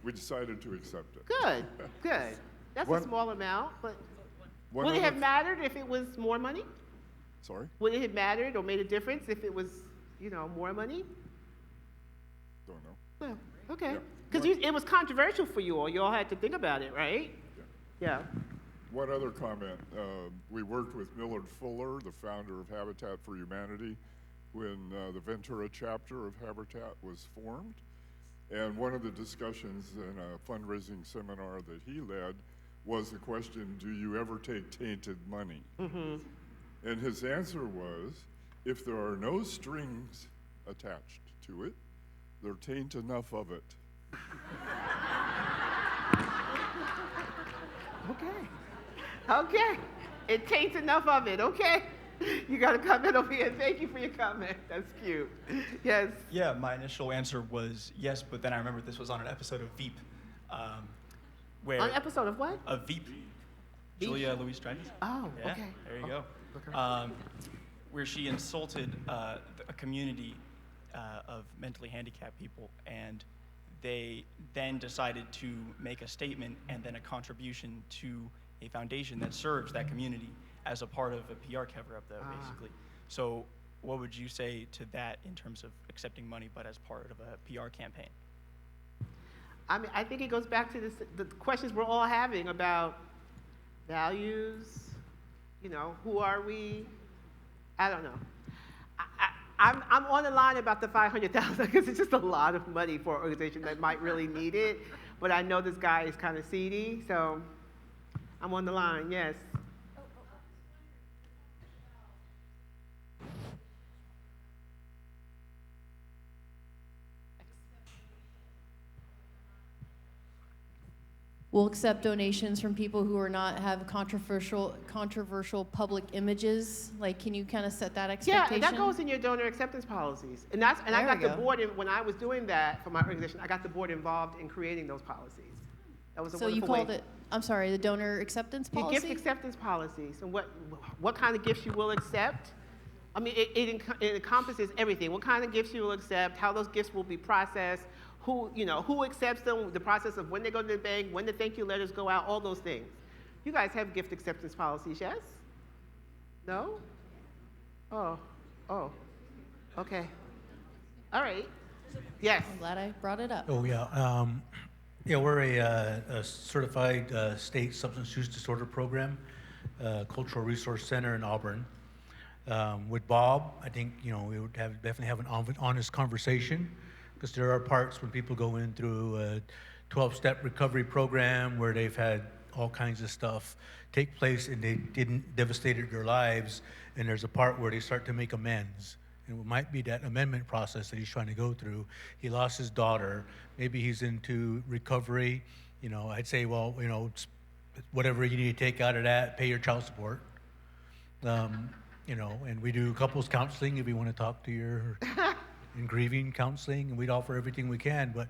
We decided to accept it. Good, good. That's a small amount, but would it have mattered if it was more money? Sorry? Would it have mattered or made a difference if it was, more money? Don't know. Well, okay. Because it was controversial for you all. You all had to think about it, right? Yeah. One other comment. We worked with Millard Fuller, the founder of Habitat for Humanity, when the Ventura chapter of Habitat was formed. And one of the discussions in a fundraising seminar that he led was the question, do you ever take tainted money? Mm-hmm. And his answer was, if there are no strings attached to it, there tain't enough of it. Okay. It taints enough of it, okay? You got to comment over here. Thank you for your comment. That's cute. Yes. Yeah, my initial answer was yes, but then I remembered this was on an episode of Veep. Where On an episode of what? Of Veep. Julia Louis-Dreyfus. Oh, yeah, okay. There you go. Okay. Where she insulted a community of mentally handicapped people, and they then decided to make a statement and then a contribution to a foundation that serves that community as a part of a PR cover-up, though, basically. So what would you say to that in terms of accepting money, but as part of a PR campaign? I mean, I think it goes back to the questions we're all having about values, who are we? I don't know. I'm on the line about the $500,000 because it's just a lot of money for an organization that might really need it. But I know this guy is kind of seedy, so I'm on the line, yes. We'll accept donations from people who are not have controversial public images. Like, can you kind of set that expectation? Yeah, that goes in your donor acceptance policies, and I got the board when I was doing that for my organization. I got the board involved in creating those policies. That was a So you wonderful called way. it, I'm sorry, the donor acceptance Your policy? gift acceptance policies and what kind of gifts you will accept. I mean, it encompasses everything. What kind of gifts you will accept, how those gifts will be processed, who accepts them, the process of when they go to the bank, when the thank you letters go out, all those things. You guys have gift acceptance policies, yes? No? Oh, Oh, okay. All right. Yes. I'm glad I brought it up. Oh, yeah. Yeah, we're a certified state substance use disorder program, cultural resource center in Auburn. With Bob, I think, we would definitely have an honest conversation, because there are parts when people go in through a 12-step recovery program where they've had all kinds of stuff take place and they didn't devastated their lives, and there's a part where they start to make amends. And it might be that amendment process that he's trying to go through. He lost his daughter. Maybe he's into recovery. I'd say, well, whatever you need to take out of that, pay your child support. And we do couples counseling if you want to talk to your and grieving counseling, and we'd offer everything we can. But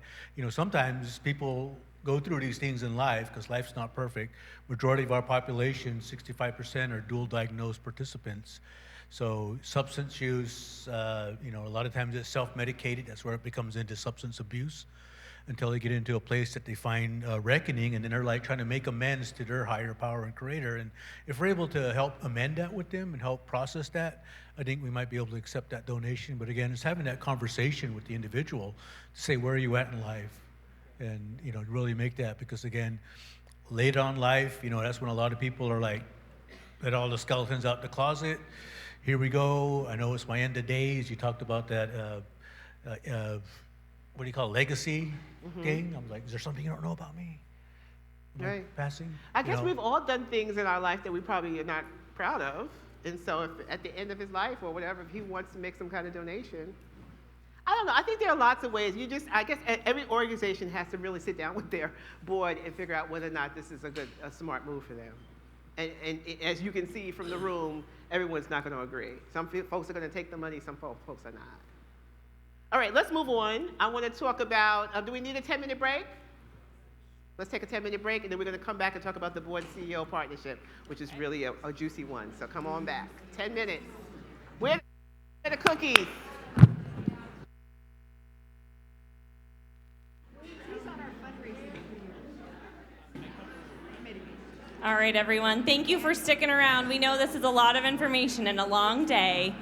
sometimes people go through these things in life because life's not perfect. Majority of our population, 65%, are dual diagnosed participants. So substance use, a lot of times it's self-medicated. That's where it becomes into substance abuse, until they get into a place that they find reckoning, and then they're like trying to make amends to their higher power and creator. And if we're able to help amend that with them and help process that, I think we might be able to accept that donation. But again, it's having that conversation with the individual to say, where are you at in life? And, really make that, because again, later on in life, that's when a lot of people are like, let all the skeletons out the closet. Here we go. I know it's my end of days. You talked about that, what do you call it, legacy thing. I'm like, is there something you don't know about me? Right. Passing? I guess we've all done things in our life that we probably are not proud of. And so if at the end of his life or whatever, if he wants to make some kind of donation, I don't know. I think there are lots of ways. I guess every organization has to really sit down with their board and figure out whether or not this is a smart move for them. And as you can see from the room, everyone's not going to agree. Some folks are going to take the money, some folks are not. All right, let's move on. I want to talk about, do we need a 10-minute break? Let's take a 10-minute break, and then we're going to come back and talk about the board CEO partnership, which is really a juicy one. So come on back. 10 minutes. Where are the cookies? All right, everyone. Thank you for sticking around. We know this is a lot of information and a long day.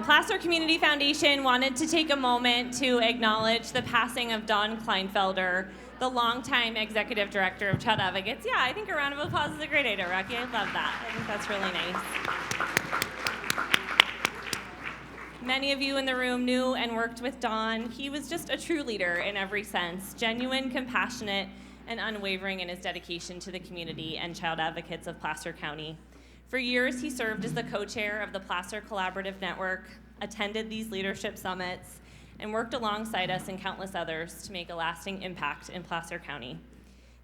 Placer Community Foundation wanted to take a moment to acknowledge the passing of Don Kleinfelder, the longtime executive director of Child Advocates. Yeah, I think a round of applause is a great idea, Rocky. I love that. I think that's really nice. Many of you in the room knew and worked with Don. He was just a true leader in every sense, genuine, compassionate, and unwavering in his dedication to the community and child advocates of Placer County. For years, he served as the co-chair of the Placer Collaborative Network, attended these leadership summits, and worked alongside us and countless others to make a lasting impact in Placer County.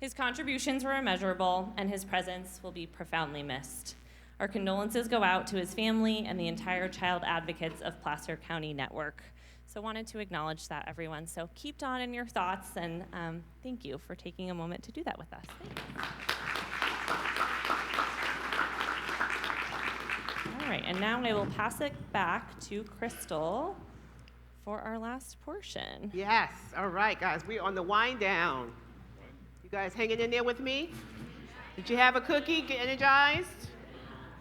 His contributions were immeasurable, and his presence will be profoundly missed. Our condolences go out to his family and the entire child advocates of Placer County Network. So wanted to acknowledge that, everyone. So keep Don in your thoughts, and thank you for taking a moment to do that with us. All right, and now I will pass it back to Crystal for our last portion. Yes, all right, guys, we're on the wind down. You guys hanging in there with me? Did you have a cookie? Get energized?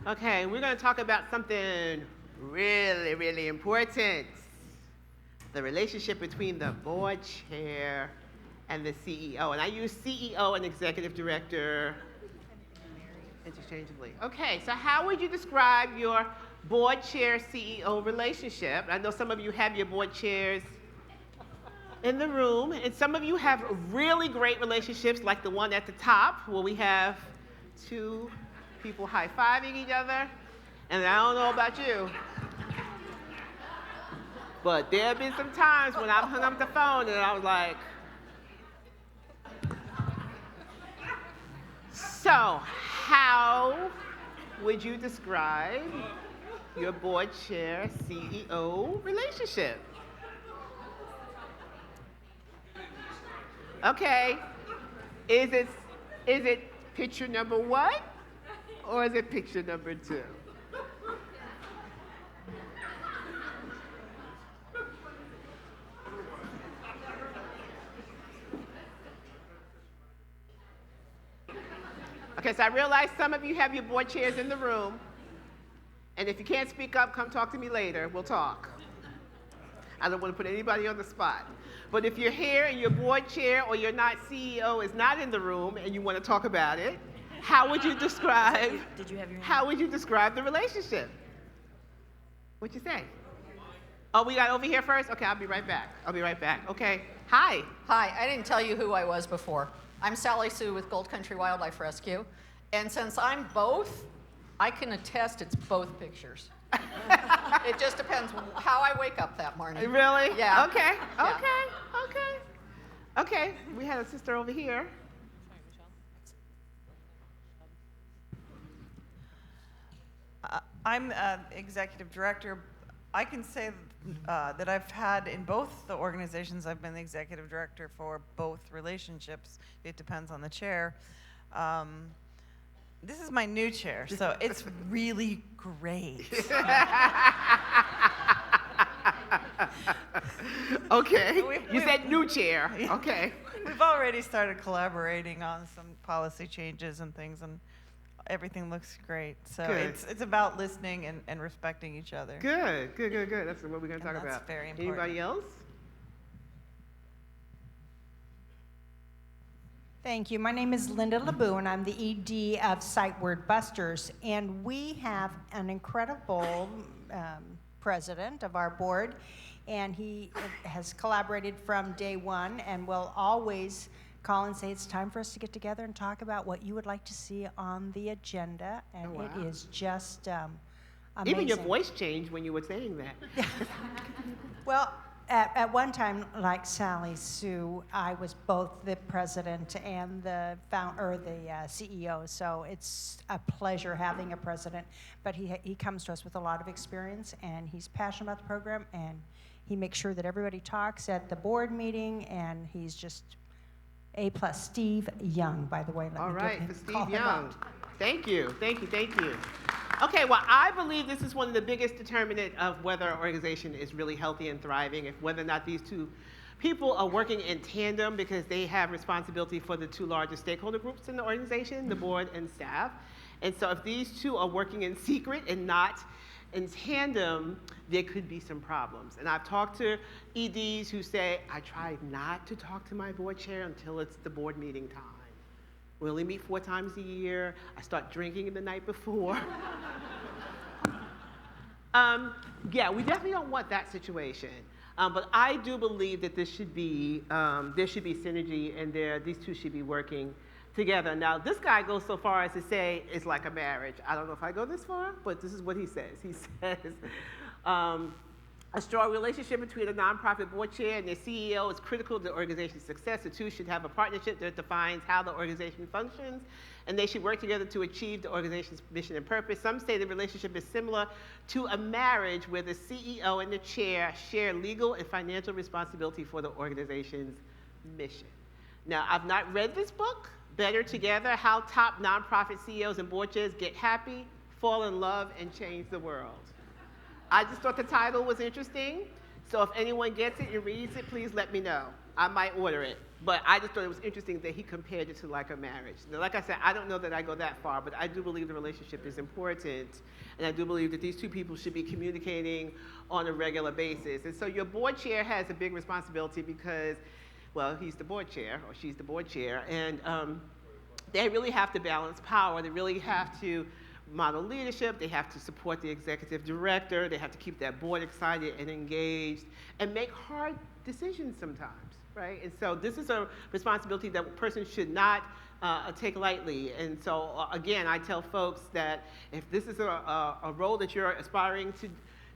Okay, we're gonna talk about something really, really important. The relationship between the board chair and the CEO. And I use CEO and executive director interchangeably. Okay, so how would you describe your board chair CEO relationship? I know some of you have your board chairs in the room, and some of you have really great relationships, like the one at the top, where we have two people high-fiving each other. And I don't know about you, but there have been some times when I've hung up the phone and I was like, so how would you describe your board chair CEO relationship? Okay, is it picture number 1 or is it picture number 2? Okay, so I realize some of you have your board chairs in the room, And if you can't speak up, come talk to me later. We'll talk. I don't want to put anybody on the spot. But if you're here and your board chair or your not CEO is not in the room and you want to talk about it, how would you describe? Did you have your hand? How would you describe the relationship? What'd you say? Oh, we got over here first? Okay, I'll be right back. Okay. Hi. Hi, I didn't tell you who I was before. I'm Sally Sue with Gold Country Wildlife Rescue. And since I'm both, I can attest it's both pictures. It just depends how I wake up that morning. Really? Yeah. Okay. Yeah. Okay. We had a sister over here. I'm executive director. I can say that I've had in both the organizations, I've been the executive director for both relationships. It depends on the chair. This is my new chair, so it's really great. Okay. You said new chair. Okay. We've already started collaborating on some policy changes and things, and everything looks great. So Good. it's about listening and respecting each other. Good. That's what we're going to talk that's about. very important. Anybody else? Thank you. My name is Linda LeBoux, and I'm the ED of Sightword Busters. And we have an incredible president of our board, and he has collaborated from day one and will always call and say, it's time for us to get together and talk about what you would like to see on the agenda. And Oh, wow. it is just amazing. Even your voice changed when you were saying that. Well, at one time, like Sally Sue, I was both the president and the CEO. So it's a pleasure having a president. But he comes to us with a lot of experience, and he's passionate about the program, and he makes sure that everybody talks at the board meeting, and he's just A+. Steve Young, by the way. Let All me right, give for him, Steve call him Young. out. Thank you. Okay, well, I believe this is one of the biggest determinant of whether an organization is really healthy and thriving, if whether or not these two people are working in tandem, because they have responsibility for the two largest stakeholder groups in the organization, the board and staff. And so if these two are working in secret and not in tandem, there could be some problems. And I've talked to EDs who say, I try not to talk to my board chair until it's the board meeting time. We only meet 4 times a year. I start drinking the night before. Yeah, we definitely don't want that situation. But I do believe that there should be synergy, and these two should be working together. Now, this guy goes so far as to say it's like a marriage. I don't know if I go this far, but this is what he says. He says, a strong relationship between a nonprofit board chair and their CEO is critical to the organization's success. The two should have a partnership that defines how the organization functions, and they should work together to achieve the organization's mission and purpose. Some say the relationship is similar to a marriage where the CEO and the chair share legal and financial responsibility for the organization's mission. Now, I've not read this book, Better Together, How Top Nonprofit CEOs and Board Chairs Get Happy, Fall in Love, and Change the World. I just thought the title was interesting, so if anyone gets it and reads it, please let me know. I might order it, but I just thought it was interesting that he compared it to like a marriage. Now, like I said, I don't know that I go that far, but I do believe the relationship is important, and I do believe that these two people should be communicating on a regular basis. And so your board chair has a big responsibility because, well, he's the board chair, or she's the board chair, and they really have to balance power. They really have to model leadership, they have to support the executive director, they have to keep that board excited and engaged, and make hard decisions sometimes, right? And so this is a responsibility that a person should not take lightly. And so again, I tell folks that if this is a role that you're aspiring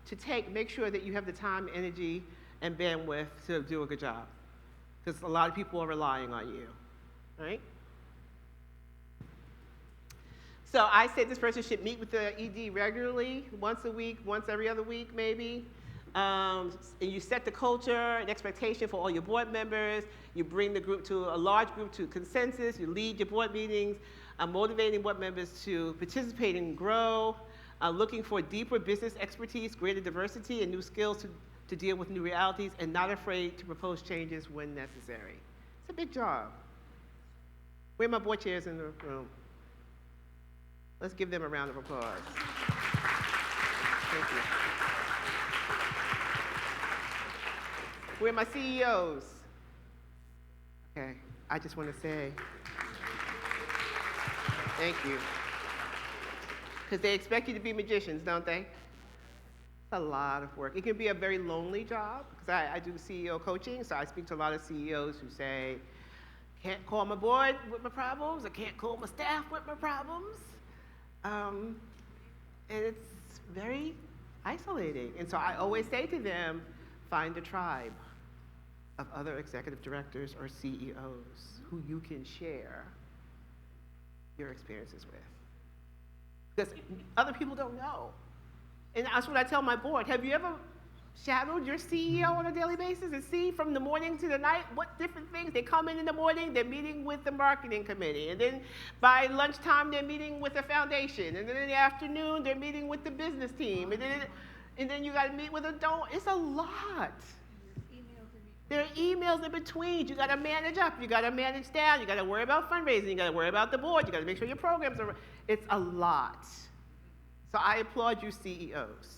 to take, make sure that you have the time, energy, and bandwidth to do a good job. Because a lot of people are relying on you, right? So I say this person should meet with the ED regularly, once a week, once every other week maybe. And you set the culture and expectation for all your board members. You bring the group to a large group to consensus. You lead your board meetings, motivating board members to participate and grow, looking for deeper business expertise, greater diversity, and new skills to deal with new realities, and not afraid to propose changes when necessary. It's a big job. Where are my board chairs in the room? Let's give them a round of applause. Thank you. Where are my CEOs? Okay, I just want to say thank you. Because they expect you to be magicians, don't they? It's a lot of work. It can be a very lonely job, because I do CEO coaching, so I speak to a lot of CEOs who say, can't call my board with my problems, I can't call my staff with my problems. And it's very isolating. And so I always say to them, find a tribe of other executive directors or CEOs who you can share your experiences with. Because other people don't know. And that's what I tell my board. Have you ever shadowed your CEO on a daily basis and see from the morning to the night what different things? They come in the morning, they're meeting with the marketing committee. And then by lunchtime, they're meeting with the foundation. And then in the afternoon, they're meeting with the business team. And then you got to meet with a donor. It's a lot. There are emails in between. You got to manage up. You got to manage down. You got to worry about fundraising. You got to worry about the board. You got to make sure your programs are. It's a lot. So I applaud you, CEOs.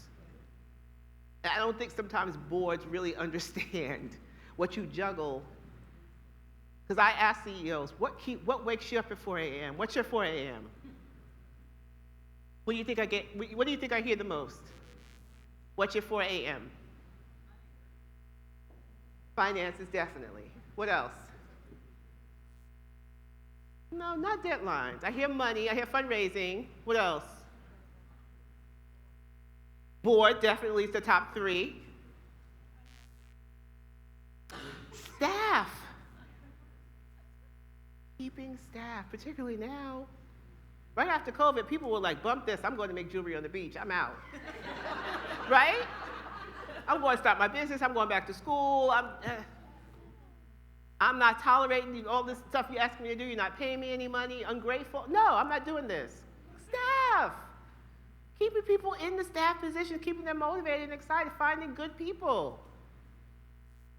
And I don't think sometimes boards really understand what you juggle. Because I ask CEOs, what wakes you up at 4 a.m.? What's your 4 a.m.? What do you think I get? What do you think I hear the most? What's your 4 a.m.? Finances, definitely. What else? No, not deadlines. I hear money, I hear fundraising. What else? Board definitely is the top 3. Staff. Keeping staff, particularly now. Right after COVID, people were like, bump this, I'm going to make jewelry on the beach, I'm out. Right? I'm going to start my business, I'm going back to school, I'm not tolerating all this stuff you ask me to do, you're not paying me any money, ungrateful. No, I'm not doing this. Staff. Keeping people in the staff position, keeping them motivated and excited, finding good people.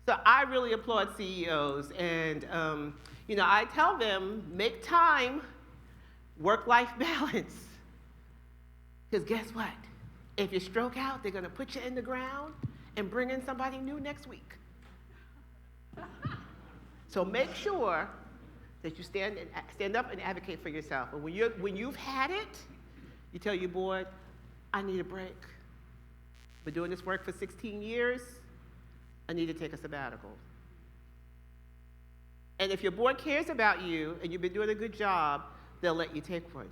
So I really applaud CEOs, and I tell them, make time, work-life balance. Because guess what? If you stroke out, they're gonna put you in the ground and bring in somebody new next week. So make sure that you stand up and advocate for yourself. And when you've had it, you tell your board, I need a break. I've been doing this work for 16 years. I need to take a sabbatical. And if your board cares about you and you've been doing a good job, they'll let you take one.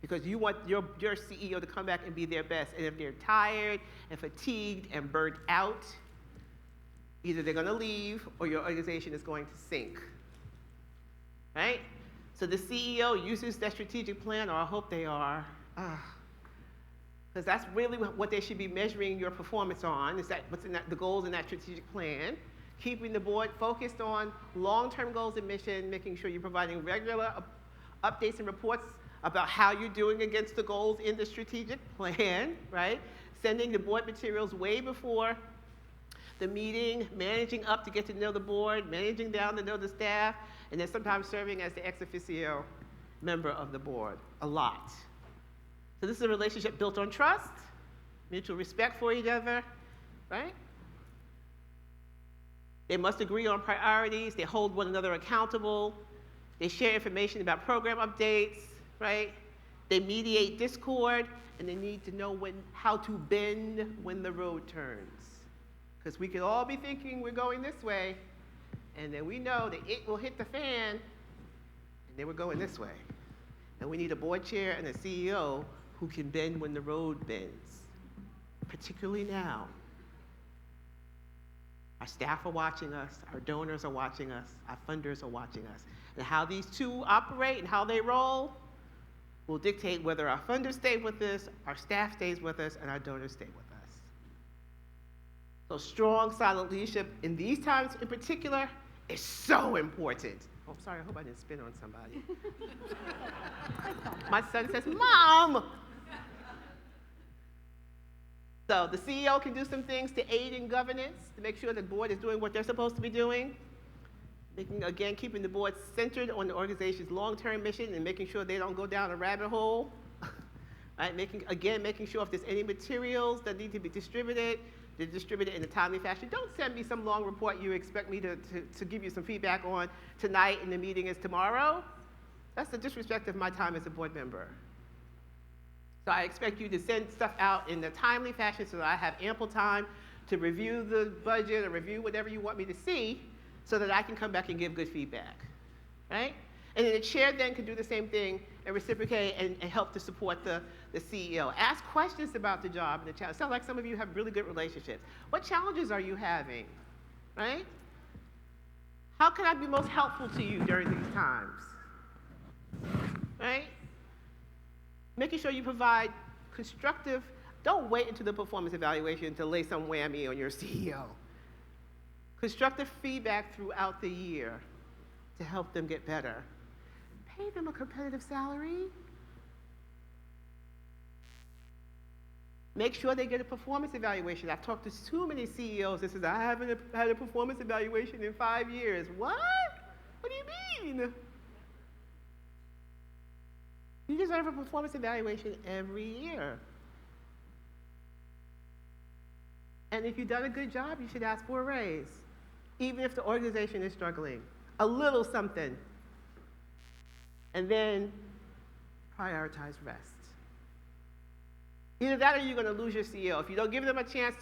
Because you want your CEO to come back and be their best. And if they're tired and fatigued and burnt out, either they're gonna leave or your organization is going to sink, right? So the CEO uses that strategic plan, or I hope they are, because that's really what they should be measuring your performance on, is that what's in the goals in that strategic plan, keeping the board focused on long-term goals and mission, making sure you're providing regular updates and reports about how you're doing against the goals in the strategic plan, right? Sending the board materials way before the meeting, managing up to get to know the board, managing down to know the staff, and then sometimes serving as the ex officio member of the board, a lot. So this is a relationship built on trust, mutual respect for each other, right? They must agree on priorities, they hold one another accountable, they share information about program updates, right? They mediate discord, and they need to know how to bend when the road turns. Because we could all be thinking we're going this way, and then we know that it will hit the fan, and then we're going this way. And we need a board chair and a CEO who can bend when the road bends, particularly now. Our staff are watching us, our donors are watching us, our funders are watching us. And how these two operate and how they roll will dictate whether our funders stay with us, our staff stays with us, and our donors stay with us. So strong, silent leadership in these times in particular is so important. Oh, sorry, I hope I didn't spin on somebody. My son says, Mom! So the CEO can do some things to aid in governance, to make sure the board is doing what they're supposed to be doing. Keeping the board centered on the organization's long-term mission and making sure they don't go down a rabbit hole Right? Making sure if there's any materials that need to be distributed, they're distributed in a timely fashion. Don't send me some long report you expect me to give you some feedback on tonight and the meeting is tomorrow. That's the disrespect of my time as a board member. So I expect you to send stuff out in a timely fashion so that I have ample time to review the budget or review whatever you want me to see so that I can come back and give good feedback, right? And then the chair then can do the same thing and reciprocate and help to support the CEO. Ask questions about the job and the challenge. Sounds like some of you have really good relationships. What challenges are you having, right? How can I be most helpful to you during these times, right? Making sure you provide constructive, don't wait until the performance evaluation to lay some whammy on your CEO. Constructive feedback throughout the year to help them get better. Pay them a competitive salary. Make sure they get a performance evaluation. I've talked to too many CEOs that says, I haven't had a performance evaluation in 5 years. What? What do you mean? You deserve a performance evaluation every year. And if you've done a good job, you should ask for a raise, even if the organization is struggling. A little something. And then prioritize rest. Either that or you're going to lose your CEO. If you don't give them a chance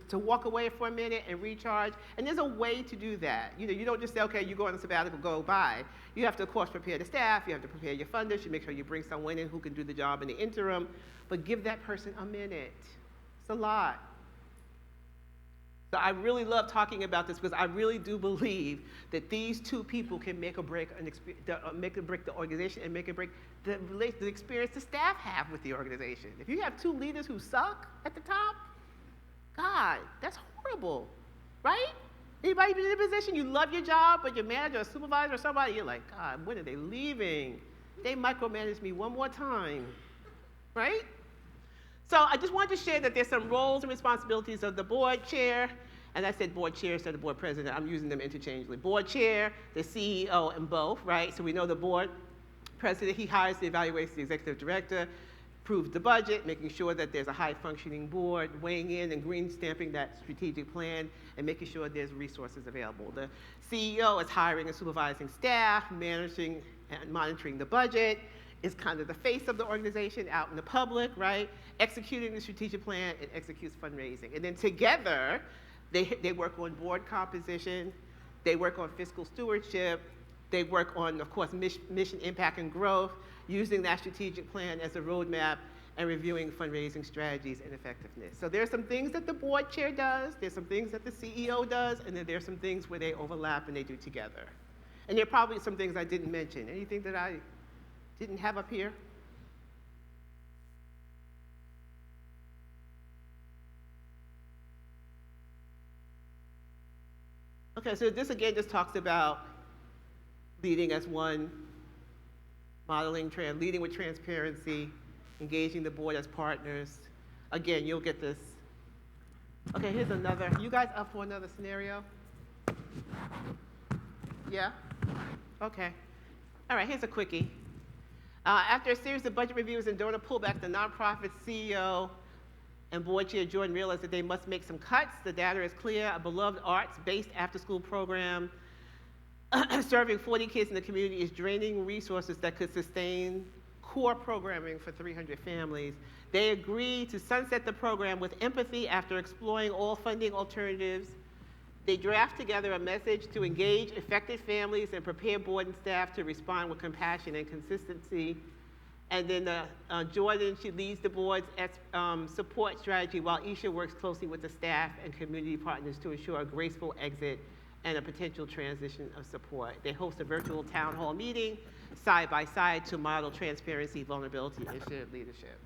to walk away for a minute and recharge, and there's a way to do that. You don't just say, okay, you go on a sabbatical, go bye. You have to, of course, prepare the staff. You have to prepare your funders. You make sure you bring someone in who can do the job in the interim. But give that person a minute. It's a lot. So I really love talking about this because I really do believe that these two people can make or break the organization and make or break the experience the staff have with the organization. If you have two leaders who suck at the top, God, that's horrible, right? Anybody been in a position you love your job, but your manager or supervisor or somebody, you're like, God, when are they leaving? They micromanage me one more time, right? So I just wanted to share that there's some roles and responsibilities of the board chair, and I said board chair instead of board president. I'm using them interchangeably. Board chair, the CEO, and both, right? So we know the board president, he hires the evaluates the executive director, approves the budget, making sure that there's a high-functioning board, weighing in and green stamping that strategic plan, and making sure there's resources available. The CEO is hiring and supervising staff, managing and monitoring the budget, is kind of the face of the organization out in the public, right? Executing the strategic plan and executes fundraising. And then together, they work on board composition, they work on fiscal stewardship, they work on, of course, mission impact and growth, using that strategic plan as a roadmap and reviewing fundraising strategies and effectiveness. So there's some things that the board chair does, there's some things that the CEO does, and then there's some things where they overlap and they do together. And there are probably some things I didn't mention. Anything that I didn't have up here? Okay, so this again just talks about leading as one, leading with transparency, engaging the board as partners. Again, you'll get this. Okay, here's another. You guys up for another scenario? Yeah? Okay. All right, here's a quickie. After a series of budget reviews and during a pullback, the nonprofit CEO and board chair Jordan realized that they must make some cuts. The data is clear. A beloved arts-based after-school program serving 40 kids in the community is draining resources that could sustain core programming for 300 families. They agreed to sunset the program with empathy after exploring all funding alternatives. They draft together a message to engage affected families and prepare board and staff to respond with compassion and consistency. And then Jordan, she leads the board's support strategy while Isha works closely with the staff and community partners to ensure a graceful exit and a potential transition of support. They host a virtual town hall meeting side by side to model transparency, vulnerability, and shared leadership.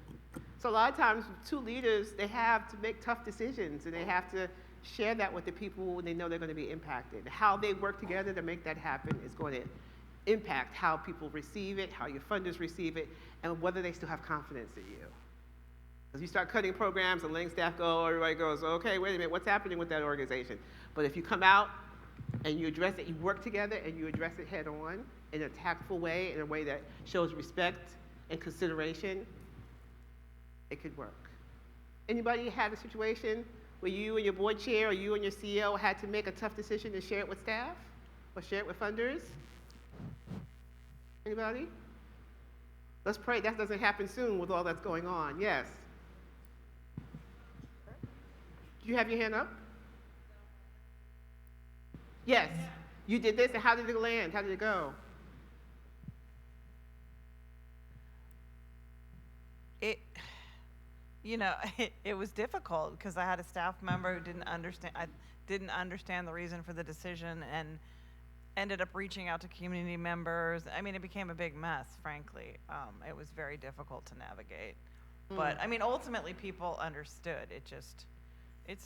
So a lot of times, two leaders, they have to make tough decisions and they have to share that with the people when they know they're going to be impacted. How they work together to make that happen is going to impact how people receive it, how your funders receive it, and whether they still have confidence in you. Because you start cutting programs and letting staff go, everybody goes, okay, wait a minute, what's happening with that organization? But if you come out and you address it, you work together and you address it head on in a tactful way, in a way that shows respect and consideration, it could work. Anybody had a situation where you and your board chair or you and your CEO had to make a tough decision to share it with staff or share it with funders? Anybody? Let's pray that doesn't happen soon with all that's going on. Yes. Do you have your hand up? Yes. You did this, and how did it land? How did it go? It was difficult because I had a staff member who didn't understand the reason for the decision and ended up reaching out to community members. I mean, it became a big mess, frankly. It was very difficult to navigate. But I mean, ultimately people understood. It's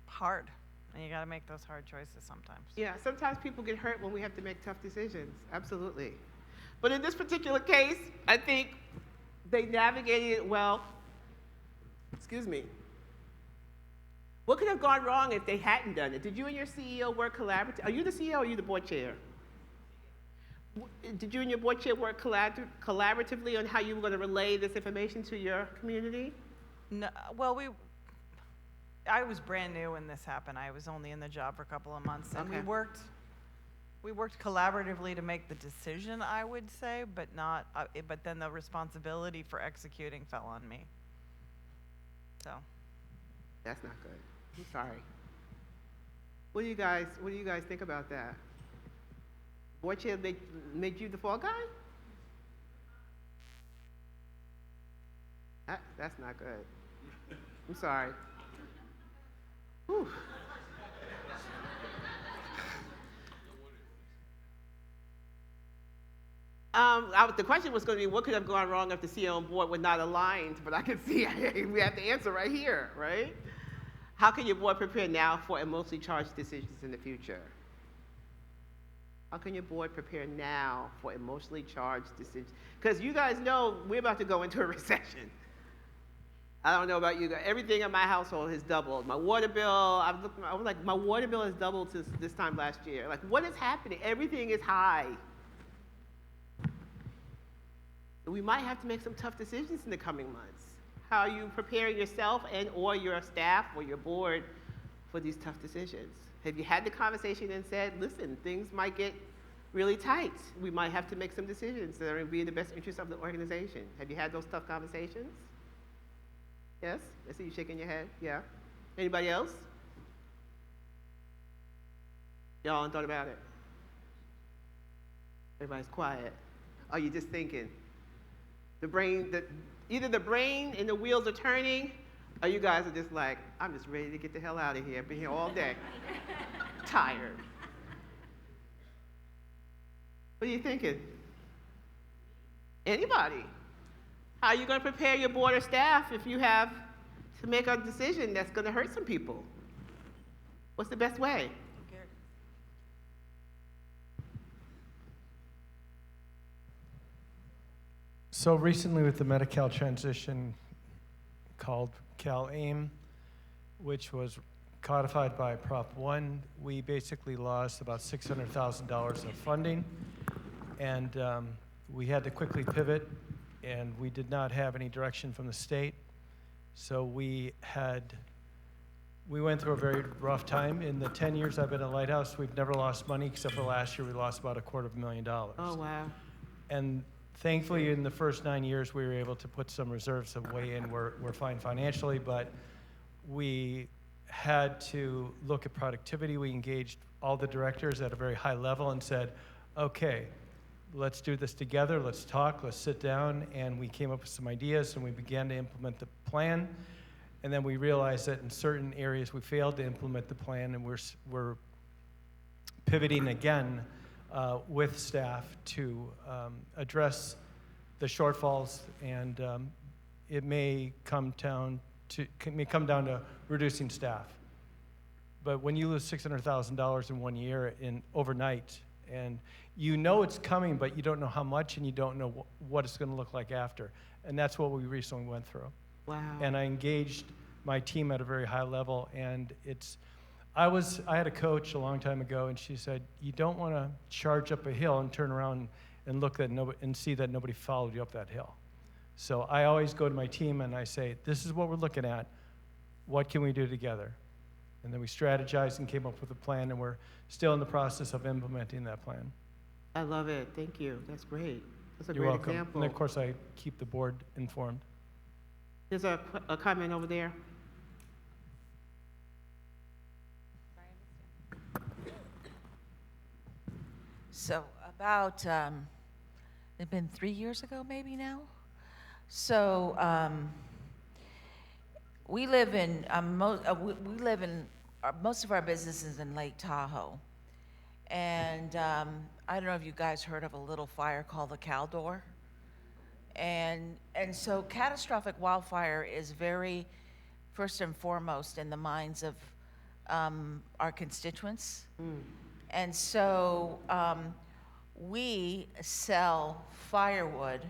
hard, and you got to make those hard choices sometimes. Yeah, sometimes people get hurt when we have to make tough decisions. Absolutely. But in this particular case, I think they navigated it well. Excuse me. What could have gone wrong if they hadn't done it? Did you and your CEO work collaboratively? Are you the CEO or are you the board chair? Did you and your board chair work collaboratively on how you were going to relay this information to your community? No, well, I was brand new when this happened. I was only in the job for a couple of months, and Okay. we worked collaboratively to make the decision, I would say, but but then the responsibility for executing fell on me. So. That's not good. I'm sorry. What do you guys think about that? Board chair made you the fall guy? That's not good. I'm sorry. Whew. The question was going to be, what could have gone wrong if the CEO and board were not aligned? But I can see we have the answer right here, right? How can your board prepare now for emotionally charged decisions in the future? How can your board prepare now for emotionally charged decisions? Because you guys know we're about to go into a recession. I don't know about you guys. Everything in my household has doubled. My water bill, I was like, my water bill has doubled since this time last year. Like, what is happening? Everything is high. We might have to make some tough decisions in the coming months. How are you preparing yourself and or your staff or your board for these tough decisions? Have you had the conversation and said, listen, things might get really tight. We might have to make some decisions that are going to be in the best interest of the organization. Have you had those tough conversations? Yes? I see you shaking your head. Yeah. Anybody else? Y'all haven't thought about it? Everybody's quiet. Are you just thinking? Either the brain and the wheels are turning, or you guys are just like, I'm just ready to get the hell out of here. I've been here all day. Tired. What are you thinking? Anybody? How are you going to prepare your board or staff if you have to make a decision that's going to hurt some people? What's the best way? So recently with the Medi-Cal transition called Cal-AIM, which was codified by Prop 1, we basically lost about $600,000 of funding, and we had to quickly pivot, and we did not have any direction from the state. So we went through a very rough time. In the 10 years I've been at Lighthouse, we've never lost money, except for last year we lost about $250,000. Oh, wow. And thankfully, in the first 9 years, we were able to put some reserves away, and we're fine financially, but we had to look at productivity. We engaged all the directors at a very high level and said, okay, let's do this together, let's talk, let's sit down, and we came up with some ideas, and we began to implement the plan, and then we realized that in certain areas we failed to implement the plan, and we're pivoting again with staff to address the shortfalls, and it may come down to reducing staff. But when you lose $600,000 in 1 year overnight, and you know it's coming, but you don't know how much, and you don't know what it's going to look like after, and that's what we recently went through. Wow. And I engaged my team at a very high level, and I had a coach a long time ago, and she said, you don't want to charge up a hill and turn around and look at and see that nobody followed you up that hill. So I always go to my team and I say, this is what we're looking at. What can we do together? And then we strategized and came up with a plan, and we're still in the process of implementing that plan. I love it. Thank you. That's great. That's a You're great welcome. example. And of course, I keep the board informed. There's a comment over there. So about, it's been 3 years ago maybe now? So we live in, most of our businesses in Lake Tahoe. And I don't know if you guys heard of a little fire called the Caldor. And so catastrophic wildfire is very, first and foremost, in the minds of our constituents. And so we sell firewood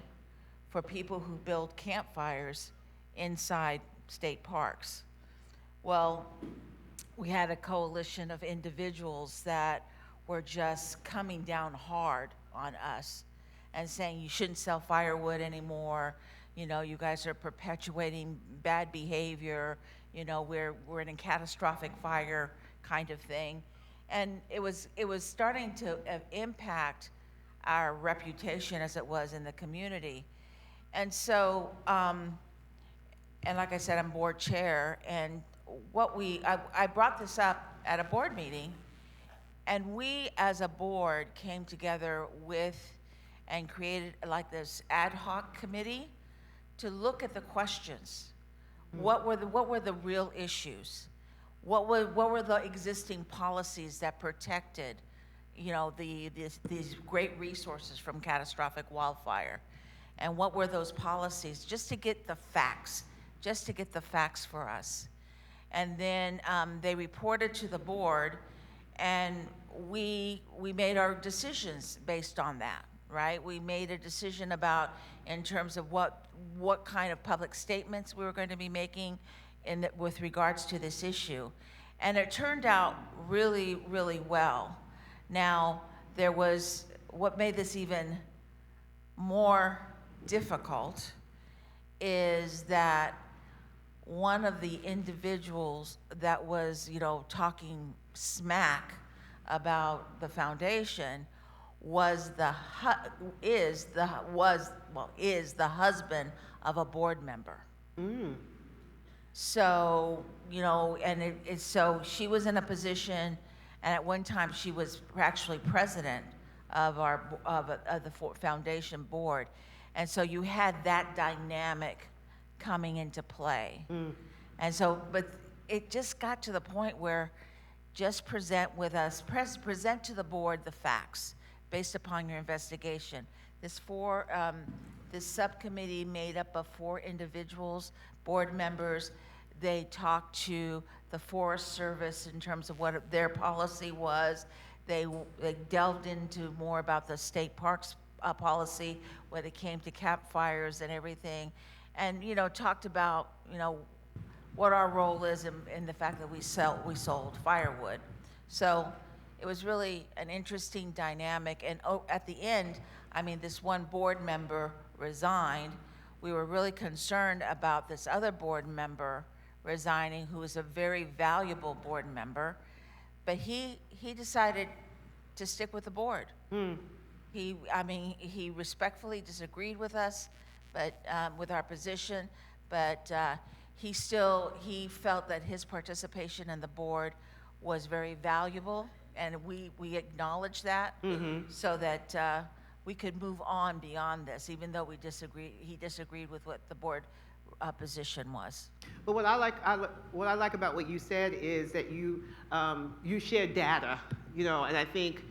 for people who build campfires inside state parks. Well, we had a coalition of individuals that were just coming down hard on us and saying, you shouldn't sell firewood anymore. You know, you guys are perpetuating bad behavior. You know, we're in a catastrophic fire kind of thing. And it was starting to impact our reputation as it was in the community. And so, and like I said, I'm board chair, and I brought this up at a board meeting, and we as a board came together and created like this ad hoc committee to look at the questions. What were the real issues? What were the existing policies that protected, you know, these great resources from catastrophic wildfire? And what were those policies? Just to get the facts for us. And then they reported to the board, and we made our decisions based on that, right? We made a decision about, in terms of what kind of public statements we were going to be making with regards to this issue. And it turned out really, really well. Now, what made this even more difficult is that one of the individuals that was, you know, talking smack about the foundation is the husband of a board member. So, you know, and so she was in a position, and at one time she was actually president of the foundation board. And so you had that dynamic coming into play. And so, but it just got to the point where just present to the board the facts based upon your investigation. This subcommittee made up of 4 individuals, board members. They talked to the Forest Service in terms of what their policy was. They delved into more about the state parks policy when it came to campfires and everything, and, you know, talked about, you know, what our role is in the fact that we sold firewood. So it was really an interesting dynamic. And at the end, I mean, this one board member resigned. We were really concerned about this other board member resigning, who was a very valuable board member, but he decided to stick with the board. He respectfully disagreed with us, but with our position, but he felt that his participation in the board was very valuable, and we acknowledge that, so that we could move on beyond this, even though he disagreed with what the board position was. But what I like about what you said is that you share data, you know, and I think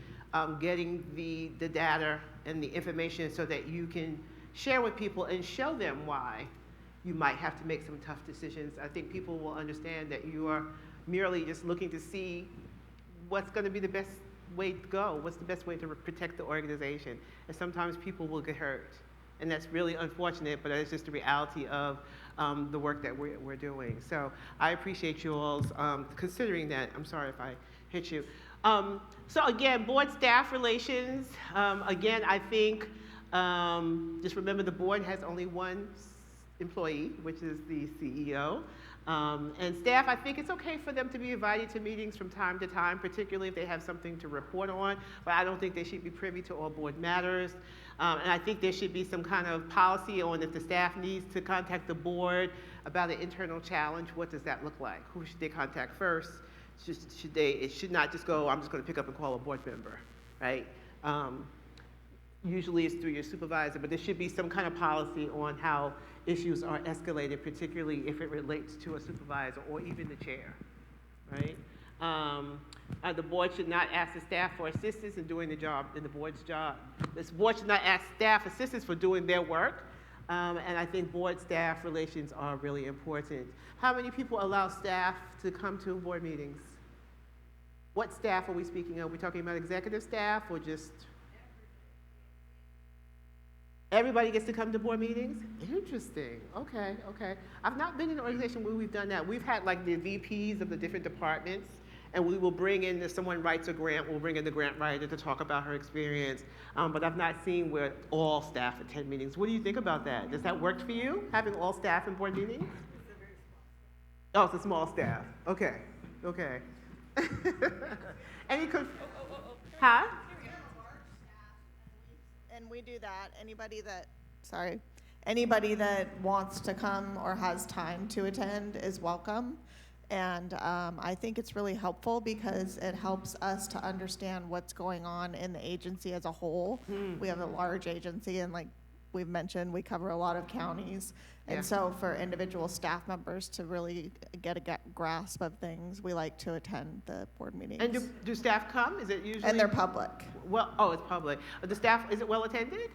getting the data and the information so that you can share with people and show them why you might have to make some tough decisions. I think people will understand that you are merely just looking to see what's going to be the best way to go, what's the best way to protect the organization. And sometimes people will get hurt. And that's really unfortunate, but it's just the reality of the work that we're doing. So I appreciate you all's considering that. I'm sorry if I hit you. So again, board staff relations. Again, I think Just remember the board has only one employee, which is the CEO. And staff, I think it's okay for them to be invited to meetings from time to time, particularly if they have something to report on, but I don't think they should be privy to all board matters. And I think there should be some kind of policy on if the staff needs to contact the board about an internal challenge, what does that look like? Who should they contact first? It should not just go, I'm just gonna pick up and call a board member, right? Usually it's through your supervisor, but there should be some kind of policy on how issues are escalated, particularly if it relates to a supervisor or even the chair, right? The board should not ask the staff for assistance in doing the job, in the board's job. This board should not ask staff assistance for doing their work. And I think board-staff relations are really important. How many people allow staff to come to board meetings? What staff are we speaking of? Are we talking about executive staff or just? Everybody gets to come to board meetings? Interesting. Okay, okay. I've not been in an organization where we've done that. We've had like the VPs of the different departments, and we will bring in, if someone writes a grant, we'll bring in the grant writer to talk about her experience. But I've not seen where all staff attend meetings. What do you think about that? Does that work for you, having all staff in board meetings? Oh, it's a small staff. Okay, okay. Any, huh? And we do that. Anybody that wants to come or has time to attend is welcome. And I think it's really helpful because it helps us to understand what's going on in the agency as a whole. We have a large agency, and like we've mentioned, we cover a lot of counties. And so for individual staff members to really get a grasp of things, we like to attend the board meetings. And do staff come? Is it usually? And they're public. Well, oh, it's public. The staff, is it well attended?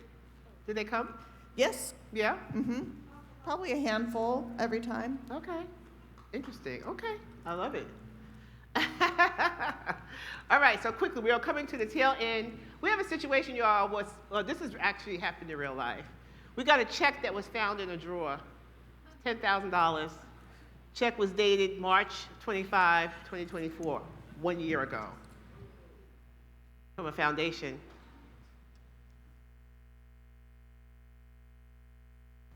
Do they come? Yes. Yeah? Mm-hmm. Probably a handful every time. Okay. Interesting. Okay. I love it. All right, so quickly, we are coming to the tail end. We have a situation, y'all, well, this has actually happened in real life. We got a check that was found in a drawer, $10,000. Check was dated March 25, 2024, 1 year ago, from a foundation.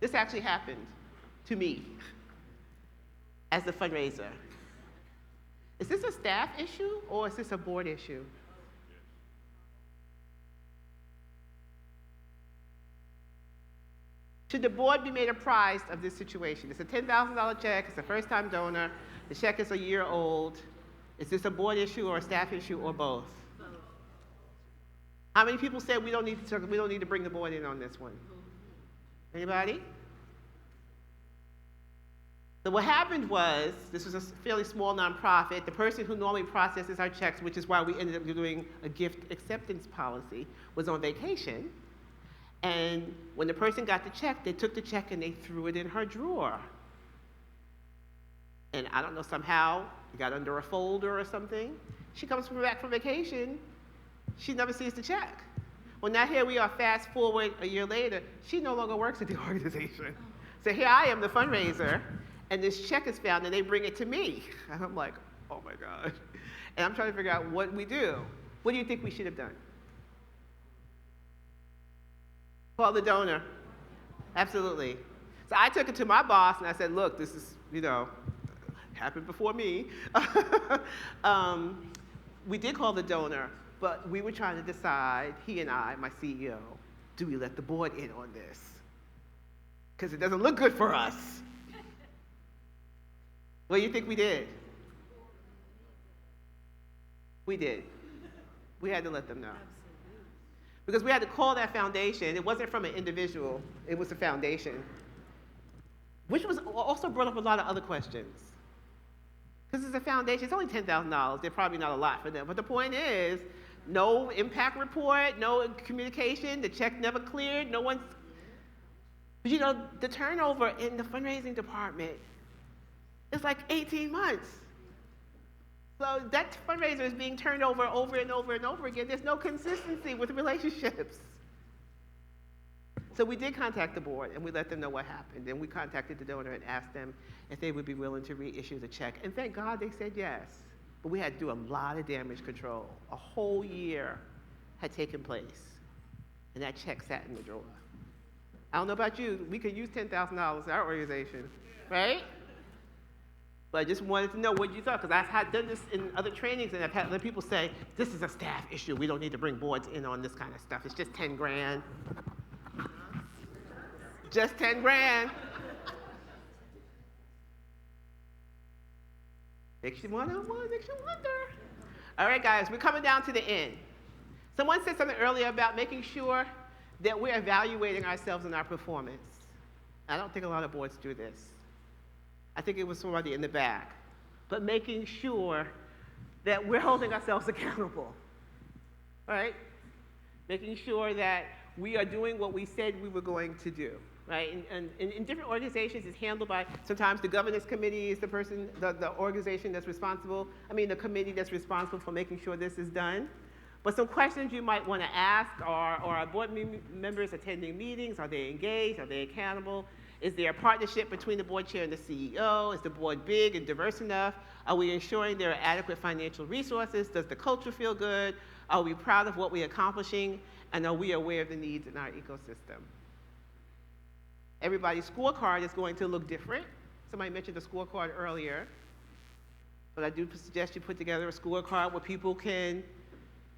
This actually happened to me as the fundraiser. Is this a staff issue or is this a board issue? Should the board be made apprised of this situation? It's a $10,000 check, it's a first-time donor, the check is a year old. Is this a board issue or a staff issue or both? How many people said we don't need to bring the board in on this one? Anybody? So what happened was, this was a fairly small nonprofit. The person who normally processes our checks, which is why we ended up doing a gift acceptance policy, was on vacation. And when the person got the check, they took the check and they threw it in her drawer. And I don't know, somehow it got under a folder or something. She comes back from vacation, she never sees the check. Well, now here we are, fast forward a year later, she no longer works at the organization. So here I am, the fundraiser, and this check is found and they bring it to me. And I'm like, oh my God. And I'm trying to figure out what we do. What do you think we should have done? Call the donor. Absolutely. So I took it to my boss and I said, look, this is, happened before me. We did call the donor, but we were trying to decide, he and I, my CEO, do we let the board in on this? Because it doesn't look good for us. What do you think we did? We did. We had to let them know. Because we had to call that foundation. It wasn't from an individual, it was a foundation. Which was also brought up a lot of other questions. Because it's a foundation, it's only $10,000. They're probably not a lot for them. But the point is, no impact report, no communication, the check never cleared, no one's. But the turnover in the fundraising department is like 18 months. So that fundraiser is being turned over and over and over again. There's no consistency with relationships. So we did contact the board and we let them know what happened. And we contacted the donor and asked them if they would be willing to reissue the check. And thank God they said yes. But we had to do a lot of damage control. A whole year had taken place. and that check sat in the drawer. I don't know about you, we could use $10,000 in our organization, right? But I just wanted to know what you thought, because I've done this in other trainings, and I've had other people say, this is a staff issue. We don't need to bring boards in on this kind of stuff. It's just 10 grand. Just 10 grand. Makes you wonder, makes you wonder. All right, guys, we're coming down to the end. Someone said something earlier about making sure that we're evaluating ourselves and our performance. I don't think a lot of boards do this. I think it was somebody in the back. But making sure that we're holding ourselves accountable, right? Making sure that we are doing what we said we were going to do, right? And in different organizations, it's handled by, sometimes the governance committee is the person, the organization that's responsible, the committee that's responsible for making sure this is done. But some questions you might want to ask are our board members attending meetings? Are they engaged? Are they accountable? Is there a partnership between the board chair and the CEO? Is the board big and diverse enough? Are we ensuring there are adequate financial resources? Does the culture feel good? Are we proud of what we're accomplishing? And are we aware of the needs in our ecosystem? Everybody's scorecard is going to look different. Somebody mentioned the scorecard earlier. But I do suggest you put together a scorecard where people can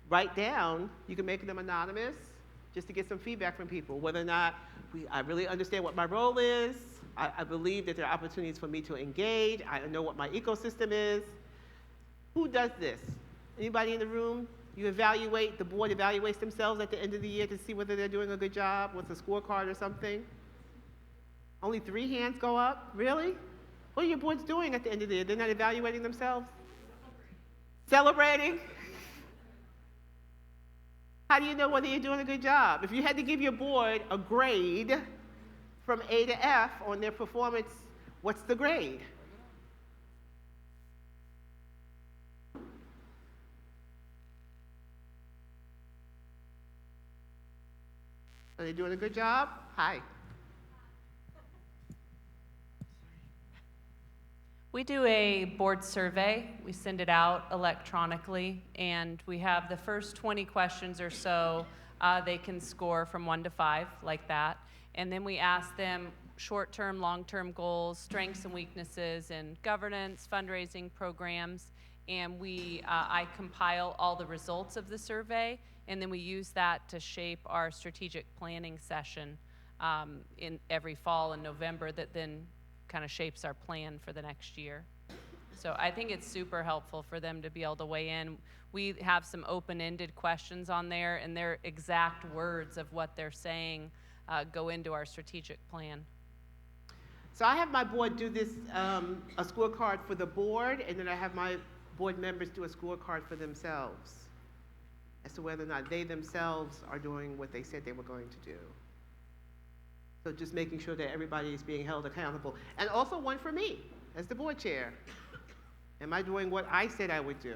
write down, you can make them anonymous, just to get some feedback from people, whether or not I really understand what my role is, I believe that there are opportunities for me to engage, I know what my ecosystem is. Who does this? Anybody in the room? You evaluate, the board evaluates themselves at the end of the year to see whether they're doing a good job with a scorecard or something? Only 3 hands go up? Really? What are your boards doing at the end of the year? They're not evaluating themselves? Celebrating? How do you know whether you're doing a good job? If you had to give your board a grade from A to F on their performance, what's the grade? Are they doing a good job? Hi. We do a board survey. We send it out electronically, and we have the first 20 questions or so. They can score from 1 to 5, like that. And then we ask them short-term, long-term goals, strengths and weaknesses in governance, fundraising programs, and I compile all the results of the survey, and then we use that to shape our strategic planning session in every fall in November that then kind of shapes our plan for the next year. So I think it's super helpful for them to be able to weigh in. We have some open-ended questions on there, and their exact words of what they're saying go into our strategic plan. So I have my board do this, a scorecard for the board, and then I have my board members do a scorecard for themselves as to whether or not they themselves are doing what they said they were going to do. So just making sure that everybody is being held accountable. And also one for me, as the board chair. Am I doing what I said I would do,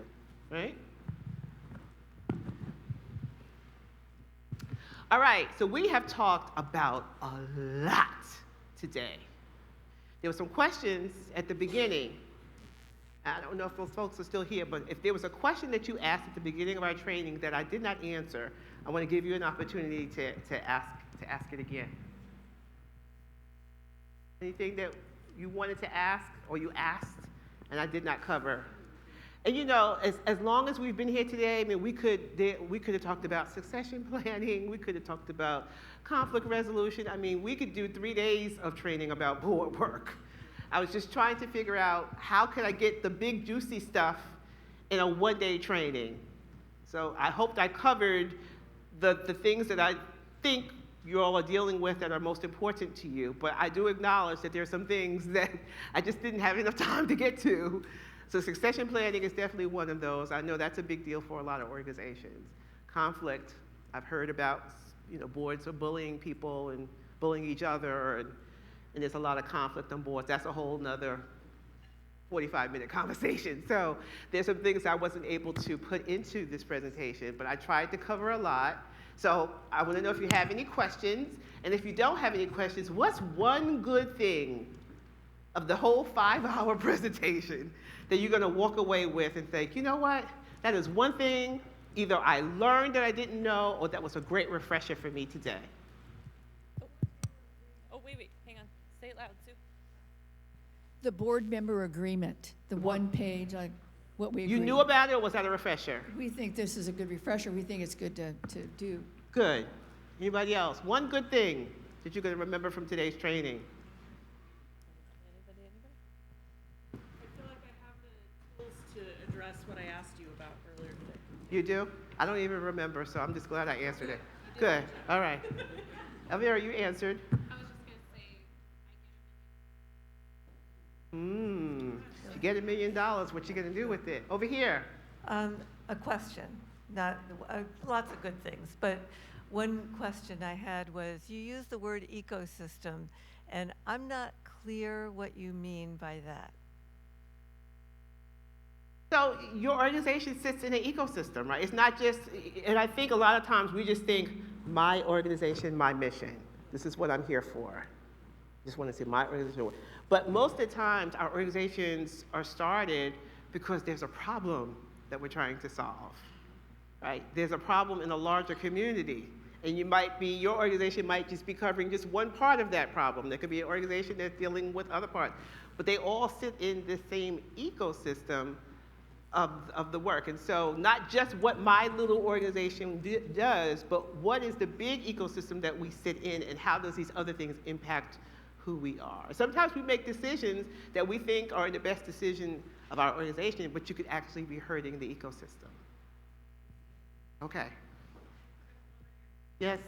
right? All right, so we have talked about a lot today. There were some questions at the beginning. I don't know if those folks are still here, but if there was a question that you asked at the beginning of our training that I did not answer, I want to give you an opportunity to ask it again. Anything that you wanted to ask or you asked and I did not cover? And you know, as long as we've been here today, I mean, we could have talked about succession planning, we could have talked about conflict resolution. I mean, we could do 3 days of training about board work. I was just trying to figure out how could I get the big juicy stuff in a one-day training. So I hoped I covered the things that I think you all are dealing with that are most important to you, but I do acknowledge that there are some things that I just didn't have enough time to get to. So succession planning is definitely one of those. I know that's a big deal for a lot of organizations. Conflict, I've heard about, you know, boards are bullying people and bullying each other, and there's a lot of conflict on boards. That's a whole nother 45-minute conversation. So there's some things I wasn't able to put into this presentation, but I tried to cover a lot. So I want to know if you have any questions, and if you don't have any questions, what's one good thing of the whole 5-hour presentation that you're going to walk away with and think, you know what, that is one thing either I learned that I didn't know, or that was a great refresher for me today? Oh, wait, hang on. Say it loud, Sue. The board member agreement, the one page, like what we You agreed. knew about it, or was that a refresher? We think this is a good refresher. We think it's good to do. Good. Anybody else? One good thing that you're going to remember from today's training. I feel like I have the tools to address what I asked you about earlier today. You do? I don't even remember, so I'm just glad I answered it. Good. All right. Elvira, you answered. I was just going to say, You get $1 million. What you going to do with it? Over here. A question, not lots of good things, but one question I had was you used the word ecosystem, and I'm not clear what you mean by that. So your organization sits in an ecosystem, right? It's not just, and I think a lot of times we just think, my organization, my mission. This is what I'm here for. Just want to say my organization. But most of the times our organizations are started because there's a problem that we're trying to solve, right? There's a problem in a larger community. And your organization might just be covering just one part of that problem. There could be an organization that's dealing with other parts. But they all sit in the same ecosystem of the work. And so not just what my little organization does, but what is the big ecosystem that we sit in, and how does these other things impact who we are? Sometimes we make decisions that we think are the best decision of our organization, but you could actually be hurting the ecosystem. Okay. Yes.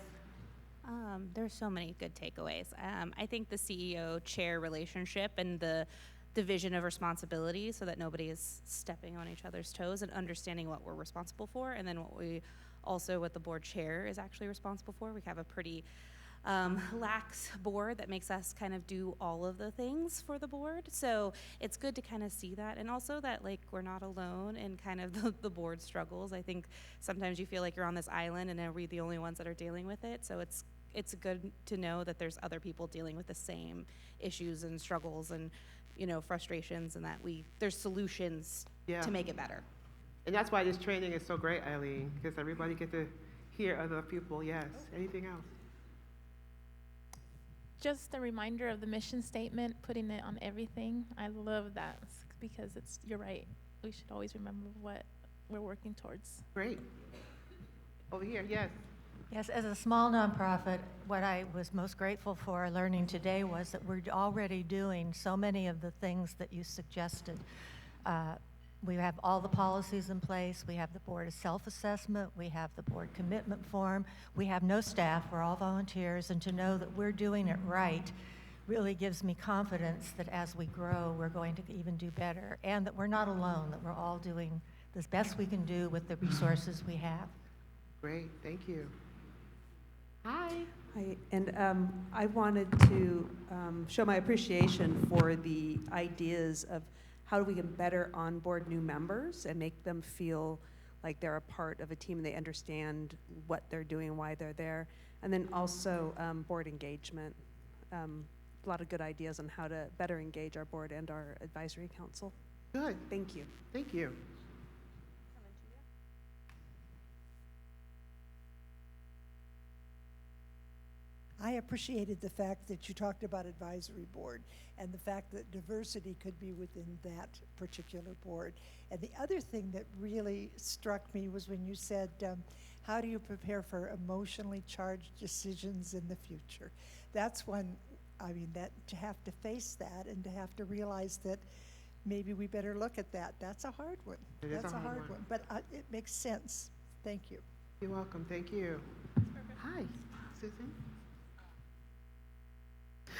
There's so many good takeaways. I think the CEO-chair relationship and the division of responsibility, so that nobody is stepping on each other's toes, and understanding what we're responsible for, and then what the board chair is actually responsible for. We have a pretty lax board that makes us kind of do all of the things for the board. So it's good to kind of see that, and also that like we're not alone in kind of the board struggles. I think sometimes you feel like you're on this island and are we the only ones that are dealing with it. So it's good to know that there's other people dealing with the same issues and struggles and frustrations, and that there's solutions to make it better. And that's why this training is so great, Eileen, because everybody get to hear other people. Yes. Anything else? Just a reminder of the mission statement, putting it on everything. I love that because you're right. We should always remember what we're working towards. Great. Over here, yes. Yes, as a small nonprofit, what I was most grateful for learning today was that we're already doing so many of the things that you suggested. We have all the policies in place. We have the board of self-assessment. We have the board commitment form. We have no staff. We're all volunteers. And to know that we're doing it right really gives me confidence that as we grow, we're going to even do better. And that we're not alone, that we're all doing the best we can do with the resources we have. Great, thank you. Hi. Hi, and I wanted to show my appreciation for the ideas of how do we get better onboard new members and make them feel like they're a part of a team and they understand what they're doing and why they're there. And then also board engagement. A lot of good ideas on how to better engage our board and our advisory council. Good. Thank you. Thank you. I appreciated the fact that you talked about advisory board and the fact that diversity could be within that particular board. And the other thing that really struck me was when you said, how do you prepare for emotionally charged decisions in the future? That's one, that to have to face that and to have to realize that maybe we better look at that. That's a hard one. That's a hard one. But it makes sense. Thank you. You're welcome. Thank you. Hi, Susan.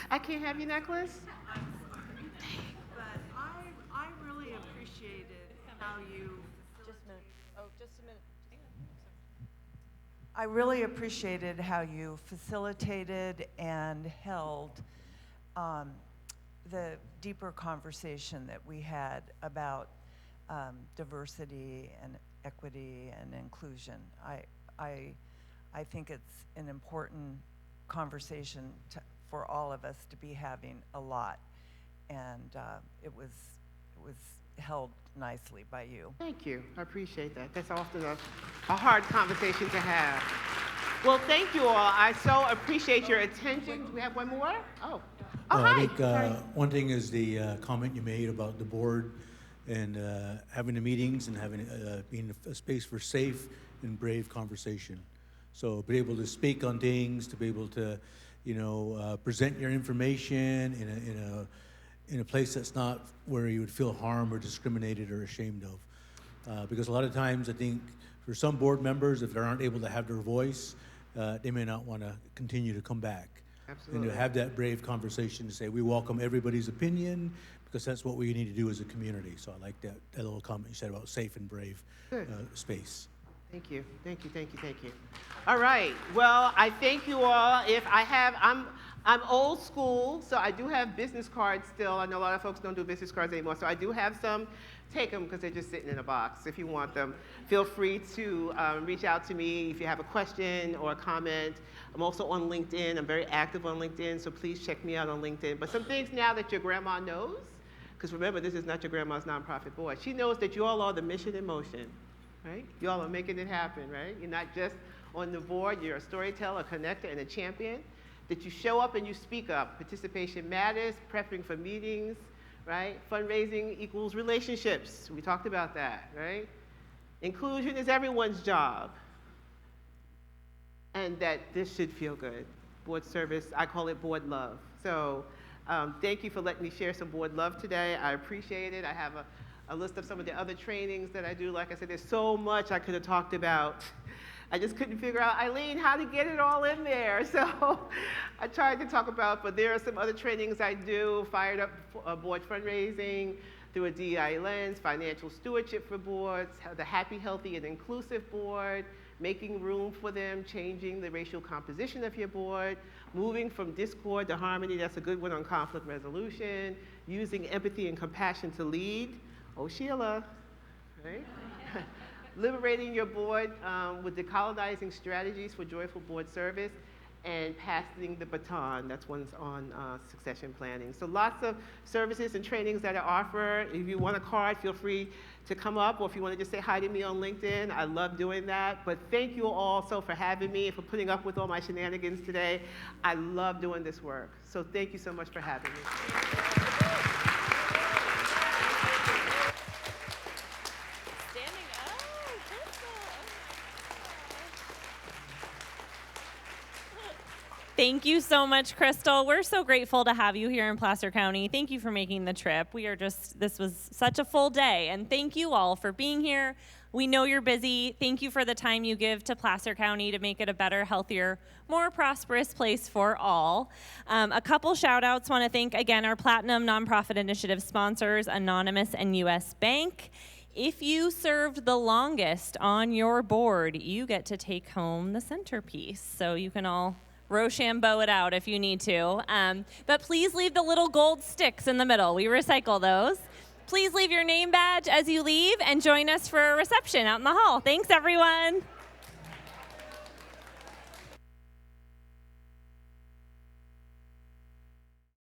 I can't have your necklace? But I really appreciated how you... Just a minute. Oh, just a minute. I really appreciated how you facilitated and held the deeper conversation that we had about diversity and equity and inclusion. I think it's an important conversation for all of us to be having a lot, and it was held nicely by you. Thank you. I appreciate that. That's often a hard conversation to have. Well, thank you all. I so appreciate your attention. Do we have one more? Oh. Oh, hi. I think one thing is the comment you made about the board and having the meetings and having being a space for safe and brave conversation. So be able to speak on things, to be able to, present your information in a place that's not where you would feel harmed or discriminated or ashamed of. Because a lot of times I think for some board members, if they aren't able to have their voice, they may not want to continue to come back. Absolutely. And to have that brave conversation to say, we welcome everybody's opinion, because that's what we need to do as a community. So I like that little comment you said about safe and brave space. Thank you. Thank you. Thank you. Thank you. All right. Well, I thank you all. I'm old school, so I do have business cards still. I know a lot of folks don't do business cards anymore, so I do have some. Take them because they're just sitting in a box. If you want them, feel free to reach out to me if you have a question or a comment. I'm also on LinkedIn. I'm very active on LinkedIn, so please check me out on LinkedIn. But some things now that your grandma knows, because remember, this is not your grandma's nonprofit board. She knows that you all are the mission in motion, right? You all are making it happen, right? You're not just on the board. You're a storyteller, a connector, and a champion. That you show up and you speak up. Participation matters, prepping for meetings, right? Fundraising equals relationships. We talked about that, right? Inclusion is everyone's job. And that this should feel good. Board service, I call it board love. So thank you for letting me share some board love today. I appreciate it. I have a list of some of the other trainings that I do. Like I said, there's so much I could have talked about. I just couldn't figure out, Eileen, how to get it all in there. So I tried to talk about, but there are some other trainings I do, Fired Up Board Fundraising, through a DEI lens, financial stewardship for boards, the Happy, Healthy, and Inclusive Board, making room for them, changing the racial composition of your board, moving from discord to harmony, that's a good one on conflict resolution, using empathy and compassion to lead, oh Sheila, right? Liberating your board with decolonizing strategies for joyful board service, and passing the baton. That's one's on succession planning. So lots of services and trainings that I offer. If you want a card, feel free to come up, or if you want to just say hi to me on LinkedIn, I love doing that. But thank you all so for having me and for putting up with all my shenanigans today. I love doing this work. So thank you so much for having me. Thank you so much, Crystal. We're so grateful to have you here in Placer County. Thank you for making the trip. This was such a full day, and thank you all for being here. We know you're busy. Thank you for the time you give to Placer County to make it a better, healthier, more prosperous place for all. A couple shout outs. Want to thank again our Platinum Nonprofit Initiative sponsors, Anonymous and US Bank. If you served the longest on your board, you get to take home the centerpiece. So you can all Rochambeau it out if you need to. But please leave the little gold sticks in the middle. We recycle those. Please leave your name badge as you leave and join us for a reception out in the hall. Thanks, everyone.